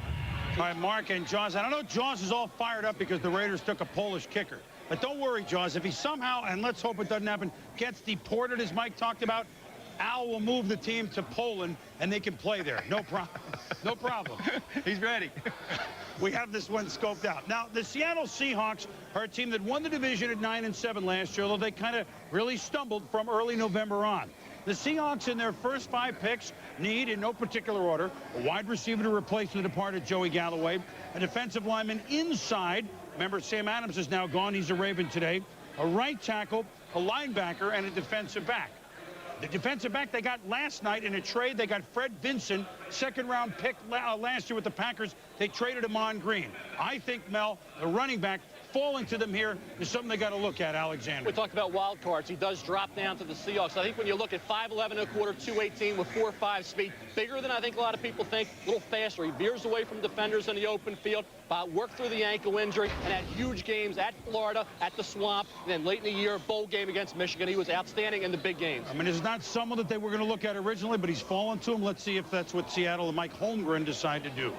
S6: All right, Mark and Jaws. I don't know, Jaws is all fired up because the Raiders took a Polish kicker. But don't worry, Jaws. If he somehow, and let's hope it doesn't happen, gets deported, as Mike talked about, Al will move the team to Poland, and they can play there. No problem. No problem.
S26: He's ready.
S6: We have this one scoped out. Now, the Seattle Seahawks are a team that won the division at 9-7 last year, although they kind of really stumbled from early November on. The Seahawks, in their first 5 picks, need, in no particular order, a wide receiver to replace the departed Joey Galloway, a defensive lineman inside. Remember, Sam Adams is now gone. He's a Raven today. A right tackle, a linebacker, and a defensive back. The defensive back they got last night in a trade, they got Fred Vinson, second-round pick last year with the Packers. They traded Amon Green. I think, Mel, the running back, falling to them here is something they got to look at, Alexander.
S4: We talked about wild cards. He does drop down to the Seahawks. I think when you look at 5'11 and a quarter, 218 with 4.5 speed, bigger than I think a lot of people think, a little faster. He veers away from defenders in the open field, worked through the ankle injury, and had huge games at Florida, at the Swamp, and then late in the year, bowl game against Michigan. He was outstanding in the big games.
S6: I mean, it's not someone that they were going to look at originally, but he's fallen to him. Let's see if that's what Seattle and Mike Holmgren decide to do.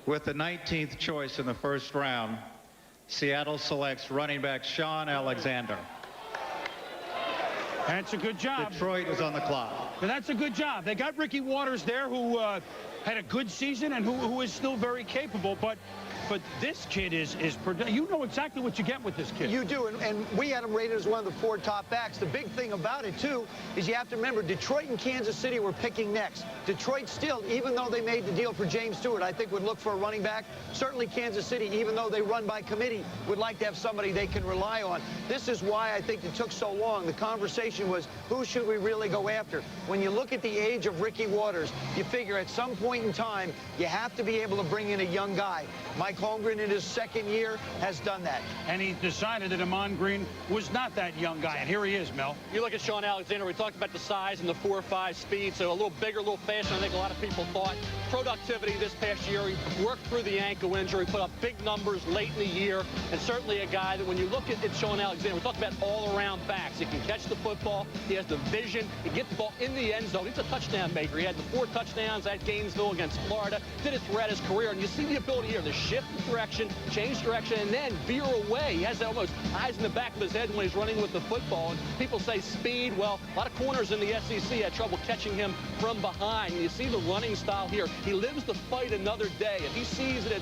S14: With the 19th choice in the first round, Seattle selects running back Sean Alexander.
S6: That's a good job.
S14: Detroit is on the clock.
S6: And that's a good job. They got Ricky Waters there, who had a good season and who is still very capable, but this kid is you know exactly what you get with this kid.
S7: You do, and we had him rated as one of the 4 top backs. The big thing about it, too, is you have to remember Detroit and Kansas City were picking next. Detroit still, even though they made the deal for James Stewart, I think would look for a running back. Certainly Kansas City, even though they run by committee, would like to have somebody they can rely on. This is why I think it took so long. The conversation was, who should we really go after? When you look at the age of Ricky Waters, you figure at some point in time, you have to be able to bring in a young guy. Mike Holmgren in his second year has done that.
S6: And he decided that Amon Green was not that young guy, and here he is, Mel.
S4: You look at Sean Alexander, we talked about the size and the 4.5 speed, so a little bigger, a little faster than I think a lot of people thought. Productivity this past year, he worked through the ankle injury, put up big numbers late in the year, and certainly a guy that when you look at Sean Alexander, we talk about all-around backs. He can catch the football, he has the vision, he gets the ball in the end zone. He's a touchdown maker. He had the 4 touchdowns at Gainesville against Florida, did it throughout his career, and you see the ability here to shift direction, change direction, and then veer away. He has that almost eyes in the back of his head when he's running with the football. And people say speed. Well, a lot of corners in the SEC had trouble catching him from behind. And you see the running style here. He lives to fight another day. If he sees that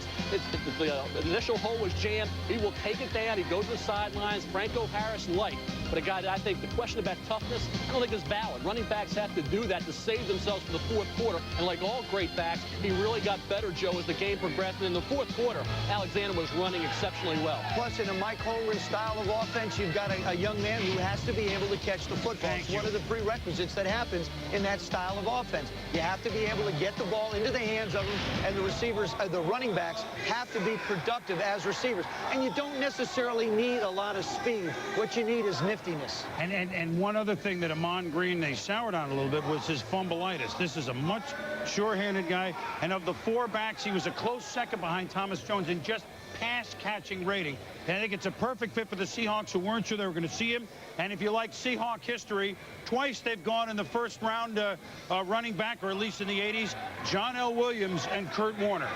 S4: the initial hole was jammed, he will take it down. He goes to the sidelines. Franco Harris light. But a guy that I think the question about toughness, I don't think is valid. Running backs have to do that to save themselves for the fourth quarter. And like all great backs, he really got better, Joe, as the game progressed. And in the fourth quarter, Alexander was running exceptionally well.
S7: Plus, in a Mike Holmgren style of offense, you've got a young man who has to be able to catch the football. It's one of the prerequisites that happens in that style of offense. You have to be able to get the ball into the hands of them, and the receivers, the running backs, have to be productive as receivers. And you don't necessarily need a lot of speed. What you need is niftiness.
S6: And one other thing that Amon Green, they soured on a little bit, was his fumbleitis. This is a much sure-handed guy, and of the 4 backs, he was a close second behind Thomas Jones in just pass-catching rating. And I think it's a perfect fit for the Seahawks, who weren't sure they were going to see him. And if you like Seahawk history, twice they've gone in the first round running back, or at least in the 80s, John L. Williams and Kurt Warner.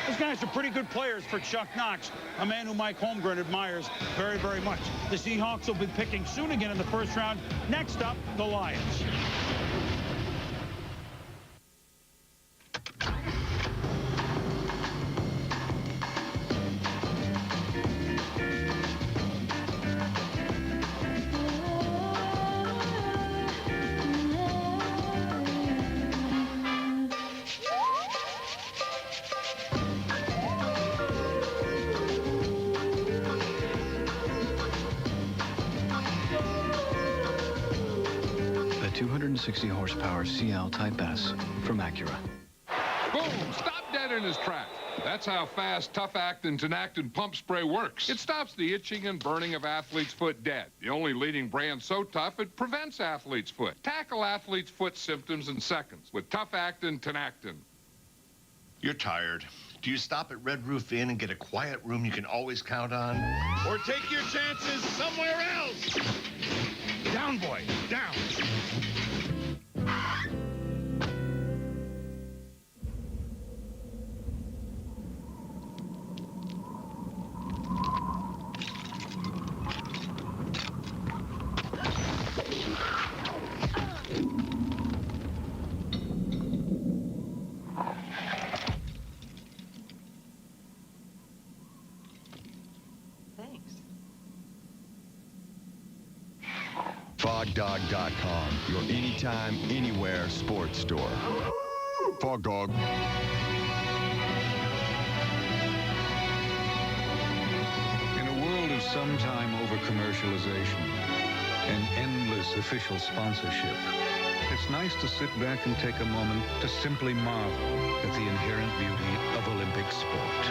S6: Those guys are pretty good players for Chuck Knox, a man who Mike Holmgren admires very, very much. The Seahawks will be picking soon again in the first round. Next up, the Lions.
S5: A 260 horsepower CL Type S from Acura.
S8: Boom! Stop dead in his tracks. That's how fast Tough Actin' Tenactin pump spray works. It stops the itching and burning of athlete's foot dead. The only leading brand so tough it prevents athlete's foot. Tackle athlete's foot symptoms in seconds with Tough Actin' Tenactin.
S10: You're tired. Do you stop at Red Roof Inn and get a quiet room you can always count on?
S11: Or take your chances somewhere else. Down, boy, down.
S1: FogDog.com, your anytime, anywhere sports store. Fog Dog.
S12: In a world of sometime over-commercialization and endless official sponsorship, it's nice to sit back and take a moment to simply marvel at the inherent beauty of Olympic sport.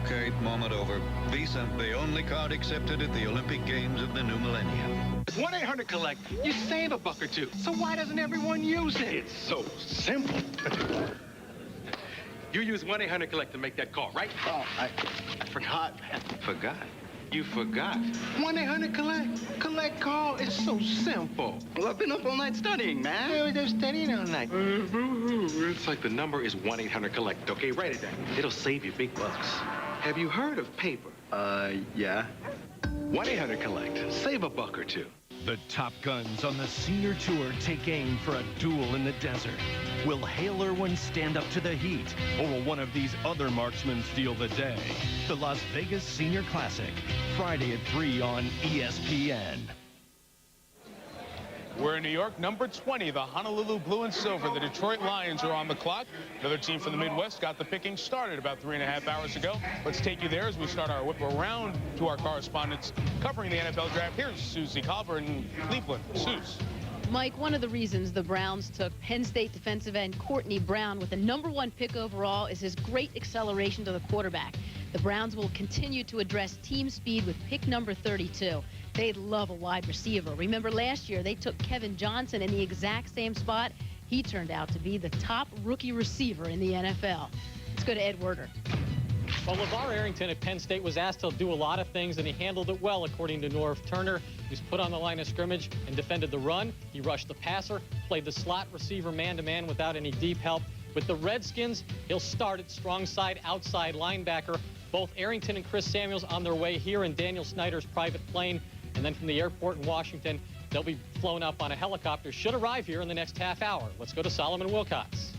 S12: Okay, moment over. Visa, the only card accepted at the Olympic Games of the new millennium.
S11: 1-800-COLLECT. You save a buck or two. So why doesn't everyone use it? It's so simple. You use 1-800-COLLECT to make that call, right? Oh, I forgot, man.
S15: Forgot? You forgot.
S11: 1-800-COLLECT. Collect call. It's so simple. Well, I've been up all night studying, man. I was studying all night. It's like the number is 1-800-COLLECT, okay? Write it down. It'll save you big bucks. Have you heard of paper? Yeah. 1-800-COLLECT. Save a buck or two.
S13: The top guns on the senior tour take aim for a duel in the desert. Will Hale Irwin stand up to the heat, or will one of these other marksmen steal the day? The Las Vegas Senior Classic, Friday at 3 on ESPN.
S3: We're in New York, number 20, the Honolulu Blue and Silver. The Detroit Lions are on the clock. Another team from the Midwest got the picking started about 3.5 hours ago. Let's take you there as we start our whip around to our correspondents covering the NFL draft. Here's Susie Colbert in Cleveland. Suze.
S18: Mike, one of the reasons the Browns took Penn State defensive end Courtney Brown with the #1 pick overall is his great acceleration to the quarterback. The Browns will continue to address team speed with pick number 32. They love a wide receiver. Remember last year they took Kevin Johnson in the exact same spot. He turned out to be the top rookie receiver in the NFL. Let's go to Ed Werder.
S4: Well, LeVar Arrington at Penn State was asked to do a lot of things, and he handled it well, according to Norv Turner. He was put on the line of scrimmage and defended the run. He rushed the passer, played the slot receiver man-to-man without any deep help. With the Redskins, he'll start at strong side outside linebacker. Both Arrington and Chris Samuels on their way here in Daniel Snyder's private plane. And then from the airport in Washington, they'll be flown up on a helicopter. Should arrive here in the next half hour. Let's go to Solomon Wilcots.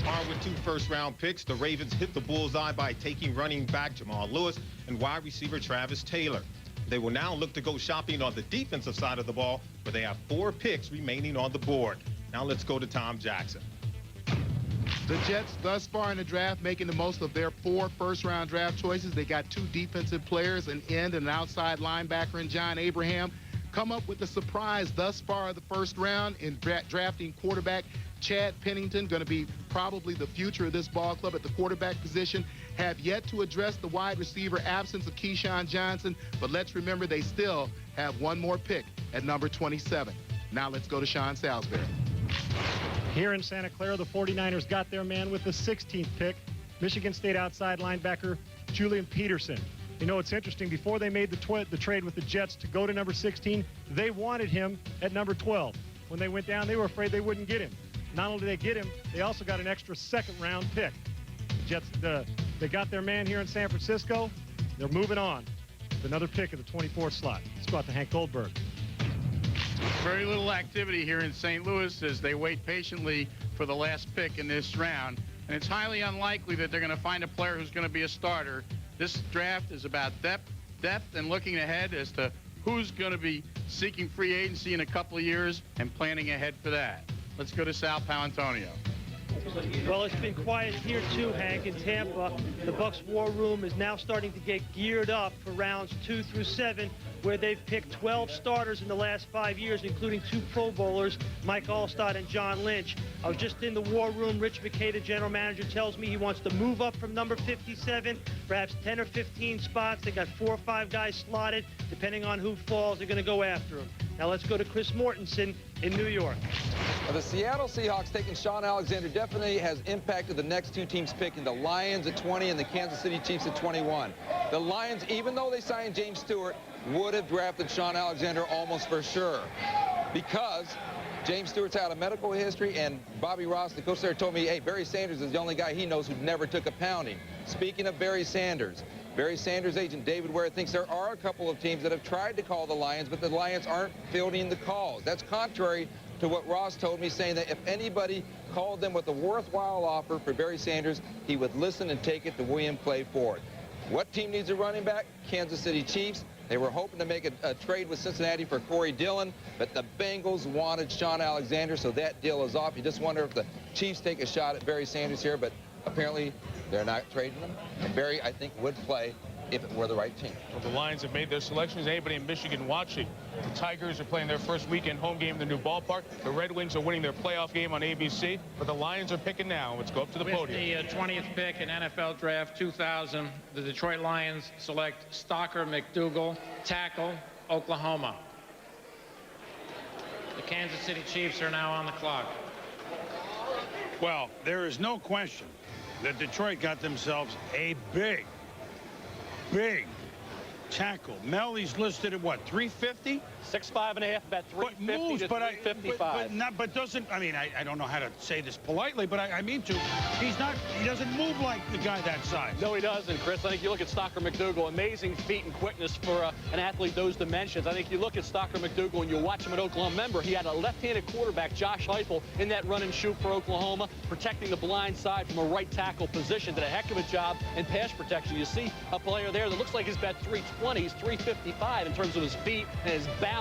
S20: Armed with 2 first-round picks, the Ravens hit the bullseye by taking running back Jamal Lewis and wide receiver Travis Taylor. They will now look to go shopping on the defensive side of the ball, where they have 4 picks remaining on the board. Now let's go to Tom Jackson.
S2: The Jets thus far in the draft making the most of their 4 first-round draft choices. They got 2 defensive players, an end and an outside linebacker in John Abraham. Come up with a surprise thus far of the first round in drafting quarterback Chad Pennington, going to be probably the future of this ball club at the quarterback position. Have yet to address the wide receiver absence of Keyshawn Johnson, but let's remember they still have 1 more pick at number 27. Now let's go to Sean Salisbury.
S21: Here in Santa Clara, the 49ers got their man with the 16th pick, Michigan State outside linebacker Julian Peterson. You know, it's interesting. Before they made the trade with the Jets to go to number 16, they wanted him at number 12. When they went down, they were afraid they wouldn't get him. Not only did they get him, they also got an extra 2nd-round pick. The Jets, they got their man here in San Francisco. They're moving on with another pick at the 24th slot. Let's go out to Hank Goldberg.
S6: Very little activity here in St. Louis as they wait patiently for the last pick in this round. And it's highly unlikely that they're going to find a player who's going to be a starter. This draft is about depth and looking ahead as to who's going to be seeking free agency in a couple of years and planning ahead for that. Let's go to Sal Palantonio.
S21: Well, it's been quiet here too, Hank, in Tampa. The Bucs war room is now starting to get geared up for rounds 2 through 7, where they've picked 12 starters in the last 5 years, including 2 Pro Bowlers, Mike Allstott and John Lynch. I was just in the war room. Rich McKay, the general manager, tells me he wants to move up from number 57, perhaps 10 or 15 spots. They got 4 or 5 guys slotted. Depending on who falls, they're going to go after him. Now let's go to Chris Mortensen in New York.
S22: The Seattle Seahawks taking Sean Alexander definitely has impacted the next 2 teams picking, the Lions at 20 and the Kansas City Chiefs at 21. The Lions, even though they signed James Stewart, would have drafted Sean Alexander almost for sure, because James Stewart's had a medical history, and Bobby Ross, the coach there, told me, hey, Barry Sanders is the only guy he knows who never took a pounding. Speaking of Barry Sanders' agent David Ware thinks there are a couple of teams that have tried to call the Lions, but the Lions aren't fielding the calls. That's contrary to what Ross told me, saying that if anybody called them with a worthwhile offer for Barry Sanders, he would listen and take it to William Clay Ford. What team needs a running back? Kansas City Chiefs. They were hoping to make a trade with Cincinnati for Corey Dillon, but the Bengals wanted Sean Alexander, so that deal is off. You just wonder if the Chiefs take a shot at Barry Sanders here, but apparently they're not trading him. And Barry, I think, would play if it were the right team.
S3: Well, the Lions have made their selections. Anybody in Michigan watching? The Tigers are playing their first weekend home game in the new ballpark. The Red Wings are winning their playoff game on ABC, but the Lions are picking now. Let's go up to the podium.
S9: With the 20th pick in NFL Draft 2000, the Detroit Lions select Stalker McDougal, tackle, Oklahoma. The Kansas City Chiefs are now on the clock.
S6: Well, there is no question that Detroit got themselves a big tackle. Mel, he's listed at what, 350?
S4: 6'5½", about 350 to 355.
S6: But doesn't, I mean, I don't know how to say this politely, but I mean to. He doesn't move like the guy that size.
S4: No, he doesn't, Chris. I think you look at Stalker McDougal, amazing feet and quickness for an athlete those dimensions. I think you look at Stalker McDougal and you watch him at Oklahoma. Remember, he had a left-handed quarterback, Josh Heupel, in that run and shoot for Oklahoma, protecting the blind side from a right tackle position. Did a heck of a job in pass protection. You see a player there that looks like he's about 320. He's 355 in terms of his feet and his balance.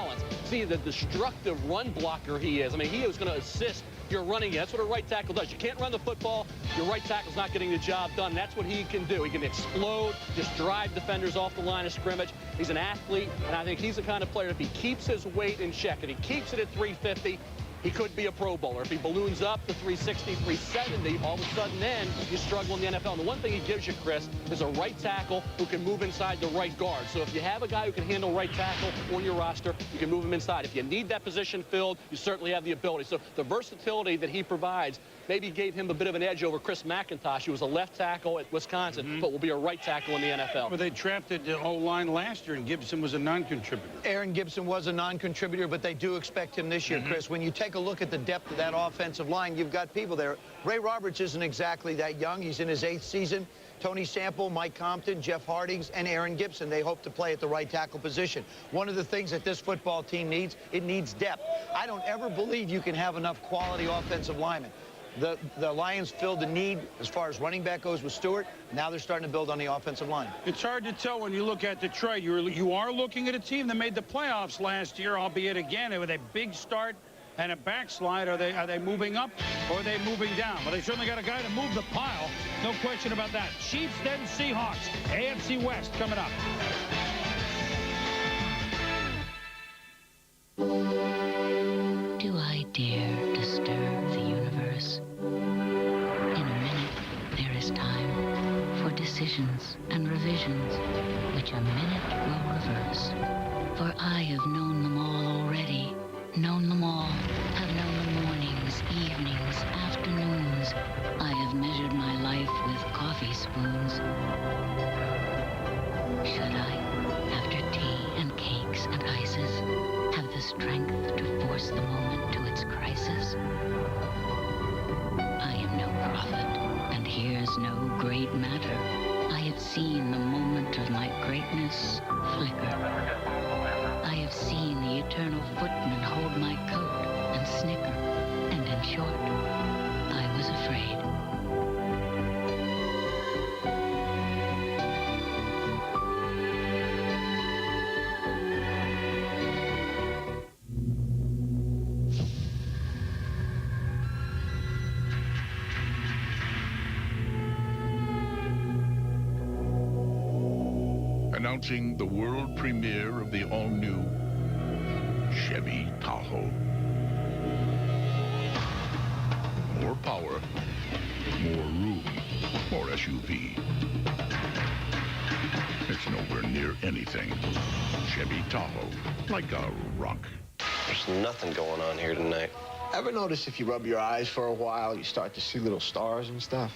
S4: See the destructive run blocker he is. I mean, he is going to assist your running game. That's what a right tackle does. You can't run the football. Your right tackle's not getting the job done. That's what he can do. He can explode, just drive defenders off the line of scrimmage. He's an athlete, and I think he's the kind of player, if he keeps his weight in check, and he keeps it at 350, he could be a Pro Bowler. If he balloons up to 360, 370, all of a sudden then you struggle in the NFL. And the one thing he gives you, Chris, is a right tackle who can move inside the right guard. So if you have a guy who can handle right tackle on your roster, you can move him inside. If you need that position filled, you certainly have the ability. So the versatility that he provides maybe gave him a bit of an edge over Chris McIntosh, who was a left tackle at Wisconsin, but will be a right tackle in the NFL.
S6: Well, they drafted the O-line last year, and Gibson was a non-contributor.
S7: Aaron Gibson was a non-contributor, but they do expect him this year, Chris. When you take a look at the depth of that offensive line, you've got people there. Ray Roberts isn't exactly that young. He's in his 8th season. Tony Sample, Mike Compton, Jeff Hardings, and Aaron Gibson, they hope to play at the right tackle position. One of the things that this football team needs, it needs depth. I don't ever believe you can have enough quality offensive linemen. The Lions filled the need as far as running back goes with Stewart. Now they're starting to build on the offensive line.
S6: It's hard to tell when you look at Detroit. You are looking at a team that made the playoffs last year, albeit again with a big start and a backslide. Are they moving up or are they moving down? Well, they certainly got a guy to move the pile. No question about that. Chiefs, then Seahawks. AFC West coming up.
S16: Do I dare disturb the universe? In a minute, there is time for decisions and revisions, which a minute will reverse. For I have known them all already, known them all, have known the mornings, evenings, afternoons. I have measured my life with coffee spoons. Should I, after tea and cakes and ices, have the strength to force the moment to its crisis? I am no prophet, and here's no great matter. I have seen the moment of my greatness flicker. I have seen the eternal footman hold my coat and snicker, and in short, I was afraid.
S17: Announcing the world premiere of the all-new Chevy Tahoe. More power, more room, more SUV. It's nowhere near anything Chevy Tahoe, like a rock.
S19: There's nothing going on here tonight.
S23: Ever notice if you rub your eyes for a while, you start to see little stars and stuff?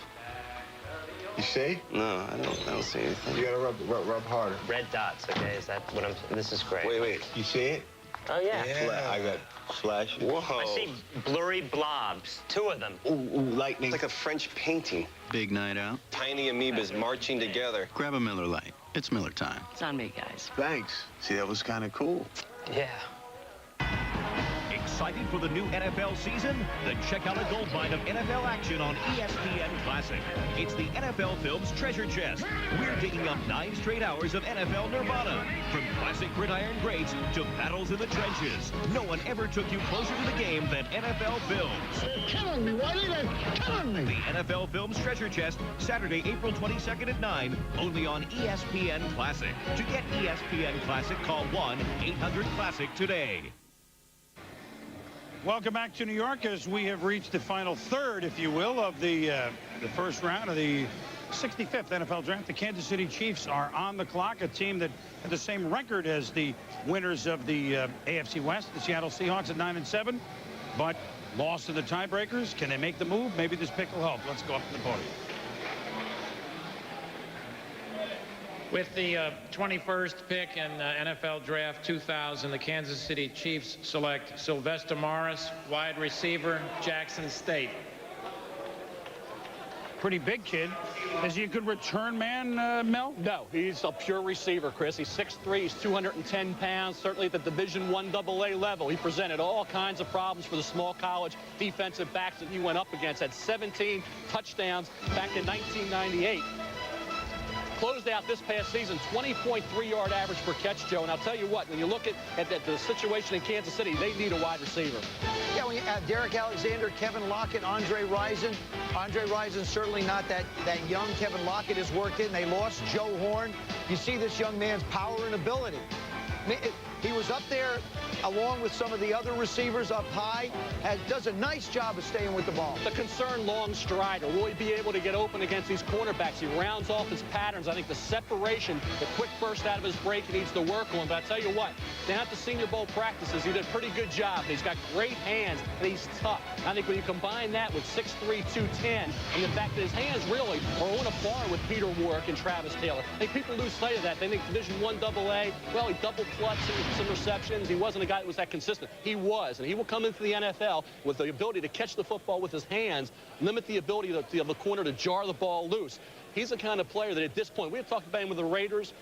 S23: You see?
S19: No, I don't see anything.
S23: You gotta rub harder.
S24: Red dots, okay? Is that what I'm... This is great.
S19: Wait.
S23: You see it?
S24: Oh, yeah.
S23: I got flashes.
S19: Whoa.
S24: I see blurry blobs, 2 of them.
S23: Ooh, lightning.
S19: It's like a French painting.
S5: Big night out.
S19: Tiny amoebas marching together.
S5: Grab a Miller Lite. It's Miller time.
S24: It's on me, guys.
S23: Thanks. See, that was kind of cool.
S24: Yeah.
S1: Excited for the new NFL season? Then check out a gold mine of NFL action on ESPN Classic. It's the NFL Films treasure chest. We're digging up 9 straight hours of NFL nirvana. From classic gridiron greats to battles in the trenches. No one ever took you closer to the game than NFL Films.
S8: They're killing me, Whitey. They're killing me.
S1: The NFL Films treasure chest, Saturday, April 22nd at 9, only on ESPN Classic. To get ESPN Classic, call 1-800-CLASSIC today.
S6: Welcome back to New York as we have reached the final third, if you will, of the first round of the 65th NFL Draft. The Kansas City Chiefs are on the clock, a team that had the same record as the winners of the AFC West, the Seattle Seahawks at 9-7, but lost to the tiebreakers. Can they make the move? Maybe this pick will help. Let's go up to the podium.
S9: With the 21st pick in NFL Draft 2000, the Kansas City Chiefs select Sylvester Morris, wide receiver, Jackson State.
S6: Pretty big kid. Is he a good return man, Mel?
S4: No, he's a pure receiver, Chris. He's 6'3", he's 210 pounds, certainly at the Division I AA level. He presented all kinds of problems for the small college defensive backs that he went up against. Had 17 touchdowns back in 1998. Closed out this past season, 20.3-yard average per catch, Joe. And I'll tell you what, when you look at the situation in Kansas City, they need a wide receiver.
S7: Yeah, when you have Derek Alexander, Kevin Lockett, Andre Rison. Andre Rison's certainly not that young. Kevin Lockett has worked in. They lost Joe Horn. You see this young man's power and ability. He was up there along with some of the other receivers up high, does a nice job of staying with the ball.
S4: The concern, long strider. Will he be able to get open against these cornerbacks? He rounds off his patterns. I think the separation, the quick burst out of his break, he needs to work on. But I tell you what, down at the Senior Bowl practices, he did a pretty good job. He's got great hands, and he's tough. I think when you combine that with 6'3", 210, and the fact that his hands really are on a par with Peter Warrick and Travis Taylor. I think people lose sight of that. They think Division I AA, well, he double clutched some receptions. He wasn't a guy that was that consistent. He was, and he will come into the NFL with the ability to catch the football with his hands, limit the ability of the corner to jar the ball loose. He's the kind of player that at this point, we have talked about him with the Raiders,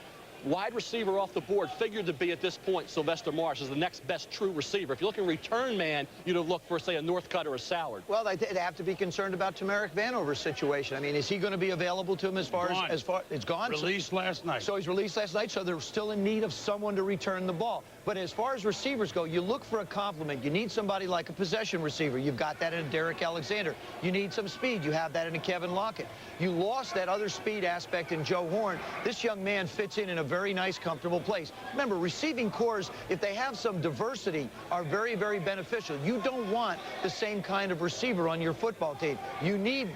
S4: wide receiver off the board, figured to be at this point Sylvester Morris is the next best true receiver. If you're looking return man, you'd have looked for, say, a Northcutt or a Soward.
S7: Well, they'd have to be concerned about Tamarick Vanover's situation. I mean, is he going to be available to him as far as it's gone?
S6: Released last night.
S7: So he's released last night, so they're still in need of someone to return the ball. But as far as receivers go, you look for a complement. You need somebody like a possession receiver. You've got that in Derek Alexander. You need some speed. You have that in a Kevin Lockett. You lost that other speed aspect in Joe Horn. This young man fits in a very nice, comfortable place. Remember, receiving corps, if they have some diversity, are very, very beneficial. You don't want the same kind of receiver on your football team. You need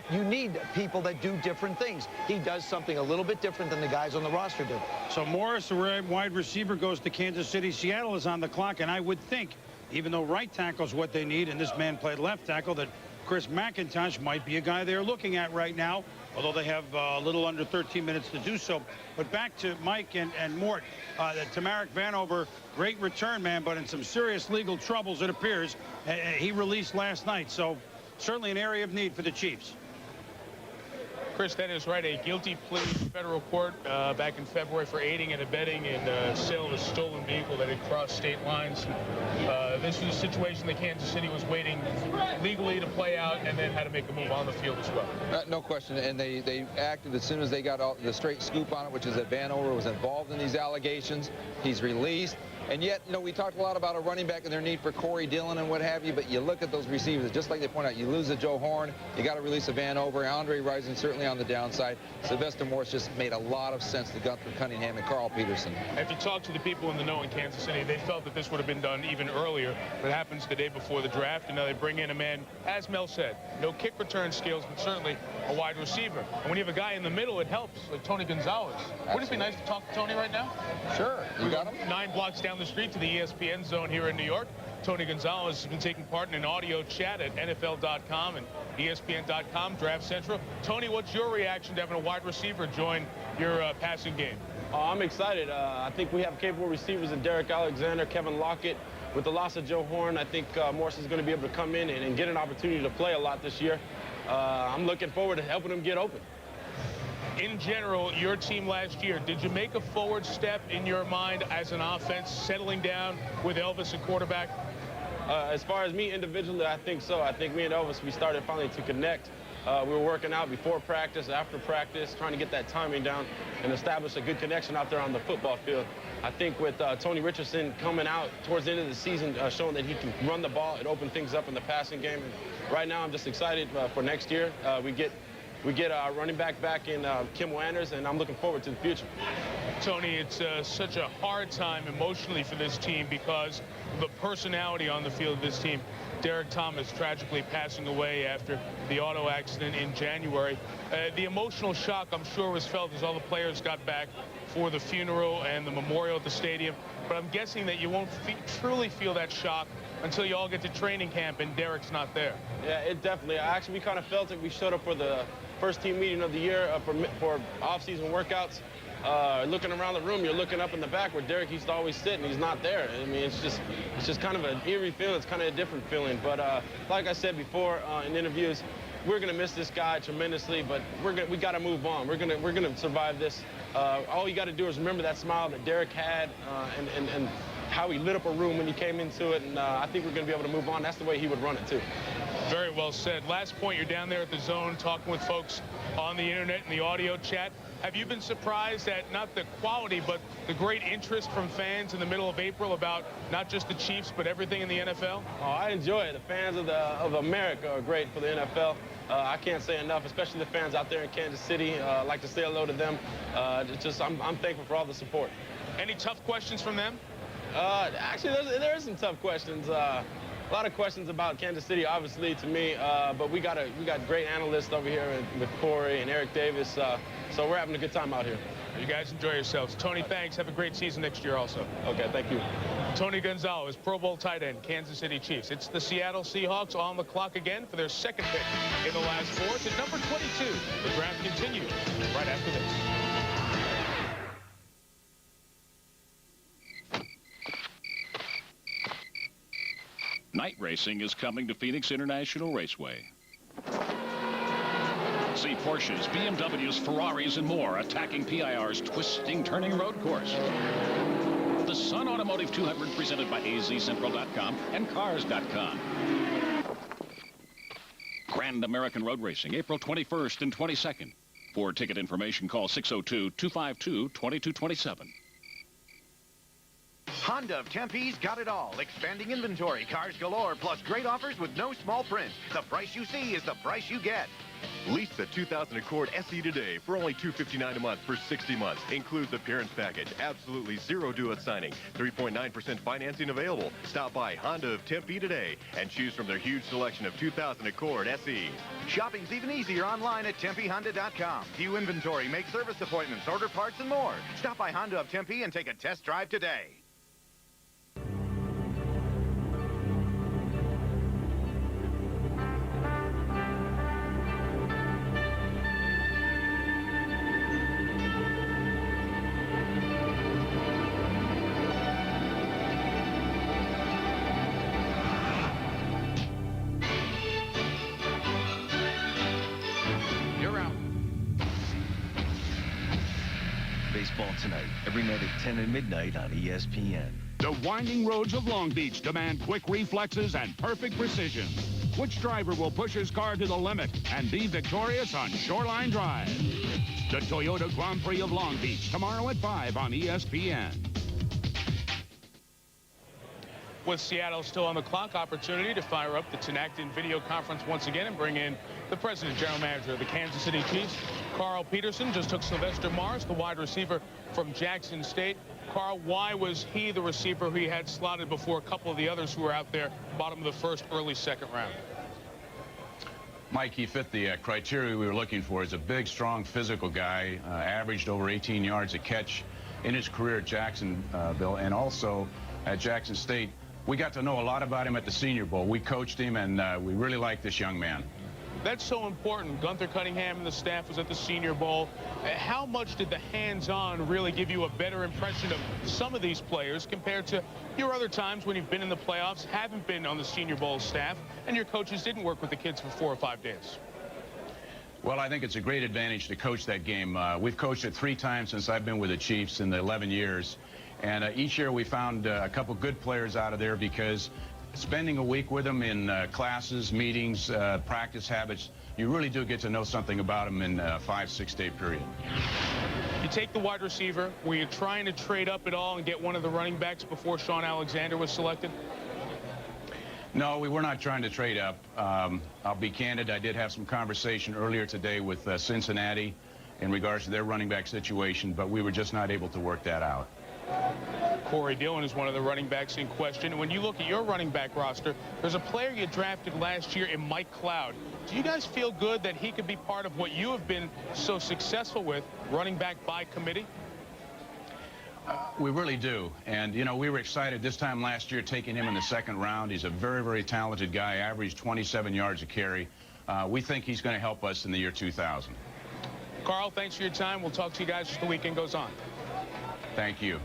S7: people that do different things. He does something a little bit different than the guys on the roster do.
S6: So Morris, the wide receiver, goes to Kansas City. Seattle is on the clock, and I would think, even though right tackle is what they need, and this man played left tackle, that Chris McIntosh might be a guy they're looking at right now, although they have a little under 13 minutes to do so. But back to Mike and Mort, Tamarick Vanover, great return man, but in some serious legal troubles, it appears. He released last night, so certainly an area of need for the Chiefs.
S3: Chris, that is right. A guilty plea in federal court back in February for aiding and abetting in sale of a stolen vehicle that had crossed state lines. This was a situation that Kansas City was waiting legally to play out and then had to make a move on the field as well.
S22: No question, and they acted as soon as they got the straight scoop on it, which is that Vanover was involved in these allegations. He's released. And yet, you know, we talked a lot about a running back and their need for Corey Dillon and what have you, but you look at those receivers, just like they point out, you lose a Joe Horn, you got to release a Vanover. Andre Rison certainly on the downside. Sylvester Morris just made a lot of sense to Gunther Cunningham and Carl Peterson.
S3: If you talk to the people in the know in Kansas City, they felt that this would have been done even earlier. It happens the day before the draft, and now they bring in a man, as Mel said, no kick return skills, but certainly a wide receiver. And when you have a guy in the middle, it helps, like Tony Gonzalez. Absolutely. Wouldn't it be nice to talk to Tony right now?
S22: Sure. You got him?
S3: 9 blocks down the street to the ESPN zone here in New York. Tony Gonzalez has been taking part in an audio chat at NFL.com and ESPN.com, Draft Central. Tony, what's your reaction to having a wide receiver join your passing game?
S10: I'm excited. I think we have capable receivers in Derek Alexander, Kevin Lockett. With the loss of Joe Horn, I think Morris is going to be able to come in and get an opportunity to play a lot this year. I'm looking forward to helping him get open.
S3: In general, your team last year, did you make a forward step in your mind as an offense, settling down with Elvis at quarterback?
S10: As far as me individually, I think so. I think me and Elvis, we started finally to connect. We were working out before practice, after practice, trying to get that timing down and establish a good connection out there on the football field. I think with Tony Richardson coming out towards the end of the season, showing that he can run the ball, it opened things up in the passing game. And right now, I'm just excited for next year. We get our running back in Kim Wanders, and I'm looking forward to the future.
S3: Tony, it's such a hard time emotionally for this team because of the personality on the field of this team. Derek Thomas tragically passing away after the auto accident in January. The emotional shock, I'm sure, was felt as all the players got back for the funeral and the memorial at the stadium. But I'm guessing that you won't truly feel that shock until you all get to training camp and Derek's not there. Yeah, it definitely. Actually, we kind of felt it. We showed up for the first team meeting of the year for off-season workouts. Looking around the room, you're looking up in the back where Derek used to always sit, and he's not there. I mean, it's just kind of an eerie feeling. It's kind of a different feeling. But like I said before in interviews, we're gonna miss this guy tremendously. But we got to move on. We're gonna survive this. All you got to do is remember that smile that Derek had, and how he lit up a room when he came into it. And I think we're gonna be able to move on. That's the way he would run it too. Very well said. Last point, you're down there at the Zone talking with folks on the internet and the audio chat. Have you been surprised at not the quality, but the great interest from fans in the middle of April about not just the Chiefs, but everything in the NFL? Oh, I enjoy it. The fans of America are great for the NFL. I can't say enough, especially the fans out there in Kansas City. I'd like to say hello to them. I'm thankful for all the support. Any tough questions from them? Actually, there are some tough questions. A lot of questions about Kansas City, obviously, to me, but we got great analysts over here with Corey and Eric Davis, so we're having a good time out here. You guys enjoy yourselves. Tony, thanks. Have a great season next year also. Okay, thank you. Tony Gonzalez, Pro Bowl tight end, Kansas City Chiefs. It's the Seattle Seahawks on the clock again for their second pick in the last four. It's at number 22. The draft continues right after this.
S11: Night racing is coming to Phoenix International Raceway. See Porsches, BMWs, Ferraris, and more attacking PIR's twisting, turning road course. The Sun Automotive 200 presented by azcentral.com and cars.com. Grand American Road Racing, April 21st and 22nd. For ticket information, call 602-252-2227.
S12: Honda of Tempe's got it all. Expanding inventory, cars galore, plus great offers with no small print. The price you see is the price you get.
S14: Lease the 2000 Accord SE today for only $259 a month for 60 months. Includes appearance package. Absolutely zero due at signing. 3.9% financing available. Stop by Honda of Tempe today and choose from their huge selection of 2000 Accord SEs.
S12: Shopping's even easier online at TempeHonda.com. View inventory, make service appointments, order parts, and more. Stop by Honda of Tempe and take a test drive today.
S15: Baseball tonight, every night at 10 and midnight on ESPN.
S6: The winding roads of Long Beach demand quick reflexes and perfect precision. Which driver will push his car to the limit and be victorious on Shoreline Drive? The Toyota Grand Prix of Long Beach, tomorrow at 5 on ESPN.
S3: With Seattle still on the clock, opportunity to fire up the Tinactin video conference once again and bring in the president, general manager of the Kansas City Chiefs. Carl Peterson just took Sylvester Morris, the wide receiver from Jackson State. Carl, why was he the receiver who he had slotted before a couple of the others who were out there, bottom of the first, early second round?
S25: Mike, he fit the criteria we were looking for. He's a big, strong, physical guy, averaged over 18 yards a catch in his career at Jacksonville, and also at Jackson State. We got to know a lot about him at the Senior Bowl. We coached him, and we really like this young man.
S3: That's so important. Gunther Cunningham and the staff was at the Senior Bowl. How much did the hands-on really give you a better impression of some of these players compared to your other times when you've been in the playoffs, haven't been on the Senior Bowl staff, and your coaches didn't work with the kids for 4 or 5 days?
S25: Well, I think it's a great advantage to coach that game. We've coached it 3 times since I've been with the Chiefs in the 11 years. And each year we found a couple good players out of there because spending a week with him in classes, meetings, practice habits, you really do get to know something about him in a 5-6 day period.
S3: You take the wide receiver. Were you trying to trade up at all and get one of the running backs before Sean Alexander was selected?
S25: No, we were not trying to trade up. I'll be candid. I did have some conversation earlier today with Cincinnati in regards to their running back situation, but we were just not able to work that out.
S3: Corey Dillon is one of the running backs in question. When you look at your running back roster, there's a player you drafted last year in Mike Cloud. Do you guys feel good that he could be part of what you have been so successful with, running back by committee?
S25: We really do. And, you know, we were excited this time last year taking him in the 2nd round. He's a very, very talented guy, averaged 27 yards a carry. We think he's going to help us in the year 2000.
S3: Carl, thanks for your time. We'll talk to you guys as the weekend goes on.
S25: Thank you.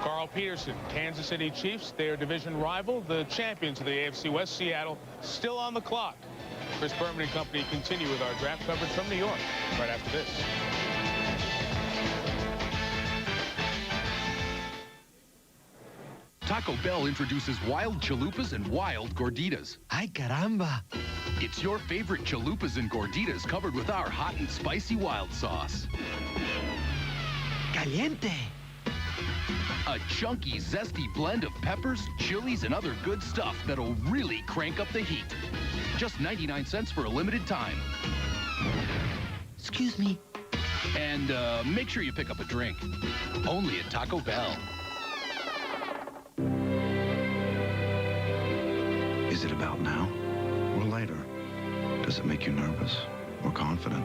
S3: Carl Peterson, Kansas City Chiefs, their division rival, the champions of the AFC West, Seattle, still on the clock. Chris Berman and company continue with our draft coverage from New York right after this.
S2: Taco Bell introduces wild chalupas and wild gorditas. Ay, caramba. It's your favorite chalupas and gorditas covered with our hot and spicy wild sauce. Caliente. A chunky, zesty blend of peppers, chilies, and other good stuff that'll really crank up the heat. Just 99 cents for a limited time. Excuse me. And make sure you pick up a drink. Only at Taco Bell.
S5: Is it about now or later? Does it make you nervous or confident?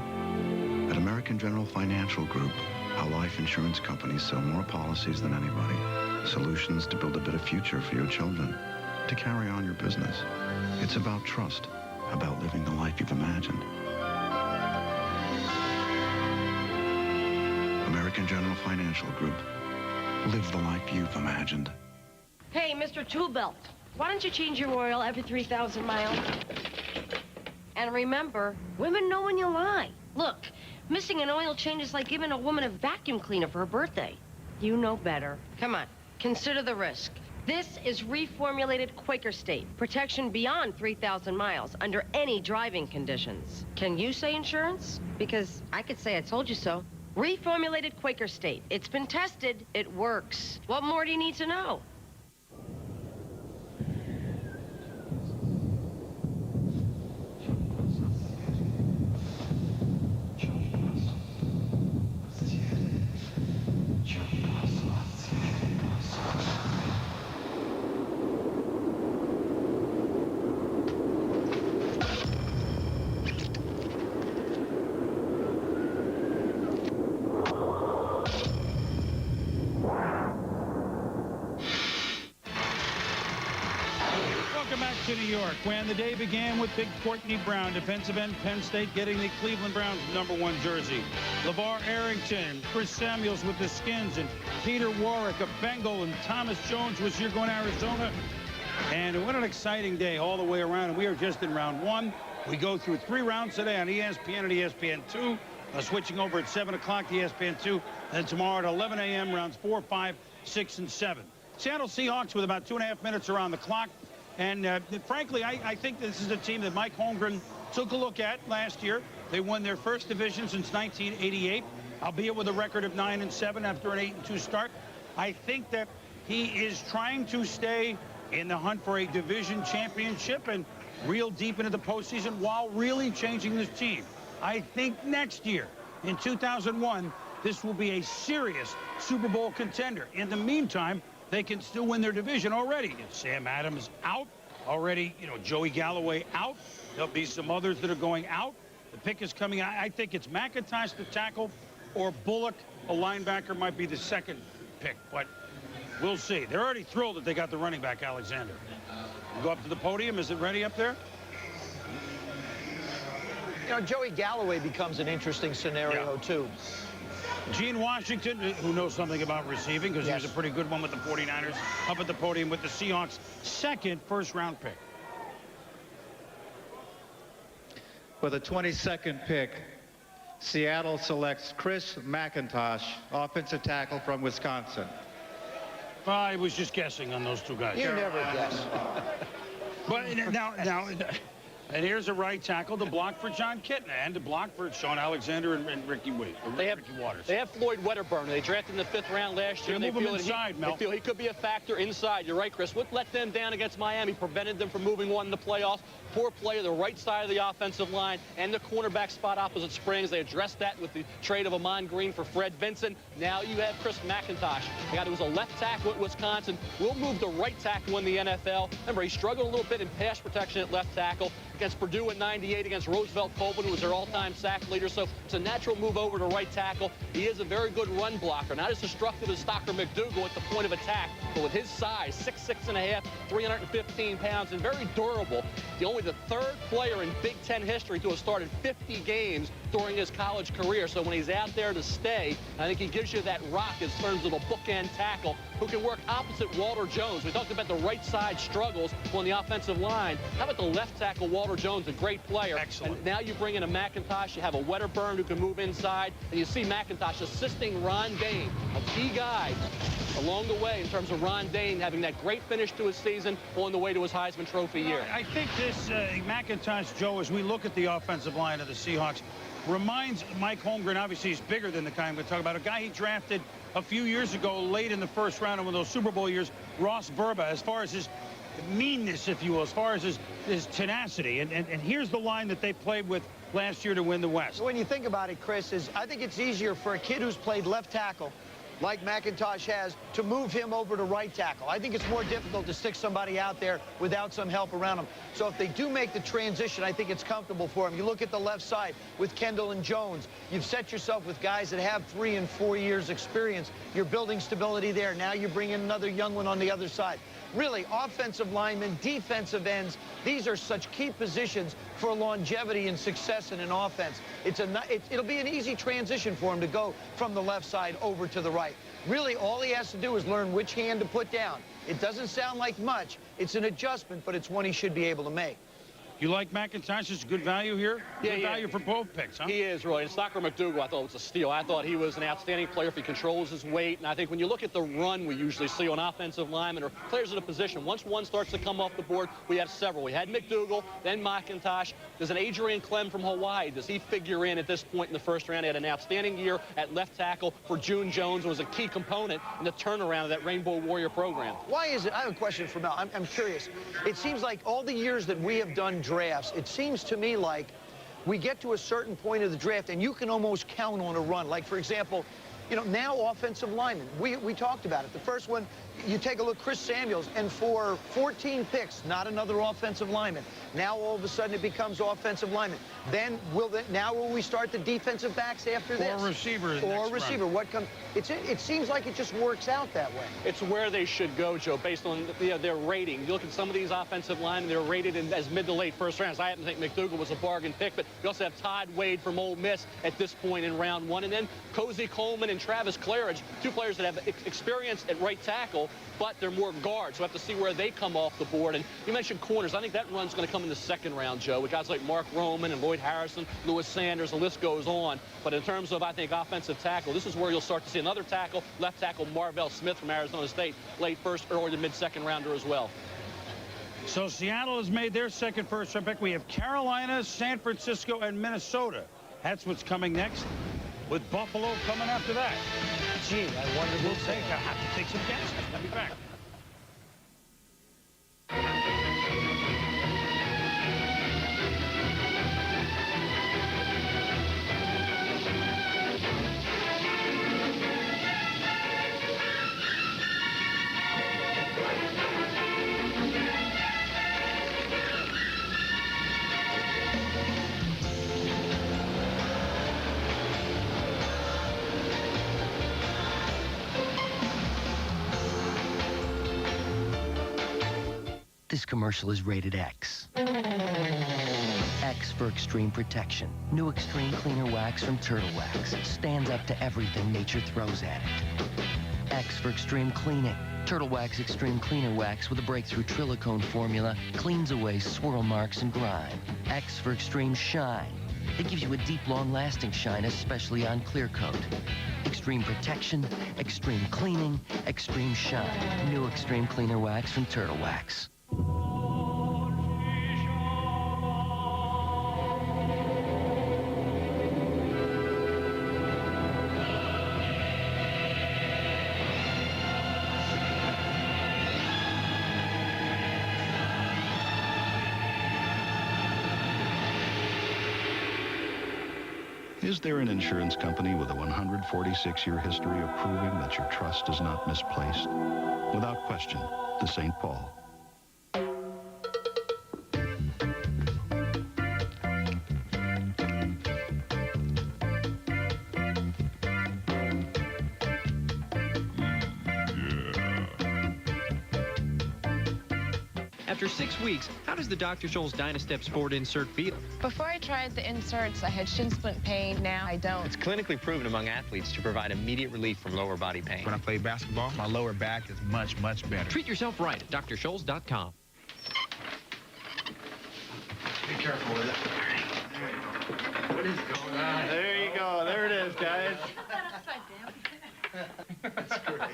S5: At American General Financial Group, our life insurance companies sell more policies than anybody. Solutions to build a better future for your children, to carry on your business. It's about trust, about living the life you've imagined. American General Financial Group. Live the life you've imagined.
S13: Hey, Mr. Two-Belt, why don't you change your oil every 3,000 miles? And remember, women know when you lie. Look, missing an oil change is like giving a woman a vacuum cleaner for her birthday. You know better. Come on, consider the risk. This is reformulated Quaker State. Protection beyond 3,000 miles under any driving conditions. Can you say insurance? Because I could say I told you so. Reformulated Quaker State. It's been tested. It works. What more do you need to know?
S6: To New York, when the day began with Big Courtney Brown, defensive end, Penn State, getting the Cleveland Browns #1 jersey. LeVar Arrington, Chris Samuels with the Skins, and Peter Warwick, a Bengal, and Thomas Jones was here going to Arizona. And what an exciting day all the way around. And we are just in round 1. We go through 3 rounds today on ESPN and ESPN2. Switching over at 7 o'clock to ESPN2. Then tomorrow at 11 a.m. rounds 4, 5, 6, and 7. Seattle Seahawks with about 2.5 minutes around the clock. And frankly, I think this is a team that Mike Holmgren took a look at last year. They won their first division since 1988, albeit with a record of 9-7 after an 8-2 start. I think that he is trying to stay in the hunt for a division championship and reel deep into the postseason while really changing this team. I think next year, in 2001, this will be a serious Super Bowl contender. In the meantime, they can still win their division already. Sam Adams out already. You know, Joey Galloway out. There'll be some others that are going out. The pick is coming out. I think it's McIntosh to tackle, or Bullock, a linebacker, might be the second pick. But we'll see. They're already thrilled that they got the running back, Alexander. Go up to the podium. Is it ready up there?
S7: You know, Joey Galloway becomes an interesting scenario, too.
S6: Gene Washington, who knows something about receiving, because he was a pretty good one with the 49ers, up at the podium with the Seahawks' second first-round pick.
S18: With the 22nd pick, Seattle selects Chris McIntosh, offensive tackle from Wisconsin.
S6: I was just guessing on those two guys.
S7: You never guess.
S6: But now, and here's a right tackle to block for John Kitna and to block for Sean Alexander and Ricky Waters.
S4: They have Floyd Wedderburn. They drafted in the 5th round last year.
S6: They move him inside, Mel.
S4: They feel he could be a factor inside. You're right, Chris. What let them down against Miami prevented them from moving on in the playoffs. Poor play of the right side of the offensive line and the cornerback spot opposite Springs. They addressed that with the trade of Amon Green for Fred Vinson. Now you have Chris McIntosh, a guy who was a left tackle at Wisconsin, will move to right tackle in the NFL. Remember, he struggled a little bit in pass protection at left tackle against Purdue in '98, against Roosevelt Colvin, who was their all-time sack leader. So it's a natural move over to right tackle. He is a very good run blocker, not as destructive as Stocker McDougal at the point of attack, but with his size, 6'6½", 315 pounds, and very durable. Only the 3rd player in Big Ten history to have started 50 games during his college career. So when he's out there to stay, I think he gives you that rock in terms of a bookend tackle who can work opposite Walter Jones. We talked about the right side struggles on the offensive line. How about the left tackle, Walter Jones, a great player. Excellent. And now you bring in a McIntosh, you have a Wedderburn who can move inside, and you see McIntosh assisting Ron Dayne, a key guy along the way in terms of Ron Dayne having that great finish to his season on the way to his Heisman Trophy year.
S6: I think this McIntosh, Joe, as we look at the offensive line of the Seahawks, reminds Mike Holmgren, obviously he's bigger than the guy I'm going to talk about, a guy he drafted a few years ago late in the 1st round of one of those Super Bowl years, Ross Burba, as far as his meanness, if you will, as far as his tenacity. And here's the line that they played with last year to win the West.
S7: When you think about it, Chris, I think it's easier for a kid who's played left tackle like McIntosh has to move him over to right tackle. I think it's more difficult to stick somebody out there without some help around him. So if they do make the transition, I think it's comfortable for him. You look at the left side with Kendall and Jones. You've set yourself with guys that have 3 and 4 years experience. You're building stability there. Now you bring in another young one on the other side. Really, offensive linemen, defensive ends, these are such key positions for longevity and success in an offense. It'll be an easy transition for him to go from the left side over to the right. Really, all he has to do is learn which hand to put down. It doesn't sound like much. It's an adjustment, but it's one he should be able to make.
S6: You like McIntosh? Is good value here?
S4: Yeah,
S6: good value for both picks, huh?
S4: He is, really. And Stocker McDougal, I thought was a steal. I thought he was an outstanding player if he controls his weight. And I think when you look at the run we usually see on offensive linemen or players in a position, once one starts to come off the board, we have several. We had McDougal, then McIntosh. There's an Adrian Clem from Hawaii. Does he figure in at this point in the 1st round? He had an outstanding year at left tackle for June Jones and was a key component in the turnaround of that Rainbow Warrior program.
S7: Why is it? I have a question for Mel. I'm curious. It seems like all the years that we have done drafts, it seems to me like we get to a certain point of the draft and you can almost count on a run. Like, for example, you know, now offensive linemen. We talked about it. The first one, you take a look, Chris Samuels, and for 14 picks, not another offensive lineman. Now all of a sudden it becomes offensive lineman. Then now will we start the defensive backs after this?
S6: Or receiver.
S7: Or receiver. What comes? It seems like it just works out that way.
S4: It's where they should go, Joe, based on their rating. You look at some of these offensive linemen, they're rated as mid to late 1st rounds. I happen to think McDougal was a bargain pick, but you also have Todd Wade from Ole Miss at this point in round 1. And then Cozy Coleman and Travis Claridge, 2 players that have experience at right tackle, but they're more guards. So we have to see where they come off the board. And you mentioned corners. I think that run's going to come in the 2nd round, Joe, with guys like Mark Roman and Lloyd Harrison, Lewis Sanders, the list goes on. But in terms of, I think, offensive tackle, this is where you'll start to see another tackle, left tackle Marvell Smith from Arizona State, late 1st, early to mid-2nd rounder as well.
S6: So Seattle has made their 2nd first-round pick. We have Carolina, San Francisco, and Minnesota. That's what's coming next, with Buffalo coming after that.
S7: Gee, I wonder
S6: we'll have to take some guesses. I'll be back.
S16: This commercial is rated X. X for extreme protection. New Extreme Cleaner Wax from Turtle Wax. Stands up to everything nature throws at it. X for extreme cleaning. Turtle Wax Extreme Cleaner Wax with a breakthrough Trilicone formula cleans away swirl marks and grime. X for extreme shine. It gives you a deep, long-lasting shine, especially on clear coat. Extreme protection, extreme cleaning, extreme shine. New Extreme Cleaner Wax from Turtle Wax.
S17: Is there an insurance company with a 146-year history of proving that your trust is not misplaced? Without question, the St. Paul.
S19: After 6 weeks, how does the Dr. Scholl's Dynastep Sport insert feel?
S20: Before I tried the inserts, I had shin splint pain. Now I don't.
S19: It's clinically proven among athletes to provide immediate relief from lower body pain.
S21: When I play basketball, my lower back is much, much better.
S19: Treat yourself right at drscholls.com.
S21: Be careful with it.
S23: What is going on? There you go. There it is, guys.
S21: That's great.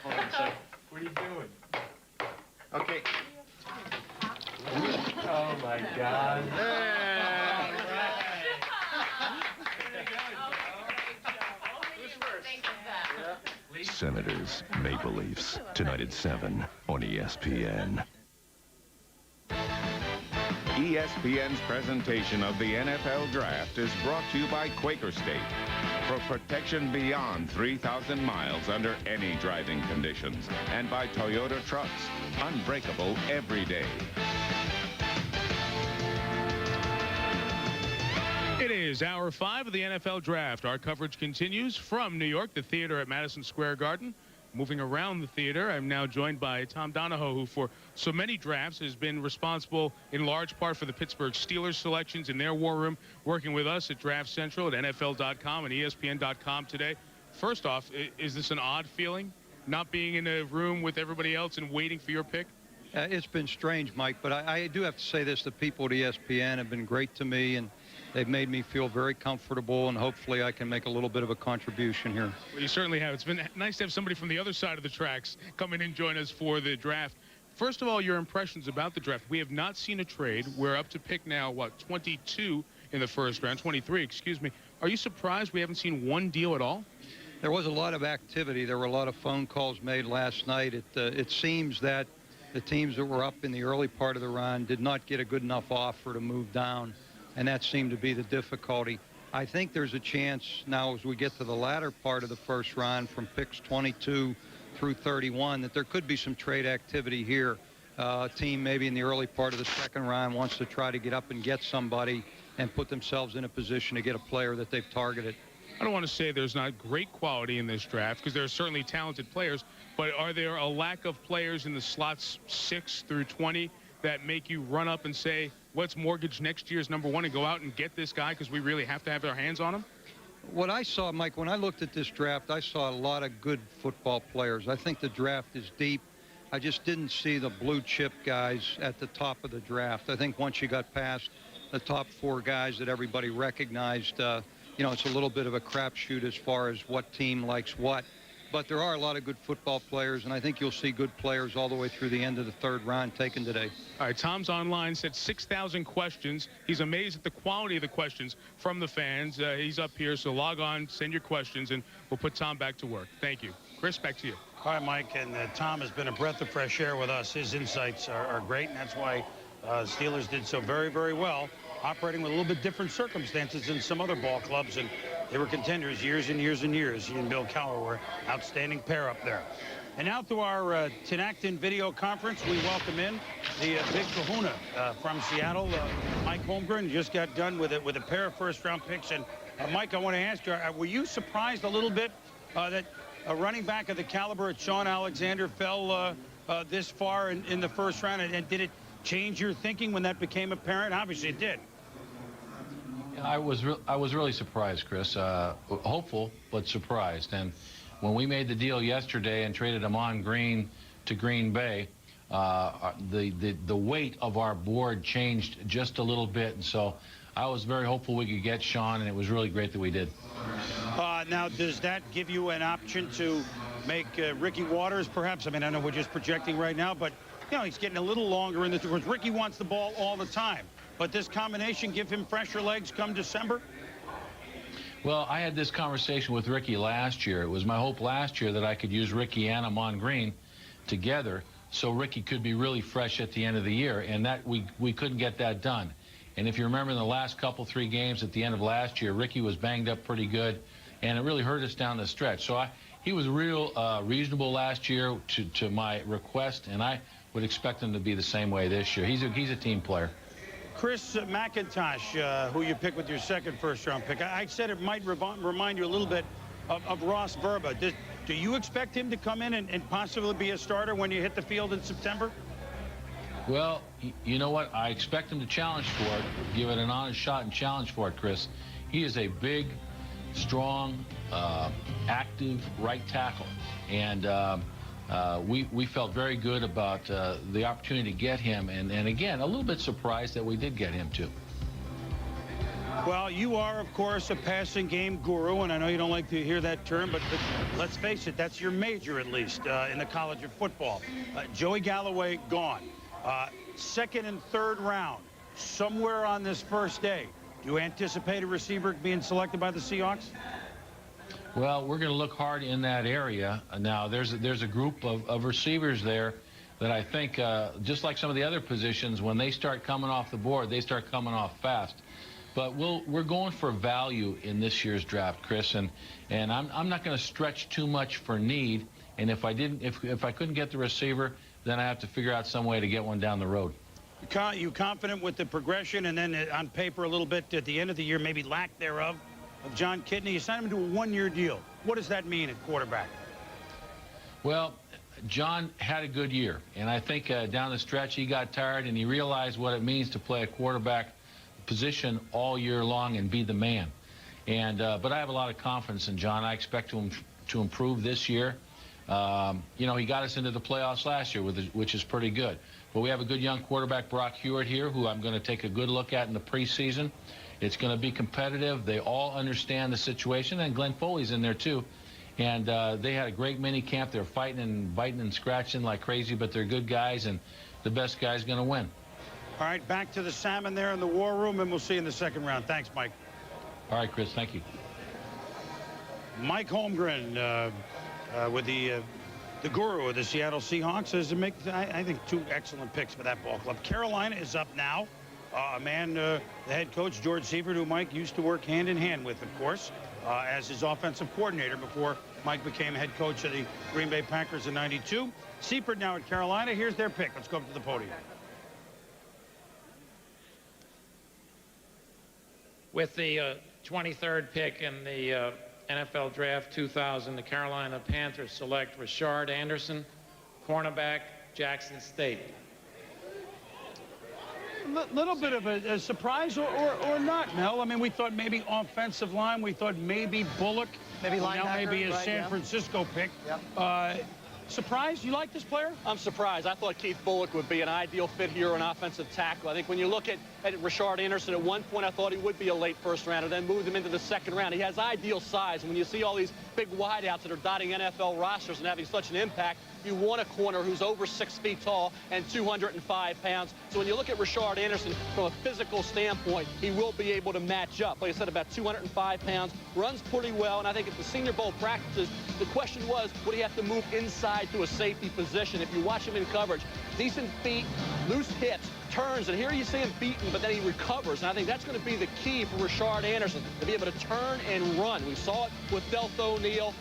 S21: Hold on a second. What are you doing? Okay.
S23: Oh, my God.
S14: Senators, Maple Leafs, tonight at 7 on ESPN.
S26: ESPN's presentation of the NFL Draft is brought to you by Quaker State. For protection beyond 3,000 miles under any driving conditions. And by Toyota Trucks, unbreakable every day.
S3: It is hour 5 of the NFL Draft. Our coverage continues from New York, the theater at Madison Square Garden. Moving around the theater, I'm now joined by Tom Donahoe, who for so many drafts has been responsible in large part for the Pittsburgh Steelers selections in their war room, working with us at Draft Central at NFL.com and ESPN.com today. First off, is this an odd feeling, not being in a room with everybody else and waiting for your pick?
S18: It's been strange, Mike, but I do have to say this. The people at ESPN have been great to me, and they've made me feel very comfortable, and hopefully I can make a little bit of a contribution here.
S3: Well, you certainly have. It's been nice to have somebody from the other side of the tracks come in and join us for the draft. First of all, your impressions about the draft. We have not seen a trade. We're up to pick now, what, 22 in the first round, 23, excuse me. Are you surprised we haven't seen one deal at all?
S18: There was a lot of activity. There were a lot of phone calls made last night. It seems that the teams that were up in the early part of the round did not get a good enough offer to move down, and that seemed to be the difficulty. I think there's a chance now as we get to the latter part of the first round from picks 22 through 31 that there could be some trade activity here. A team maybe in the early part of the second round wants to try to get up and get somebody and put themselves in a position to get a player that they've targeted.
S3: I don't want to say there's not great quality in this draft because there are certainly talented players, but are there a lack of players in the slots 6 through 20 that make you run up and say, let's mortgage next year's number 1 and go out and get this guy because we really have to have our hands on him?
S18: What I saw, Mike, when I looked at this draft, I saw a lot of good football players. I think the draft is deep. I just didn't see the blue chip guys at the top of the draft. I think once you got past the top 4 guys that everybody recognized, you know, it's a little bit of a crapshoot as far as what team likes what. But there are a lot of good football players, and I think you'll see good players all the way through the end of the third round taken today.
S3: All right, Tom's online, said 6,000 questions. He's amazed at the quality of the questions from the fans. He's up here, so log on, send your questions, and we'll put Tom back to work. Thank you. Chris, back to you.
S6: All right, Mike, and Tom has been a breath of fresh air with us. His insights are great, and that's why Steelers did so very, very well, operating with a little bit different circumstances than some other ball clubs, and they were contenders years and years and years. He and Bill Cowher were outstanding pair up there. And now to our Tinactin video conference, we welcome in the big kahuna from Seattle. Mike Holmgren just got done with a pair of first-round picks. And Mike, I want to ask you, were you surprised a little bit that a running back of the caliber of Sean Alexander fell this far in the first round? And did it change your thinking when that became apparent? Obviously, it did.
S27: I was really surprised, Chris. Hopeful, but surprised. And when we made the deal yesterday and traded Amon Green to Green Bay, the weight of our board changed just a little bit. And so I was very hopeful we could get Sean, and it was really great that we did.
S6: Now, does that give you an option to make Ricky Waters, perhaps? I mean, I know we're just projecting right now, but, you know, he's getting a little longer in the tours. Ricky wants the ball all the time. But this combination give him fresher legs come December?
S27: Well, I had this conversation with Ricky last year. It was my hope last year that I could use Ricky and Amon Green together so Ricky could be really fresh at the end of the year, and that we couldn't get that done. And if you remember in the last three games at the end of last year, Ricky was banged up pretty good, and it really hurt us down the stretch. So he was real reasonable last year to my request, and I would expect him to be the same way this year. He's a team player.
S6: Chris McIntosh, who you picked with your second first-round pick, I said it might remind you a little bit of Ross Verba. Do you expect him to come in and possibly be a starter when you hit the field in September?
S27: Well, you know what? I expect him to challenge for it, give it an honest shot and challenge for it, Chris. He is a big, strong, active right tackle. And we felt very good about the opportunity to get him. And again, a little bit surprised that we did get him, too.
S6: Well, you are, of course, a passing game guru, and I know you don't like to hear that term, but let's face it, that's your major, at least, in the college of football. Joey Galloway, gone. Second and third round, somewhere on this first day. Do you anticipate a receiver being selected by the Seahawks?
S27: Well, we're going to look hard in that area. Now, there's a group of receivers there that I think, just like some of the other positions, when they start coming off the board, they start coming off fast. But we're going for value in this year's draft, Chris, and I'm not going to stretch too much for need. And if I couldn't get the receiver, then I have to figure out some way to get one down the road.
S6: You confident with the progression, and then on paper a little bit at the end of the year, maybe lack thereof, of John Kidney? You signed him to a one-year deal. What does that mean at quarterback?
S27: Well, John had a good year, and I think down the stretch he got tired and he realized what it means to play a quarterback position all year long and be the man. And but I have a lot of confidence in John. I expect him to improve this year. You know, he got us into the playoffs last year, which is pretty good. But we have a good young quarterback, Brock Hewitt, here, who I'm going to take a good look at in the preseason. It's going to be competitive. They all understand the situation, and Glenn Foley's in there too. And they had a great mini camp. They're fighting and biting and scratching like crazy, but they're good guys, and the best guy's going to win.
S6: All right, back to the Salmon there in the war room, and we'll see you in the second round. Thanks, Mike.
S27: All right, Chris, thank you.
S6: Mike Holmgren with the guru of the Seattle Seahawks has to make, I think, two excellent picks for that ball club. Carolina is up now. A man, the head coach, George Seifert, who Mike used to work hand-in-hand with, of course, as his offensive coordinator before Mike became head coach of the Green Bay Packers in '92. Seifert now at Carolina. Here's their pick. Let's go up to the podium.
S1: With the 23rd pick in the NFL Draft 2000, the Carolina Panthers select Rashard Anderson, cornerback, Jackson State.
S6: Little bit of a surprise or not, Mel. I mean, we thought maybe offensive line. We thought maybe Bullock.
S7: Maybe linebacker.
S6: Now maybe a
S7: right,
S6: San Francisco pick.
S7: Yep.
S6: Surprised? You like this player?
S4: I'm surprised. I thought Keith Bullock would be an ideal fit here, an offensive tackle. I think when you look at Rashard Anderson, at one point I thought he would be a late first rounder, then moved him into the second round. He has ideal size, and when you see all these big wideouts that are dotting NFL rosters and having such an impact, you want a corner who's over 6 feet tall and 205 pounds. So when you look at Rashard Anderson from a physical standpoint, he will be able to match up. Like I said, about 205 pounds, runs pretty well, and I think at the Senior Bowl practices, the question was, would he have to move inside to a safety position? If you watch him in coverage, decent feet, loose hips, turns, and here you see him beaten, but then he recovers, and I think that's going to be the key for Rashard Anderson, to be able to turn and run. We saw it with Deltha O'Neal.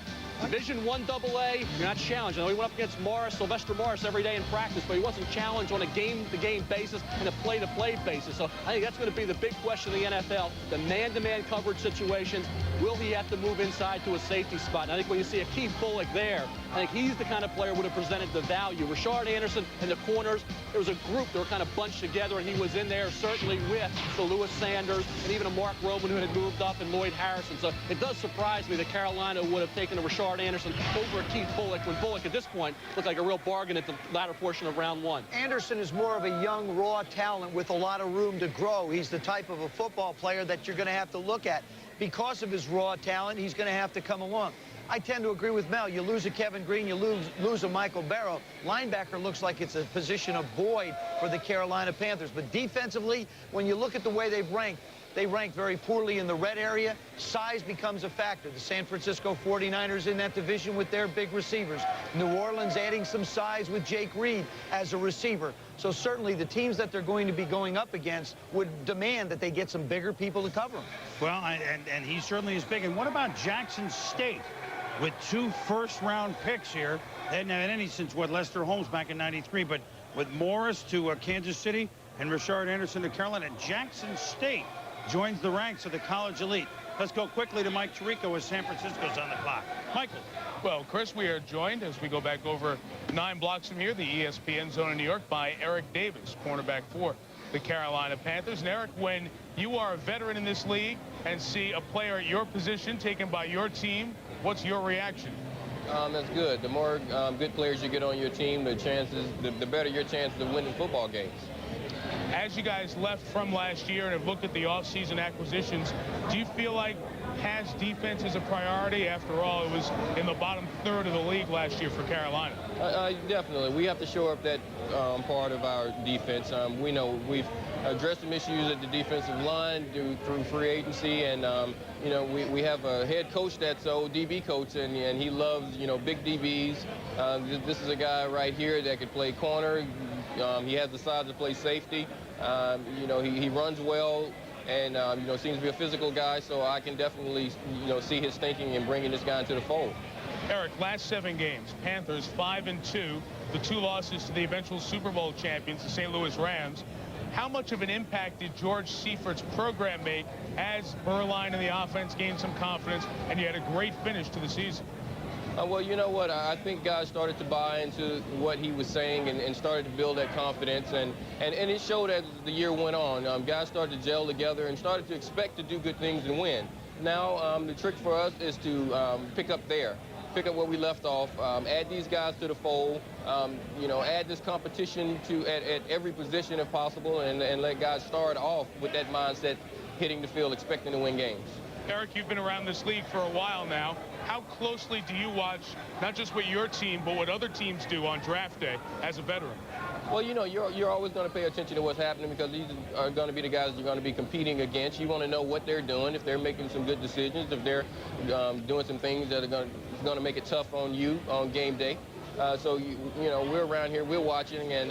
S4: Division I AA, you're not challenged. I know he went up against Sylvester Morris every day in practice, but he wasn't challenged on a game-to-game basis and a play-to-play basis. So I think that's going to be the big question in the NFL, the man-to-man coverage situations. Will he have to move inside to a safety spot? And I think when you see a Keith Bullock there, I think he's the kind of player who would have presented the value. Rashard Anderson and the corners, there was a group that were kind of bunched together, and he was in there certainly with so Lewis Sanders and even a Mark Roman who had moved up, and Lloyd Harrison. So it does surprise me that Carolina would have taken a Rashard Anderson over Keith Bullock, when Bullock at this point looked like a real bargain at the latter portion of round one.
S7: Anderson is more of a young, raw talent with a lot of room to grow. He's the type of a football player that you're going to have to look at. Because of his raw talent, he's going to have to come along. I tend to agree with Mel. You lose a Kevin Green, you lose a Michael Barrow. Linebacker looks like it's a position of void for the Carolina Panthers. But defensively, when you look at the way they've ranked, They rank very poorly in the red area. Size becomes a factor. The San Francisco 49ers in that division with their big receivers. New Orleans adding some size with Jake Reed as a receiver. So certainly the teams that they're going to be going up against would demand that they get some bigger people to cover them.
S6: Well, and he certainly is big. And what about Jackson State with 2 first-round picks here? They hadn't had any since, what, Lester Holmes back in '93. But with Morris to Kansas City and Rashard Anderson to Carolina, Jackson State joins the ranks of the college elite. Let's go quickly to Mike Tirico as San Francisco's on the clock. Michael.
S3: Well, Chris, we are joined as we go back over 9 blocks from here, the ESPN zone in New York, by Eric Davis, cornerback for the Carolina Panthers. And Eric, when you are a veteran in this league and see a player at your position taken by your team, what's your reaction?
S8: That's good. The more good players you get on your team, the better your chances of winning football games.
S3: As you guys left from last year and have looked at the offseason acquisitions, do you feel like pass defense is a priority? After all, it was in the bottom third of the league last year for Carolina.
S8: Definitely. We have to shore up that part of our defense. We know we've addressed some issues at the defensive line through free agency, and you know, we have a head coach that's an old DB coach, and he loves, you know, big DBs. This is a guy right here that could play corner. He has the size to play safety. You know, he runs well, and you know, seems to be a physical guy. So I can definitely, you know, see his thinking in bringing this guy into the fold.
S3: Eric, last 7 games, Panthers 5-2, the 2 losses to the eventual Super Bowl champions, the St. Louis Rams. How much of an impact did George Seifert's program make as Berline and the offense gained some confidence, and you had a great finish to the season?
S8: Well, you know what? I think guys started to buy into what he was saying and started to build that confidence, and it showed as the year went on. Guys started to gel together and started to expect to do good things and win. Now, the trick for us is to pick up where we left off, add these guys to the fold, you know, add this competition at every position if possible, and let guys start off with that mindset, hitting the field, expecting to win games.
S3: Eric, you've been around this league for a while now. How closely do you watch not just what your team, but what other teams do on draft day as a veteran?
S8: Well, you know, you're always going to pay attention to what's happening because these are going to be the guys you're going to be competing against. You want to know what they're doing, if they're making some good decisions, if they're doing some things that are going to make it tough on you on game day. So, you know, we're around here, we're watching, and,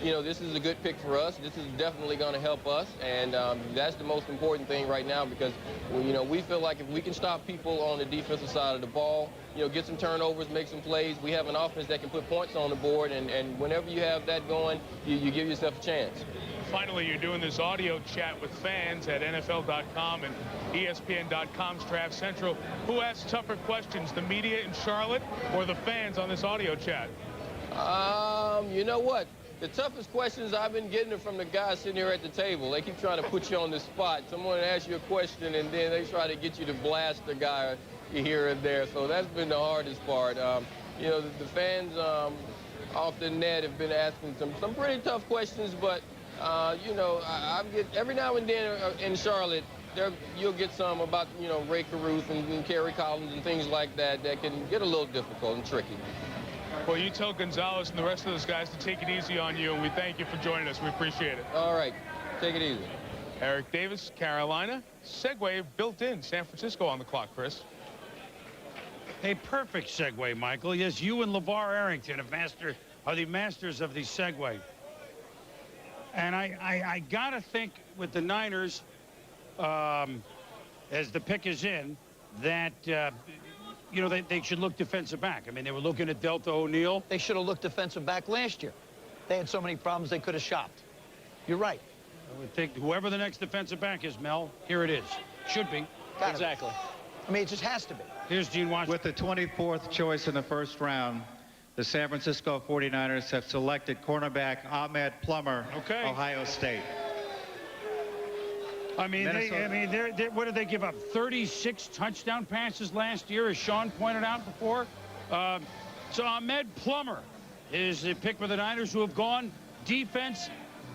S8: you know, this is a good pick for us. This is definitely going to help us, and that's the most important thing right now because, you know, we feel like if we can stop people on the defensive side of the ball, you know, get some turnovers, make some plays, we have an offense that can put points on the board, and whenever you have that going, you give yourself a chance.
S3: Finally, you're doing this audio chat with fans at NFL.com and ESPN.com's Draft Central. Who asks tougher questions, the media in Charlotte or the fans on this audio chat?
S8: You know what? The toughest questions I've been getting are from the guys sitting here at the table. They keep trying to put you on the spot. Someone asks you a question, and then they try to get you to blast the guy here and there. So that's been the hardest part. You know, the fans off the net have been asking some pretty tough questions, but you know, I get every now and then in Charlotte, you'll get some about, you know, Ray Caruth and Kerry Collins and things like that that can get a little difficult and tricky.
S3: Well, you tell Gonzalez and the rest of those guys to take it easy on you, and we thank you for joining us. We appreciate it.
S8: All right. Take it easy.
S3: Eric Davis, Carolina. Segway built in. San Francisco on the clock, Chris.
S6: A perfect segue, Michael. Yes, you and LeVar Arrington are the masters of the segue. And I got to think with the Niners, as the pick is in, that, you know, they should look defensive back. I mean, they were looking at Delta O'Neal.
S7: They should have looked defensive back last year. They had so many problems they could have shopped. You're right.
S6: I would think whoever the next defensive back is, Mel, here it is. Should be.
S7: Exactly. I mean, it just has to be.
S6: Here's Gene Washington.
S9: With the 24th choice in the first round, the San Francisco 49ers have selected cornerback Ahmed Plummer, Ohio State.
S6: I mean, what did they give up? 36 touchdown passes last year, as Sean pointed out before. So Ahmed Plummer is the pick for the Niners, who have gone defense.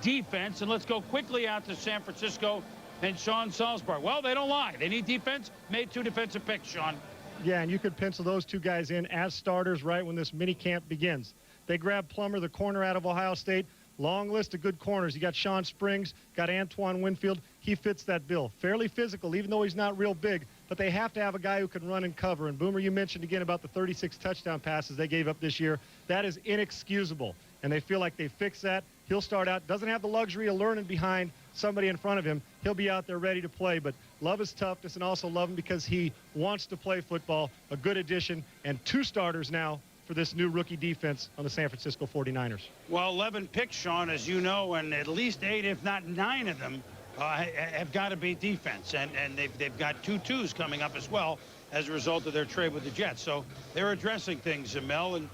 S6: And let's go quickly out to San Francisco and Sean Salzbar. Well, they don't lie. They need defense. Made 2 defensive picks, Sean.
S10: Yeah, and you could pencil those 2 guys in as starters right when this mini camp begins. They grabbed Plummer, the corner out of Ohio State. long list of good corners. You got Sean Springs, got Antoine Winfield. He fits that bill. Fairly physical, even though he's not real big. But they have to have a guy who can run and cover. And Boomer, you mentioned again about the 36 touchdown passes they gave up this year. That is inexcusable. And they feel like they fixed that. He'll start out, doesn't have the luxury of learning behind somebody in front of him. He'll be out there ready to play. But love his toughness and also love him because he wants to play football. A good addition. And 2 starters now for this new rookie defense on the San Francisco 49ers.
S6: Well, 11 picks, Sean, as you know, and at least 8, if not 9 of them have got to be defense. And they've got 2 twos coming up as well as a result of their trade with the Jets. So they're addressing things, Mel. And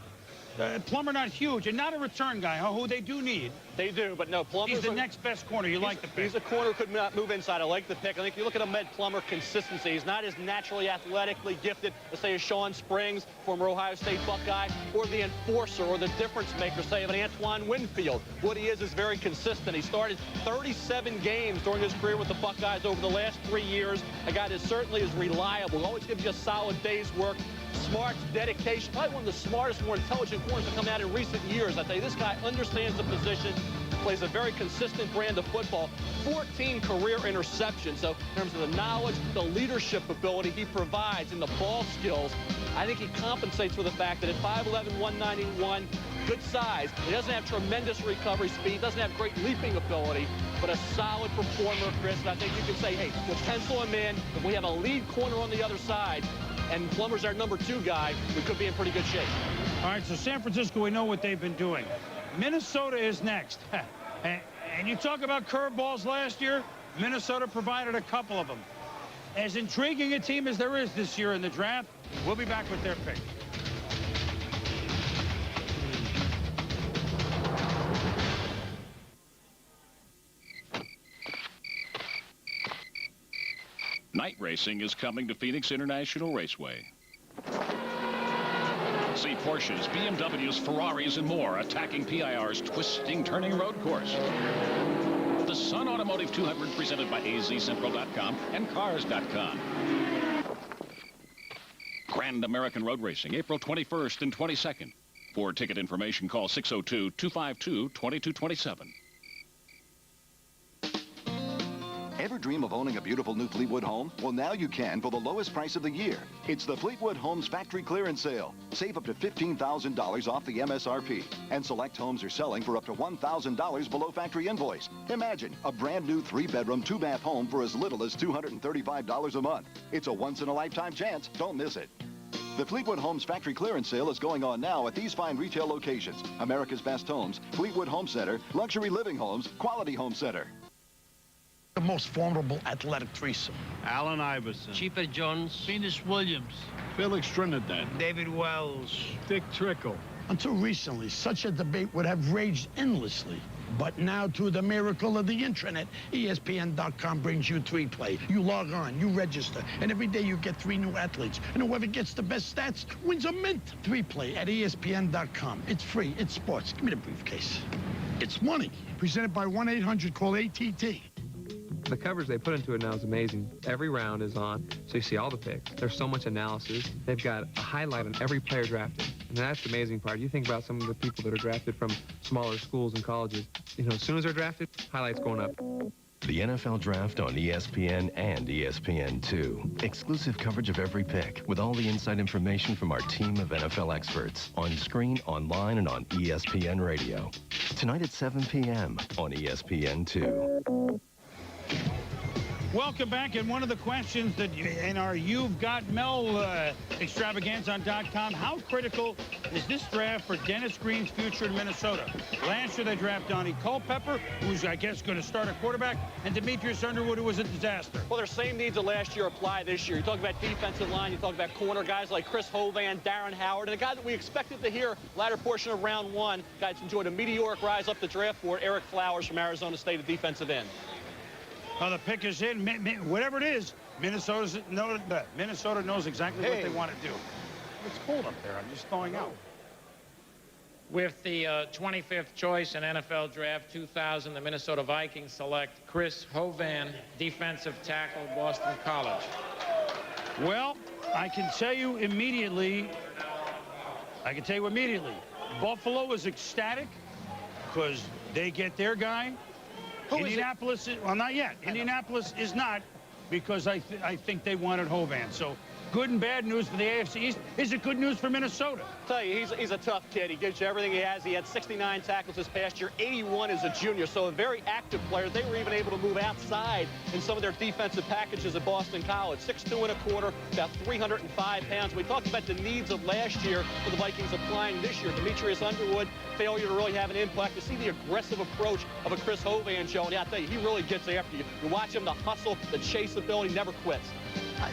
S6: Plummer not huge and not a return guy, who they do need.
S4: They do, but no, Plummer's
S6: He's the next best corner. You like the pick.
S4: He's a corner who could not move inside. I like the pick. I think if you look at Ahmed Plummer, consistency. He's not as naturally athletically gifted as, say, a Sean Springs, former Ohio State Buckeye, or the enforcer or the difference maker, say, of an Antoine Winfield. What he is very consistent. He started 37 games during his career with the Buckeyes over the last 3 years. A guy that certainly is reliable. Always gives you a solid day's work. Smart, dedication, probably one of the smartest, more intelligent corners to come out in recent years. I tell you, this guy understands the position, plays a very consistent brand of football, 14 career interceptions. So in terms of the knowledge, the leadership ability he provides, and the ball skills, I think he compensates for the fact that at 5'11", 191, good size. He doesn't have tremendous recovery speed, doesn't have great leaping ability, but a solid performer, Chris. And I think you can say, hey, we'll pencil him in. If we have a lead corner on the other side, and Plummer's our number 2 guy, we could be in pretty good shape.
S6: All right, so San Francisco, we know what they've been doing. Minnesota is next. And you talk about curveballs last year, Minnesota provided a couple of them. As intriguing a team as there is this year in the draft, we'll be back with their pick.
S2: Night racing is coming to Phoenix International Raceway. See Porsches, BMWs, Ferraris, and more attacking PIR's twisting, turning road course. The Sun Automotive 200 presented by AZCentral.com and Cars.com. Grand American Road Racing, April 21st and 22nd. For ticket information, call 602-252-2227.
S11: Ever dream of owning a beautiful new Fleetwood home? Well, now you can for the lowest price of the year. It's the Fleetwood Homes Factory Clearance Sale. Save up to $15,000 off the MSRP. And select homes are selling for up to $1,000 below factory invoice. Imagine a brand new 3-bedroom, 2-bath home for as little as $235 a month. It's a once-in-a-lifetime chance. Don't miss it. The Fleetwood Homes Factory Clearance Sale is going on now at these fine retail locations: America's Best Homes, Fleetwood Home Center, Luxury Living Homes, Quality Home Center.
S12: The most formidable athletic threesome.
S15: Allen Iverson.
S12: Chief Jones.
S15: Venus Williams. Felix Trinidad.
S12: David Wells.
S15: Dick Trickle.
S12: Until recently, such a debate would have raged endlessly. But now, through the miracle of the internet, ESPN.com brings you 3Play. You log on, you register, and every day you get 3 new athletes. And whoever gets the best stats wins a mint. 3Play at ESPN.com. It's free, it's sports. Give me the briefcase. It's money. Presented by 1-800-CALL-ATT.
S22: The coverage they put into it now is amazing. Every round is on, so you see all the picks. There's so much analysis. They've got a highlight on every player drafted. And that's the amazing part. You think about some of the people that are drafted from smaller schools and colleges. You know, as soon as they're drafted, highlights going up.
S24: The NFL Draft on ESPN and ESPN2. Exclusive coverage of every pick with all the inside information from our team of NFL experts. On screen, online, and on ESPN Radio. Tonight at 7 p.m. on ESPN2.
S6: Welcome back, and one of the questions that in our You've Got Mel extravaganza on .com, how critical is this draft for Dennis Green's future in Minnesota? Last year they drafted Donnie Culpepper, who's, I guess, going to start a quarterback, and Demetrius Underwood, who was a disaster.
S4: Well, their same needs of last year apply this year. You talk about defensive line, you talk about corner guys like Chris Hovan, Darren Howard, and a guy that we expected to hear latter portion of round 1, guy that's enjoyed a meteoric rise up the draft board, Eric Flowers from Arizona State, a defensive end.
S6: The pick is in. Whatever it is, Minnesota knows exactly what they want to do. It's cold up there. I'm just throwing out.
S1: With the 25th choice in NFL Draft 2000, the Minnesota Vikings select Chris Hovan, defensive tackle, Boston College.
S6: Well, I can tell you immediately, Buffalo is ecstatic. because they get their guy. Indianapolis, well, not yet. Indianapolis is not, because I think they wanted Hovan. So good and bad news for the AFC East. Is it good news for Minnesota?
S4: I'll tell you, he's a tough kid. He gives you everything he has. He had 69 tackles this past year, 81 as a junior, so a very active player. They were even able to move outside in some of their defensive packages at Boston College. 6'2 1/4", about 305 pounds. We talked about the needs of last year for the Vikings applying this year. Demetrius Underwood, failure to really have an impact. To see the aggressive approach of a Chris Hovan show, and I'll tell you, he really gets after you. You watch him, the hustle, the chase ability, never quits.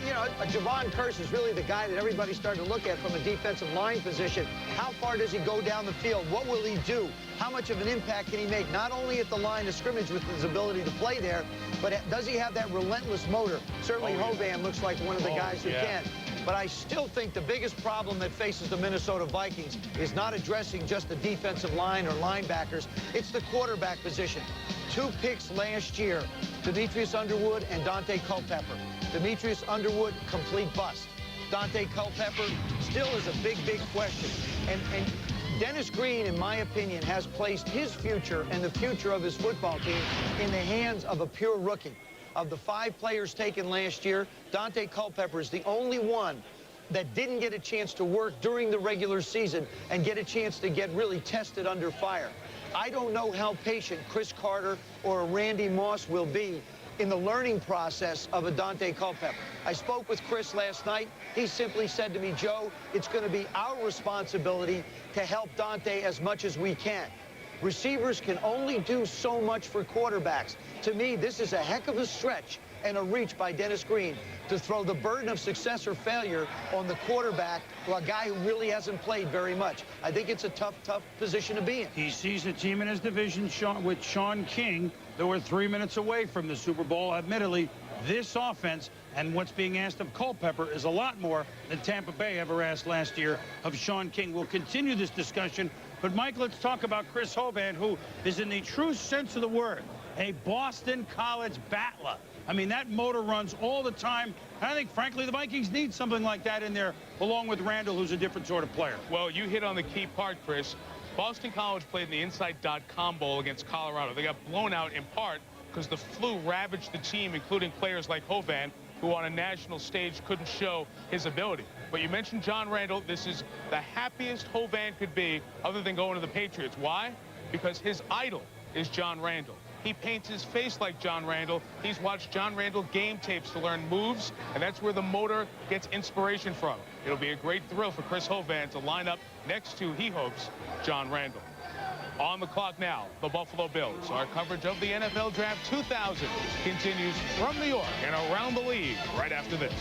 S7: You know, Javon Curse is really the guy that everybody's starting to look at from a defensive line position. How far does he go down the field? What will he do? How much of an impact can he make, not only at the line of scrimmage with his ability to play there, but does he have that relentless motor? Certainly Hovan looks like one of the guys who can. But I still think the biggest problem that faces the Minnesota Vikings is not addressing just the defensive line or linebackers. It's the quarterback position. 2 picks last year, Demetrius Underwood and Dante Culpepper. Demetrius Underwood, complete bust. Dante Culpepper still is a big, big question. And Dennis Green, in my opinion, has placed his future and the future of his football team in the hands of a pure rookie. Of the 5 players taken last year, Dante Culpepper is the only one that didn't get a chance to work during the regular season and get a chance to get really tested under fire. I don't know how patient Chris Carter or Randy Moss will be in the learning process of a Dante Culpepper. I spoke with Chris last night. He simply said to me, Joe, it's going to be our responsibility to help Dante as much as we can. Receivers can only do so much for quarterbacks. To me, this is a heck of a stretch and a reach by Dennis Green to throw the burden of success or failure on the quarterback, or a guy who really hasn't played very much. I think it's a tough, tough position to be in.
S6: He sees a team in his division with Sean King that were 3 minutes away from the Super Bowl. Admittedly, this offense and what's being asked of Culpepper is a lot more than Tampa Bay ever asked last year of Sean King. We'll continue this discussion, but Mike, let's talk about Chris Hovan, who is in the true sense of the word, a Boston College battler. I mean, that motor runs all the time. And I think, frankly, the Vikings need something like that in there, along with Randall, who's a different sort of player.
S3: Well, you hit on the key part, Chris. Boston College played in the Inside.com Bowl against Colorado. They got blown out in part because the flu ravaged the team, including players like Hovan, who on a national stage couldn't show his ability. But you mentioned John Randall. This is the happiest Hovan could be other than going to the Patriots. Why? Because his idol is John Randall. He paints his face like John Randall. He's watched John Randall game tapes to learn moves, and that's where the motor gets inspiration from. It'll be a great thrill for Chris Hovan to line up next to, he hopes, John Randall. On the clock now, the Buffalo Bills. Our coverage of the NFL Draft 2000 continues from New York and around the league right after this.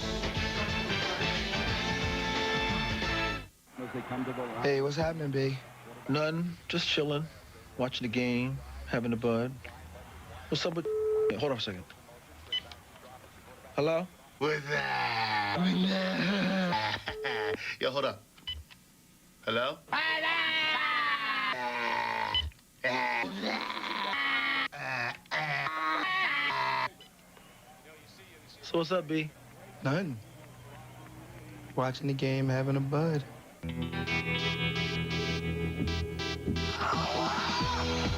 S5: Hey, what's happening, B? Nothing. Just chilling, watching the game, having a bud. What's up with... Hold on a second. Hello?
S13: What's up? Yo, hold up. Hello?
S5: So what's up, B? Nothing. Watching the game, having a bud.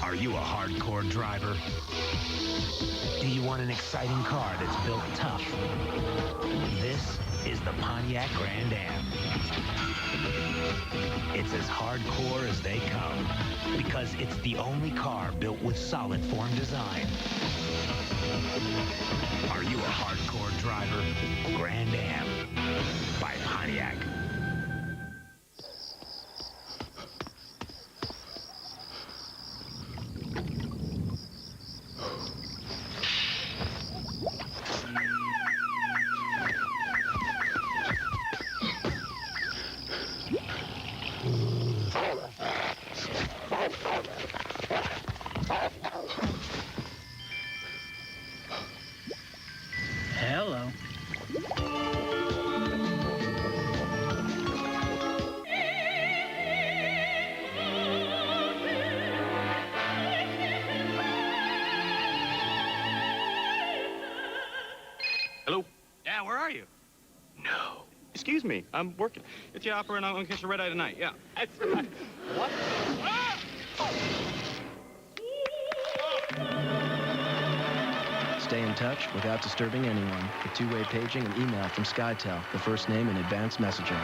S16: Are you a hardcore driver? Do you want an exciting car that's built tough? This is the Pontiac Grand Am. It's as hardcore as they come because it's the only car built with solid form design. Are you a hardcore driver? Grand Am by Pontiac.
S17: Hello.
S4: Hello? Yeah, where are you? No. Excuse me, I'm working. It's the opera and I'm gonna catch a red eye tonight. Yeah. That's right. What? Ah!
S14: Stay in touch without disturbing anyone with two-way paging and email from SkyTel, the first name in advanced messaging.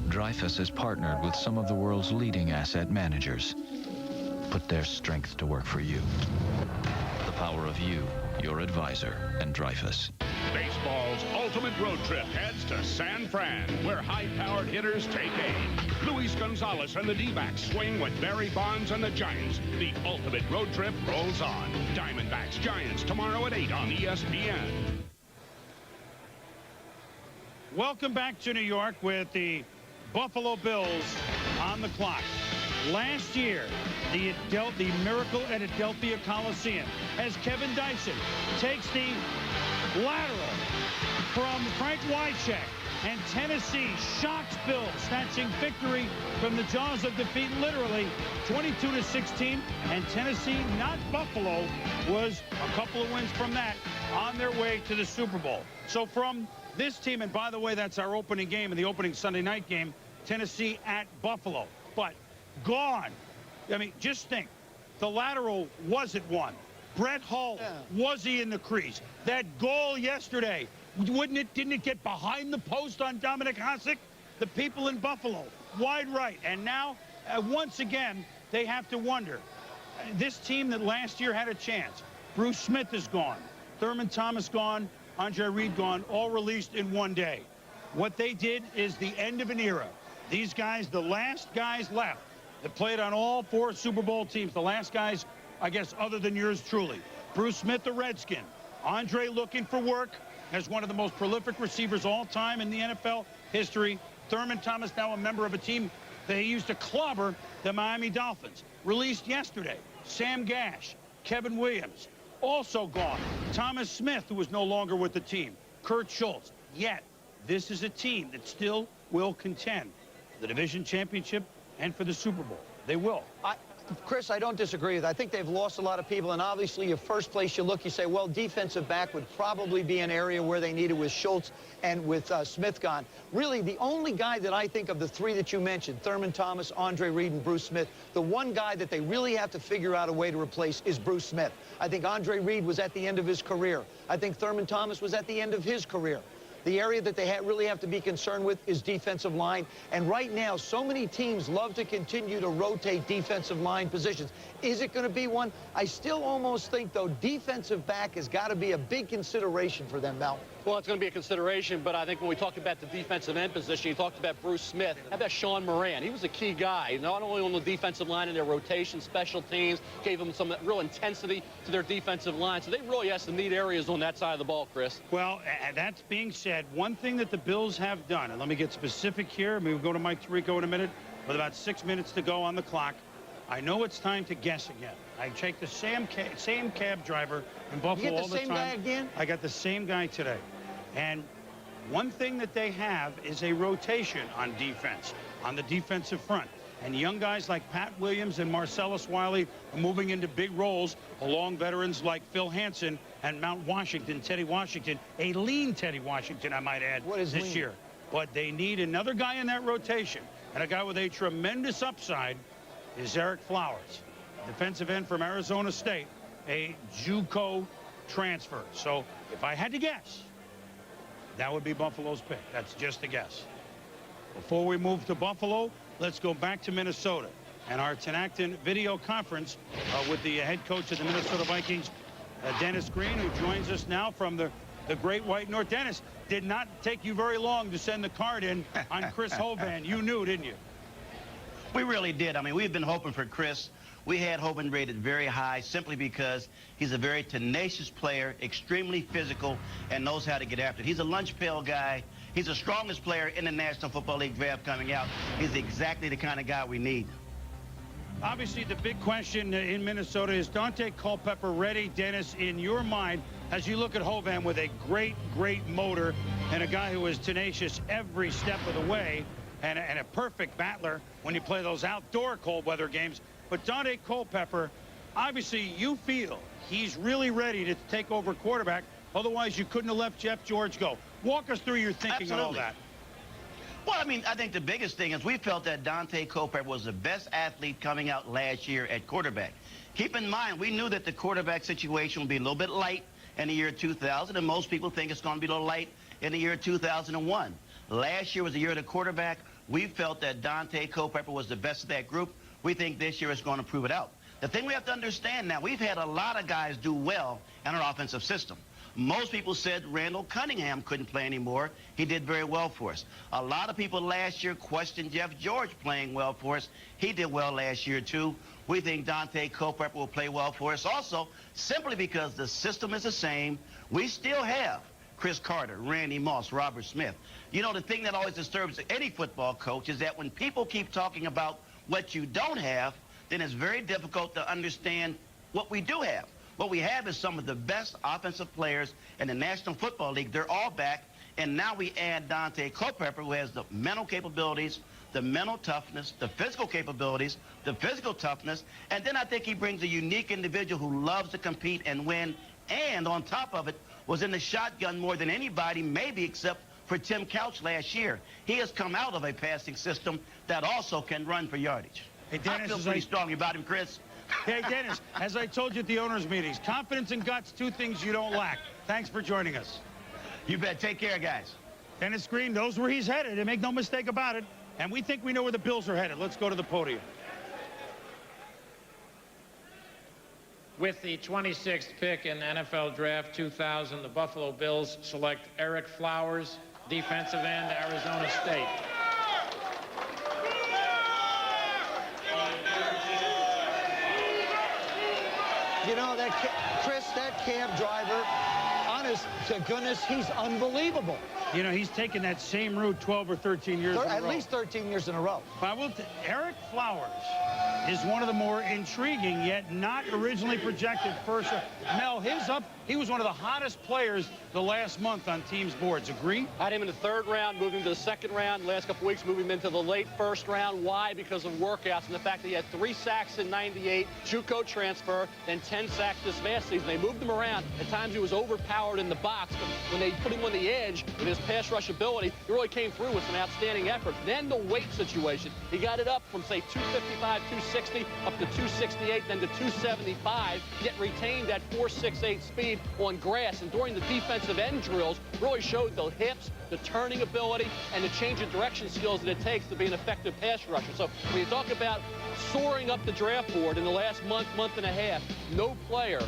S17: Dreyfus has partnered with some of the world's leading asset managers. Put their strength to work for you. The power of you, your advisor, and Dreyfus.
S19: Baseball's ultimate road trip heads to San Fran, where high-powered hitters take aim. Luis Gonzalez and the D-backs swing with Barry Bonds and the Giants. The ultimate road trip rolls on. Diamondbacks Giants tomorrow at 8 on ESPN.
S6: Welcome back to New York with the Buffalo Bills on the clock. Last year, the Miracle at Adelphia Coliseum, as Kevin Dyson takes the lateral from Frank Wycheck, and Tennessee shocks Bills, snatching victory from the jaws of defeat, literally 22-16. And Tennessee, not Buffalo, was a couple of wins from that on their way to the Super Bowl. So from this team, and by the way, that's our opening game in the opening Sunday night game, Tennessee at Buffalo. But gone. I mean, just think, the lateral wasn't one. Brett Hull, was he in the crease? That goal yesterday, didn't it get behind the post on Dominic Hasek? The people in Buffalo, wide right. And now, once again, they have to wonder. This team that last year had a chance, Bruce Smith is gone, Thurman Thomas gone, Andre Reed gone, all released in one day. What they did is the end of an era. These guys, the last guys left, that played on all 4 Super Bowl teams, the last guys, I guess, other than yours truly. Bruce Smith, the Redskin. Andre looking for work as one of the most prolific receivers all time in the NFL history. Thurman Thomas, now a member of a team that he used to clobber the Miami Dolphins. Released yesterday. Sam Gash, Kevin Williams, also gone. Thomas Smith, who was no longer with the team. Kurt Schultz. Yet, this is a team that still will contend for the division championship and for the Super Bowl. They will.
S7: Chris, I don't disagree with that. I think they've lost a lot of people, and obviously your first place you look, you say, well, defensive back would probably be an area where they need it with Schultz and with Smith gone. Really, the only guy that I think of the 3 that you mentioned, Thurman Thomas, Andre Reed, and Bruce Smith, the one guy that they really have to figure out a way to replace is Bruce Smith. I think Andre Reed was at the end of his career. I think Thurman Thomas was at the end of his career. The area that they really have to be concerned with is defensive line. And right now, so many teams love to continue to rotate defensive line positions. Is it going to be one? I still almost think, though, defensive back has got to be a big consideration for them, Mel.
S4: Well, it's going to be a consideration, but I think when we talk about the defensive end position, you talked about Bruce Smith. How about Sean Moran? He was a key guy, not only on the defensive line in their rotation, special teams, gave them some real intensity to their defensive line. So they really have some neat areas on that side of the ball, Chris.
S6: Well, that being said, one thing that the Bills have done, and let me get specific here. We'll go to Mike Tirico in a minute, with about 6 minutes to go on the clock. I know it's time to guess again. I take the same cab driver in Buffalo all the time.
S7: You get the same guy again?
S6: I got the same guy today. And one thing that they have is a rotation on defense, on the defensive front. And young guys like Pat Williams and Marcellus Wiley are moving into big roles, along veterans like Phil Hansen and Mount Washington, Teddy Washington, a lean Teddy Washington, I might add, this year. But they need another guy in that rotation. And a guy with a tremendous upside is Eric Flowers, defensive end from Arizona State, a JUCO transfer. So if I had to guess, that would be Buffalo's pick. That's just a guess. Before we move to Buffalo, let's go back to Minnesota and our Tenacton video conference with the head coach of the Minnesota Vikings, Dennis Green, who joins us now from the Great White North. Dennis, did not take you very long to send the card in on Chris Hovan. You knew, didn't you?
S20: We really did. I mean, we've been hoping for Chris. We had Hoban rated very high simply because he's a very tenacious player, extremely physical, and knows how to get after it. He's a lunch pail guy. He's the strongest player in the National Football League draft coming out. He's exactly the kind of guy we need.
S6: Obviously, the big question in Minnesota is Dante Culpepper ready, Dennis, in your mind, as you look at Hovan with a great motor and a guy who is tenacious every step of the way. and a perfect battler when you play those outdoor cold weather games. But Dante Culpepper, obviously you feel he's really ready to take over quarterback. Otherwise, you couldn't have left Jeff George go. Walk us through your thinking on all that.
S20: Well, I mean, I think the biggest thing is we felt that Dante Culpepper was the best athlete coming out last year at quarterback. Keep in mind, we knew that the quarterback situation would be a little bit light in the year 2000, and most people think it's going to be a little light in the year 2001. Last year was the year of the quarterback. We felt that Dante Culpepper was the best of that group. We think this year is going to prove it out. The thing we have to understand now, we've had a lot of guys do well in our offensive system. Most people said Randall Cunningham couldn't play anymore. He did very well for us. A lot of people last year questioned Jeff George playing well for us. He did well last year, too. We think Dante Culpepper will play well for us also, simply because the system is the same. We still have Chris Carter, Randy Moss, Robert Smith. You know, the thing that always disturbs any football coach is that when people keep talking about what you don't have, then it's very difficult to understand what we do have. What we have is some of the best offensive players in the National Football League. They're all back, and now we add Dante Culpepper, who has the mental capabilities, the mental toughness, the physical capabilities, the physical toughness, and then I think he brings a unique individual who loves to compete and win, and on top of it, was in the shotgun more than anybody, maybe except for Tim Couch last year. He has come out of a passing system that also can run for yardage.
S6: Hey, Dennis,
S20: I feel pretty strongly about him, Chris.
S6: Hey, Dennis, as I told you at the owners' meetings, confidence and guts, two things you don't lack. Thanks for joining us.
S20: You bet. Take care, guys.
S6: Dennis Green knows where he's headed, and make no mistake about it. And we think we know where the Bills are headed. Let's go to the podium.
S1: With the 26th pick in NFL Draft 2000, the Buffalo Bills select Eric Flowers, defensive end, Arizona State.
S7: You know, Chris, that cab driver, honest to goodness, he's unbelievable.
S6: You know, he's taken that same route 12 or 13 years in a row.
S7: At least 13 years in a row.
S6: Eric Flowers is one of the more intriguing, yet not originally projected first. Mel, he was one of the hottest players the last month on teams' boards. Agree?
S4: Had him in the third round, moved him to the second round. Last couple weeks, moved him into the late first round. Why? Because of workouts and the fact that he had 3 sacks in '98, JUCO transfer, then 10 sacks this past season. They moved him around. At times, he was overpowered in the box, but when they put him on the edge with his pass rush ability, he really came through with some outstanding effort. Then the weight situation. He got it up from, say, 255, 260, up to 268, then to 275, yet retained that 4.68 speed on grass. And during the defensive end drills, really showed the hips, the turning ability, and the change of direction skills that it takes to be an effective pass rusher. So when you talk about soaring up the draft board in the last month and a half, no player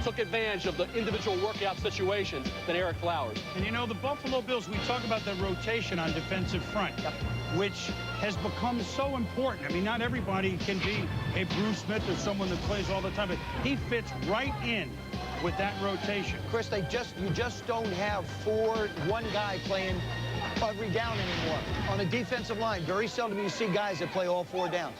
S4: took advantage of the individual workout situations than Eric Flowers.
S6: And you know, the Buffalo Bills, we talk about the rotation on defensive front, which has become so important. I mean, not everybody can be a Bruce Smith or someone that plays all the time, but he fits right in with that rotation.
S7: Chris, you just don't have one guy playing every down anymore. On a defensive line, very seldom you see guys that play all 4 downs.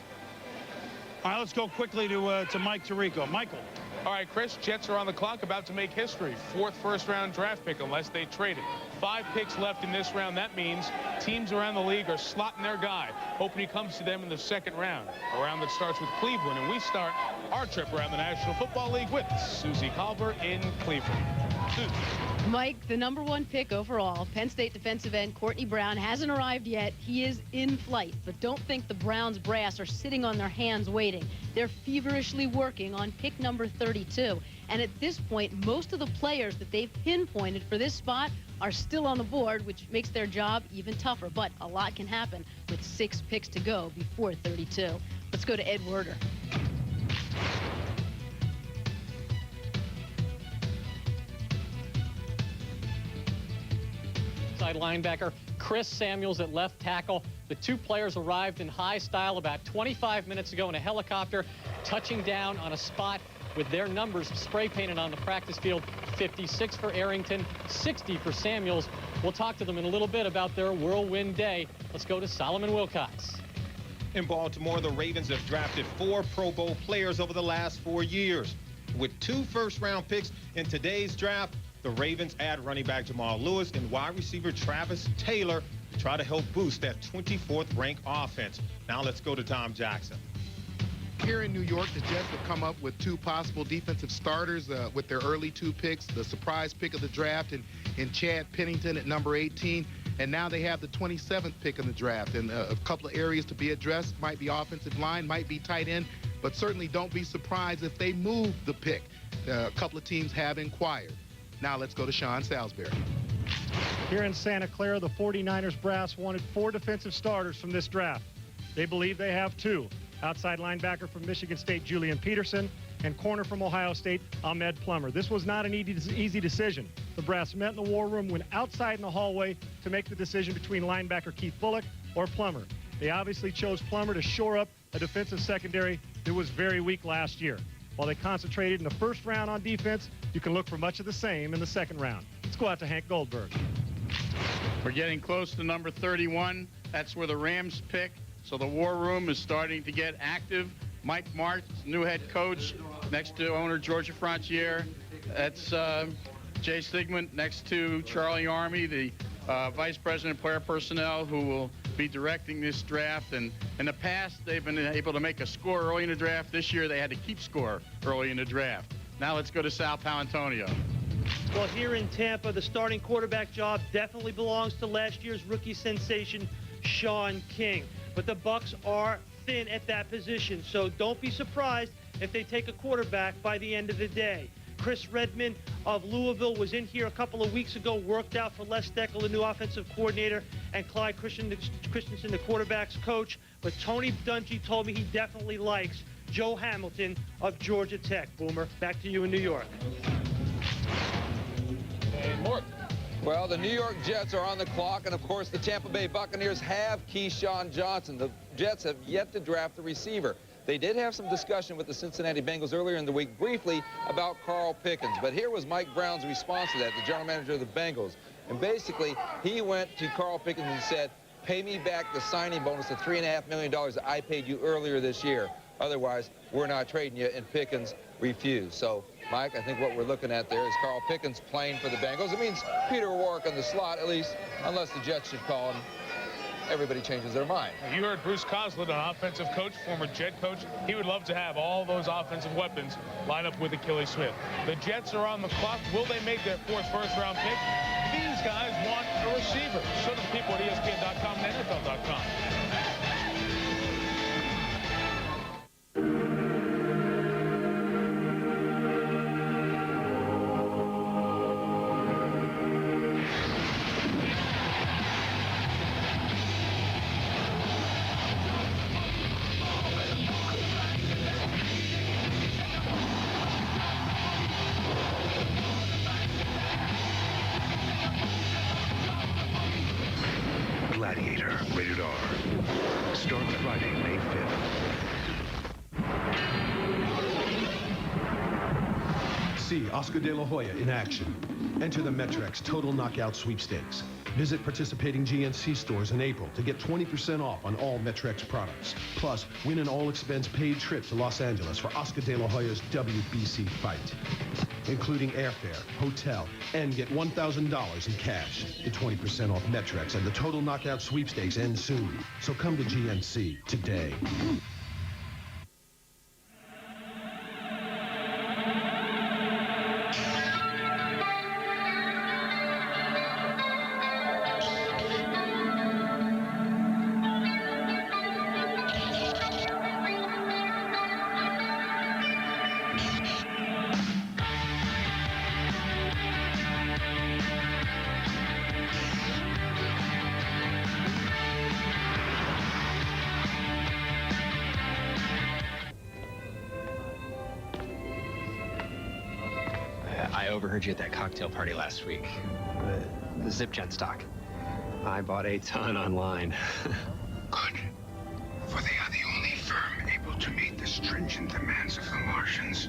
S6: All right, let's go quickly to Mike Tirico. Michael.
S3: All right, Chris, Jets are on the clock, about to make history. 4th first-round draft pick, unless they trade it. 5 picks left in this round. That means teams around the league are slotting their guy, hoping he comes to them in the 2nd round. A round that starts with Cleveland, and we start our trip around the National Football League with Susie Colbert in Cleveland. Susie.
S8: Mike, the #1 pick overall, Penn State defensive end Courtney Brown hasn't arrived yet. He is in flight, but don't think the Browns brass are sitting on their hands waiting. They're feverishly working on pick number 32. And at this point, most of the players that they've pinpointed for this spot are still on the board, which makes their job even tougher. But a lot can happen with 6 picks to go before 32. Let's go to Ed Werder.
S18: Linebacker Chris Samuels at left tackle. The 2 players arrived in high style about 25 minutes ago in a helicopter, touching down on a spot with their numbers spray painted on the practice field. 56 for Arrington, 60 for Samuels. We'll talk to them in a little bit about their whirlwind day. Let's go to Solomon Wilcox.
S21: In Baltimore, the Ravens have drafted 4 Pro Bowl players over the last 4 years. With 2 first-round picks in today's draft, the Ravens add running back Jamal Lewis and wide receiver Travis Taylor try to help boost that 24th-ranked offense. Now let's go to Tom Jackson.
S2: Here in New York, the Jets have come up with two possible defensive starters with their early 2 picks, the surprise pick of the draft in Chad Pennington at number 18. And now they have the 27th pick in the draft. And a couple of areas to be addressed might be offensive line, might be tight end, but certainly don't be surprised if they move the pick. A couple of teams have inquired. Now let's go to Sean Salisbury.
S9: Here in Santa Clara, the 49ers brass wanted 4 defensive starters from this draft. They believe they have 2. Outside linebacker from Michigan State, Julian Peterson, and corner from Ohio State, Ahmed Plummer. This was not an easy decision. The brass met in the war room, went outside in the hallway to make the decision between linebacker Keith Bullock or Plummer. They obviously chose Plummer to shore up a defensive secondary that was very weak last year. While they concentrated in the first round on defense, you can look for much of the same in the second round. Let's go out to Hank Goldberg.
S15: We're getting close to number 31. That's where the Rams pick. So the war room is starting to get active. Mike Martz, new head coach, next to owner Georgia Frontier. That's Jay Stigman next to Charlie Army, the vice president of player personnel, who will be directing this draft. And in the past, they've been able to make a score early in the draft. This year, they had to keep score early in the draft. Now let's go to Sal Palantonio.
S10: Well, here in Tampa, the starting quarterback job definitely belongs to last year's rookie sensation, Sean King. But the Bucs are thin at that position, so don't be surprised if they take a quarterback by the end of the day. Chris Redman of Louisville was in here a couple of weeks ago, worked out for Les Steckel, the new offensive coordinator, and Clyde Christensen, the quarterback's coach. But Tony Dungy told me he definitely likes Joe Hamilton of Georgia Tech. Boomer, back to you in New York.
S3: And Mort.
S23: Well, the New York Jets are on the clock, and of course the Tampa Bay Buccaneers have Keyshawn Johnson. The Jets have yet to draft the receiver. They did have some discussion with the Cincinnati Bengals earlier in the week briefly about Carl Pickens, but here was Mike Brown's response to that, the general manager of the Bengals. And basically, he went to Carl Pickens and said, pay me back the signing bonus of $3.5 million that I paid you earlier this year. Otherwise, we're not trading you, and Pickens refused. So, Mike, I think what we're looking at there is Carl Pickens playing for the Bengals. It means Peter Warrick in the slot, at least, unless the Jets should call him. Everybody changes their mind.
S3: You heard Bruce Coslett, an offensive coach, former Jet coach. He would love to have all those offensive weapons line up with Achilles Smith. The Jets are on the clock. Will they make their 4th first-round pick? These guys want a receiver. So do the people at ESPN.com and NFL.com.
S16: Gladiator, rated R. Starts Friday, May 5th.
S25: See Oscar De La Hoya in action. Enter the Metrex Total Knockout Sweepstakes. Visit participating GNC stores in April to get 20% off on all Metrex products. Plus, win an all-expense-paid trip to Los Angeles for Oscar De La Hoya's WBC fight, including airfare, hotel, and get $1,000 in cash. The 20% off Metrex and the Total Knockout Sweepstakes end soon. So come to GNC today.
S26: I overheard you at that cocktail party last week. The Zipgen stock. I bought a ton online.
S16: Good. For they are the only firm able to meet the stringent demands of the Martians.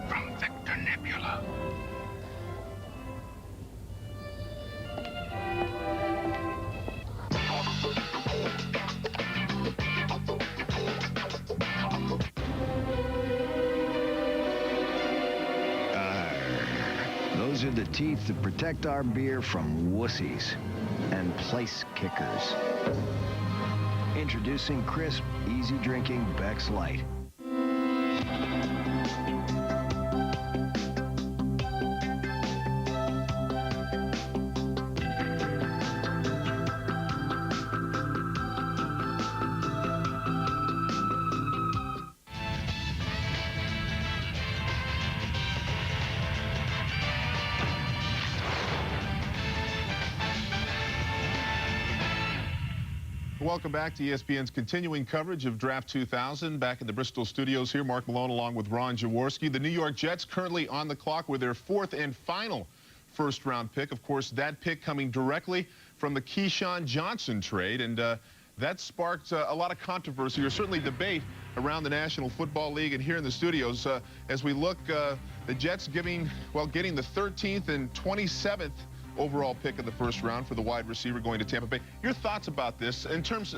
S16: From Vector Nebula.
S27: Those are the teeth that protect our beer from wussies. And
S5: place kickers. Introducing crisp, easy-drinking Beck's Light.
S11: Welcome back to ESPN's continuing coverage of Draft 2000. Back in the Bristol studios here, Mark Malone along with Ron Jaworski. The New York Jets currently on the clock with their 4th and final first-round pick. Of course, that pick coming directly from the Keyshawn Johnson trade. And that sparked a lot of controversy, or certainly debate, around the National Football League and here in the studios. As we look, the Jets getting the 13th and 27th overall pick in the first round for the wide receiver going to Tampa Bay. Your thoughts about this in terms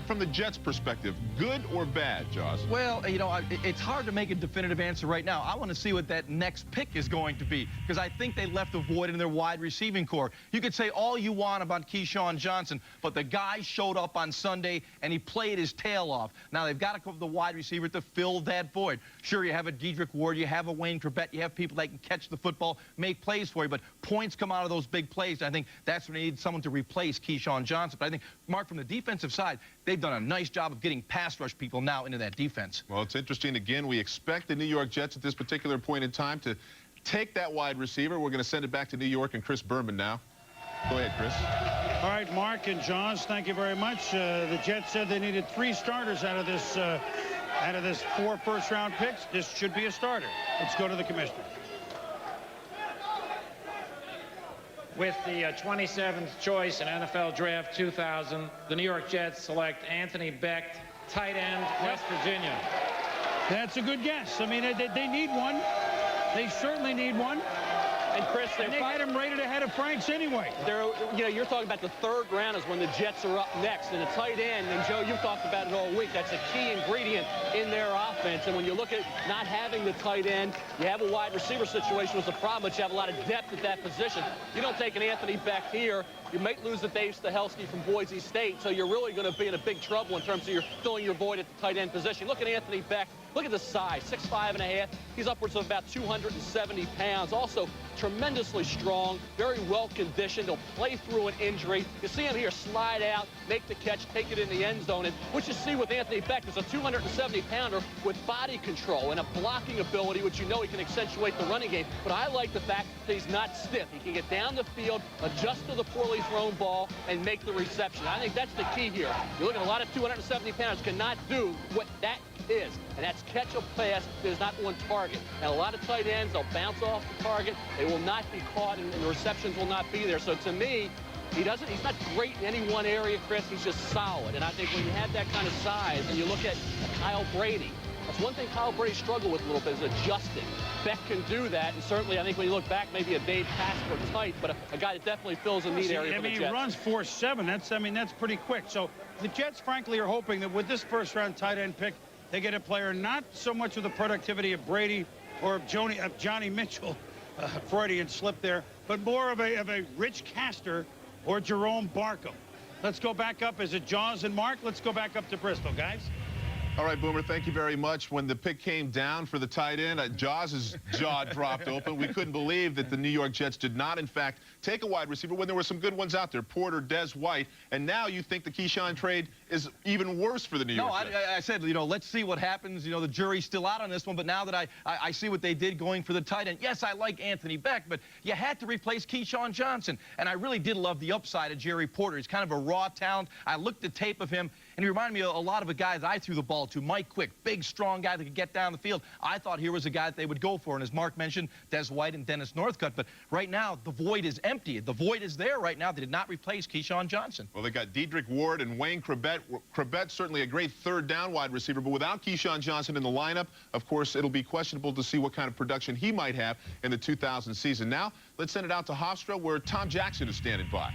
S11: from the Jets' perspective, good or bad, Jaws?
S12: Well, you know, it's hard to make a definitive answer right now. I want to see what that next pick is going to be, because I think they left a void in their wide receiving core. You could say all you want about Keyshawn Johnson, but the guy showed up on Sunday and he played his tail off. Now they've got to come up with the wide receiver to fill that void. Sure, you have a Dedrick Ward, you have a Wayne Corbett, you have people that can catch the football, make plays for you, but points come out of those big plays. I think that's when they need someone to replace Keyshawn Johnson. But I think, Mark, from the defensive side, they've done a nice job of getting pass rush people now into that defense.
S11: Well, it's interesting. Again, we expect the New York Jets at this particular point in time to take that wide receiver. We're going to send it back to New York and Chris Berman now. Go ahead, Chris.
S6: All right, Mark and Jaws, thank you very much. The Jets said they needed 3 starters out of this 4 first-round picks. This should be a starter. Let's go to the commissioner.
S1: With the 27th choice in NFL Draft 2000, the New York Jets select Anthony Becht, tight end, West Virginia.
S6: That's a good guess. I mean, they need one. They certainly need one.
S4: And Chris,
S6: they had him rated ahead of Franks anyway.
S4: You know, you're talking about the 3rd round is when the Jets are up next, and the tight end. And Joe, you've talked about it all week. That's a key ingredient in their offense. And when you look at not having the tight end, you have a wide receiver situation was a problem, but you have a lot of depth at that position. You don't take an Anthony Becht here, you might lose the Dave Stahelski from Boise State, so you're really going to be in a big trouble in terms of filling your void at the tight end position. Look at Anthony Becht. Look at the size, 6'5½". He's upwards of about 270 pounds. Also tremendously strong, very well conditioned. He'll play through an injury. You see him here slide out, make the catch, take it in the end zone. And what you see with Anthony Becht is a 270-pounder with body control and a blocking ability, which you know he can accentuate the running game. But I like the fact that he's not stiff. He can get down the field, adjust to the poorly thrown ball, and make the reception. I think that's the key here. You look at a lot of 270-pounders cannot do what that is, and that's catch a pass that is not on target. And a lot of tight ends, they'll bounce off the target. They will not be caught, and the receptions will not be there. So to me, he's not great in any one area, Chris. He's just solid. And I think when you have that kind of size, and you look at Kyle Brady, that's one thing Kyle Brady struggled with a little bit, is adjusting. Beck can do that, and certainly I think when you look back, maybe a Dave Pascal type, but a guy that definitely fills a need area for the Jets.
S6: He runs 4.7. That's pretty quick. So the Jets, frankly, are hoping that with this first-round tight end pick, they get a player not so much with the productivity of Brady or of Johnny Mitchell, Freudian slip there, but more of a Rich Castor or Jerome Barkham. Let's go back up. Is it Jaws and Mark? Let's go back up to Bristol, guys.
S11: All right, Boomer, thank you very much. When the pick came down for the tight end, Jaws' jaw dropped open. We couldn't believe that the New York Jets did not, in fact, take a wide receiver when there were some good ones out there, Porter, Des White, and now you think the Keyshawn trade is even worse for the New York Jets.
S12: I said, you know, let's see what happens. You know, the jury's still out on this one, but now that I see what they did going for the tight end, yes, I like Anthony Becht, but you had to replace Keyshawn Johnson, and I really did love the upside of Jerry Porter. He's kind of a raw talent. I looked at tape of him, and he reminded me a lot of a guy that I threw the ball to, Mike Quick, big, strong guy that could get down the field. I thought here was a guy that they would go for, and as Mark mentioned, Des White and Dennis Northcutt, but right now, the void is empty. The void is there right now. They did not replace Keyshawn Johnson.
S11: Well, they got Dedrick Ward and Wayne Corbett. Corbett certainly a great third down wide receiver, but without Keyshawn Johnson in the lineup, of course, it'll be questionable to see what kind of production he might have in the 2000 season. Now, let's send it out to Hofstra, where Tom Jackson is standing by.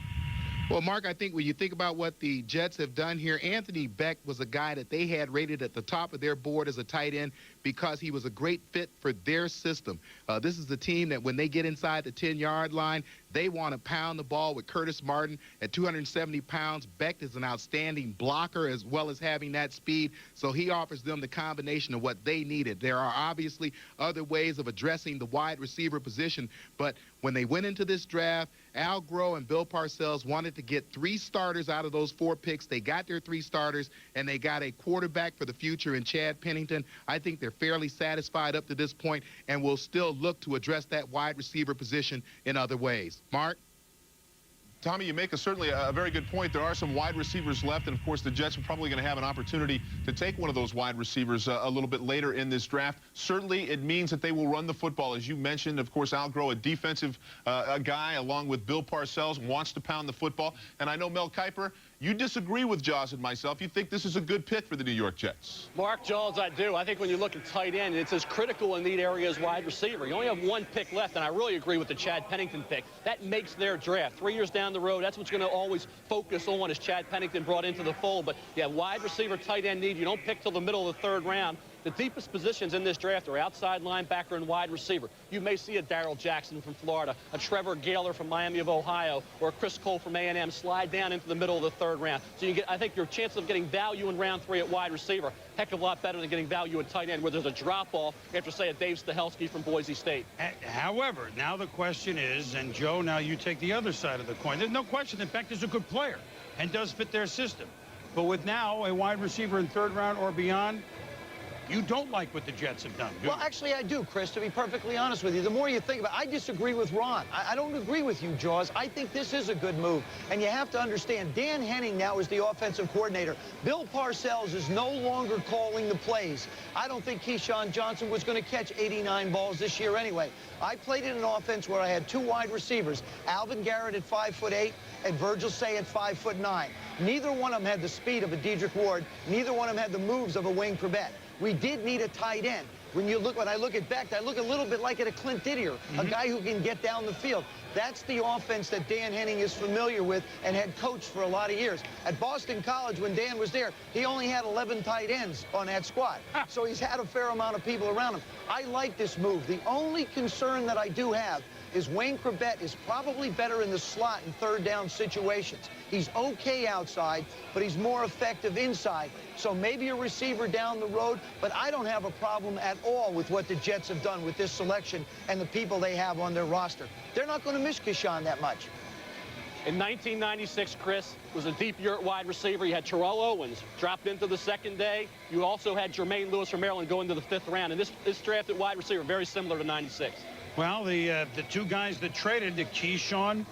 S2: Well, Mark, I think when you think about what the Jets have done here, Anthony Becht was a guy that they had rated at the top of their board as a tight end because he was a great fit for their system. This is the team that when they get inside the 10-yard line, they want to pound the ball with Curtis Martin at 270 pounds. Becht is an outstanding blocker as well as having that speed, so he offers them the combination of what they needed. There are obviously other ways of addressing the wide receiver position, but when they went into this draft, Al Groh and Bill Parcells wanted to get 3 starters out of those 4 picks. They got their 3 starters, and they got a quarterback for the future in Chad Pennington. I think they're fairly satisfied up to this point and will still look to address that wide receiver position in other ways. Mark?
S11: Tommy, you make certainly a very good point. There are some wide receivers left, and of course the Jets are probably going to have an opportunity to take one of those wide receivers a little bit later in this draft. Certainly it means that they will run the football. As you mentioned, of course, Al Groh, a defensive guy, along with Bill Parcells, wants to pound the football. And I know, Mel Kiper, you disagree with Jaws and myself. You think this is a good pick for the New York Jets.
S4: Mark Jones, I do. I think when you look at tight end, it's as critical in need area as wide receiver. You only have 1 pick left, and I really agree with the Chad Pennington pick. That makes their draft. 3 years down the road, that's what's going to always focus on is Chad Pennington brought into the fold. But, yeah, wide receiver, tight end need. You don't pick till the middle of the 3rd round. The deepest positions in this draft are outside linebacker and wide receiver. You may see a Darrell Jackson from Florida, a Trevor Gaylor from Miami of Ohio, or a Chris Cole from A&M slide down into the middle of the 3rd round. So you get, I think your chances of getting value in round 3 at wide receiver, heck of a lot better than getting value at tight end where there's a drop-off after, say, a Dave Stahelski from Boise State.
S6: However, now the question is, and Joe, now you take the other side of the coin. There's no question that Becht is a good player and does fit their system. But with now a wide receiver in 3rd round or beyond, you don't like what the Jets have done, do you?
S7: Well, actually, I do, Chris, to be perfectly honest with you. The more you think about it, I disagree with Ron. I don't agree with you, Jaws. I think this is a good move. And you have to understand, Dan Henning now is the offensive coordinator. Bill Parcells is no longer calling the plays. I don't think Keyshawn Johnson was going to catch 89 balls this year anyway. I played in an offense where I had 2 wide receivers, Alvin Garrett at 5'8" and Virgil Say at 5'9". Neither one of them had the speed of a Dedrick Ward. Neither one of them had the moves of a Wayne Corbett. We did need a tight end. When I look at Becht, I look a little bit like at a Clint Didier, a guy who can get down the field. That's the offense that Dan Henning is familiar with and had coached for a lot of years. At Boston College, when Dan was there, he only had 11 tight ends on that squad. So he's had a fair amount of people around him. I like this move. The only concern that I do have is Wayne Corbett is probably better in the slot in 3rd down situations. He's okay outside, but he's more effective inside. So maybe a receiver down the road, but I don't have a problem at all with what the Jets have done with this selection and the people they have on their roster. They're not going to miss Keyshawn that much.
S4: In 1996, Chris, was a deep yurt wide receiver. You had Terrell Owens dropped into the 2nd day. You also had Jermaine Lewis from Maryland go into the 5th round. And this draft at wide receiver, very similar to 96.
S6: Well, the 2 guys that traded, the Keyshawn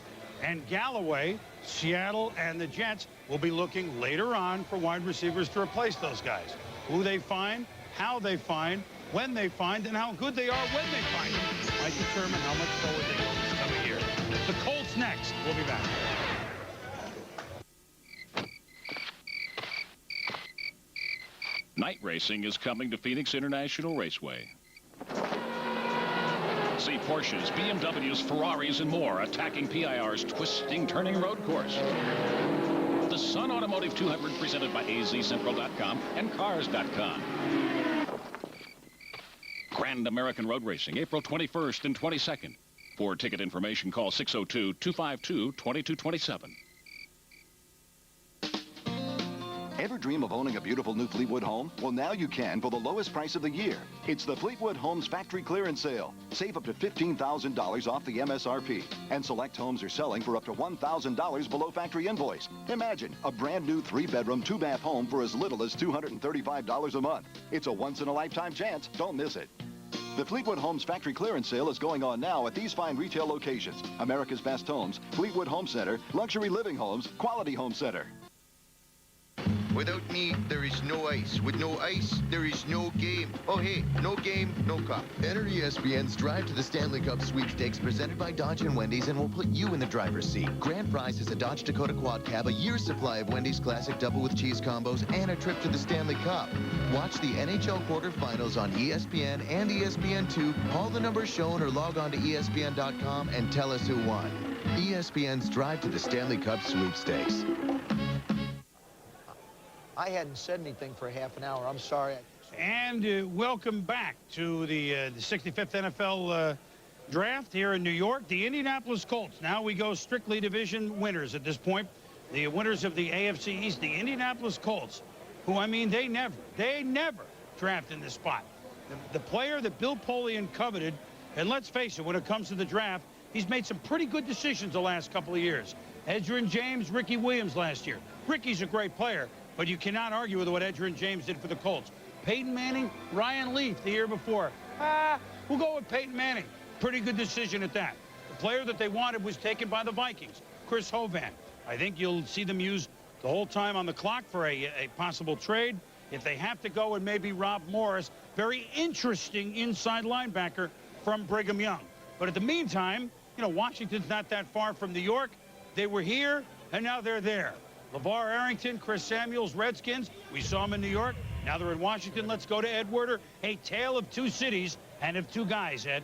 S6: and Galloway, Seattle and the Jets, will be looking later on for wide receivers to replace those guys. Who they find, how they find, when they find, and how good they are when they find them might determine how much forward they go this coming year. The Colts next. We'll be back.
S13: Night racing is coming to Phoenix International Raceway. See Porsches, BMWs, Ferraris, and more attacking PIR's twisting, turning road course. The Sun Automotive 200 presented by azcentral.com and cars.com. Grand American Road Racing, April 21st and 22nd. For ticket information, call 602-252-2227.
S14: Ever dream of owning a beautiful new Fleetwood home? Well, now you can for the lowest price of the year. It's the Fleetwood Homes Factory Clearance Sale. Save up to $15,000 off the MSRP. And select homes are selling for up to $1,000 below factory invoice. Imagine a brand new 3-bedroom, 2-bath home for as little as $235 a month. It's a once-in-a-lifetime chance. Don't miss it. The Fleetwood Homes Factory Clearance Sale is going on now at these fine retail locations: America's Best Homes, Fleetwood Home Center, Luxury Living Homes, Quality Home Center.
S17: Without me, there is no ice. With no ice, there is no game. Oh, hey, no game, no cup. Enter ESPN's Drive to the Stanley Cup sweepstakes presented by Dodge and Wendy's, and we'll put you in the driver's seat. Grand prize is a Dodge Dakota Quad Cab, a year's supply of Wendy's Classic Double with Cheese combos, and a trip to the Stanley Cup. Watch the NHL quarterfinals on ESPN and ESPN2. Call the numbers shown or log on to ESPN.com and tell us who won. ESPN's Drive to the Stanley Cup sweepstakes.
S7: I hadn't said anything for half an hour. I'm sorry.
S6: And welcome back to the 65th NFL draft here in New York. The Indianapolis Colts. Now we go strictly division winners at this point. The winners of the AFC East, the Indianapolis Colts, who, I mean, they never draft in this spot. The player that Bill Polian coveted, and let's face it, when it comes to the draft, he's made some pretty good decisions the last couple of years. Edgerrin James, Ricky Williams last year. Ricky's a great player, but you cannot argue with what Edgerrin James did for the Colts. Peyton Manning, Ryan Leaf the year before. We'll go with Peyton Manning. Pretty good decision at that. The player that they wanted was taken by the Vikings, Chris Hovan. I think you'll see them use the whole time on the clock for a possible trade. If they have to go and maybe Rob Morris, very interesting inside linebacker from Brigham Young. But at the meantime, you know, Washington's not that far from New York. They were here, and now they're there. LeVar Arrington, Chris Samuels, Redskins. We saw them in New York. Now they're in Washington. Let's go to Ed Werder. A tale of two cities and of two guys, Ed.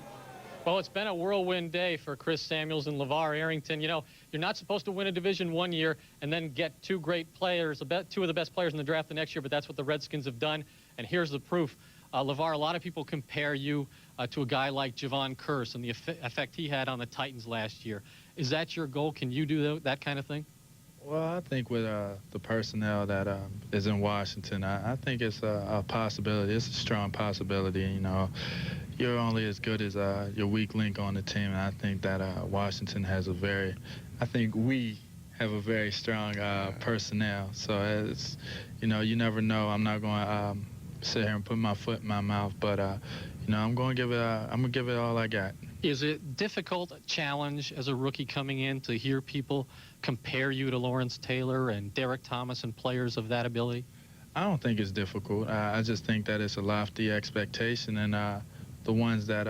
S8: Well, it's been a whirlwind day for Chris Samuels and LeVar Arrington. You know, you're not supposed to win a division one year and then get two great players, two of the best players in the draft the next year, but that's what the Redskins have done. And here's the proof. LeVar, a lot of people compare you to a guy like Javon Curse and the effect he had on the Titans last year. Is that your goal? Can you do that kind of thing?
S18: Well, I think with the personnel that is in Washington, I think it's a possibility. It's a strong possibility. You know, you're only as good as your weak link on the team, and I think that Washington has I think we have a very strong personnel. So it's, you know, you never know. I'm not going to sit here and put my foot in my mouth, but you know, I'm going to give it all I got.
S8: Is it difficult challenge as a rookie coming in to hear people compare you to Lawrence Taylor and Derek Thomas and players of that ability?
S18: I don't think it's difficult. I just think that it's a lofty expectation, and the ones that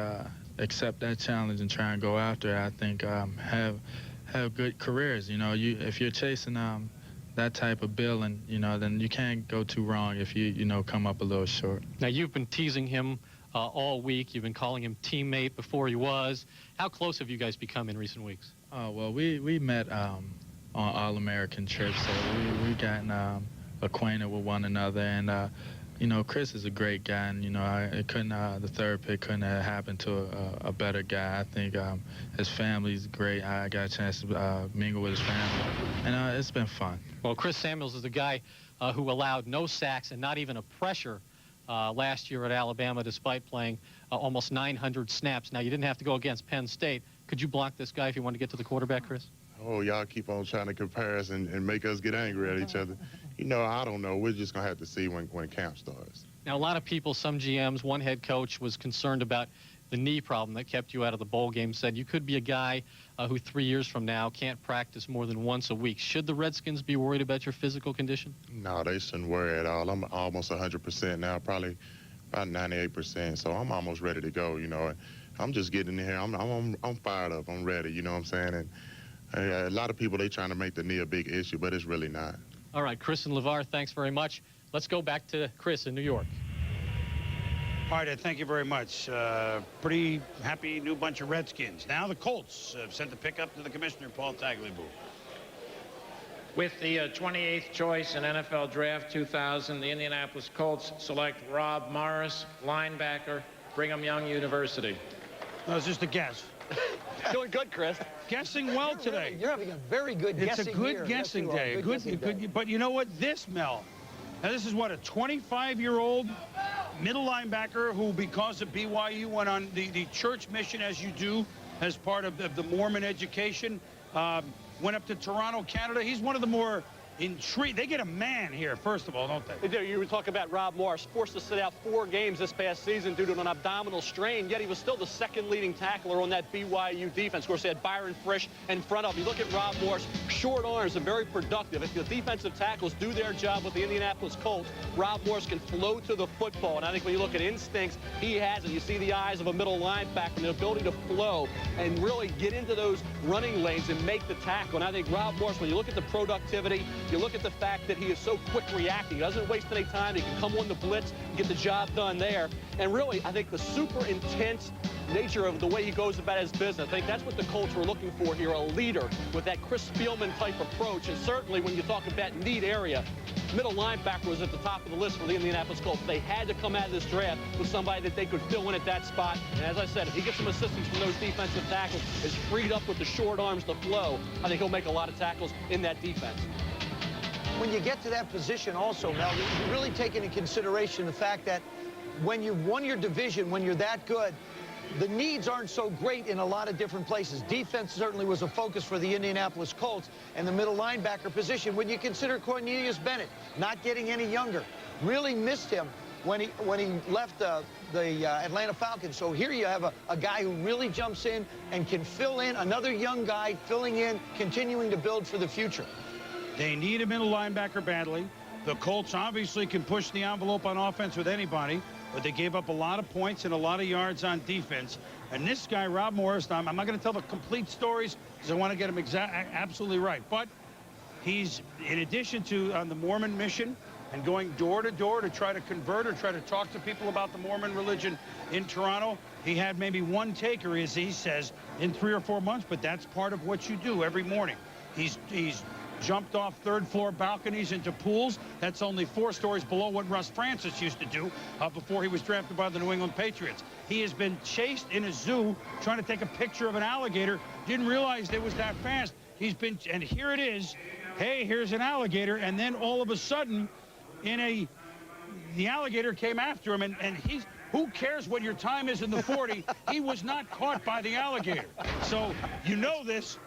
S18: accept that challenge and try and go after it, I think have good careers. You know, if you're chasing that type of billing, you know, then you can't go too wrong if you know, come up a little short.
S8: Now, you've been teasing him all week. You've been calling him teammate before he was. How close have you guys become in recent weeks?
S18: Oh, well, we met on All-American trips, so we gotten acquainted with one another, and you know, Chris is a great guy, and you know, the third pick couldn't have happened to a better guy. I think his family's great. I got a chance to mingle with his family, and it's been fun.
S8: Well, Chris Samuels is the guy who allowed no sacks and not even a pressure last year at Alabama, despite playing almost 900 snaps. Now, you didn't have to go against Penn State. Could you block this guy if you want to get to the quarterback, Chris?
S19: Oh, y'all keep on trying to compare us and make us get angry at each other. You know, I don't know. We're just going to have to see when camp starts.
S8: Now, a lot of people, some GMs, one head coach was concerned about the knee problem that kept you out of the bowl game, said you could be a guy who 3 years from now can't practice more than once a week. Should the Redskins be worried about your physical condition?
S19: No, they shouldn't worry at all. I'm almost 100% now, probably about 98%, so I'm almost ready to go, you know. I'm just getting in here. I'm fired up. I'm ready, you know what I'm saying? And a lot of people, they trying to make the knee a big issue, but it's really not.
S8: All right, Chris and LeVar, thanks very much. Let's go back to Chris in New York.
S6: All right, Ed, thank you very much. Pretty happy new bunch of Redskins. Now the Colts have sent the pick up to the commissioner, Paul Tagliabue.
S1: With the 28th choice in NFL Draft 2000, the Indianapolis Colts select Rob Morris, linebacker, Brigham Young University.
S6: That was just a guess.
S4: Doing good, Chris.
S6: Guessing well today.
S7: You're having a very good guessing
S6: It's a good
S7: year.
S6: guessing
S7: Yes,
S6: day.
S7: Good,
S6: but you know what? This, Mel, now this is what, a 25-year-old middle linebacker who, because of BYU, went on the church mission, as you do, as part of the Mormon education, went up to Toronto, Canada. He's one of the more intrigued. They get a man here, first of all, don't they?
S4: They do. You were talking about Rob Morris, forced to sit out 4 games this past season due to an abdominal strain, yet he was still the second leading tackler on that BYU defense. Of course, they had Byron Frisch in front of him. You look at Rob Morris, short arms and very productive. If the defensive tackles do their job with the Indianapolis Colts, Rob Morris can flow to the football. And I think when you look at instincts, he has it. You see the eyes of a middle linebacker and the ability to flow and really get into those running lanes and make the tackle. And I think Rob Morris, when you look at the productivity, you look at the fact that he is so quick reacting. He doesn't waste any time. He can come on the blitz, get the job done there. And really, I think the super intense nature of the way he goes about his business, I think that's what the Colts were looking for here, a leader with that Chris Spielman type approach. And certainly when you talk about need area, middle linebacker was at the top of the list for the Indianapolis Colts. They had to come out of this draft with somebody that they could fill in at that spot. And as I said, if he gets some assistance from those defensive tackles, is freed up with the short arms to flow, I think he'll make a lot of tackles in that defense.
S7: When you get to that position also, Mel, you really take into consideration the fact that when you've won your division, when you're that good, the needs aren't so great in a lot of different places. Defense certainly was a focus for the Indianapolis Colts, and the middle linebacker position, when you consider Cornelius Bennett not getting any younger, really missed him when he left the Atlanta Falcons. So here you have a guy who really jumps in and can fill in, another young guy filling in, continuing to build for the future.
S6: They need a middle linebacker badly. The Colts obviously can push the envelope on offense with anybody, but they gave up a lot of points and a lot of yards on defense. And this guy, Rob Morris, I'm not going to tell the complete stories because I want to get him absolutely right. But he's, in addition to on the Mormon mission and going door to door to try to convert or try to talk to people about the Mormon religion in Toronto, he had maybe one taker, as he says, in 3 or 4 months, but that's part of what you do every morning. He's jumped off third-floor balconies into pools. That's only 4 stories below what Russ Francis used to do before he was drafted by the New England Patriots. He has been chased in a zoo trying to take a picture of an alligator. Didn't realize it was that fast. He's been, and here it is. Hey, here's an alligator. And then all of a sudden, the alligator came after him, and he's, who cares what your time is in the 40? He was not caught by the alligator. So you know this.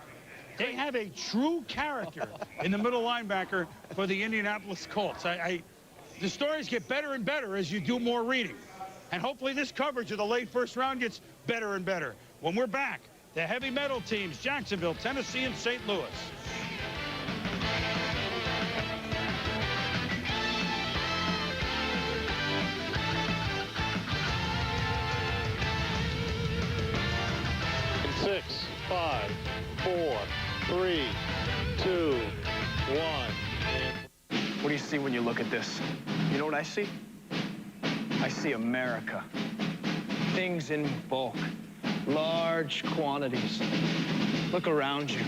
S6: They have a true character in the middle linebacker for the Indianapolis Colts. The stories get better and better as you do more reading. And hopefully this coverage of the late first round gets better and better. When we're back, the heavy metal teams, Jacksonville, Tennessee, and St. Louis.
S9: In 6, 5, 4, 3, 2, 1.
S15: What do you see when you look at this? You know what I see? I see America. Things in bulk, large quantities. Look around you.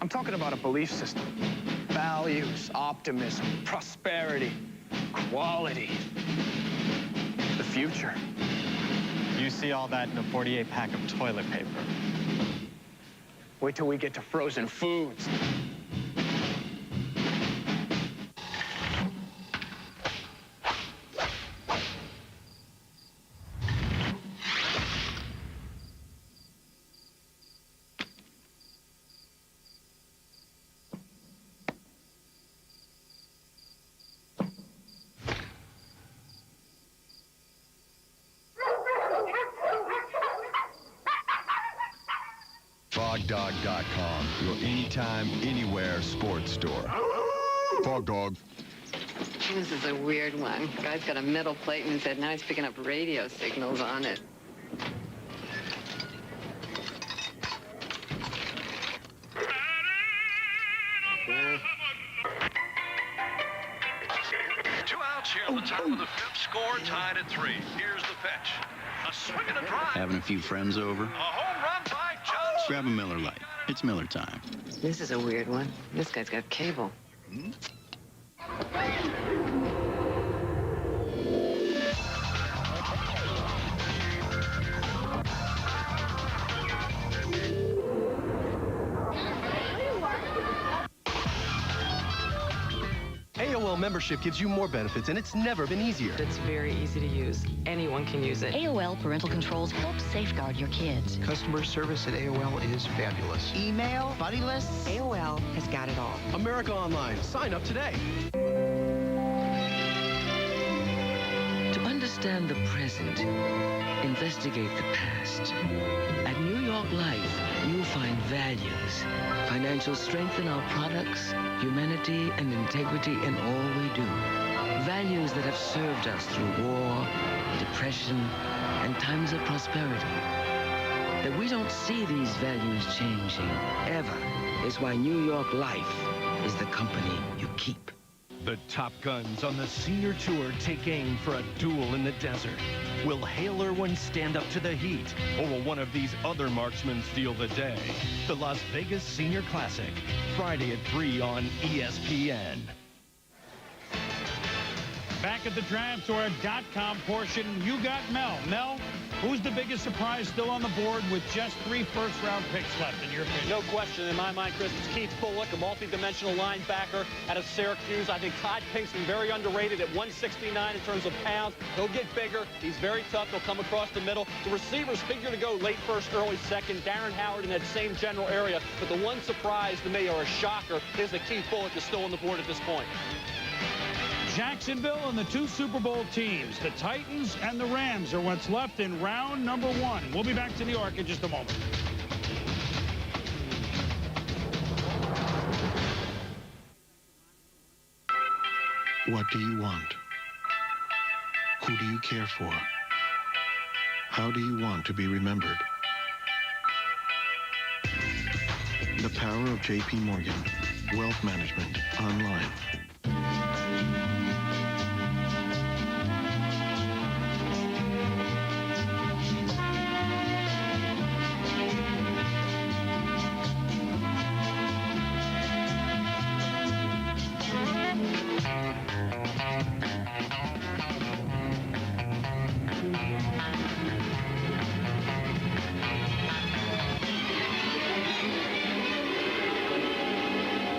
S15: I'm talking about a belief system. Values, optimism, prosperity, quality. The future.
S26: You see all that in a 48-pack of toilet paper.
S15: Wait till we get to frozen foods.
S20: FogDog.com, your anytime, anywhere sports store. Fog Dog.
S21: This is a weird one. Guy's got a metal plate in his head. Now he's picking up radio signals on it.
S22: Two outs here in the top of the 5th, score tied at 3. Here's the pitch. A swing and a drive.
S24: Having a few friends over?
S22: A home run by Johnson.
S24: Grab a Miller Lite. It's Miller time.
S21: This is a weird one. This guy's got cable.
S25: AOL membership gives you more benefits, and it's never been easier.
S27: It's very easy to use. Anyone can use it.
S28: AOL Parental Controls help safeguard your kids.
S25: Customer service at AOL is fabulous.
S28: Email, buddy lists. AOL has got it all.
S25: America Online. Sign up today.
S29: To understand the present, investigate the past. At New York Life, you'll find values, financial strength in our products, humanity and integrity in all we do. Values that have served us through war, depression, and times of prosperity. That we don't see these values changing, ever, is why New York Life is the company you keep.
S25: The Top Guns on the senior tour take aim for a duel in the desert. Will Hale Irwin stand up to the heat, or will one of these other marksmen steal the day? The Las Vegas Senior Classic, Friday at 3 on ESPN.
S6: Back at the draft or a .com portion, you got Mel. Mel, who's the biggest surprise still on the board with just 3 first-round picks left in your opinion?
S4: No question in my mind, Chris. It's Keith Bullock, a multi-dimensional linebacker out of Syracuse. I think Todd Pinkston very underrated at 169 in terms of pounds. He'll get bigger. He's very tough. He'll come across the middle. The receivers figure to go late first, early second. Darren Howard in that same general area. But the one surprise to me, or a shocker, is that Keith Bullock is still on the board at this point.
S6: Jacksonville and the 2 Super Bowl teams, the Titans and the Rams, are what's left in round number 1. We'll be back to New York in just a moment.
S2: What do you want? Who do you care for? How do you want to be remembered? The power of J.P. Morgan. Wealth Management Online.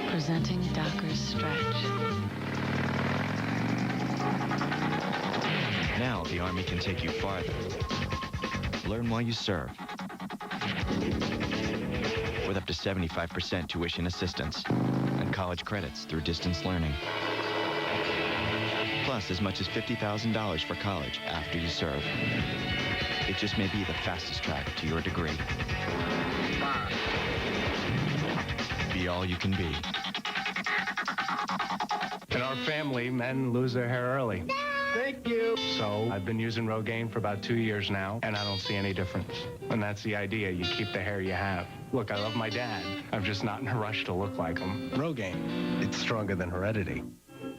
S28: Presenting Docker's Stretch.
S3: Now the Army can take you farther. Learn while you serve. With up to 75% tuition assistance and college credits through distance learning. Plus as much as $50,000 for college after you serve. It just may be the fastest track to your degree. Be all you can be.
S15: In our family, men lose their hair early.
S5: Thank you.
S15: So I've been using Rogaine for about 2 years now, and I don't see any difference. And that's the idea. You keep the hair you have. Look, I love my dad. I'm just not in a rush to look like him. Rogaine, it's stronger than heredity.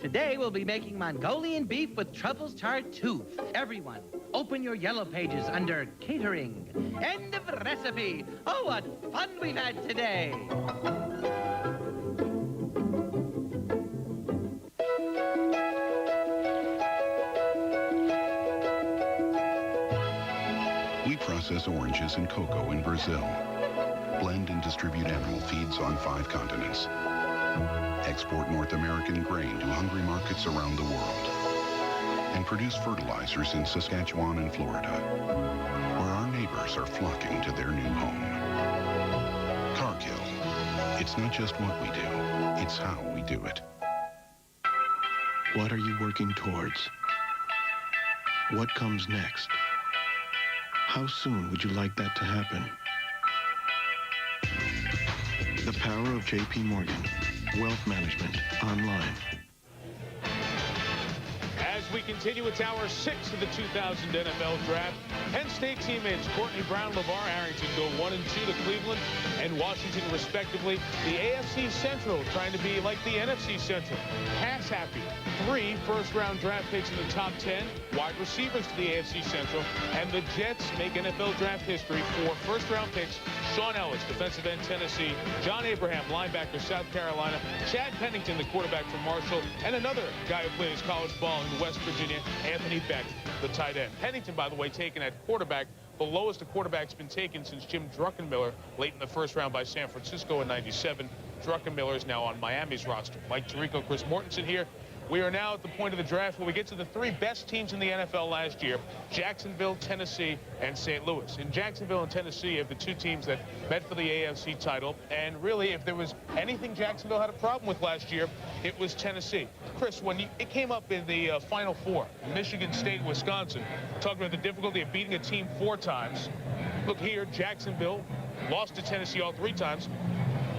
S10: Today we'll be making Mongolian beef with truffles tartuffe. Everyone, open your yellow pages under catering. End of recipe. Oh, what fun we've had today.
S11: We process oranges and cocoa in Brazil. Blend and distribute animal feeds on 5 continents. Export North American grain to hungry markets around the world. And produce fertilizers in Saskatchewan and Florida, where our neighbors are flocking to their new home. Cargill. It's not just what we do, it's how we do it.
S2: What are you working towards? What comes next? How soon would you like that to happen? The power of J.P. Morgan. Wealth Management Online.
S12: As we continue, it's hour 6 of the 2000 NFL Draft. Penn State teammates Courtney Brown, LeVar Arrington go 1 and 2 to Cleveland and Washington, respectively. The AFC Central trying to be like the NFC Central. Pass happy. 3 first-round draft picks in the top 10. Wide receivers to the AFC Central. And the Jets make NFL draft history. 4 first-round picks. Sean Ellis, defensive end, Tennessee. John Abraham, linebacker, South Carolina. Chad Pennington, the quarterback from Marshall. And another guy who plays college ball in West Virginia, Anthony Beck, the tight end. Pennington, by the way, taken at quarterback, the lowest a quarterback's been taken since Jim Druckenmiller late in the first round by San Francisco in '97. Druckenmiller is now on Miami's roster. Mike Tirico, Chris Mortensen here. We are now at the point of the draft where we get to the 3 best teams in the NFL last year: Jacksonville, Tennessee, and St. Louis. In Jacksonville and Tennessee have the 2 teams that met for the AFC title. And really, if there was anything Jacksonville had a problem with last year, it was Tennessee. Chris, when it came up in the Final Four, Michigan State, Wisconsin, talking about the difficulty of beating a team 4 times. Look here, Jacksonville lost to Tennessee all 3 times.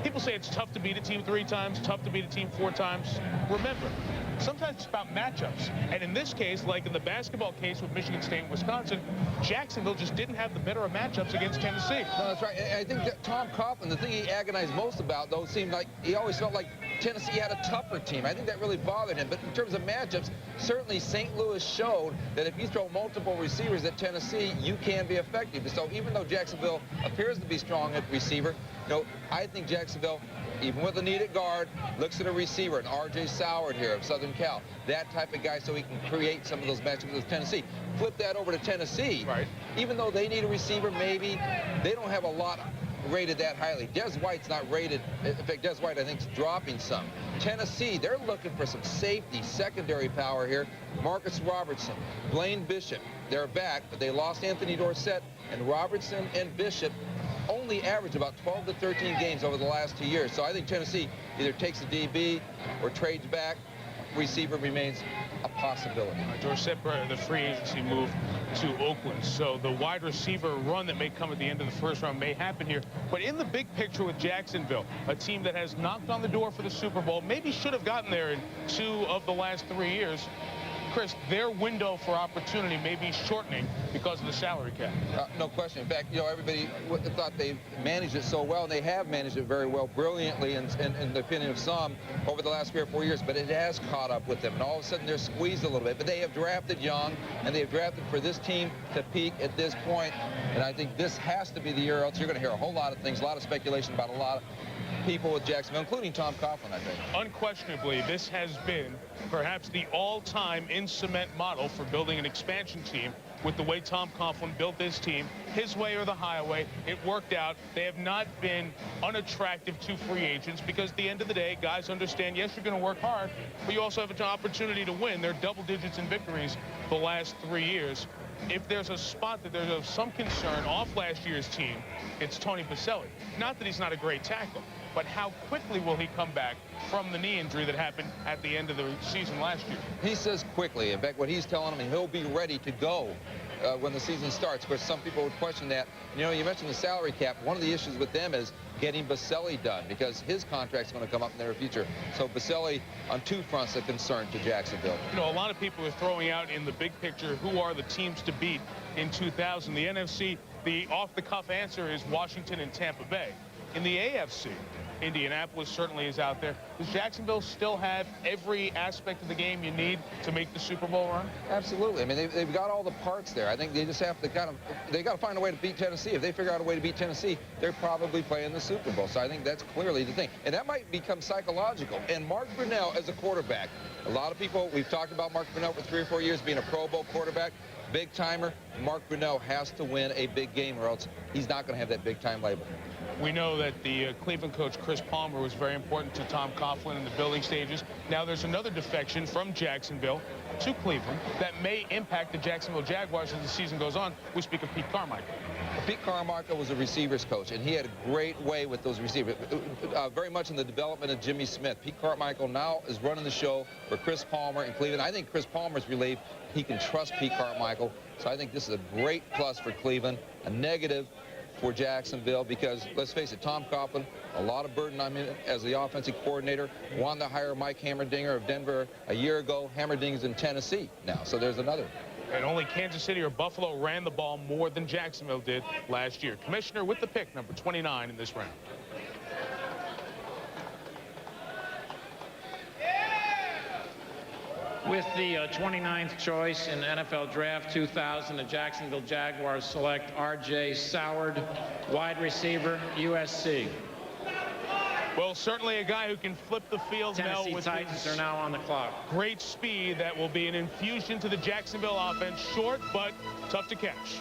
S12: People say it's tough to beat a team 3 times, tough to beat a team 4 times. Remember, sometimes it's about matchups. And in this case, like in the basketball case with Michigan State and Wisconsin, Jacksonville just didn't have the better of matchups against Tennessee.
S13: No, that's right. And I think that Tom Coughlin, the thing he agonized most about, though, seemed like he always felt like Tennessee had a tougher team. I think that really bothered him. But in terms of matchups, certainly St. Louis showed that if you throw multiple receivers at Tennessee, you can be effective. So even though Jacksonville appears to be strong at receiver, I think Jacksonville even with a need at guard, looks at a receiver, an R.J. Soward here of Southern Cal, that type of guy, so he can create some of those matchups with Tennessee. Flip that over to Tennessee. Right. Even though they need a receiver, maybe, they don't have a lot rated that highly. Des White's not rated. In fact, Des White, I think, is dropping some. Tennessee, they're looking for some safety, secondary power here. Marcus Robertson, Blaine Bishop, they're back, but they lost Anthony Dorsett, and Robertson and Bishop only average about 12 to 13 games over the last 2 years. So I think Tennessee either takes a DB or trades back. Receiver remains a possibility.
S12: Dorsett, the free agency move to Oakland. So the wide receiver run that may come at the end of the first round may happen here. But in the big picture with Jacksonville, a team that has knocked on the door for the Super Bowl, maybe should have gotten there in 2 of the last 3 years. Chris, their window for opportunity may be shortening because of the salary cap.
S13: No question. In fact, you know, everybody thought they managed it so well, and they have managed it very well, brilliantly, in the opinion of some, over the last 3 or 4 years. But it has caught up with them, and all of a sudden they're squeezed a little bit. But they have drafted young, and they have drafted for this team to peak at this point. And I think this has to be the year, else you're going to hear a whole lot of things, a lot of speculation about a lot of people with Jacksonville, including Tom Coughlin, I think.
S12: Unquestionably, this has been perhaps the all-time in-cement model for building an expansion team. With the way Tom Coughlin built this team, his way or the highway, it worked out. They have not been unattractive to free agents because at the end of the day, guys understand, yes, you're going to work hard, but you also have an opportunity to win. They're double digits in victories the last 3 years. If there's a spot that there's of some concern off last year's team, it's Tony Baselli. Not that he's not a great tackle, but how quickly will he come back from the knee injury that happened at the end of the season last year?
S13: He says quickly. In fact, what he's telling me, he'll be ready to go when the season starts. Of course, some people would question that. You know, you mentioned the salary cap. One of the issues with them is getting Baselli done because his contract's going to come up in the near future. So Baselli on 2 fronts a concern to Jacksonville.
S12: You know, a lot of people are throwing out in the big picture who are the teams to beat in 2000. The NFC, the off-the-cuff answer is Washington and Tampa Bay. In the AFC, Indianapolis certainly is out there. Does Jacksonville still have every aspect of the game you need to make the Super Bowl run?
S13: Absolutely. I mean, they've got all the parts there. I think they just have to they got to find a way to beat Tennessee. If they figure out a way to beat Tennessee, they're probably playing the Super Bowl. So I think that's clearly the thing. And that might become psychological. And Mark Brunell as a quarterback, a lot of people, we've talked about Mark Brunell for 3 or 4 years being a Pro Bowl quarterback. Big timer. Mark Brunell has to win a big game or else he's not going to have that big time label.
S12: We know that the Cleveland coach, Chris Palmer, was very important to Tom Coughlin in the building stages. Now there's another defection from Jacksonville to Cleveland that may impact the Jacksonville Jaguars as the season goes on. We speak of Pete Carmichael.
S13: Pete Carmichael was a receivers coach, and he had a great way with those receivers, very much in the development of Jimmy Smith. Pete Carmichael now is running the show for Chris Palmer in Cleveland. I think Chris Palmer's relieved he can trust Pete Carmichael, so I think this is a great plus for Cleveland, a negative for Jacksonville because, let's face it, Tom Coughlin, a lot of burden on him as the offensive coordinator. Wanted to hire Mike Hammerdinger of Denver a year ago. Hammerdinger's in Tennessee now, so there's another.
S12: And only Kansas City or Buffalo ran the ball more than Jacksonville did last year. Commissioner with the pick, number 29 in this round.
S1: With the 29th choice in NFL Draft 2000, the Jacksonville Jaguars select R.J. Soward, wide receiver, USC.
S12: Well, certainly a guy who can flip the field.
S1: Tennessee
S12: now with
S1: Titans are now on the clock.
S12: Great speed that will be an infusion to the Jacksonville offense. Short, but tough to catch.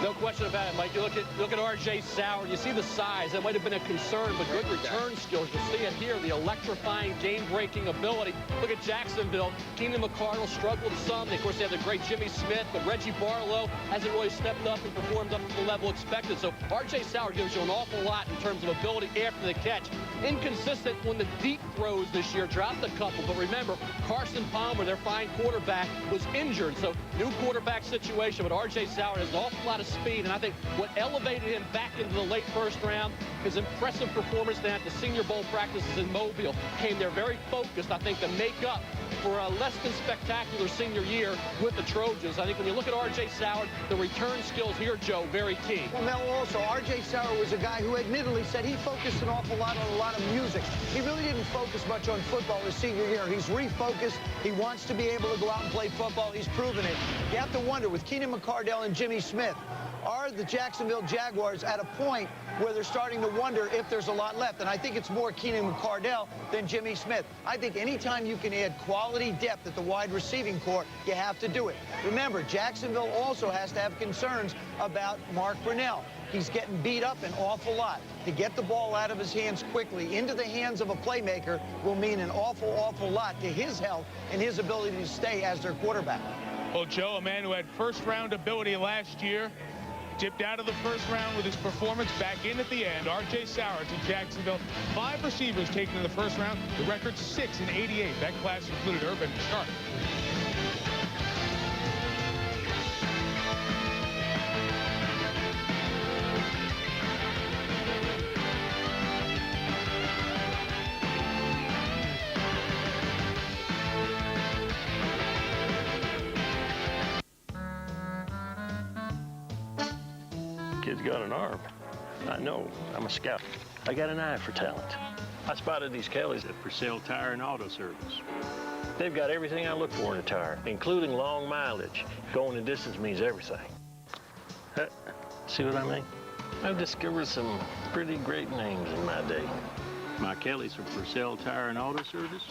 S4: No question about it, Mike. You look at R.J. Soward. You see the size. That might have been a concern, but good return skills. You see it here, the electrifying, game-breaking ability. Look at Jacksonville. Keenan McCardle struggled some. Of course, they have the great Jimmy Smith, but Reggie Barlow hasn't really stepped up and performed up to the level expected. So R.J. Soward gives you an awful lot in terms of ability after the catch. Inconsistent when the deep throws this year. Dropped a couple, but remember, Carson Palmer, their fine quarterback, was injured. So new quarterback situation, but R.J. Soward has an awful lot of speed, and I think what elevated him back into the late first round, his impressive performance down at the Senior Bowl practices in Mobile, came there very focused, I think, to make up for a less than spectacular senior year with the Trojans. I think when you look at R.J. Soward, the return skills here, Joe, very key.
S7: Well, Mel, also, R.J. Soward was a guy who admittedly said he focused an awful lot on a lot of music. He really didn't focus much on football his senior year. He's refocused. He wants to be able to go out and play football. He's proven it. You have to wonder, with Keenan McCardle and Jimmy Smith, are the Jacksonville Jaguars at a point where they're starting to wonder if there's a lot left? And I think it's more Keenan McCardell than Jimmy Smith. I think anytime you can add quality depth at the wide receiving core, you have to do it. Remember, Jacksonville also has to have concerns about Mark Brunell. He's getting beat up an awful lot. To get the ball out of his hands quickly into the hands of a playmaker will mean an awful, awful lot to his health and his ability to stay as their quarterback.
S12: Well, Joe, a man who had first-round ability last year, dipped out of the first round with his performance, back in at the end. R.J. Sauer to Jacksonville. 5 receivers taken in the first round. The record 6 in '88. That class included Urban and Sharp.
S5: Kid's got an arm. I know. I'm a scout. I got an eye for talent. I spotted these Kellys at For Sale Tire and Auto Service. They've got everything I look for in a tire, including long mileage. Going the distance means everything. See what I mean? I've discovered some pretty great names in my day. My Kellys are For Sale Tire and Auto Service,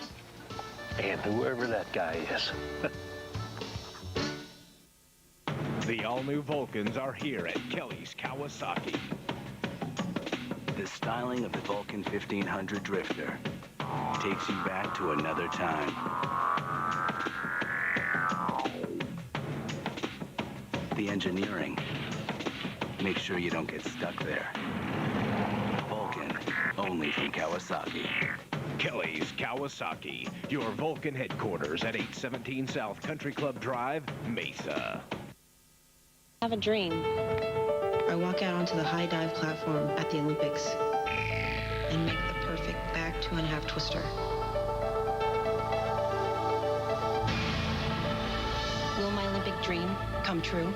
S5: and whoever that guy is.
S8: The all-new Vulcans are here at Kelly's Kawasaki.
S9: The styling of the Vulcan 1500 Drifter takes you back to another time. The engineering makes sure you don't get stuck there. Vulcan, only from Kawasaki.
S8: Kelly's Kawasaki, your Vulcan headquarters at 817 South Country Club Drive, Mesa.
S14: I have a dream. I walk out onto the high dive platform at the Olympics and make the perfect back 2.5 twister. Will my Olympic dream come true?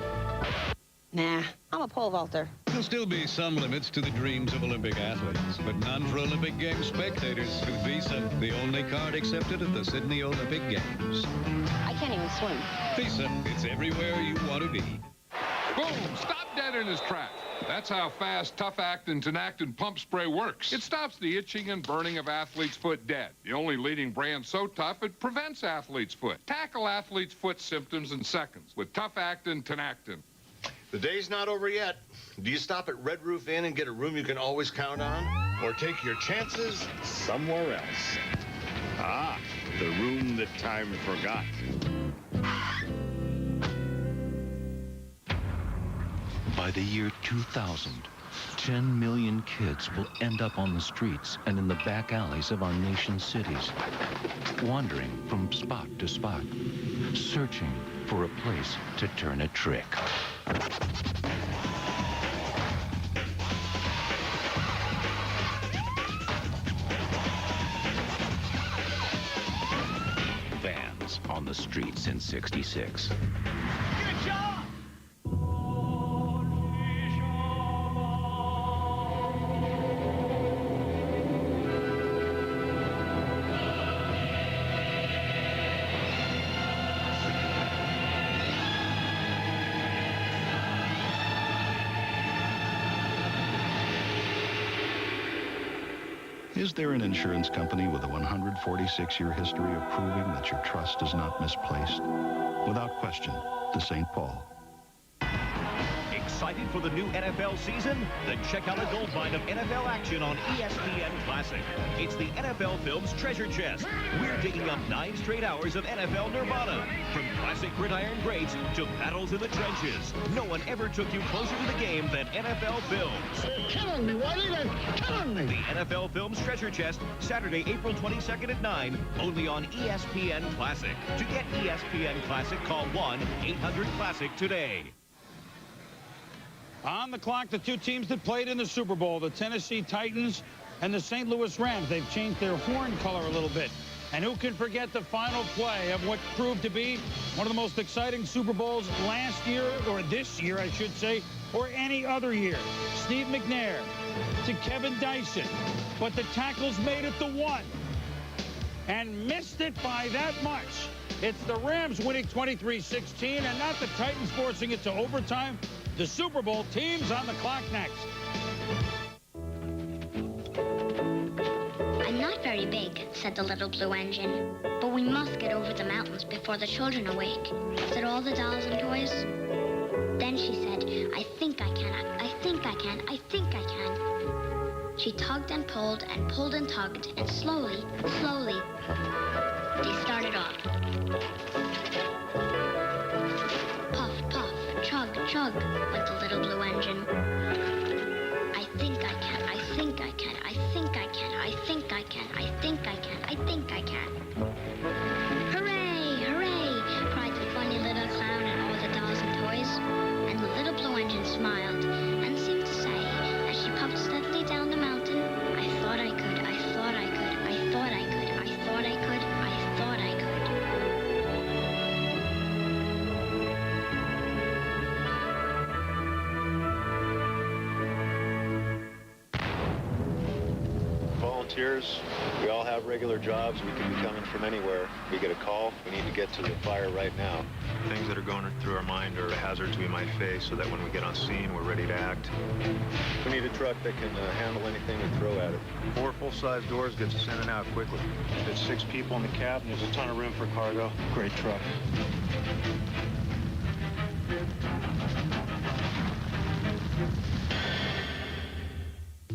S14: Nah, I'm a pole vaulter.
S16: There'll still be some limits to the dreams of Olympic athletes, but none for Olympic Games spectators with Visa, the only card accepted at the Sydney Olympic Games.
S14: I can't even swim.
S16: Visa, it's everywhere you want to be.
S17: Boom! Stop dead in his tracks. That's how fast Tough Actin Tenactin Pump Spray works. It stops the itching and burning of athlete's foot dead. The only leading brand so tough it prevents athlete's foot. Tackle athlete's foot symptoms in seconds with Tough Actin Tenactin.
S18: The day's not over yet. Do you stop at Red Roof Inn and get a room you can always count on? Or take your chances somewhere else?
S19: Ah, the room that time forgot.
S23: By the year 2000, 10 million kids will end up on the streets and in the back alleys of our nation's cities, wandering from spot to spot, searching for a place to turn a trick. Vans on the streets in '66.
S12: Good job!
S11: Is there an insurance company with a 146-year history of proving that your trust is not misplaced? Without question, the St. Paul.
S8: Excited for the new NFL season? Then check out a goldmine of NFL action on ESPN Classic. It's the NFL Films Treasure Chest. We're digging up 9 straight hours of NFL nirvana. From classic gridiron greats to battles in the trenches. No one ever took you closer to the game than NFL Films.
S18: They're killing me, Whitey. They're killing me.
S8: The NFL Films Treasure Chest, Saturday, April 22nd at 9, only on ESPN Classic. To get ESPN Classic, call 1-800-CLASSIC today.
S6: On the clock, the 2 teams that played in the Super Bowl, the Tennessee Titans and the St. Louis Rams. They've changed their horn color a little bit. And who can forget the final play of what proved to be one of the most exciting Super Bowls last year, or this year, I should say, or any other year. Steve McNair to Kevin Dyson, but the tackles made it the 1 and missed it by that much. It's the Rams winning 23-16, and not the Titans forcing it to overtime. The Super Bowl team's on the clock next.
S20: I'm not very big, said the little blue engine, but we must get over the mountains before the children awake. Said all the dolls and toys. Then she said, I think I can, I think I can, I think I can. She tugged and pulled and tugged, and slowly, slowly, they started off. Puff, puff, chug, chug, went the little blue engine. I think I can, I think I can, I think I can, I think I can, I think I can, I think I can. Hooray, hooray, cried the funny little clown and all the dolls and toys. And the little blue engine smiled and seemed to say, as she puffed steadily down the mountain, I thought I could, I thought I could, I thought I could, I thought I could, I thought I could.
S21: Volunteers, we all have regular jobs. We can be coming from anywhere. We get a call, we need to get to the fire right now. Things that are going through our mind are hazards we might face so that when we get on scene, we're ready to act. We need a truck that can handle anything we throw at it. 4 full-size doors gets us in and out quickly. There's 6 people in the cab, and there's a ton of room for cargo. Great truck.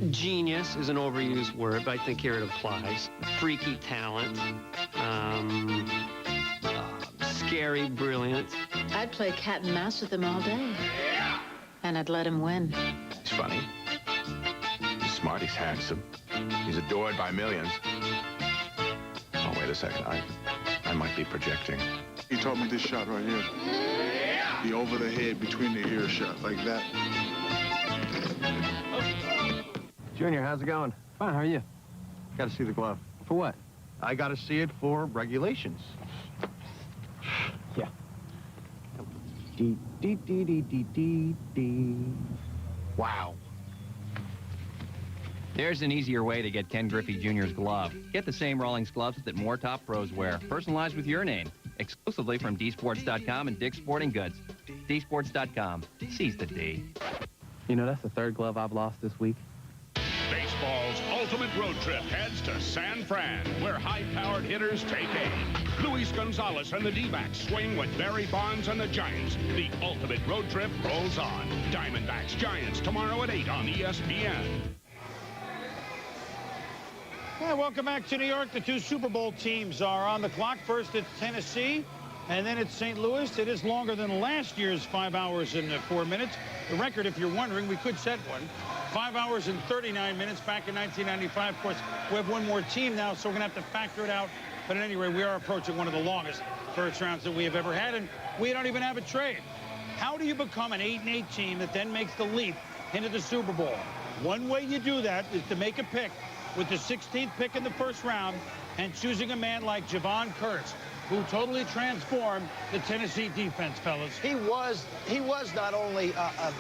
S22: Genius is an overused word, but I think here it applies. Freaky talent. Scary brilliant.
S24: I'd play cat and mouse with him all day. And I'd let him win.
S25: He's funny. He's smart. He's handsome. He's adored by millions. Oh, wait a second. I might be projecting.
S26: He taught me this shot right here. The over the head, between the ear shot, like that.
S27: Junior, how's it going? Fine, how are you? Got to see the glove. For what? I got to see it for regulations. Yeah. Dee, dee, dee, dee, dee, dee, dee. Wow.
S28: There's an easier way to get Ken Griffey Jr.'s glove. Get the same Rawlings gloves that more top pros wear, personalized with your name. Exclusively from dsports.com and Dick's Sporting Goods. dsports.com. Seize the D.
S27: You know, that's the 3rd glove I've lost this week.
S8: Baseball's ultimate road trip heads to San Fran, where high-powered hitters take aim. Luis Gonzalez and the D-backs swing with Barry Bonds and the Giants. The ultimate road trip rolls on. Diamondbacks Giants tomorrow at 8 on ESPN.
S6: Well, welcome back to New York. The 2 Super Bowl teams are on the clock. First, it's Tennessee, and then it's St. Louis. It is longer than last year's 5 hours and 4 minutes. The record, if you're wondering, we could set one. 5 hours and 39 minutes back in 1995. Of course, we have one more team now, so we're going to have to factor it out. But at any rate, we are approaching one of the longest first rounds that we have ever had, and we don't even have a trade. How do you become an 8-8 team that then makes the leap into the Super Bowl? One way you do that is to make a pick with the 16th pick in the first round and choosing a man like Javon Curtis, who totally transformed the Tennessee defense, fellas.
S7: He was not only a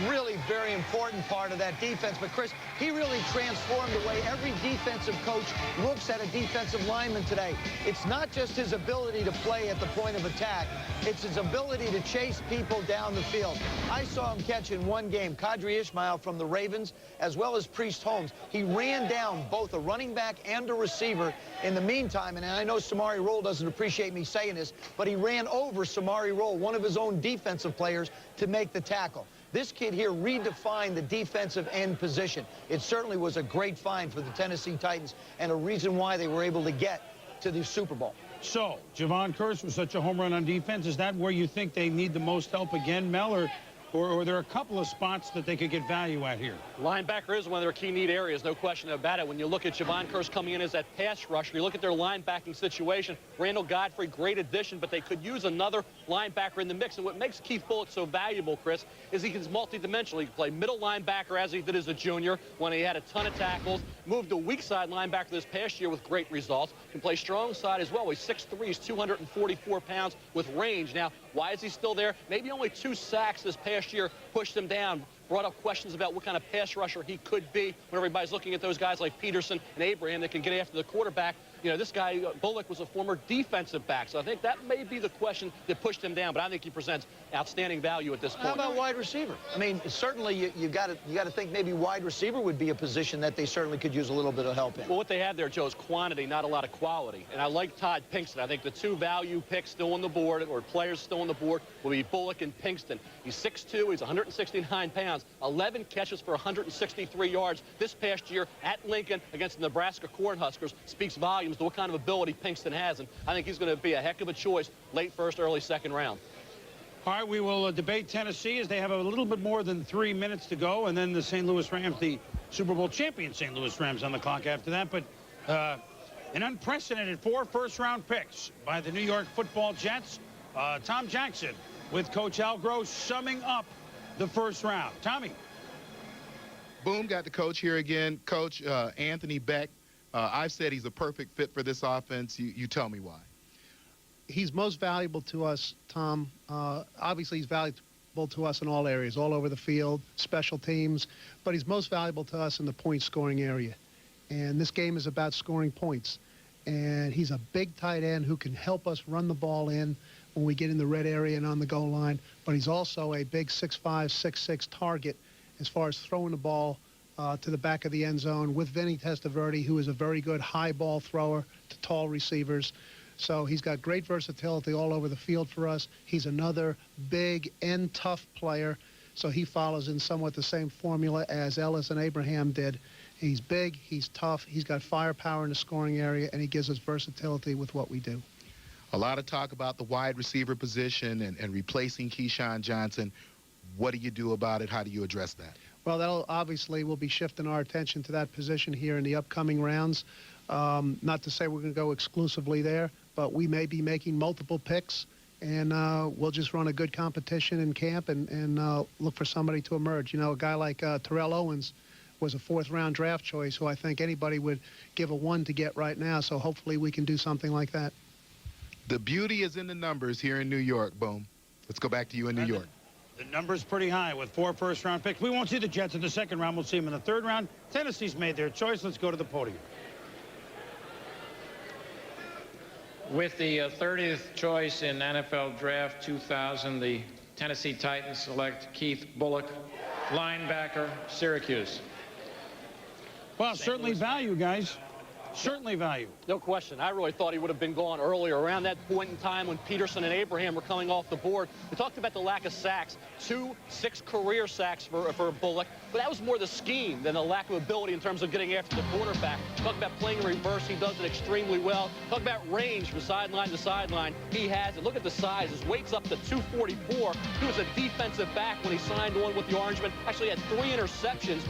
S7: really very important part of that defense, but Chris, he really transformed the way every defensive coach looks at a defensive lineman today. It's not just his ability to play at the point of attack, it's his ability to chase people down the field. I saw him catch in one game Qadri Ismail from the Ravens, as well as Priest Holmes. He ran down both a running back and a receiver in the meantime, and I know Samari Rolle doesn't appreciate me saying this, but he ran over Samari Rolle, one of his own defensive players, to make the tackle. This kid here redefined the defensive end position. It certainly was a great find for the Tennessee Titans and a reason why they were able to get to the Super Bowl.
S6: So, Javon Curtis was such a home run on defense. Is that where you think they need the most help again, Mel, or are there a couple of spots that they could get value at here?
S4: Linebacker is one of their key need areas, no question about it. When you look at Javon Curtis coming in as that pass rusher, you look at their linebacking situation, Randall Godfrey, great addition, but they could use another linebacker in the mix. And what makes Keith Bulluck so valuable, Chris, is he's multidimensional. He can play middle linebacker as he did as a junior when he had a ton of tackles, moved to weak side linebacker this past year with great results, can play strong side as well. He's 6'3", he's 244 pounds with range. Now, why is he still there? Maybe only 2 sacks this past year pushed him down. brought up questions about what kind of pass rusher he could be when everybody's looking at those guys like Peterson and Abraham that can get after the quarterback. You know, this guy, Bullock, was a former defensive back, so I think that may be the question that pushed him down, but I think he presents outstanding value at this point.
S7: How about wide receiver? I mean, certainly you got to think maybe wide receiver would be a position that they certainly could use a little bit of help in.
S4: Well, what they have there, Joe, is quantity, not a lot of quality. And I like Todd Pinkston. I think the two value picks still on the board, or players still on the board, will be Bullock and Pinkston. He's 6'2", he's 169 pounds, 11 catches for 163 yards this past year at Lincoln against the Nebraska Cornhuskers. Speaks volumes to what kind of ability Pinkston has, and I think he's going to be a heck of a choice late first, early second round.
S6: All right, we will debate Tennessee as they have a little bit more than 3 minutes to go, and then the St. Louis Rams, the Super Bowl champion St. Louis Rams, on the clock after that. But an unprecedented 4 first-round picks by the New York Football Jets. Tom Jackson with Coach Al Gross summing up the first round. Tommy.
S1: Boom, got the coach here again. Coach Anthony Beck. I've said he's a perfect fit for this offense. You tell me why.
S2: He's most valuable to us, Tom. Obviously, he's valuable to us in all areas, all over the field, special teams, but he's most valuable to us in the point-scoring area. And this game is about scoring points. And he's a big tight end who can help us run the ball in when we get in the red area and on the goal line. But he's also a big 6'5", 6'6" target as far as throwing the ball to the back of the end zone with Vinny Testaverde, who is a very good high ball thrower to tall receivers. So he's got great versatility all over the field for us. He's another big and tough player. So he follows in somewhat the same formula as Ellis and Abraham did. He's big, he's tough, he's got firepower in the scoring area, and he gives us versatility with what we do.
S1: A lot of talk about the wide receiver position and replacing Keyshawn Johnson. What do you do about it? How do you address that?
S2: Well, that'll obviously we'll be shifting our attention to that position here in the upcoming rounds. Not to say we're going to go exclusively there, but we may be making multiple picks, and we'll just run a good competition in camp and look for somebody to emerge. You know, a guy like Terrell Owens was a 4th-round draft choice who I think anybody would give a 1 to get right now, so hopefully we can do something like that.
S1: The beauty is in the numbers here in New York, Boom. Let's go back to you in New York.
S6: The number's pretty high with 4 first-round picks. We won't see the Jets in the second round. We'll see them in the third round. Tennessee's made their choice. Let's go to the podium.
S3: With the 30th choice in NFL Draft 2000, the Tennessee Titans select Keith Bullock, linebacker, Syracuse.
S6: Well, certainly value, guys. Certainly value.
S4: No question. I really thought he would have been gone earlier, around that point in time when Peterson and Abraham were coming off the board. We talked about the lack of sacks, 2 6-career sacks for Bullock, but that was more the scheme than the lack of ability in terms of getting after the quarterback. Talk about playing in reverse, he does it extremely well. Talk about range from sideline to sideline, he has it. Look at the size, his weight's up to 244. He was a defensive back when he signed on with the Orangemen. Actually had 3 interceptions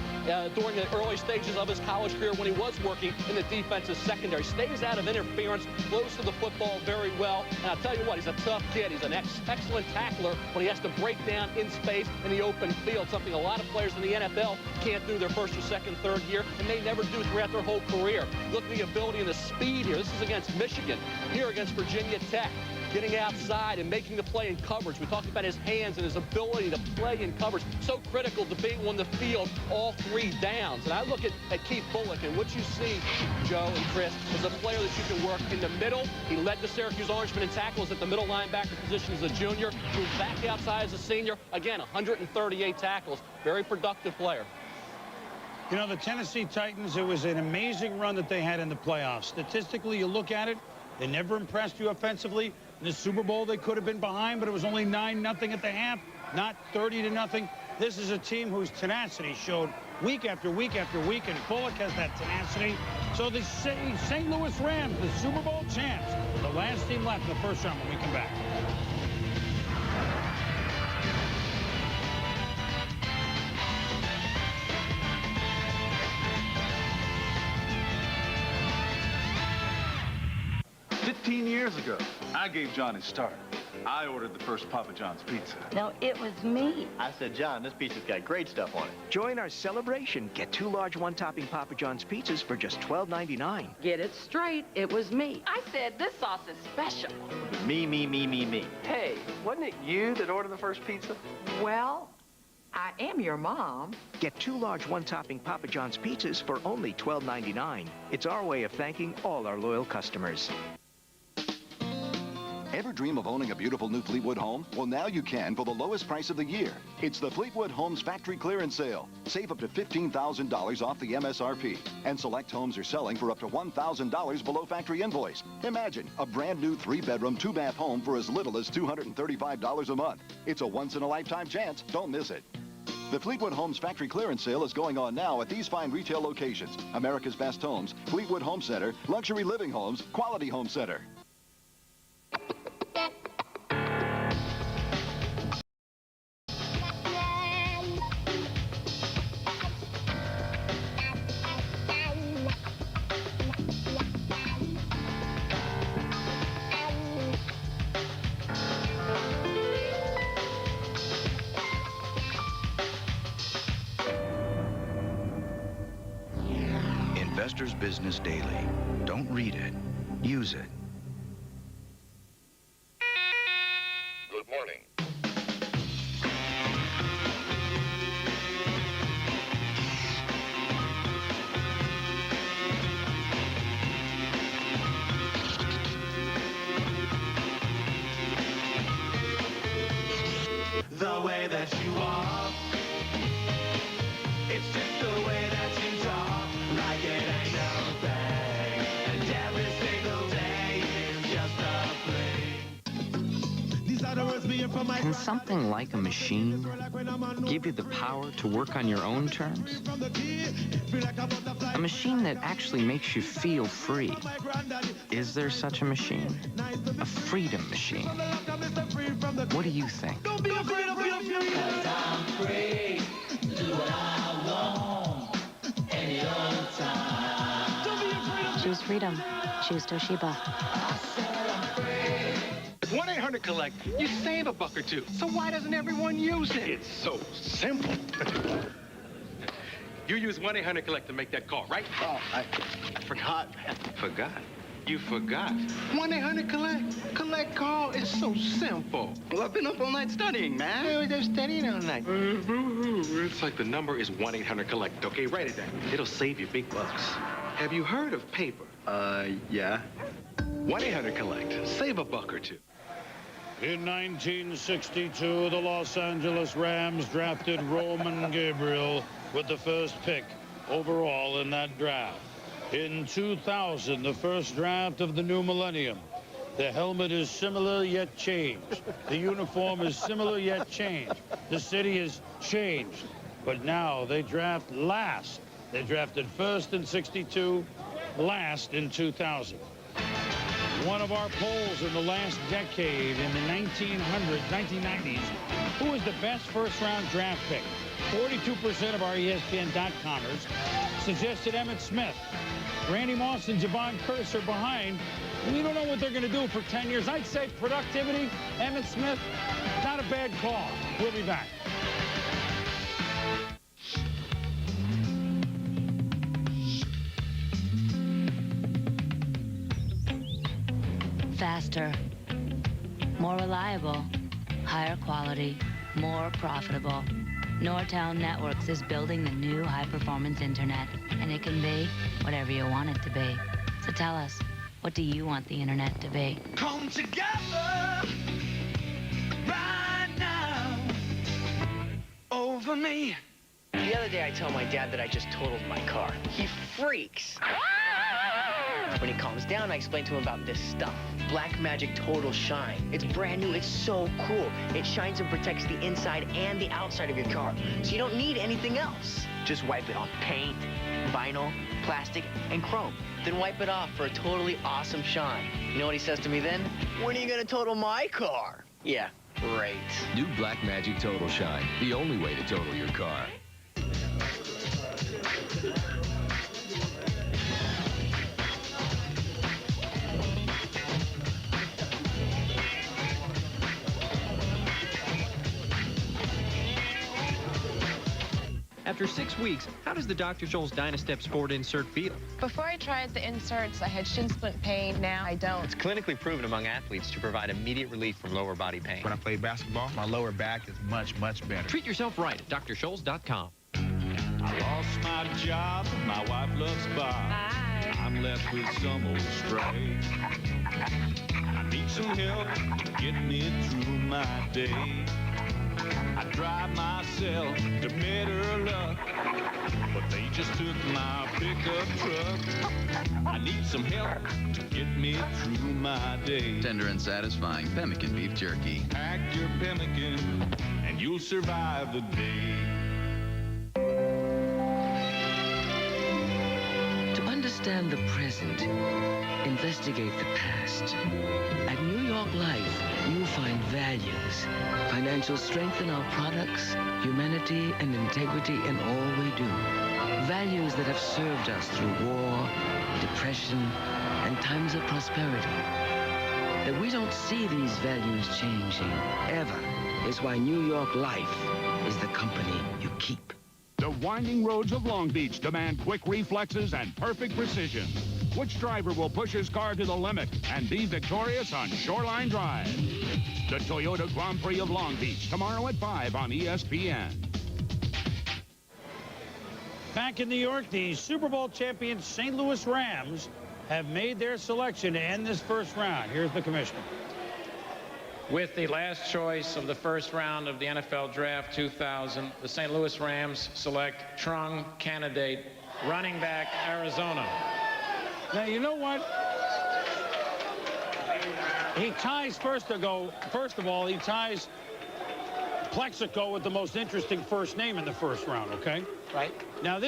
S4: during the early stages of his college career when he was working in the defensive secondary. Stays out of interference, close to the football very well. And I'll tell you what, he's a tough kid. He's an excellent tackler when he has to break down in space in the open field, something a lot of players in the NFL can't do their first or second, third year, and may never do throughout their whole career. Look at the ability and the speed here. This is against Michigan, here against Virginia Tech. Getting outside and making the play in coverage. We talked about his hands and his ability to play in coverage. So critical to being on the field all 3 downs. And I look at Keith Bullock, and what you see, Joe and Chris, is a player that you can work in the middle. He led the Syracuse Orangemen in tackles at the middle linebacker position as a junior. Moved back outside as a senior. Again, 138 tackles. Very productive player.
S6: You know, the Tennessee Titans, it was an amazing run that they had in the playoffs. Statistically, you look at it, they never impressed you offensively. In the Super Bowl, they could have been behind, but it was only 9-0 at the half, not 30-0. This is a team whose tenacity showed week after week after week, and Bullock has that tenacity. So the St. Louis Rams, the Super Bowl champs, the last team left in the first round when we come back.
S5: Years ago, I gave John his start. I ordered the first Papa John's pizza.
S9: No, it was me.
S10: I said, John, this pizza's got great stuff on it.
S13: Join our celebration. Get 2 large 1-topping Papa John's pizzas for just $12.99.
S9: Get it straight. It was me. I said this sauce is special.
S10: Me.
S13: Hey, wasn't it you that ordered the first pizza?
S9: Well, I am your mom.
S13: Get 2 large one-topping Papa John's pizzas for only $12.99. It's our way of thanking all our loyal customers.
S11: Ever dream of owning a beautiful new Fleetwood home? Well, now you can for the lowest price of the year. It's the Fleetwood Homes Factory Clearance Sale. Save up to $15,000 off the MSRP. And select homes are selling for up to $1,000 below factory invoice. Imagine a brand new 3-bedroom, 2-bath home for as little as $235 a month. It's a once-in-a-lifetime chance. Don't miss it. The Fleetwood Homes Factory Clearance Sale is going on now at these fine retail locations: America's Best Homes, Fleetwood Home Center, Luxury Living Homes, Quality Home Center.
S12: Investor's Business Daily. Don't read it. Use it.
S18: Good morning.
S14: The way that you walk, it's just the way that you talk, like it ain't no thing, and every single day is just a fling. These are the words being from my
S15: Can something like a machine give you the power to work on your own terms? A machine that actually makes you feel free. Is there such a machine? A freedom machine. What do you think?
S14: Don't be afraid of your future. 'Cause I'm free, do what I want, any old time. Don't be afraid of
S24: Choose freedom. Choose Toshiba.
S16: With 1-800-COLLECT, you save a buck or two. So why doesn't everyone use it? It's so simple. You use 1-800-COLLECT to make that call, right?
S10: Oh, I forgot.
S16: Forgot? You forgot. 1-800-COLLECT. Collect call is so simple.
S10: Well, I've been up all night studying, man.
S16: Yeah, they're studying all night. It's like the number is 1-800-COLLECT, okay? Write it down. It'll save you big bucks. Have you heard of paper?
S10: Yeah.
S16: 1-800-COLLECT. Save a buck or two.
S6: In 1962, the Los Angeles Rams drafted Roman Gabriel with the first pick overall in that draft. In 2000, the first draft of the new millennium, the helmet is similar yet changed. The uniform is similar yet changed. The city is changed. But now they draft last. They drafted first in 62, last in 2000. One of our polls in the last decade, in the 1990s, who was the best first-round draft pick? 42% of our ESPN.comers suggested Emmitt Smith. Randy Moss and Javon Curse are behind. We don't know what they're going to do for 10 years. I'd say productivity, Emmitt Smith, not a bad call. We'll be back.
S17: Faster, more reliable, higher quality, more profitable. Nortel Networks is building the new high-performance internet, and it can be whatever you want it to be. So tell us, what do you want the internet to be?
S14: Come together right now over me.
S13: The other day I tell my dad that I just totaled my car. He freaks. When he calms down, I explain to him about this stuff. Black Magic Total Shine. It's brand new. It's so cool. It shines and protects the inside and the outside of your car, so you don't need anything else. Just wipe it off paint, vinyl, plastic, and chrome. Then wipe it off for a totally awesome shine. You know what he says to me then? When are you gonna total my car? Yeah, great.
S19: New Black Magic Total Shine. The only way to total your car.
S20: After 6 weeks, how does the Dr. Scholl's Dynastep Sport insert feel?
S21: Before I tried the inserts, I had shin splint pain. Now I don't.
S20: It's clinically proven among athletes to provide immediate relief from lower body pain.
S22: When I play basketball, my lower back is much, much better.
S20: Treat yourself right at DrScholz.com.
S14: I lost my job, my wife loves Bob.
S21: Hi.
S14: I'm left with some old stray. I need some help to get me through my day. I drive myself to better luck, but they just took my pickup truck. I need some help to get me through my day.
S12: Tender and satisfying pemmican beef jerky.
S14: Pack your pemmican and you'll survive the day.
S23: To understand the present, investigate the past. At New York Life, you'll find values, financial strength in our products, humanity and integrity in all we do. Values that have served us through war, depression, and times of prosperity. That we don't see these values changing, ever, is why New York Life is the company you keep.
S6: The winding roads of Long Beach demand quick reflexes and perfect precision. Which driver will push his car to the limit and be victorious on Shoreline Drive? The Toyota Grand Prix of Long Beach, tomorrow at 5 on ESPN. Back in New York, the Super Bowl champion St. Louis Rams have made their selection to end this first round. Here's the commissioner.
S3: With the last choice of the first round of the NFL Draft 2000, the St. Louis Rams select Trung Candidate, running back, Arizona.
S6: Now, you know what? He ties, first of all, he ties Plexico with the most interesting first name in the first round, okay?
S7: Right.
S6: Now,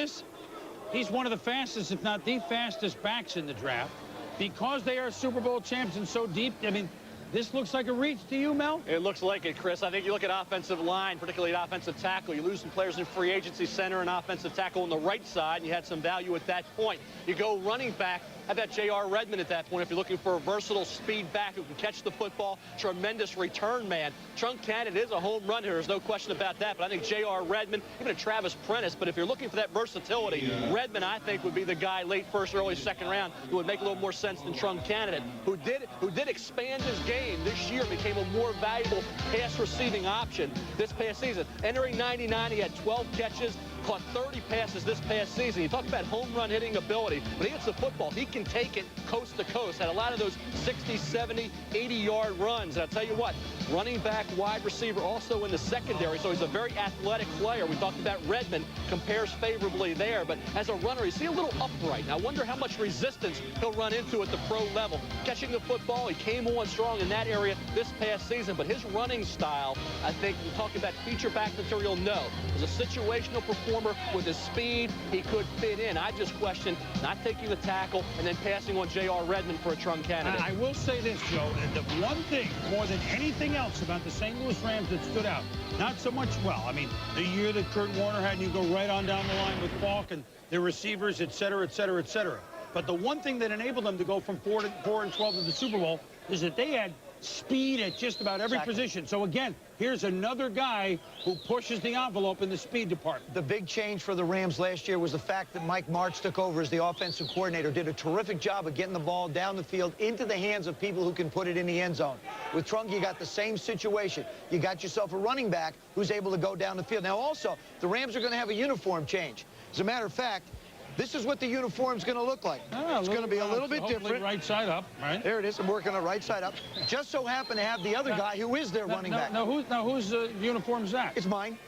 S6: he's one of the fastest, if not the fastest backs in the draft. Because they are Super Bowl champs and so deep, I mean, this looks like a reach to you, Mel?
S4: It looks like it, Chris. I think you look at offensive line, particularly at offensive tackle. You lose some players in free agency, center and offensive tackle on the right side, and you had some value at that point. You go running back. How about J.R. Redmond at that point if you're looking for a versatile speed back who can catch the football, tremendous return man. Trung Candidate is a home run here. There's no question about that. But I think J.R. Redmond, even a Travis Prentice. But if you're looking for that versatility, Redmond, I think, would be the guy late first, early second round who would make a little more sense than Trung Candidate, who did expand his game this year, became a more valuable pass receiving option this past season. Entering 99, he had 12 catches, caught 30 passes this past season. You talk about home run hitting ability. When he hits the football, he can take it coast to coast. Had a lot of those 60, 70, 80-yard runs. And I'll tell you what, running back, wide receiver, also in the secondary. So he's a very athletic player. We talked about Redmond, compares favorably there. But as a runner, he's a little upright. And I wonder how much resistance he'll run into at the pro level. Catching the football, he came on strong in that area this past season. But his running style, I think, we're talking about feature back material, no. As a situational performer with his speed, he could fit in. I just question not taking the tackle and then passing on J.R. Redmond for a Trung Candidate.
S6: I will say this, Joe, the one thing more than anything else about the St. Louis Rams that stood out, not so much, well, I mean, the year that Kurt Warner had, and you go right on down the line with Falk and the receivers, et cetera, et cetera, et cetera. But the one thing that enabled them to go from 4-12 to the Super Bowl is that they had speed at just about every position. So again, here's another guy who pushes the envelope in the speed department.
S7: The big change for the Rams last year was the fact that Mike Martz took over as the offensive coordinator, did a terrific job of getting the ball down the field into the hands of people who can put it in the end zone. With Trung, you got the same situation. You got yourself a running back who's able to go down the field. Now also, the Rams are going to have a uniform change. As a matter of fact, this is what the uniform's going to look like. It's going to be a little bit different.
S6: Right side up, right?
S7: There it is. I'm working on right side up. Just so happen to have the other guy who is their running back.
S6: Now whose uniform is that?
S7: It's mine.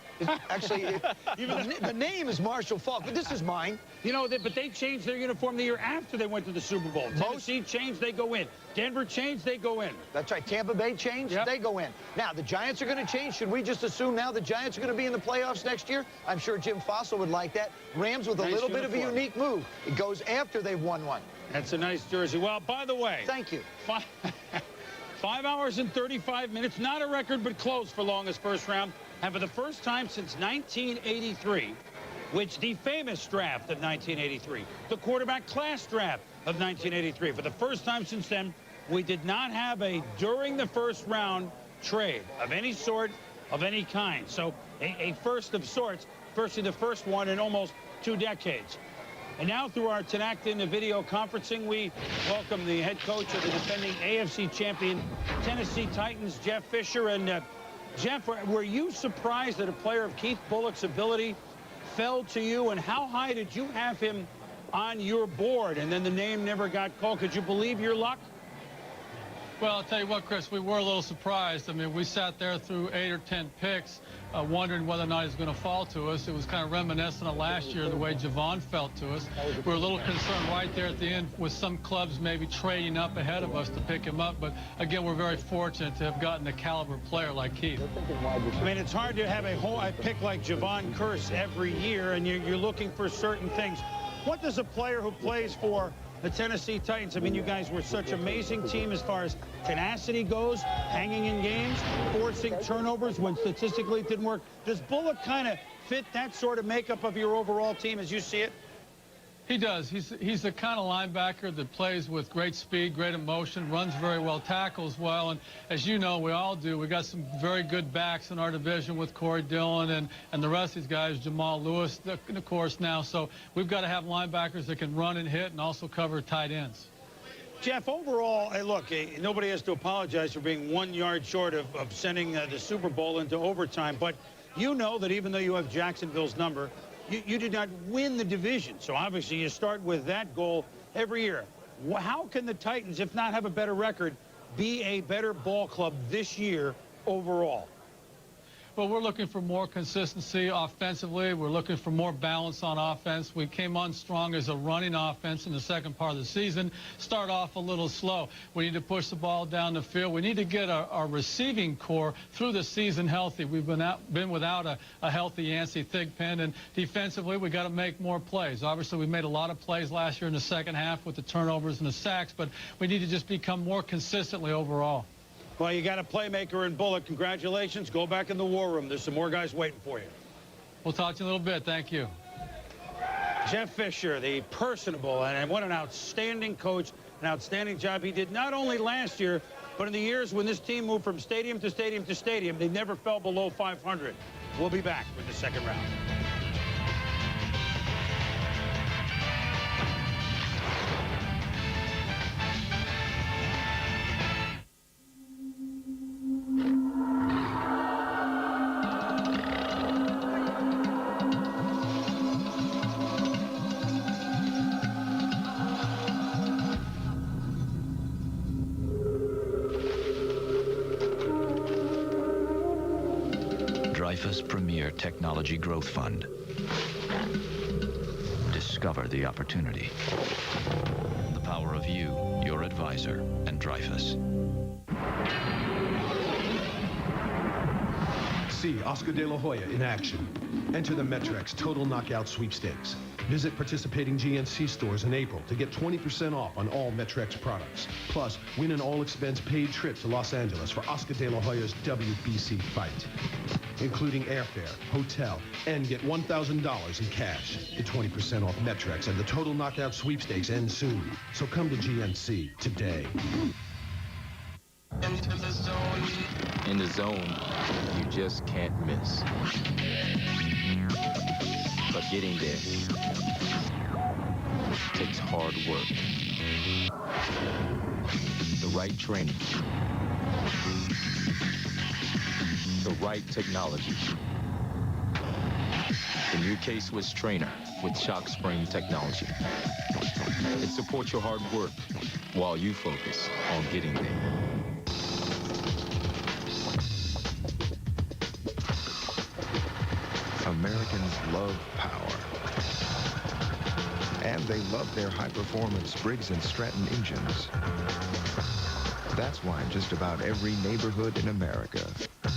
S7: Actually, the name is Marshall Falk, but this is mine.
S6: You know, but they changed their uniform the year after they went to the Super Bowl. Tennessee changed, they go in. Denver changed, they go in.
S7: That's right. Tampa Bay changed, they go in. Now, the Giants are going to change. Should we just assume now the Giants are going to be in the playoffs next year? I'm sure Jim Fossil would like that. Rams with a little bit of a unique move. It goes after they've won one.
S6: That's a nice jersey. Well, by the way.
S7: Thank you.
S6: 5 hours and 35 minutes. Not a record, but close for longest first round. And for the first time since 1983, which the famous draft of 1983, the quarterback class draft of 1983, for the first time since then, we did not have a during the first round trade of any sort, of any kind. So a first of sorts. virtually the first one in almost 2 decades. And now through our Tinactin video conferencing, we welcome the head coach of the defending AFC champion Tennessee Titans, Jeff Fisher. And Jeff, were you surprised that a player of Keith Bulluck's ability fell to you? And how high did you have him on your board? And then the name never got called. Could you believe your luck?
S1: Well, I'll tell you what, Chris, we were a little surprised. I mean, we sat there through 8 or 10 picks, wondering whether or not he's going to fall to us. It was kind of reminiscent of last year, the way Javon fell to us. We were a little concerned right there at the end with some clubs maybe trading up ahead of us to pick him up. But, again, we're very fortunate to have gotten a caliber player like Keith.
S6: I mean, it's hard to have a pick like Javon Curse every year, and you're looking for certain things. What does a player who plays for the Tennessee Titans, I mean, you guys were such an amazing team as far as tenacity goes, hanging in games, forcing turnovers when statistically it didn't work. Does Bulluck kind of fit that sort of makeup of your overall team as you see it?
S1: He does. He's the kind of linebacker that plays with great speed, great emotion, runs very well, tackles well. And as you know, we all do. We got some very good backs in our division with Corey Dillon and the rest of these guys, Jamal Lewis, of course, now. So we've got to have linebackers that can run and hit and also cover tight ends.
S6: Jeff, overall, hey, look, nobody has to apologize for being 1 yard short of sending the Super Bowl into overtime. But you know that even though you have Jacksonville's number, you did not win the division. So obviously you start with that goal every year. How can the Titans, if not have a better record, be a better ball club this year overall?
S1: Well, we're looking for more consistency offensively. We're looking for more balance on offense. We came on strong as a running offense in the second part of the season. Start off a little slow. We need to push the ball down the field. We need to get our receiving core through the season healthy. We've been without a healthy Yancey Thigpen, and defensively we got to make more plays. Obviously, we made a lot of plays last year in the second half with the turnovers and the sacks, but we need to just become more consistently overall.
S6: Well, you got a playmaker in Bulluck. Congratulations. Go back in the war room. There's some more guys waiting for you.
S1: We'll talk to you in a little bit. Thank you.
S6: Jeff Fisher, the personable, and what an outstanding coach, an outstanding job he did not only last year, but in the years when this team moved from stadium to stadium to stadium, they never fell below 500. We'll be back with the second round.
S12: Dreyfus Premier Technology Growth Fund. Discover the opportunity. The power of you, your advisor, and Dreyfus.
S2: See Oscar De La Hoya in action. Enter the Metrex Total Knockout Sweepstakes. Visit participating GNC stores in April to get 20% off on all Metrex products. Plus, win an all-expense paid trip to Los Angeles for Oscar De La Hoya's WBC fight, including airfare, hotel, and get $1,000 in cash. The 20% off Metrex and the Total Knockout Sweepstakes end soon. So come to GNC today.
S19: In the zone, you just can't miss. But getting there takes hard work. The right training. The right technology. The new K-Swiss trainer with shock spring technology. It supports your hard work while you focus on getting there.
S12: Americans love power. And they love their high-performance Briggs & Stratton engines. That's why just about every neighborhood in America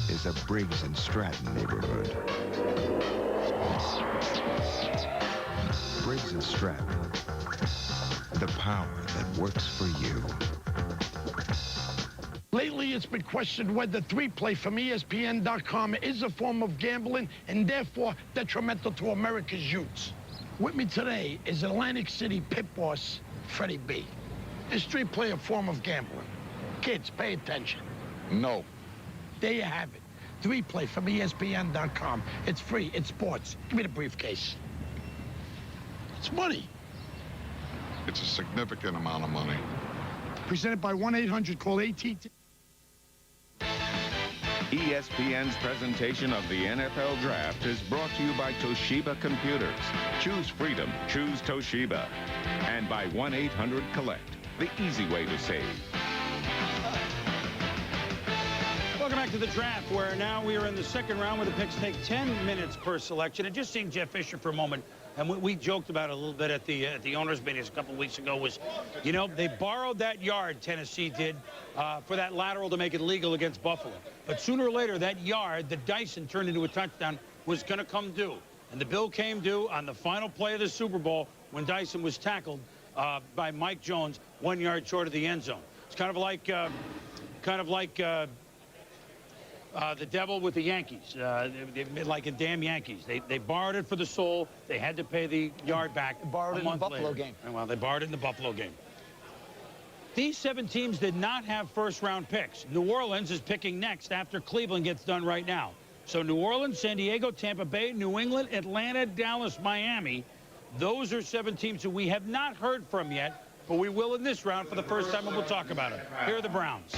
S12: is a Briggs & Stratton neighborhood. Briggs & Stratton. The power that works for you.
S5: Lately, it's been questioned whether 3-play from ESPN.com is a form of gambling and therefore detrimental to America's youths. With me today is Atlantic City pit boss, Freddie B. Is 3-play a form of gambling? Kids, pay attention.
S8: No.
S5: There you have it. 3-play from ESPN.com. It's free. It's sports. Give me the briefcase. It's money.
S8: It's a significant amount of money.
S5: Presented by 1-800. Call AT&T.
S12: ESPN's presentation of the NFL Draft is brought to you by Toshiba Computers. Choose freedom. Choose Toshiba. And by 1-800-COLLECT, the easy way to save.
S6: Welcome back to the draft, where now we are in the second round where the picks take 10 minutes per selection. And just seeing Jeff Fisher for a moment, and we joked about it a little bit at the owners' meetings a couple weeks ago, was, you know, they borrowed that yard, Tennessee did, for that lateral to make it legal against Buffalo. But sooner or later, that yard that Dyson turned into a touchdown was going to come due. And the bill came due on the final play of the Super Bowl when Dyson was tackled by Mike Jones 1 yard short of the end zone. It's kind of like the devil with the Yankees, like in damn Yankees. They borrowed it for the soul. They had to pay the yard back.
S7: Borrowed it in the Buffalo game.
S6: Well, they borrowed it in the Buffalo game. These 7 teams did not have first-round picks. New Orleans is picking next after Cleveland gets done right now. So New Orleans, San Diego, Tampa Bay, New England, Atlanta, Dallas, Miami. Those are 7 teams who we have not heard from yet, but we will in this round for the first time, and we'll talk about it. Here are the Browns.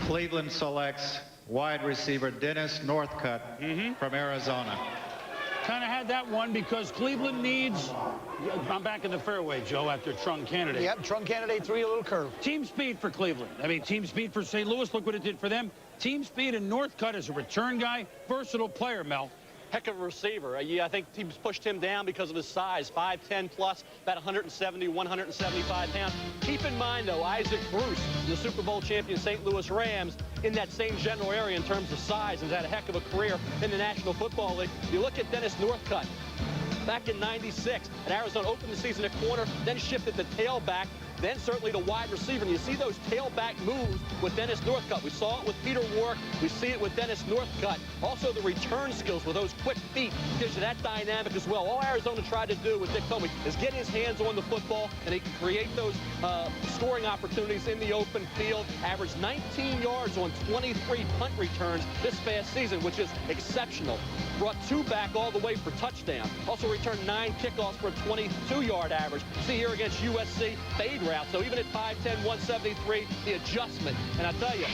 S9: Cleveland selects wide receiver Dennis Northcutt from Arizona.
S6: Kind of had that one because Cleveland needs... I'm back in the fairway, Joe, after Trung candidate.
S7: Yep, Trung candidate, threw you a little curve.
S6: Team speed for Cleveland. I mean, team speed for St. Louis. Look what it did for them. Team speed, and Northcutt is a return guy. Versatile player, Mel.
S4: Heck of a receiver. I think teams pushed him down because of his size, 5'10 plus, about 170, 175 pounds. Keep in mind, though, Isaac Bruce, the Super Bowl champion St. Louis Rams, in that same general area in terms of size, has had a heck of a career in the National Football League. You look at Dennis Northcutt. Back in '96, and Arizona opened the season at corner, then shifted to tailback, then certainly to wide receiver. And you see those tailback moves with Dennis Northcutt. We saw it with Peter Warrick. We see it with Dennis Northcutt. Also the return skills with those quick feet gives you that dynamic as well. All Arizona tried to do with Dick Tomey is get his hands on the football, and he can create those scoring opportunities in the open field. Averaged 19 yards on 23 punt returns this past season, which is exceptional. Brought 2 back all the way for touchdown. Also returned 9 kickoffs for a 22-yard average. See here against USC, fade route. So even at 5'10", 173, the adjustment. And I tell you,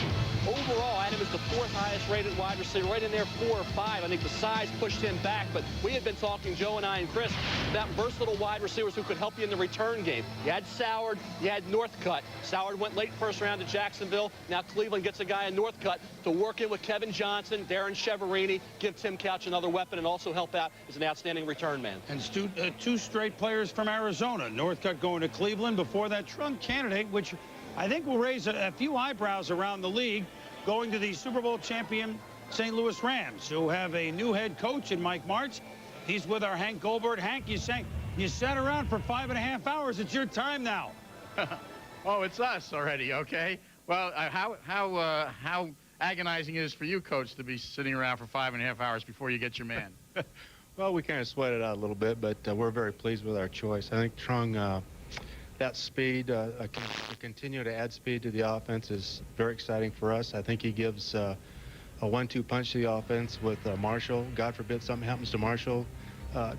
S4: overall, Adam is the 4th highest rated wide receiver, right in there 4 or 5. I think the size pushed him back, but we had been talking, Joe and I and Chris, about versatile wide receivers who could help you in the return game. You had Soward, you had Northcutt. Soward went late first round to Jacksonville. Now Cleveland gets a guy in Northcutt to work in with Kevin Johnson, Darren Cheverini, give Tim Couch another weapon, and also help out as an outstanding return man.
S6: And 2 straight players from Arizona. Northcutt going to Cleveland. Before that, Trung candidate, which I think will raise a few eyebrows around the league, going to the Super Bowl champion St. Louis Rams, who have a new head coach in Mike Martz. He's with our Hank Goldberg. Hank, you sat around for 5.5 hours. It's your time now.
S22: Oh, it's us already, okay? Well, how agonizing it is for you, Coach, to be sitting around for 5.5 hours before you get your man.
S11: Well, we kind of sweat it out a little bit, but we're very pleased with our choice. I think Trung, that speed, to continue to add speed to the offense is very exciting for us. I think he gives a 1-2 punch to the offense with Marshall. God forbid something happens to Marshall.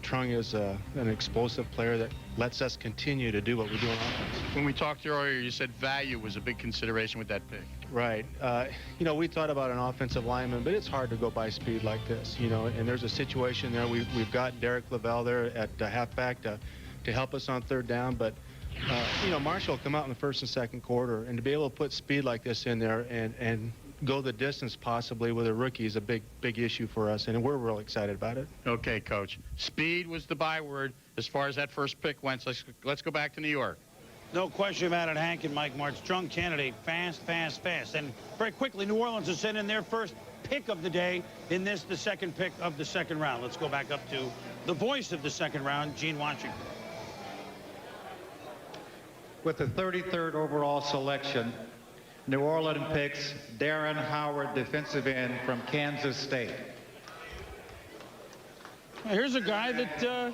S11: Trung is an explosive player that lets us continue to do what we do on offense.
S22: When we talked earlier, you said value was a big consideration with that pick.
S11: Right. You know, we thought about an offensive lineman, but it's hard to go by speed like this, you know, and there's a situation there. We've got Derek Lavelle there at halfback to help us on 3rd down, but you know, Marshall will come out in the 1st and 2nd quarter, and to be able to put speed like this in there and go the distance possibly with a rookie is a big issue for us, and we're real excited about it.
S22: Okay, Coach. Speed was the byword as far as that first pick went. Let's go back to New York.
S6: No question about it, Hank and Mike Martz. Trung candidate, fast. And very quickly, New Orleans is sending their first pick of the day in the 2nd pick of the 2nd round. Let's go back up to the voice of the 2nd round, Gene Washington.
S9: With the 33rd overall selection, New Orleans picks Darren Howard, defensive end from Kansas State.
S6: Here's a guy that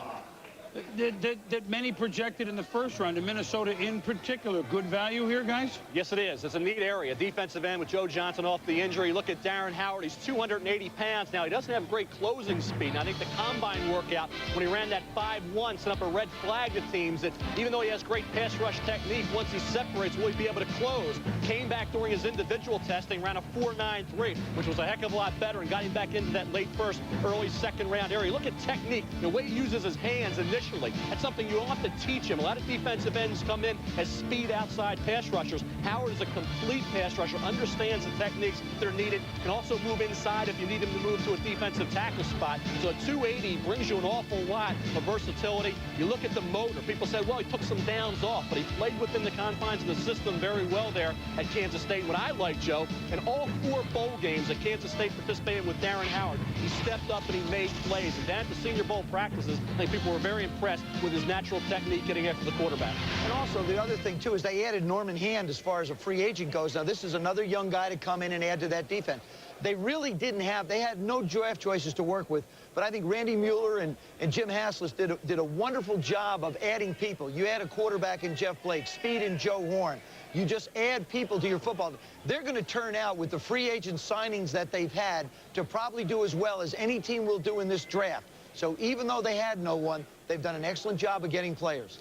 S6: that many projected in the first round, and Minnesota in particular. Good value here, guys?
S4: Yes, it is. It's a neat area. Defensive end with Joe Johnson off the injury. Look at Darren Howard. He's 280 pounds. Now, he doesn't have great closing speed. And I think the combine workout, when he ran that 5-1, set up a red flag to teams that even though he has great pass rush technique, once he separates, will he be able to close? Came back during his individual testing, ran a 4.93, which was a heck of a lot better and got him back into that late first, early second round area. Look at technique, the way he uses his hands initially. That's something you have to teach him. A lot of defensive ends come in as speed outside pass rushers. Howard is a complete pass rusher, understands the techniques that are needed, can also move inside if you need him to move to a defensive tackle spot. So a 280 brings you an awful lot of versatility. You look at the motor. People say, well, he took some downs off, but he played within the confines of the system very well there at Kansas State. What I like, Joe, in all 4 bowl games that Kansas State participated with Darren Howard, he stepped up and he made plays. And down at the Senior Bowl practices, I think people were very impressed with his natural technique getting after the quarterback.
S7: And also, the other thing, too, is they added Norman Hand as far as a free agent goes. Now, this is another young guy to come in and add to that defense. They really didn't have, they had no draft choices to work with, but I think Randy Mueller and Jim Haslett did a wonderful job of adding people. You add a quarterback in Jeff Blake, speed in Joe Horn. You just add people to your football. They're going to turn out with the free agent signings that they've had to probably do as well as any team will do in this draft. So even though they had no one, they've done an excellent job of getting players.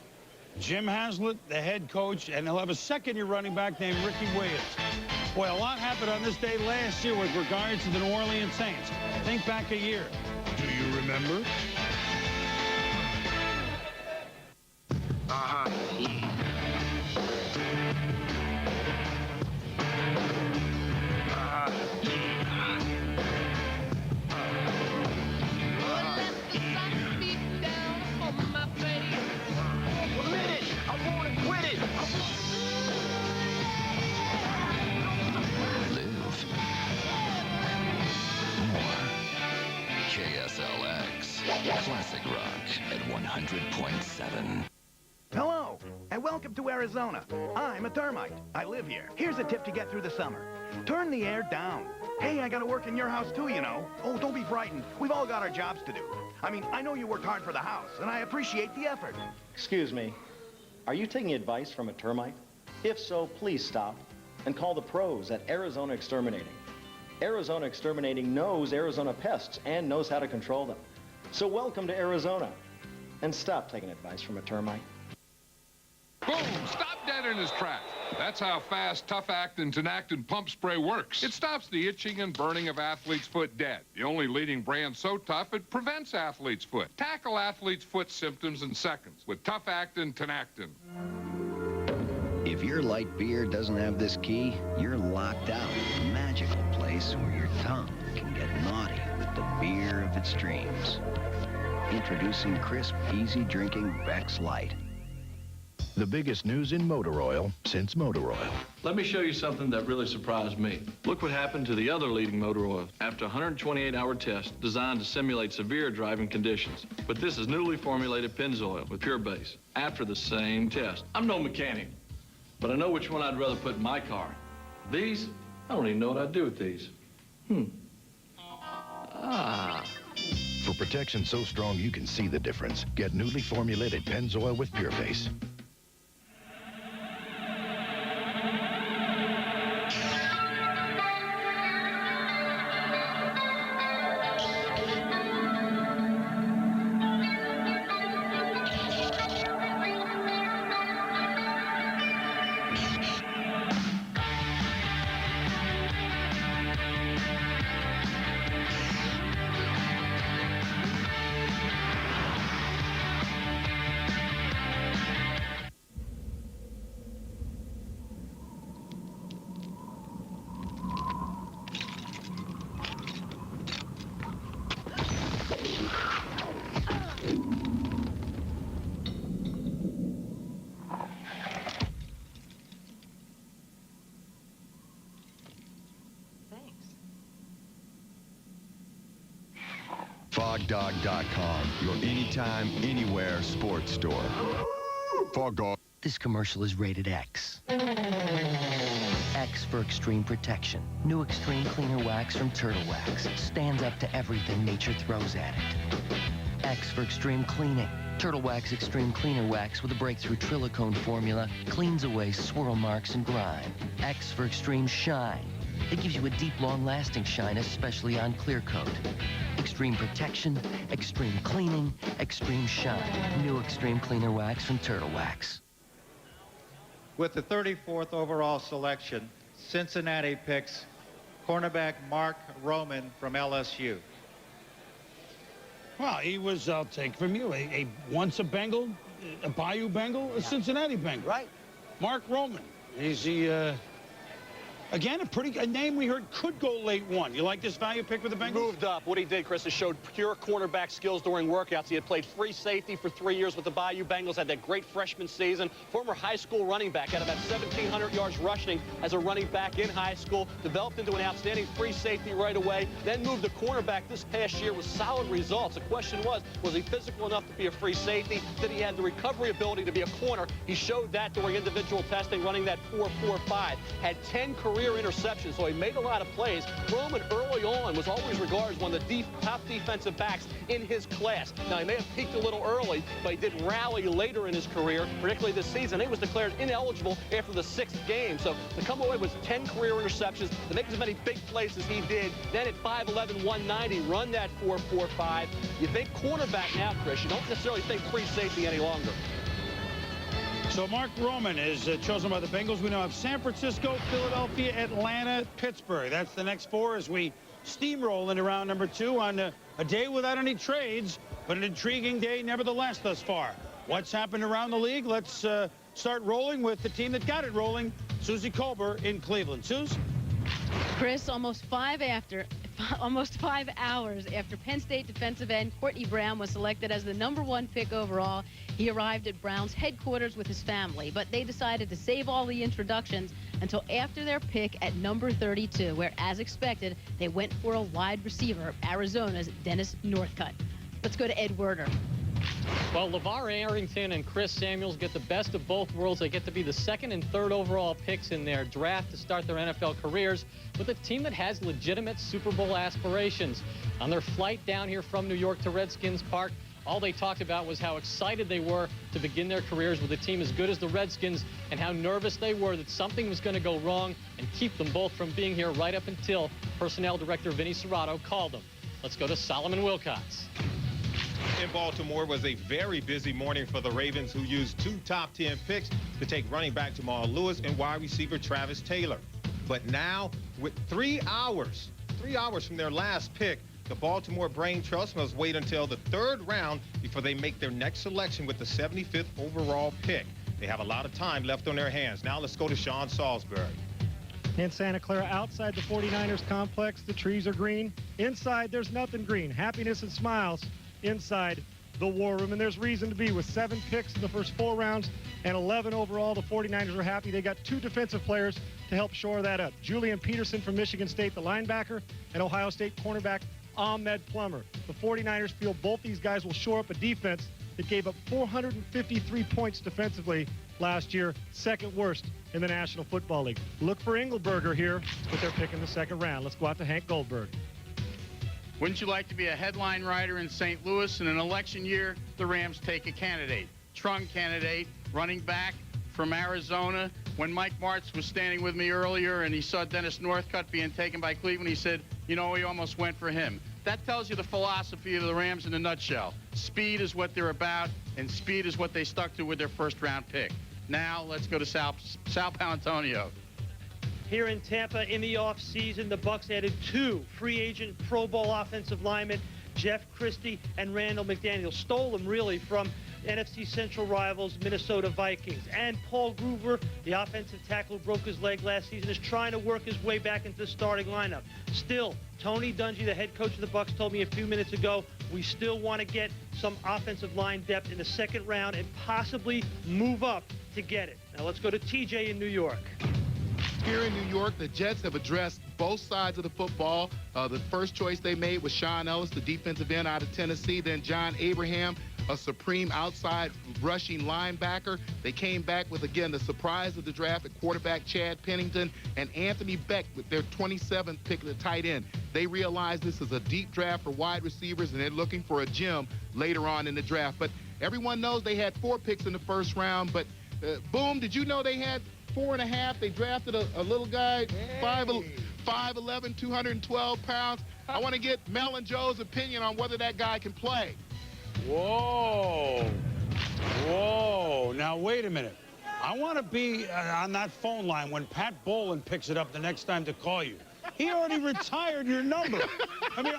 S6: Jim Haslett, the head coach, and they'll have a second-year running back named Ricky Williams. Boy, a lot happened on this day last year with regards to the New Orleans Saints. Think back a year. Do you remember?
S10: Classic rock at 100.7.
S15: Hello, and welcome to Arizona. I'm a termite. I live here. Here's a tip to get through the summer. Turn the air down. Hey, I gotta work in your house too, you know. Oh, don't be frightened. We've all got our jobs to do. I mean, I know you worked hard for the house, and I appreciate the effort.
S18: Excuse me, are you taking advice from a termite? If so, please stop and call the pros at Arizona Exterminating. Arizona Exterminating knows Arizona pests and knows how to control them. So welcome to Arizona, and stop taking advice from a termite.
S8: Boom! Stop dead in his tracks. That's how fast Tough Actin' Tinactin pump spray works. It stops the itching and burning of athlete's foot dead. The only leading brand so tough it prevents athlete's foot. Tackle athlete's foot symptoms in seconds with Tough Actin' Tinactin.
S24: If your light beer doesn't have this key, you're locked out. A magical place where your tongue can get naughty with the beer of its dreams. Introducing crisp, easy drinking Beck's Light.
S25: The biggest news in motor oil since motor oil.
S26: Let me show you something that really surprised me. Look what happened to the other leading motor oil after a 128-hour test designed to simulate severe driving conditions. But this is newly formulated Pennzoil with Pure Base after the same test. I'm no mechanic, but I know which one I'd rather put in my car. These, I don't even know what I'd do with these.
S25: For protection so strong you can see the difference, get newly formulated Pennzoil with Pure Base.
S27: FogDog.com, your anytime, anywhere sports store. Fog Dog.
S23: This commercial is rated X. X for extreme protection. New Extreme Cleaner Wax from Turtle Wax. Stands up to everything nature throws at it. X for extreme cleaning. Turtle Wax Extreme Cleaner Wax with a breakthrough Trilicone formula cleans away swirl marks and grime. X for extreme shine. It gives you a deep, long-lasting shine, especially on clear coat. Extreme protection, extreme cleaning, extreme shine. New Extreme Cleaner Wax from Turtle Wax.
S9: With the 34th overall selection, Cincinnati picks cornerback Mark Roman from LSU.
S6: Well, he was, I'll take from you, once a Bengal, a Bayou Bengal, a Cincinnati Bengal.
S7: Right.
S6: Mark Roman. Is he, again, a name we heard could go late one. You like this value pick with the Bengals?
S4: Moved up. What he did, Chris, is showed pure cornerback skills during workouts. He had played free safety for 3 years with the Bayou Bengals, had that great freshman season. Former high school running back, had about 1,700 yards rushing as a running back in high school. Developed into an outstanding free safety right away. Then moved to cornerback this past year with solid results. The question was he physical enough to be a free safety? Did he have the recovery ability to be a corner? He showed that during individual testing, running that 4.45. Had 10 career interceptions, so he made a lot of plays. Roman early on was always regarded as one of the top defensive backs in his class. Now, he may have peaked a little early, but he did rally later in his career, particularly this season. He was declared ineligible after the 6th game, so to come away with 10 career interceptions, to make as many big plays as he did, then at 5'11", 190, run that 4.45. You think cornerback now, Chris. You don't necessarily think free safety any longer.
S6: So Mark Roman is chosen by the Bengals. We now have San Francisco, Philadelphia, Atlanta, Pittsburgh. That's the next 4 as we steamroll into round number 2 on a day without any trades, but an intriguing day nevertheless thus far. What's happened around the league? Let's start rolling with the team that got it rolling, Susie Kolber in Cleveland. Suze?
S3: Chris, almost 5 hours after Penn State defensive end Courtney Brown was selected as the #1 pick overall, he arrived at Brown's headquarters with his family, but they decided to save all the introductions until after their pick at number 32, where, as expected, they went for a wide receiver, Arizona's Dennis Northcutt. Let's go to Ed Werder.
S13: Well, LeVar Arrington and Chris Samuels get the best of both worlds. They get to be the 2nd and 3rd overall picks in their draft to start their NFL careers with a team that has legitimate Super Bowl aspirations. On their flight down here from New York to Redskins Park, all they talked about was how excited they were to begin their careers with a team as good as the Redskins and how nervous they were that something was going to go wrong and keep them both from being here right up until Personnel Director Vinny Serrato called them. Let's go to Solomon Wilcots.
S14: In Baltimore was a very busy morning for the Ravens, who used 2 top 10 picks to take running back Jamal Lewis and wide receiver Travis Taylor. But now, with 3 hours from their last pick, the Baltimore Brain Trust must wait until the 3rd round before they make their next selection with the 75th overall pick. They have a lot of time left on their hands. Now let's go to Sean Salisbury.
S16: In Santa Clara, outside the 49ers complex, the trees are green. Inside, there's nothing green. Happiness and smiles inside the war room, and there's reason to be. With 7 picks in the first 4 rounds and 11 overall, the 49ers are happy. They got 2 defensive players to help shore that up. Julian Peterson from Michigan State, the linebacker, and Ohio State cornerback Ahmed Plummer. The 49ers feel both these guys will shore up a defense that gave up 453 points defensively last year, 2nd worst in the National Football League. Look for Engelberger here with their pick in the 2nd round. Let's go out to Hank Goldberg.
S22: Wouldn't you like to be a headline writer in St. Louis in an election year? The Rams take a candidate. Trung candidate, running back from Arizona. When Mike Martz was standing with me earlier and he saw Dennis Northcutt being taken by Cleveland, he said, you know, we almost went for him. That tells you the philosophy of the Rams in a nutshell. Speed is what they're about, and speed is what they stuck to with their 1st-round pick. Now let's go to Sal Palantonio.
S17: Here in Tampa in the offseason, the Bucs added 2 free agent Pro Bowl offensive linemen, Jeff Christie and Randall McDaniel. Stole them really from NFC Central rivals Minnesota Vikings. And Paul Groover, the offensive tackle who broke his leg last season, is trying to work his way back into the starting lineup. Still, Tony Dungy, the head coach of the Bucs, told me a few minutes ago, we still want to get some offensive line depth in the 2nd round and possibly move up to get it. Now let's go to TJ in New York.
S20: Here in New York, the Jets have addressed both sides of the football. The first choice they made was Sean Ellis, the defensive end out of Tennessee, then John Abraham, a supreme outside rushing linebacker. They came back with, again, the surprise of the draft at quarterback Chad Pennington and Anthony Beck with their 27th pick at the tight end. They realize this is a deep draft for wide receivers, and they're looking for a gem later on in the draft. But everyone knows they had 4 picks in the first round. But, Boom, did you know they had 4.5? They drafted a little guy, 5'11", 212 pounds. I want to get Mel and Joe's opinion on whether that guy can play.
S6: Whoa. Whoa. Now, wait a minute. I want to be on that phone line when Pat Bolin picks it up the next time to call you. He already retired your number. I mean,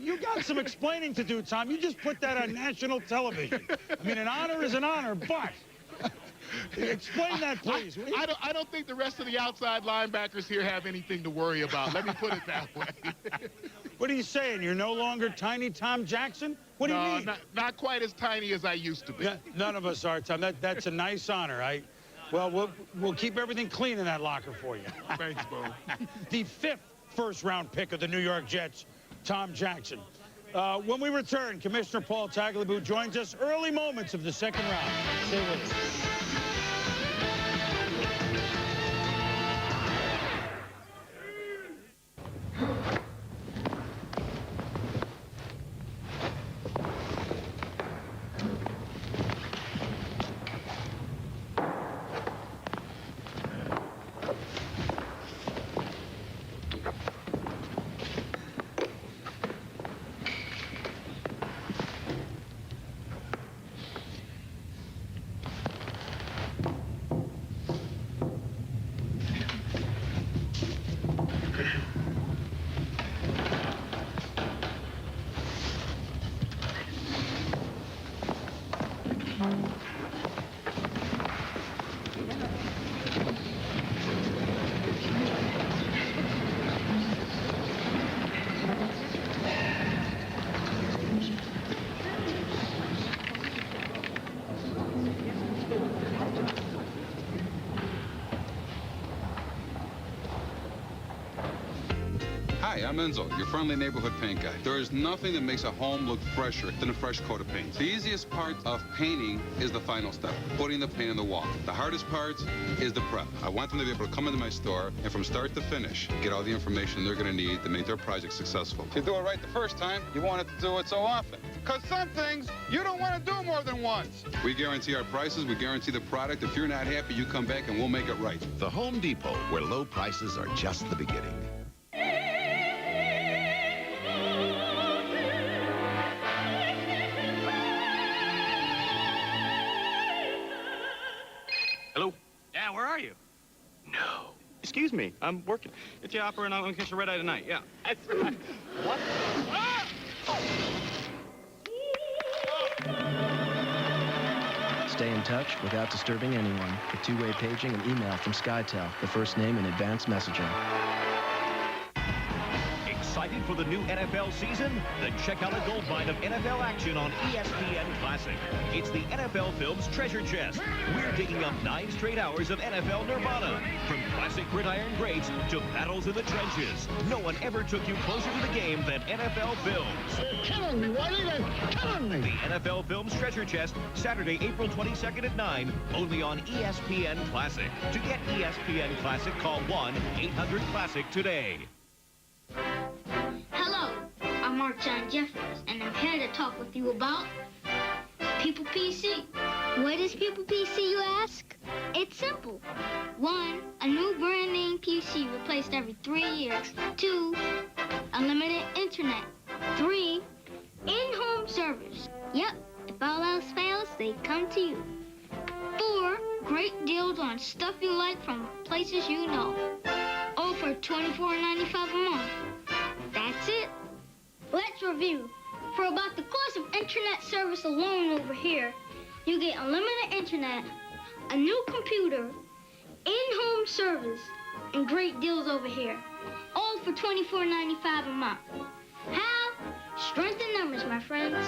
S6: you got some explaining to do, Tom. You just put that on national television. I mean, an honor is an honor, but explain that, please.
S20: I don't think the rest of the outside linebackers here have anything to worry about. Let me put it that way.
S6: What are you saying? You're no longer Tiny Tom Jackson? What do you mean?
S20: Not quite as tiny as I used to be.
S6: None of us are, Tom. That's a nice honor. Well, we'll keep everything clean in that locker for you.
S20: Thanks, Bo.
S6: The 5th first-round pick of the New York Jets, Tom Jackson. When we return, Commissioner Paul Tagliabue joins us early moments of the second round. Stay with us.
S1: Hi, I'm Enzo, your friendly neighborhood paint guy. There is nothing that makes a home look fresher than a fresh coat of paint. The easiest part of painting is the final step, putting the paint on the wall. The hardest part is the prep. I want them to be able to come into my store and from start to finish, get all the information they're going to need to make their project successful. If you do it right the first time, you won't have to do it so often. Because some things you don't want to do more than once. We guarantee our prices, we guarantee the product. If you're not happy, you come back and we'll make it right.
S2: The Home Depot, where low prices are just the beginning.
S5: Hello? Yeah, where are you? No. Excuse me, I'm working. It's the opera and I'm gonna catch a red eye tonight. Yeah. That's right. What? Ah!
S11: Stay in touch without disturbing anyone with two-way paging and email from SkyTel, the first name in advanced messaging.
S12: Excited for the new NFL season? Then check out a goldmine of NFL action on ESPN Classic. It's the NFL Films Treasure Chest. We're digging up 9 straight hours of NFL nirvana. From classic gridiron greats to battles in the trenches. No one ever took you closer to the game than NFL Films.
S19: They're killing me, Whitey. They're killing me.
S12: The NFL Films Treasure Chest, Saturday, April 22nd at 9, only on ESPN Classic. To get ESPN Classic, call 1-800-CLASSIC today.
S21: Hello, I'm Mark John Jeffries, and I'm here to talk with you about People PC. What is People PC, you ask? It's simple. 1, a new brand name PC replaced every 3 years. 2, unlimited internet. 3, in-home service. Yep, if all else fails, they come to you. 4, great deals on stuff you like from places you know. All for $24.95 a month. That's it. Let's review. For about the cost of internet service alone over here, you get unlimited internet, a new computer, in-home service, and great deals over here. All for $24.95 a month. How? Strength in numbers, my friends.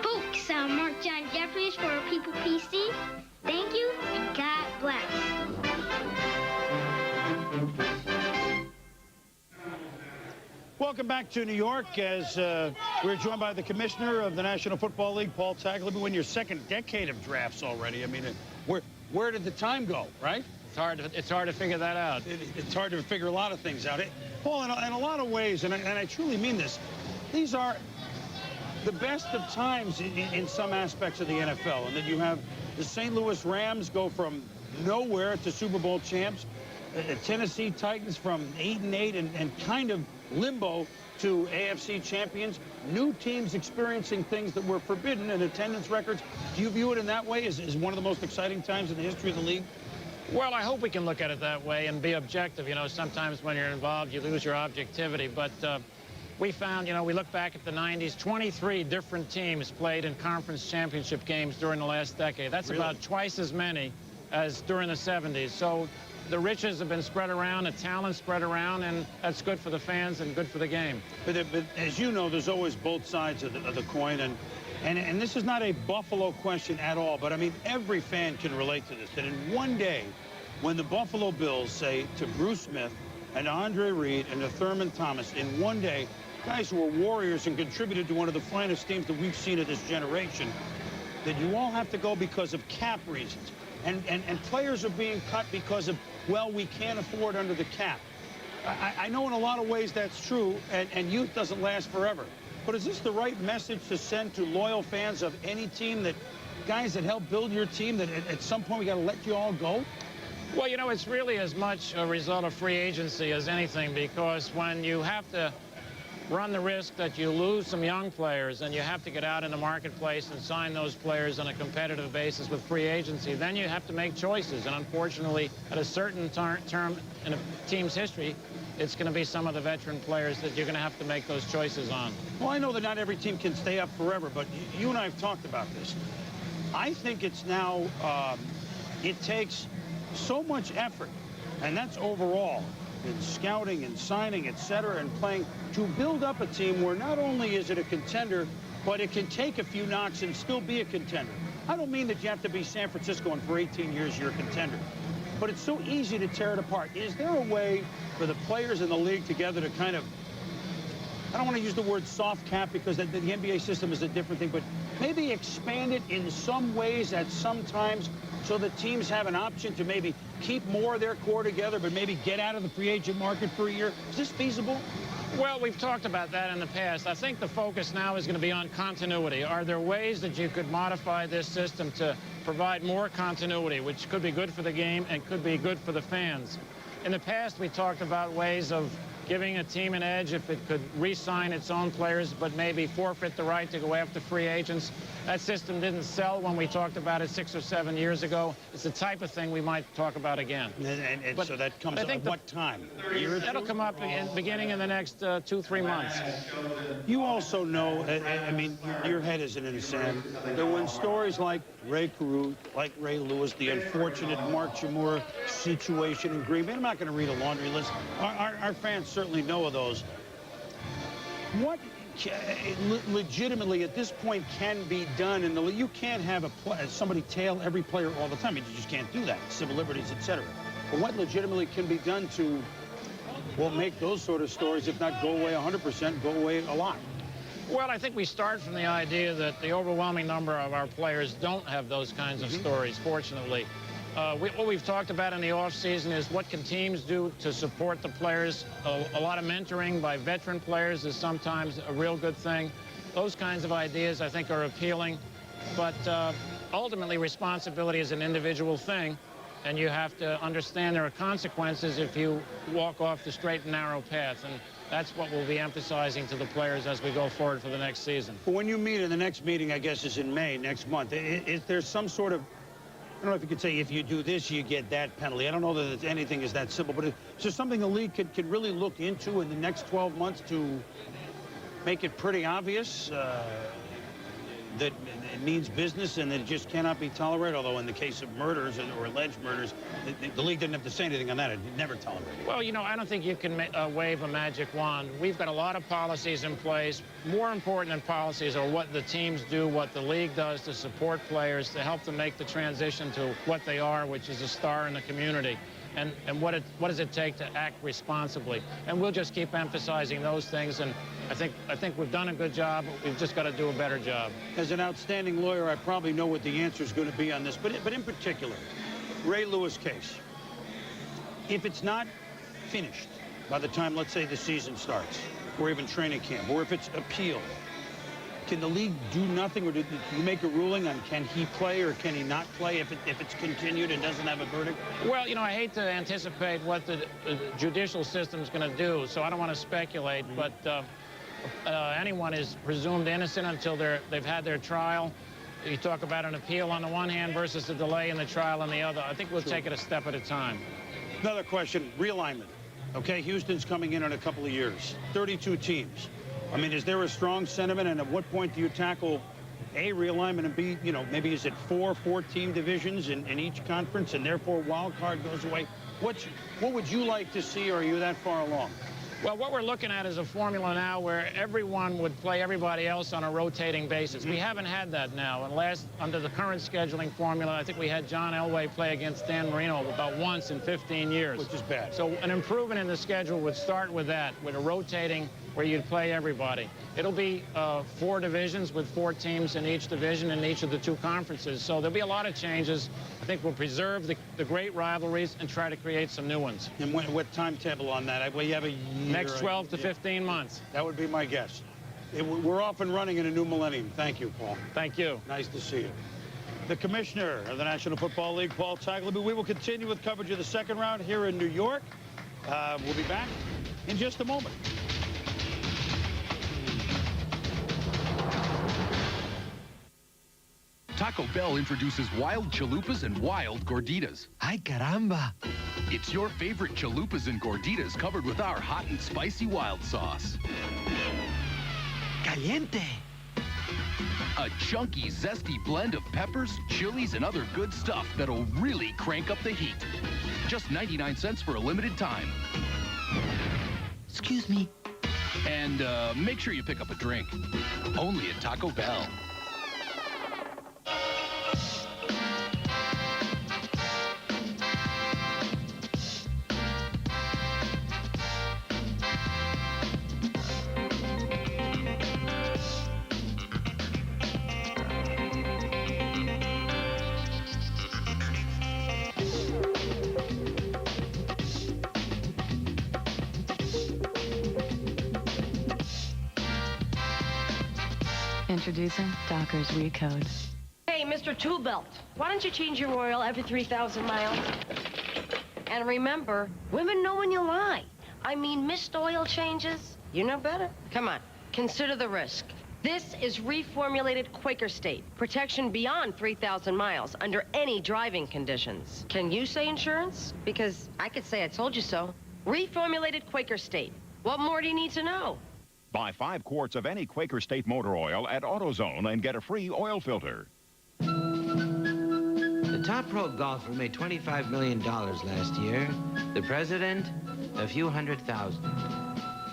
S21: Folks, I'm Mark John Jeffries for People PC. Thank you, and God bless.
S6: Welcome back to New York as we're joined by the commissioner of the National Football League, Paul Tagliabue, in your second decade of drafts already. I mean, where did the time go, right?
S8: It's hard to figure that out.
S6: It's hard to figure a lot of things out. Paul, in a lot of ways, and I truly mean this, these are the best of times in some aspects of the NFL, and that you have the St. Louis Rams go from nowhere to Super Bowl champs, Tennessee Titans from 8-8 and kind of limbo to AFC champions, new teams experiencing things that were forbidden, and attendance records. Do you view it in that way as one of the most exciting times in the history of the league?
S8: Well, I hope we can look at it that way and be objective. You know, sometimes when you're involved, you lose your objectivity. But we found, you know, we look back at the 90s, 23 different teams played in conference championship games during the last decade. That's
S6: really?
S8: About twice as many as during the 70s. So the riches have been spread around, the talent spread around, and that's good for the fans and good for the game.
S6: But as you know, there's always both sides of the coin, and this is not a Buffalo question at all, but I mean, every fan can relate to this, that in one day, when the Buffalo Bills say to Bruce Smith and Andre Reed and to Thurman Thomas, in one day, guys who were warriors and contributed to one of the finest teams that we've seen of this generation, that you all have to go because of cap reasons. And players are being cut because of, well, we can't afford under the cap. I know in a lot of ways that's true, and youth doesn't last forever. But is this the right message to send to loyal fans of any team, that guys that help build your team, that at some point we got to let you all go?
S8: Well, you know, it's really as much a result of free agency as anything, because when you have to run the risk that you lose some young players and you have to get out in the marketplace and sign those players on a competitive basis with free agency, then you have to make choices. And unfortunately, at a certain term in a team's history, it's going to be some of the veteran players that you're going to have to make those choices on.
S6: Well, I know that not every team can stay up forever, but you and I have talked about this. I think it's now, it takes so much effort, and that's overall, in scouting and signing, et cetera, and playing, to build up a team where not only is it a contender, but it can take a few knocks and still be a contender. I don't mean that you have to be San Francisco and for 18 years you're a contender, but it's so easy to tear it apart. Is there a way for the players in the league together to kind of, I don't want to use the word soft cap because the NBA system is a different thing, but maybe expand it in some ways at some times so that teams have an option to maybe keep more of their core together, but maybe get out of the free agent market for a year? Is this feasible?
S8: Well, we've talked about that in the past. I think the focus now is going to be on continuity. Are there ways that you could modify this system to provide more continuity, which could be good for the game and could be good for the fans? In the past, we talked about ways of giving a team an edge if it could re-sign its own players, but maybe forfeit the right to go after free agents. That system didn't sell when we talked about it 6 or 7 years ago. It's the type of thing we might talk about again.
S6: And so that comes at what time?
S8: That'll come up beginning in the next 2-3 months.
S6: You also know, I mean, your head isn't in the sand, that when stories like Ray Carew, like Ray Lewis, the unfortunate Mark Chmura situation in Green Bay, I'm not going to read a laundry list. Our fans certainly know of those. What legitimately at this point can be done in the league? You can't have somebody tail every player all the time. You just can't do that. Civil liberties, etc. But what legitimately can be done to, well, make those sort of stories, if not go away 100%, go away a lot?
S8: Well, I think we start from the idea that the overwhelming number of our players don't have those kinds of stories, fortunately. What we've talked about in the offseason is what can teams do to support the players. A lot of mentoring by veteran players is sometimes a real good thing. Those kinds of ideas, I think, are appealing. But ultimately, responsibility is an individual thing, and you have to understand there are consequences if you walk off the straight and narrow path. And that's what we'll be emphasizing to the players as we go forward for the next season.
S6: But when you meet, in the next meeting, I guess, is in May, next month, is there some sort of, I don't know if you could say if you do this, you get that penalty. I don't know that anything is that simple, but is there something the league could really look into in the next 12 months to make it pretty obvious that it means business and that it just cannot be tolerated? Although in the case of murders or alleged murders, the league didn't have to say anything on that. It never tolerated it.
S8: Well, you know, I don't think you can wave a magic wand. We've got a lot of policies in place. More important than policies are what the teams do, what the league does to support players, to help them make the transition to what they are, which is a star in the community. And what does it take to act responsibly? And we'll just keep emphasizing those things. And I think we've done a good job. We've just got to do a better job.
S6: As an outstanding lawyer, I probably know what the answer is going to be on this. But in particular, Ray Lewis case. If it's not finished by the time, let's say, the season starts, or even training camp, or if it's appealed, can the league do nothing, or do you make a ruling on can he play or can he not play if it's continued and doesn't have a verdict?
S8: Well, you know, I hate to anticipate what the judicial system's going to do, so I don't want to speculate, but anyone is presumed innocent until they've had their trial. You talk about an appeal on the one hand versus a delay in the trial on the other. I think we'll take it a step at a time.
S6: Another question, realignment. Okay, Houston's coming in a couple of years, 32 teams. I mean, is there a strong sentiment, and at what point do you tackle A, realignment, and B, you know, maybe is it four-team divisions in each conference, and therefore wild card goes away? What would you like to see, or are you that far along?
S8: Well, what we're looking at is a formula now where everyone would play everybody else on a rotating basis. We haven't had that now. And under the current scheduling formula, I think we had John Elway play against Dan Marino about once in 15 years.
S6: Which is bad.
S8: So an improvement in the schedule would start with that, with a rotating where you'd play everybody. It'll be 4 divisions with 4 teams in each division in each of the 2 conferences. So there'll be a lot of changes. I think we'll preserve the great rivalries and try to create some new ones.
S6: And what timetable on that? Well, you have a year.
S8: Next 12 to 15 months.
S6: That would be my guess. We're off and running in a new millennium. Thank you, Paul.
S8: Thank you.
S6: Nice to see you. The commissioner of the National Football League, Paul Tagliabue. We will continue with coverage of the second round here in New York. We'll be back in just a moment.
S10: Taco Bell introduces wild chalupas and wild gorditas. Ay, caramba. It's your favorite chalupas and gorditas covered with our hot and spicy wild sauce. Caliente. A chunky, zesty blend of peppers, chilies, and other good stuff that'll really crank up the heat. Just 99 cents for a limited time. Excuse me. And make sure you pick up a drink. Only at Taco Bell.
S15: Introducing Dockers Recode.
S18: Hey, Mr. Two Belt, why don't you change your oil every 3,000 miles? And remember, women know when you lie. I mean, missed oil changes. You know better. Come on, consider the risk. This is reformulated Quaker State. Protection beyond 3,000 miles under any driving conditions. Can you say insurance? Because I could say I told you so. Reformulated Quaker State. What more do you need to know?
S24: Buy 5 quarts of any Quaker State motor oil at AutoZone and get a free oil filter.
S25: The top pro golfer made $25 million last year. The president, a few $100,000.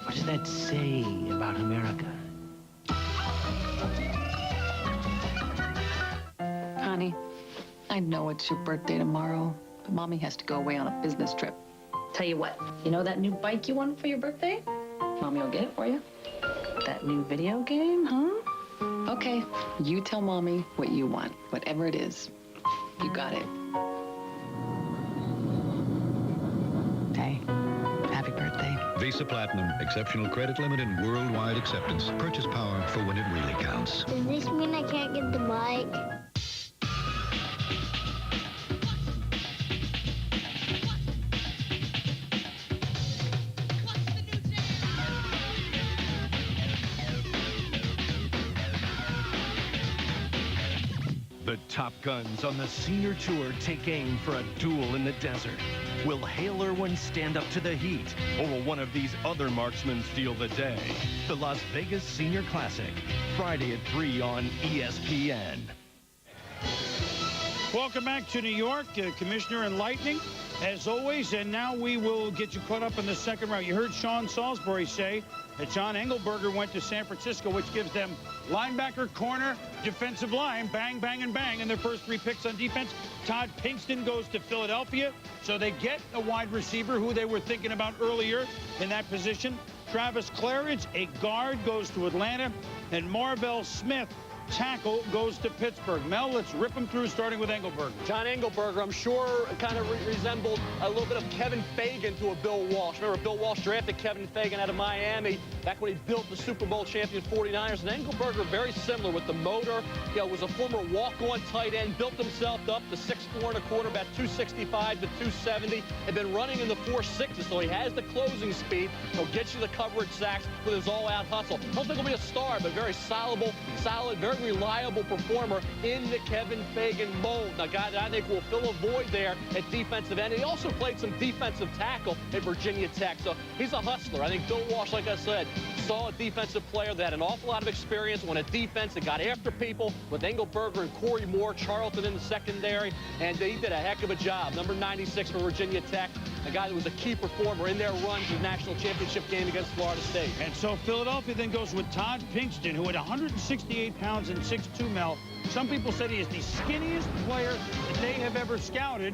S25: What does that say about America?
S15: Honey, I know it's your birthday tomorrow, but Mommy has to go away on a business trip. Tell you what, you know that new bike you wanted for your birthday? Mommy will get it for you. That new video game, huh? Okay, you tell Mommy what you want, whatever it is. You got it. Hey, happy birthday.
S26: Visa Platinum, exceptional credit limit and worldwide acceptance. Purchase power for when it really counts.
S21: Does this mean I can't get the bike?
S12: The top guns on the senior tour take aim for a duel in the desert. Will Hale Irwin stand up to the heat, or will one of these other marksmen steal the day? The Las Vegas Senior Classic, Friday at 3 on ESPN.
S6: Welcome back to New York, Commissioner Enlightening, as always, and now we will get you caught up in the second round. You heard Sean Salisbury say that John Engelberger went to San Francisco, which gives them linebacker, corner, defensive line, bang, bang, and bang in their first 3 picks on defense. Todd Pinkston goes to Philadelphia, so they get a wide receiver who they were thinking about earlier in that position. Travis Claridge, a guard, goes to Atlanta, and Marvell Smith tackle goes to Pittsburgh. Mel, let's rip them through, starting with Engelberger.
S3: John Engelberger, I'm sure, kind of resembled a little bit of Kevin Fagan to a Bill Walsh. Remember, Bill Walsh drafted Kevin Fagan out of Miami back when he built the Super Bowl champion 49ers. And Engelberger, very similar with the motor. You know, was a former walk-on tight end, built himself up to 6'4 and a quarter, about 265 to 270. Had been running in the 4.6s, so he has the closing speed. He'll get you the coverage sacks with his all-out hustle. I don't think he'll be a star, but very solid, very reliable performer in the Kevin Fagan mold. A guy that I think will fill a void there at defensive end. He also played some defensive tackle at Virginia Tech, so he's a hustler. I think Bill Walsh, like I said, saw a defensive player that had an awful lot of experience on a defense that got after people with Engelberger and Corey Moore, Charlton in the secondary, and he did a heck of a job. Number 96 for Virginia Tech, a guy that was a key performer in their run to the national championship game against Florida State.
S6: And so Philadelphia then goes with Todd Pinkston, who had 168 pounds and 6'2", Mel. Some people said he is the skinniest player that they have ever scouted,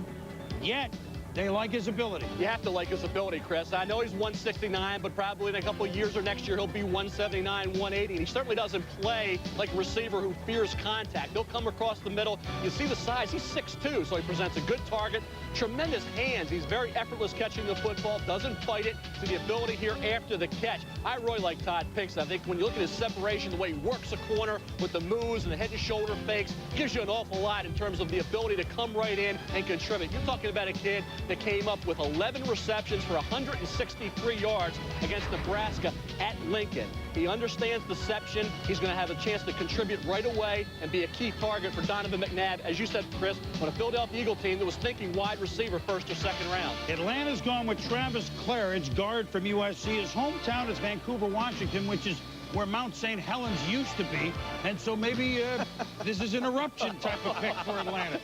S6: yet they like his ability.
S3: You have to like his ability, Chris. I know he's 169, but probably in a couple of years or next year, he'll be 179, 180. And he certainly doesn't play like a receiver who fears contact. He'll come across the middle. You see the size. He's 6'2", so he presents a good target. Tremendous hands. He's very effortless catching the football, doesn't fight it. So the ability here after the catch. I really like Todd Pinkston. I think when you look at his separation, the way he works a corner with the moves and the head and shoulder fakes, gives you an awful lot in terms of the ability to come right in and contribute. You're talking about a kid that came up with 11 receptions for 163 yards against Nebraska at Lincoln. He understands deception. He's going to have a chance to contribute right away and be a key target for Donovan McNabb, as you said, Chris, on a Philadelphia Eagle team that was thinking wide receiver first or second round.
S6: Atlanta's gone with Travis Claridge, guard from USC. His hometown is Vancouver, Washington, which is where Mount St. Helens used to be, and so maybe this is an eruption type of pick for Atlanta.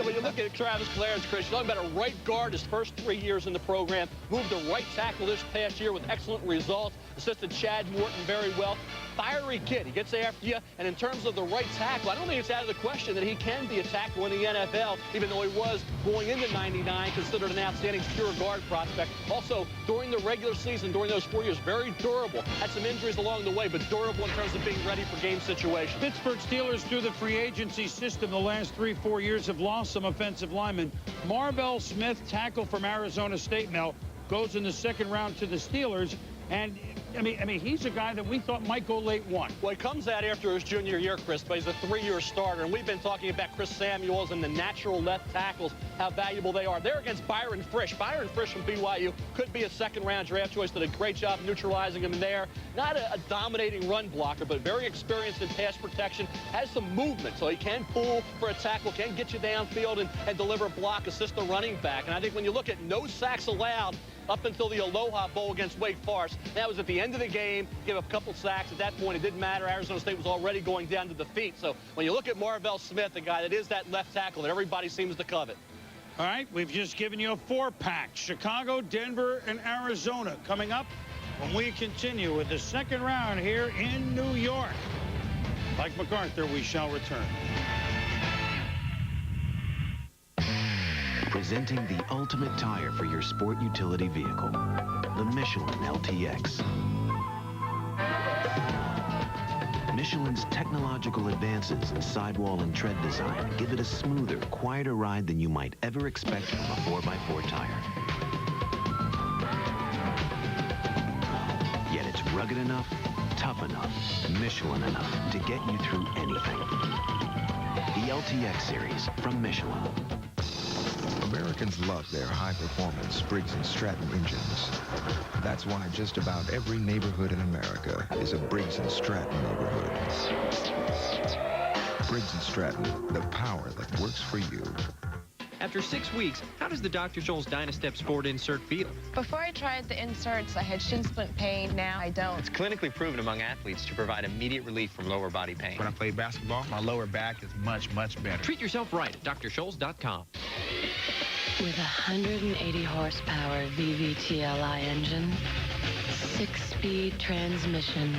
S3: When you look at Travis Claridge, Chris, you're talking about a right guard his first 3 years in the program, moved to right tackle this past year with excellent results, assisted Chad Morton very well. Fiery kid. He gets after you, and in terms of the right tackle, I don't think it's out of the question that he can be a tackle in the NFL, even though he was going into 99 considered an outstanding pure guard prospect. Also, during the regular season, during those 4 years, very durable. Had some injuries along the way, but durable in terms of being ready for game situations.
S6: Pittsburgh Steelers, through the free agency system the last 3-4 years, have lost some offensive linemen. Marvell Smith, tackle from Arizona State, Mel, goes in the second round to the Steelers. And I mean, he's a guy that we thought might go late one.
S3: Well, he comes out after his junior year, Chris, but he's a 3-year starter. And we've been talking about Chris Samuels and the natural left tackles, how valuable they are. They're against Byron Frisch. Byron Frisch from BYU could be a second-round draft choice. Did a great job neutralizing him in there. Not a dominating run blocker, but very experienced in pass protection. Has some movement, so he can pull for a tackle, can get you downfield and deliver a block, assist the running back. And I think when you look at no sacks allowed up until the Aloha Bowl against Wake Forest, that was at the end of the game, gave up a couple sacks. At that point, it didn't matter. Arizona State was already going down to defeat. So when you look at Marvell Smith, the guy that is that left tackle that everybody seems to covet.
S6: All right, we've just given you a 4-pack. Chicago, Denver, and Arizona coming up when we continue with the second round here in New York. Like MacArthur, we shall return.
S4: Presenting the ultimate tire for your sport utility vehicle, the Michelin LTX. Michelin's technological advances in sidewall and tread design give it a smoother, quieter ride than you might ever expect from a 4x4 tire. Yet it's rugged enough, tough enough, Michelin enough to get you through anything. The LTX series from Michelin.
S7: Americans love their high-performance Briggs & Stratton engines. That's why just about every neighborhood in America is a Briggs & Stratton neighborhood. Briggs & Stratton, the power that works for you.
S9: After 6 weeks, how does the Dr. Scholl's Dynastep Sport insert feel?
S13: Before I tried the inserts, I had shin splint pain. Now I don't.
S9: It's clinically proven among athletes to provide immediate relief from lower body pain.
S23: When I play basketball, my lower back is much, much better.
S9: Treat yourself right at drscholls.com.
S27: With a 180 horsepower VVTLI engine, 6-speed transmission,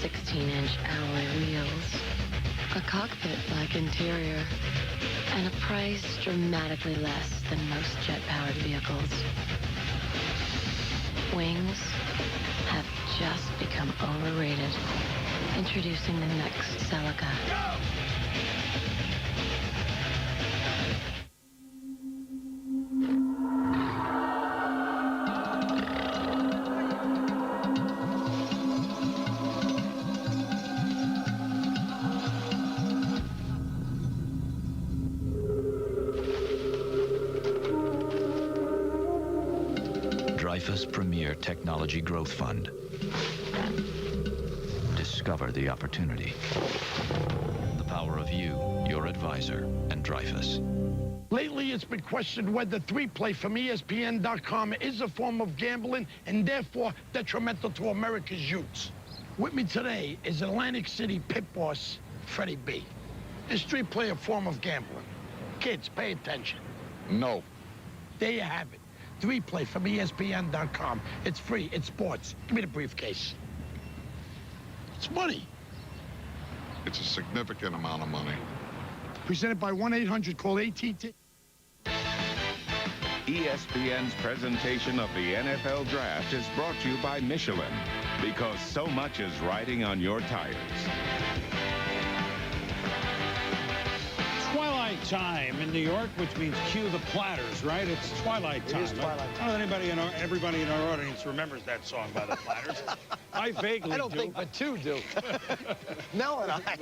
S27: 16-inch alloy wheels, a cockpit-like interior, and a price dramatically less than most jet-powered vehicles. Wings have just become overrated. Introducing the next Celica.
S26: Dreyfus Premier Technology Growth Fund. Discover the opportunity. The power of you, your advisor, and Dreyfus.
S19: Lately, it's been questioned whether 3-play from ESPN.com is a form of gambling and therefore detrimental to America's youths. With me today is Atlantic City pit boss, Freddie B. Is 3-play a form of gambling? Kids, pay attention.
S24: No.
S19: There you have it. 3-play from ESPN.com. It's free. It's sports. Give me the briefcase. It's money.
S1: It's a significant amount of money.
S19: Presented by 1-800-CALL-ATT.
S24: ESPN's presentation of the NFL Draft is brought to you by Michelin, because so much is riding on your tires.
S6: Twilight time in New York, which means cue the Platters, right? It's twilight time.
S2: It is twilight time.
S6: I don't know if everybody in our audience remembers that song by the Platters. I vaguely do.
S2: I don't think but two do. Mel and I.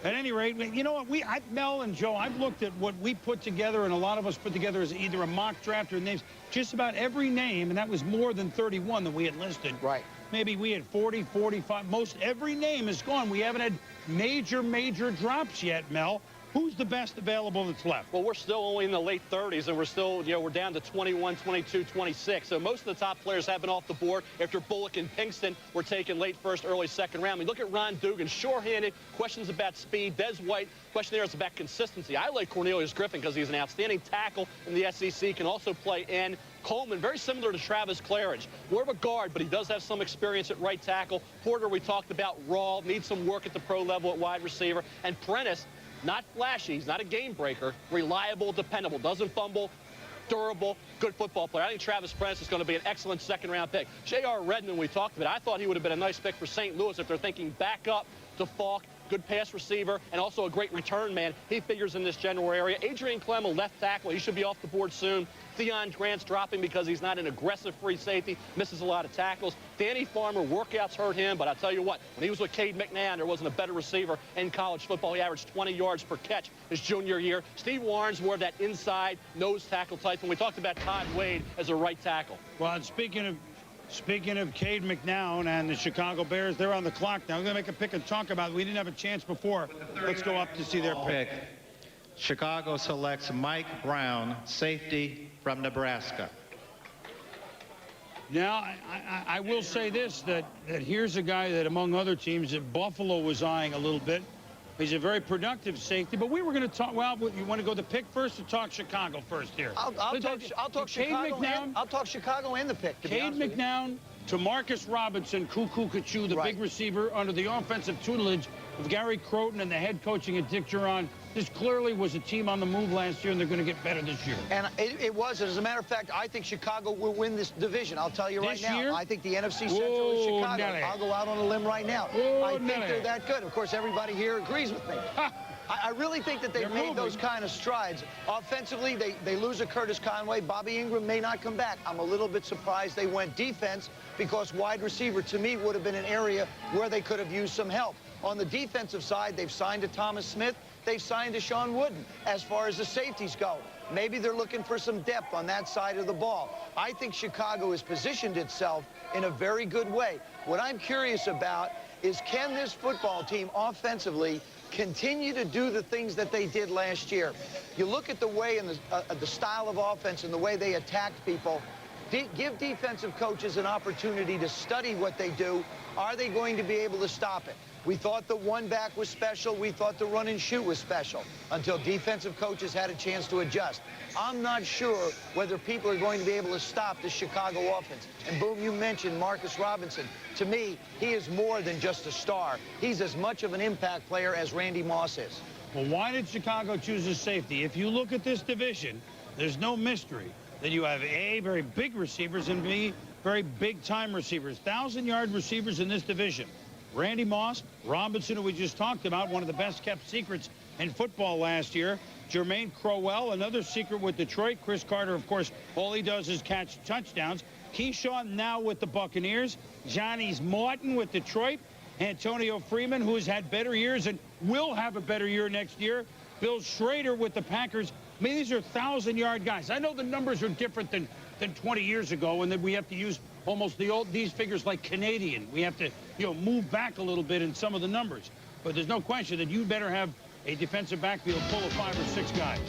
S6: At any rate, you know what? Mel and Joe, I've looked at what we put together, and a lot of us put together as either a mock draft or names. Just about every name, and that was more than 31 that we had listed.
S2: Right.
S6: Maybe we had 40, 45. Most every name is gone. We haven't had major drops yet, Mel. Who's the best available that's left?
S3: Well, we're still only in the late 30s, and we're still, we're down to 21, 22, 26. So most of the top players have been off the board after Bullock and Pinkston were taken late first, early second round. I mean, look at Ron Dugan, sure-handed, questions about speed. Des White, question there is about consistency. I like Cornelius Griffin because he's an outstanding tackle in the SEC, can also play in. Coleman, very similar to Travis Claridge. More of a guard, but he does have some experience at right tackle. Porter, we talked about, raw, needs some work at the pro level at wide receiver. And Prentice, not flashy, he's not a game breaker, reliable, dependable, doesn't fumble, durable, good football player. I think Travis Prentice is going to be an excellent second-round pick. J.R. Redmond, we talked about, I thought he would have been a nice pick for St. Louis if they're thinking back up to Falk, good pass receiver, and also a great return man. He figures in this general area. Adrian Clem, a left tackle, he should be off the board soon. Theon Grant's dropping because he's not an aggressive free safety, misses a lot of tackles. Danny Farmer, workouts hurt him, but I'll tell you what, when he was with Cade McNown, there wasn't a better receiver in college football. He averaged 20 yards per catch his junior year. Steve Warren's more of that inside nose tackle type, and we talked about Todd Wade as a right tackle.
S6: Well, and speaking of Cade McNown and the Chicago Bears, they're on the clock now. We're going to make a pick and talk about it. We didn't have a chance before. Let's go up to see their pick.
S14: Chicago selects Mike Brown, safety from Nebraska.
S6: Now, I will say this, that here's a guy that, among other teams, that Buffalo was eyeing a little bit. He's a very productive safety, but we were going to talk, well, you want to go the pick first or talk Chicago first here?
S2: I'll talk Chicago and the pick, to be honest with you.
S6: Cade McNown to Marcus Robinson, Cuckoo Kachu, the big receiver under the offensive tutelage of Gary Croton and the head coaching of Dick Duran. This clearly was a team on the move last year, and they're going to get better this year.
S2: And it was. As a matter of fact, I think Chicago will win this division. I'll tell you right now.
S6: Year?
S2: I think the NFC Central is Chicago.
S6: Nelly.
S2: I'll go out on a limb right now. I think they're that good. Of course, everybody here agrees with me. I really think that they've made those kind of strides. Offensively, they lose a Curtis Conway. Bobby Ingram may not come back. I'm a little bit surprised they went defense because wide receiver, to me, would have been an area where they could have used some help. On the defensive side, they've signed a Thomas Smith. They've signed a Sean Wooden. As far as the safeties go, maybe they're looking for some depth on that side of the ball. I think Chicago has positioned itself in a very good way. What I'm curious about is, can this football team offensively continue to do the things that they did last year? You look at the way and the style of offense and the way they attacked people. Give defensive coaches an opportunity to study what they do. Are they going to be able to stop it? We thought the one back was special. We thought the run and shoot was special until defensive coaches had a chance to adjust. I'm not sure whether people are going to be able to stop the Chicago offense. And boom, you mentioned Marcus Robinson. To me, he is more than just a star. He's as much of an impact player as Randy Moss is.
S6: Well, why did Chicago choose a safety? If you look at this division, there's no mystery that you have A, very big receivers, and B, very big-time receivers. 1,000-yard receivers in this division. Randy Moss, Robinson, who we just talked about, one of the best-kept secrets in football last year. Jermaine Crowell, another secret with Detroit. Chris Carter, of course, all he does is catch touchdowns. Keyshawn now with the Buccaneers. Johnny's Martin with Detroit. Antonio Freeman, who has had better years and will have a better year next year. Bill Schrader with the Packers. I mean, these are 1,000-yard guys. I know the numbers are different than 20 years ago, and then we have to use almost these figures like Canadian. We have to, move back a little bit in some of the numbers. But there's no question that you better have a defensive backfield full of 5 or 6 guys.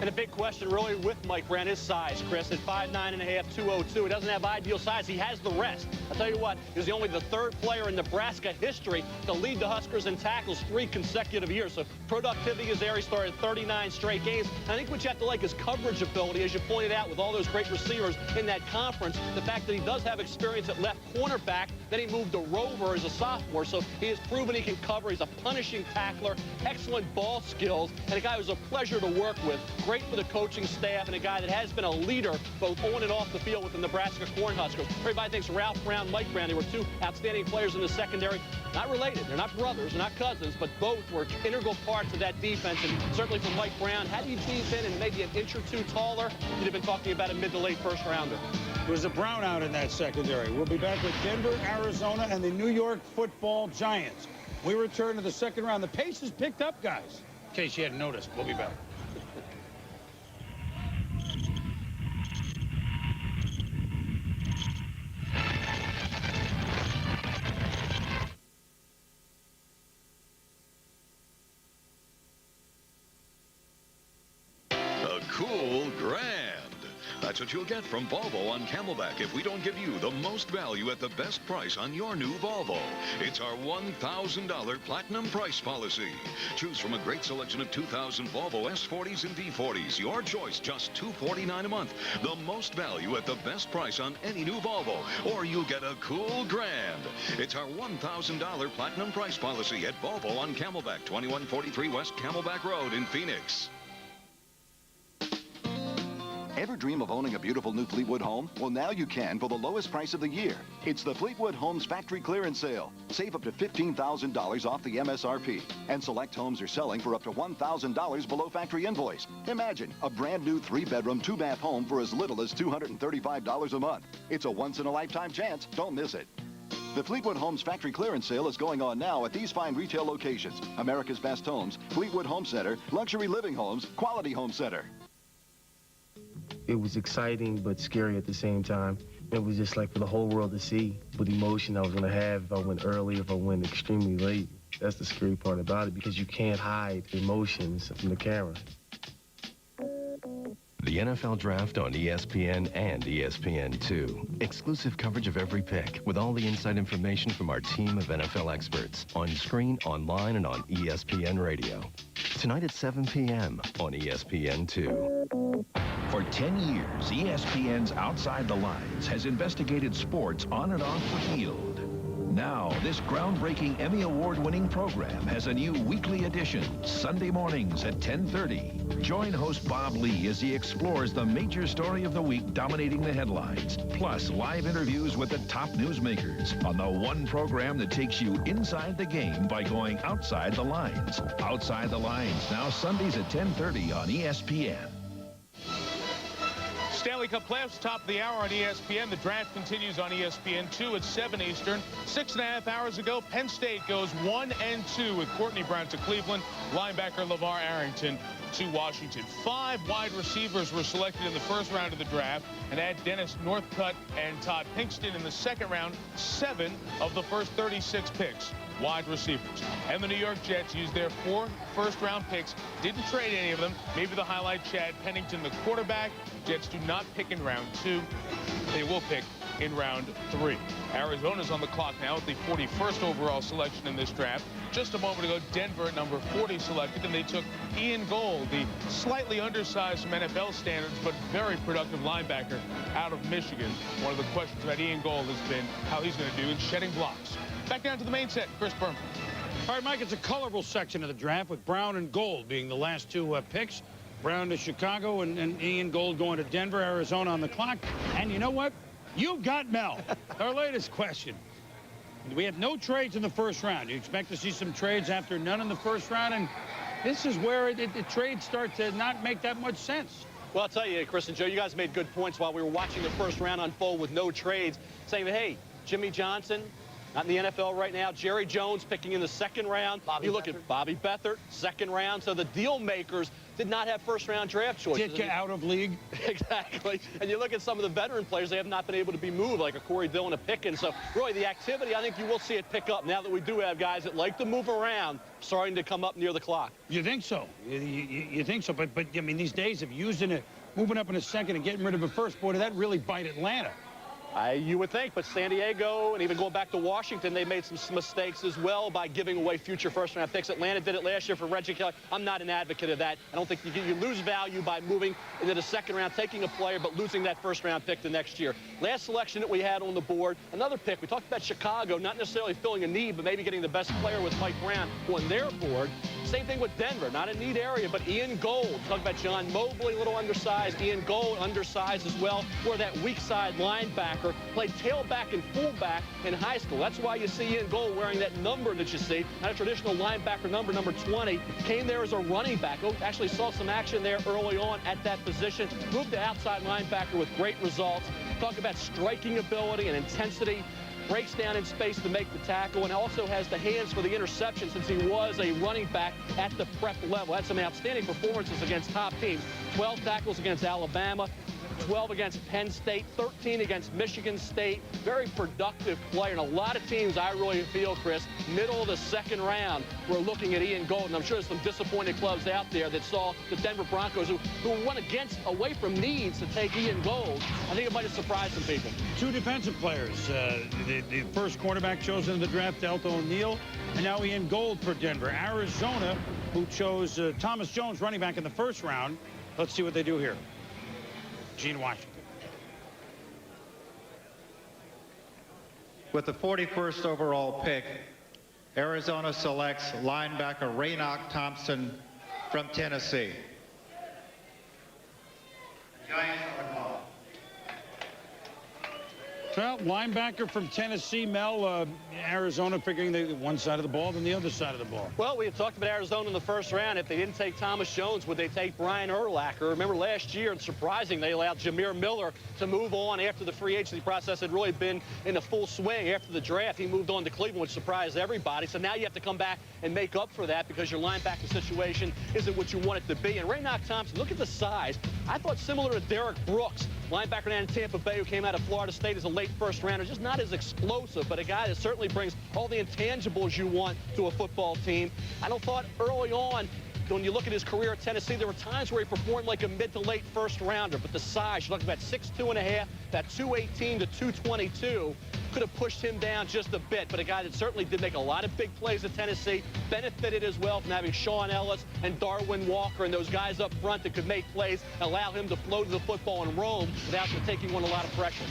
S3: And a big question really with Mike Brown, his size, Chris, at 5'9½", 202. He doesn't have ideal size. He has the rest. I'll tell you what, he's only the 3rd player in Nebraska history to lead the Huskers in tackles 3 consecutive years. So productivity is there. He started 39 straight games. And I think what you have to like is coverage ability, as you pointed out, with all those great receivers in that conference. The fact that he does have experience at left cornerback, then he moved to Rover as a sophomore. So he has proven he can cover. He's a punishing tackler, excellent ball skills, and a guy who's a pleasure to work with. Great for the coaching staff, and a guy that has been a leader both on and off the field with the Nebraska Cornhuskers. Everybody thinks Ralph Brown, Mike Brown, they were 2 outstanding players in the secondary. Not related. They're not brothers. They're not cousins, but both were integral parts of that defense. And certainly for Mike Brown, had he been and maybe an inch or 2 taller, you'd have been talking about a mid to late first rounder.
S6: There was a brownout in that secondary. We'll be back with Denver, Arizona, and the New York Football Giants. We return to the second round. The pace has picked up, guys. In case you hadn't noticed, we'll be back.
S5: Cool grand. That's what you'll get from Volvo on Camelback if we don't give you the most value at the best price on your new Volvo. It's our $1,000 Platinum Price Policy. Choose from a great selection of 2,000 Volvo S40s and V40s. Your choice, just $249 a month. The most value at the best price on any new Volvo, or you'll get a cool grand. It's our $1,000 Platinum Price Policy at Volvo on Camelback, 2143 West Camelback Road in Phoenix.
S8: Ever dream of owning a beautiful new Fleetwood home? Well, now you can for the lowest price of the year. It's the Fleetwood Homes Factory Clearance Sale. Save up to $15,000 off the MSRP. And select homes are selling for up to $1,000 below factory invoice. Imagine a brand new 3-bedroom, 2-bath home for as little as $235 a month. It's a once-in-a-lifetime chance. Don't miss it. The Fleetwood Homes Factory Clearance Sale is going on now at these fine retail locations: America's Best Homes, Fleetwood Home Center, Luxury Living Homes, Quality Home Center.
S11: It was exciting but scary at the same time. It was just like for the whole world to see what emotion I was going to have if I went early, if I went extremely late. That's the scary part about it, because you can't hide emotions from the camera.
S16: The NFL Draft on ESPN and ESPN2. Exclusive coverage of every pick with all the inside information from our team of NFL experts. On screen, online, and on ESPN Radio. Tonight at 7 p.m. on ESPN2.
S17: For 10 years, ESPN's Outside the Lines has investigated sports on and off the field. Now, this groundbreaking Emmy Award-winning program has a new weekly edition, Sunday mornings at 10:30. Join host Bob Lee as he explores the major story of the week dominating the headlines, plus live interviews with the top newsmakers on the one program that takes you inside the game by going outside the lines. Outside the Lines, now Sundays at 10:30 on ESPN.
S20: Stanley Cup playoffs, top of the hour on ESPN. The draft continues on ESPN2 at 7 Eastern. 6.5 hours ago, Penn State goes 1-2 with Courtney Brown to Cleveland, linebacker LeVar Arrington to Washington. 5 wide receivers were selected in the first round of the draft, and add Dennis Northcutt and Todd Pinkston in the second round. 7 of the first 36 picks, wide receivers. And the New York Jets used their 4 first-round picks, didn't trade any of them. Maybe the highlight, Chad Pennington, the quarterback. Jets do not pick in round 2. They will pick in round 3. Arizona's on the clock now with the 41st overall selection in this draft. Just a moment ago, Denver at number 40 selected, and they took Ian Gold, the slightly undersized from NFL standards, but very productive linebacker out of Michigan. One of the questions about Ian Gold has been how he's going to do in shedding blocks. Back down to the main set, Chris Berman.
S6: All right, Mike, it's a colorful section of the draft, with Brown and Gold being the last 2 picks. Brown to Chicago and Ian Gold going to Denver, Arizona on the clock. And you know what? You've got Mel. Our latest question. We have no trades in the first round. You expect to see some trades after none in the first round, and this is where the trades start to not make that much sense.
S3: Well, I'll tell you, Chris and Joe, you guys made good points while we were watching the first round unfold with no trades, saying that, hey, Jimmy Johnson, not in the NFL right now. Jerry Jones picking in the second round. You look at Bobby Beathard, second round. So the deal makers did not have first-round draft choices.
S6: Ditka out of league.
S3: Exactly. And you look at some of the veteran players, they have not been able to be moved, like a Corey Dillon, a Pickens. So, really, the activity, I think you will see it pick up now that we do have guys that like to move around starting to come up near the clock.
S6: You think so? You think so? But I mean, these days of using it, moving up in a second and getting rid of a first, boy, did that really bite Atlanta?
S3: You would think, but San Diego and even going back to Washington, they made some mistakes as well by giving away future first-round picks. Atlanta did it last year for Reggie Kelly. I'm not an advocate of that. I don't think you lose value by moving into the second round, taking a player, but losing that first-round pick the next year. Last selection that we had on the board, another pick. We talked about Chicago, not necessarily filling a need, but maybe getting the best player with Mike Brown on their board. Same thing with Denver, not a need area, but Ian Gold. Talk about John Mobley, a little undersized. Ian Gold, undersized as well, or that weak side linebacker, played tailback and fullback in high school. That's why you see Ian Gold wearing that number that you see, not a traditional linebacker number, number 20. Came there as a running back. Actually saw some action there early on at that position. Moved to outside linebacker with great results. Talk about striking ability and intensity. Breaks down in space to make the tackle, and also has the hands for the interception since he was a running back at the prep level. Had some outstanding performances against top teams. 12 tackles against Alabama, 12 against Penn State, 13 against Michigan State. Very productive player. And a lot of teams, I really feel, Chris, middle of the second round, were looking at Ian Gold. And I'm sure there's some disappointed clubs out there that saw the Denver Broncos, who went away from needs to take Ian Gold. I think it might have surprised some people.
S6: Two defensive players. The first cornerback chosen in the draft, Delta O'Neal, and now Ian Gold for Denver. Arizona, who chose Thomas Jones, running back in the first round. Let's see what they do here. Gene Washington.
S14: With the 41st overall pick, Arizona selects linebacker Raynoch Thompson from Tennessee. Giants are the ball.
S6: Well, linebacker from Tennessee, Mel, Arizona figuring the one side of the ball than the other side of the ball.
S3: Well, we had talked about Arizona in the first round. If they didn't take Thomas Jones, would they take Brian Urlacher? Remember last year, and surprising, they allowed Jameer Miller to move on after the free agency process had really been in a full swing. After the draft, he moved on to Cleveland, which surprised everybody. So now you have to come back and make up for that because your linebacker situation isn't what you want it to be. And Raynoch Thompson, look at the size. I thought similar to Derek Brooks, linebacker down in Tampa Bay who came out of Florida State as a late first rounder, just not as explosive, but a guy that certainly brings all the intangibles you want to a football team. I don't thought early on, when you look at his career at Tennessee, there were times where he performed like a mid to late first rounder, but the size, you're looking at 6'2.5", that 218 to 222, could have pushed him down just a bit, but a guy that certainly did make a lot of big plays at Tennessee, benefited as well from having Sean Ellis and Darwin Walker and those guys up front that could make plays, allow him to flow to the football and roam without taking on a lot of pressure.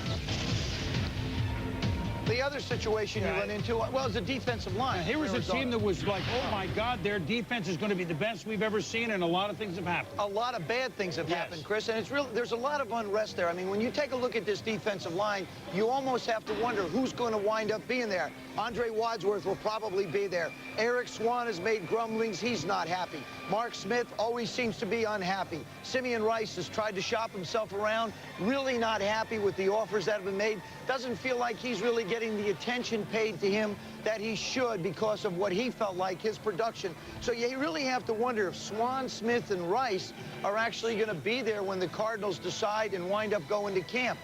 S2: The other situation you run into, well, is the defensive line.
S6: Here was a team that was like, oh, my God, their defense is going to be the best we've ever seen, and a lot of things have happened.
S2: A lot of bad things have happened, Chris, and it's real. There's a lot of unrest there. I mean, when you take a look at this defensive line, you almost have to wonder who's going to wind up being there. Andre Wadsworth will probably be there. Eric Swan has made grumblings. He's not happy. Mark Smith always seems to be unhappy. Simeon Rice has tried to shop himself around, really not happy with the offers that have been made. Doesn't feel like he's really getting the attention paid to him that he should because of what he felt like, his production. So you really have to wonder if Swan, Smith, and Rice are actually going to be there when the Cardinals decide and wind up going to camp.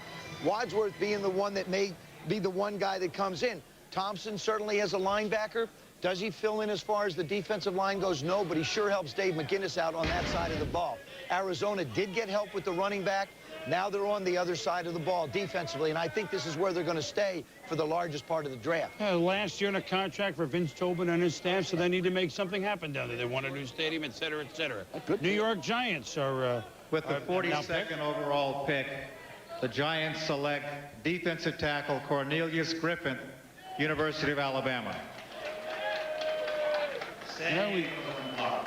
S2: Wadsworth being the one that may be the one guy that comes in. Thompson certainly has a linebacker. Does he fill in as far as the defensive line goes? No, but he sure helps Dave McGinnis out on that side of the ball. Arizona did get help with the running back. Now they're on the other side of the ball defensively, and I think this is where they're going to stay for the largest part of the draft.
S6: Last year in a contract for Vince Tobin and his staff, so they need to make something happen down there. They want a new stadium, et cetera, et cetera. New York Giants are...
S14: With the 42nd overall pick, the Giants select defensive tackle Cornelius Griffin, University of Alabama.
S6: Well, we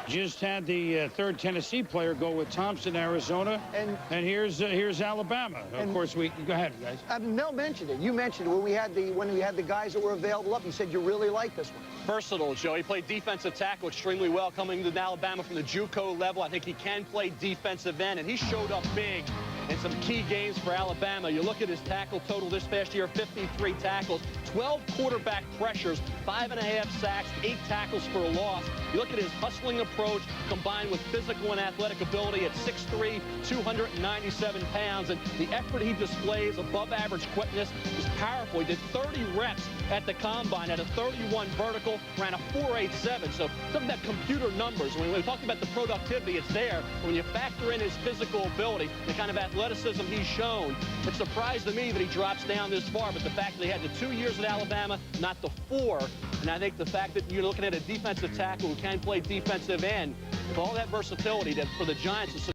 S6: just had the third Tennessee player go with Thompson, Arizona, and here's Alabama. Of course, we go ahead, guys.
S2: Mel mentioned it. You mentioned it when we had the guys that were available up. He said you really like this one.
S3: Versatile, Joe. He played defensive tackle extremely well coming to Alabama from the JUCO level. I think he can play defensive end, and he showed up big in some key games for Alabama. You look at his tackle total this past year, 53 tackles, 12 quarterback pressures, 5.5 sacks, 8 tackles for a loss. You look at his hustling approach combined with physical and athletic ability at 6'3", 297 pounds, and the effort he displays, above average quickness, is powerful. He did 30 reps at the combine at a 31 vertical, ran a 4.87. So some of that computer numbers, when we talk about the productivity, it's there. When you factor in his physical ability, the kind of athleticism he's shown, it surprised me that he drops down this far, but the fact that he had the 2 years at Alabama, not the 4, and I think the fact that you're looking at a defensive tackle who can play defensive end, with all that versatility that for the Giants is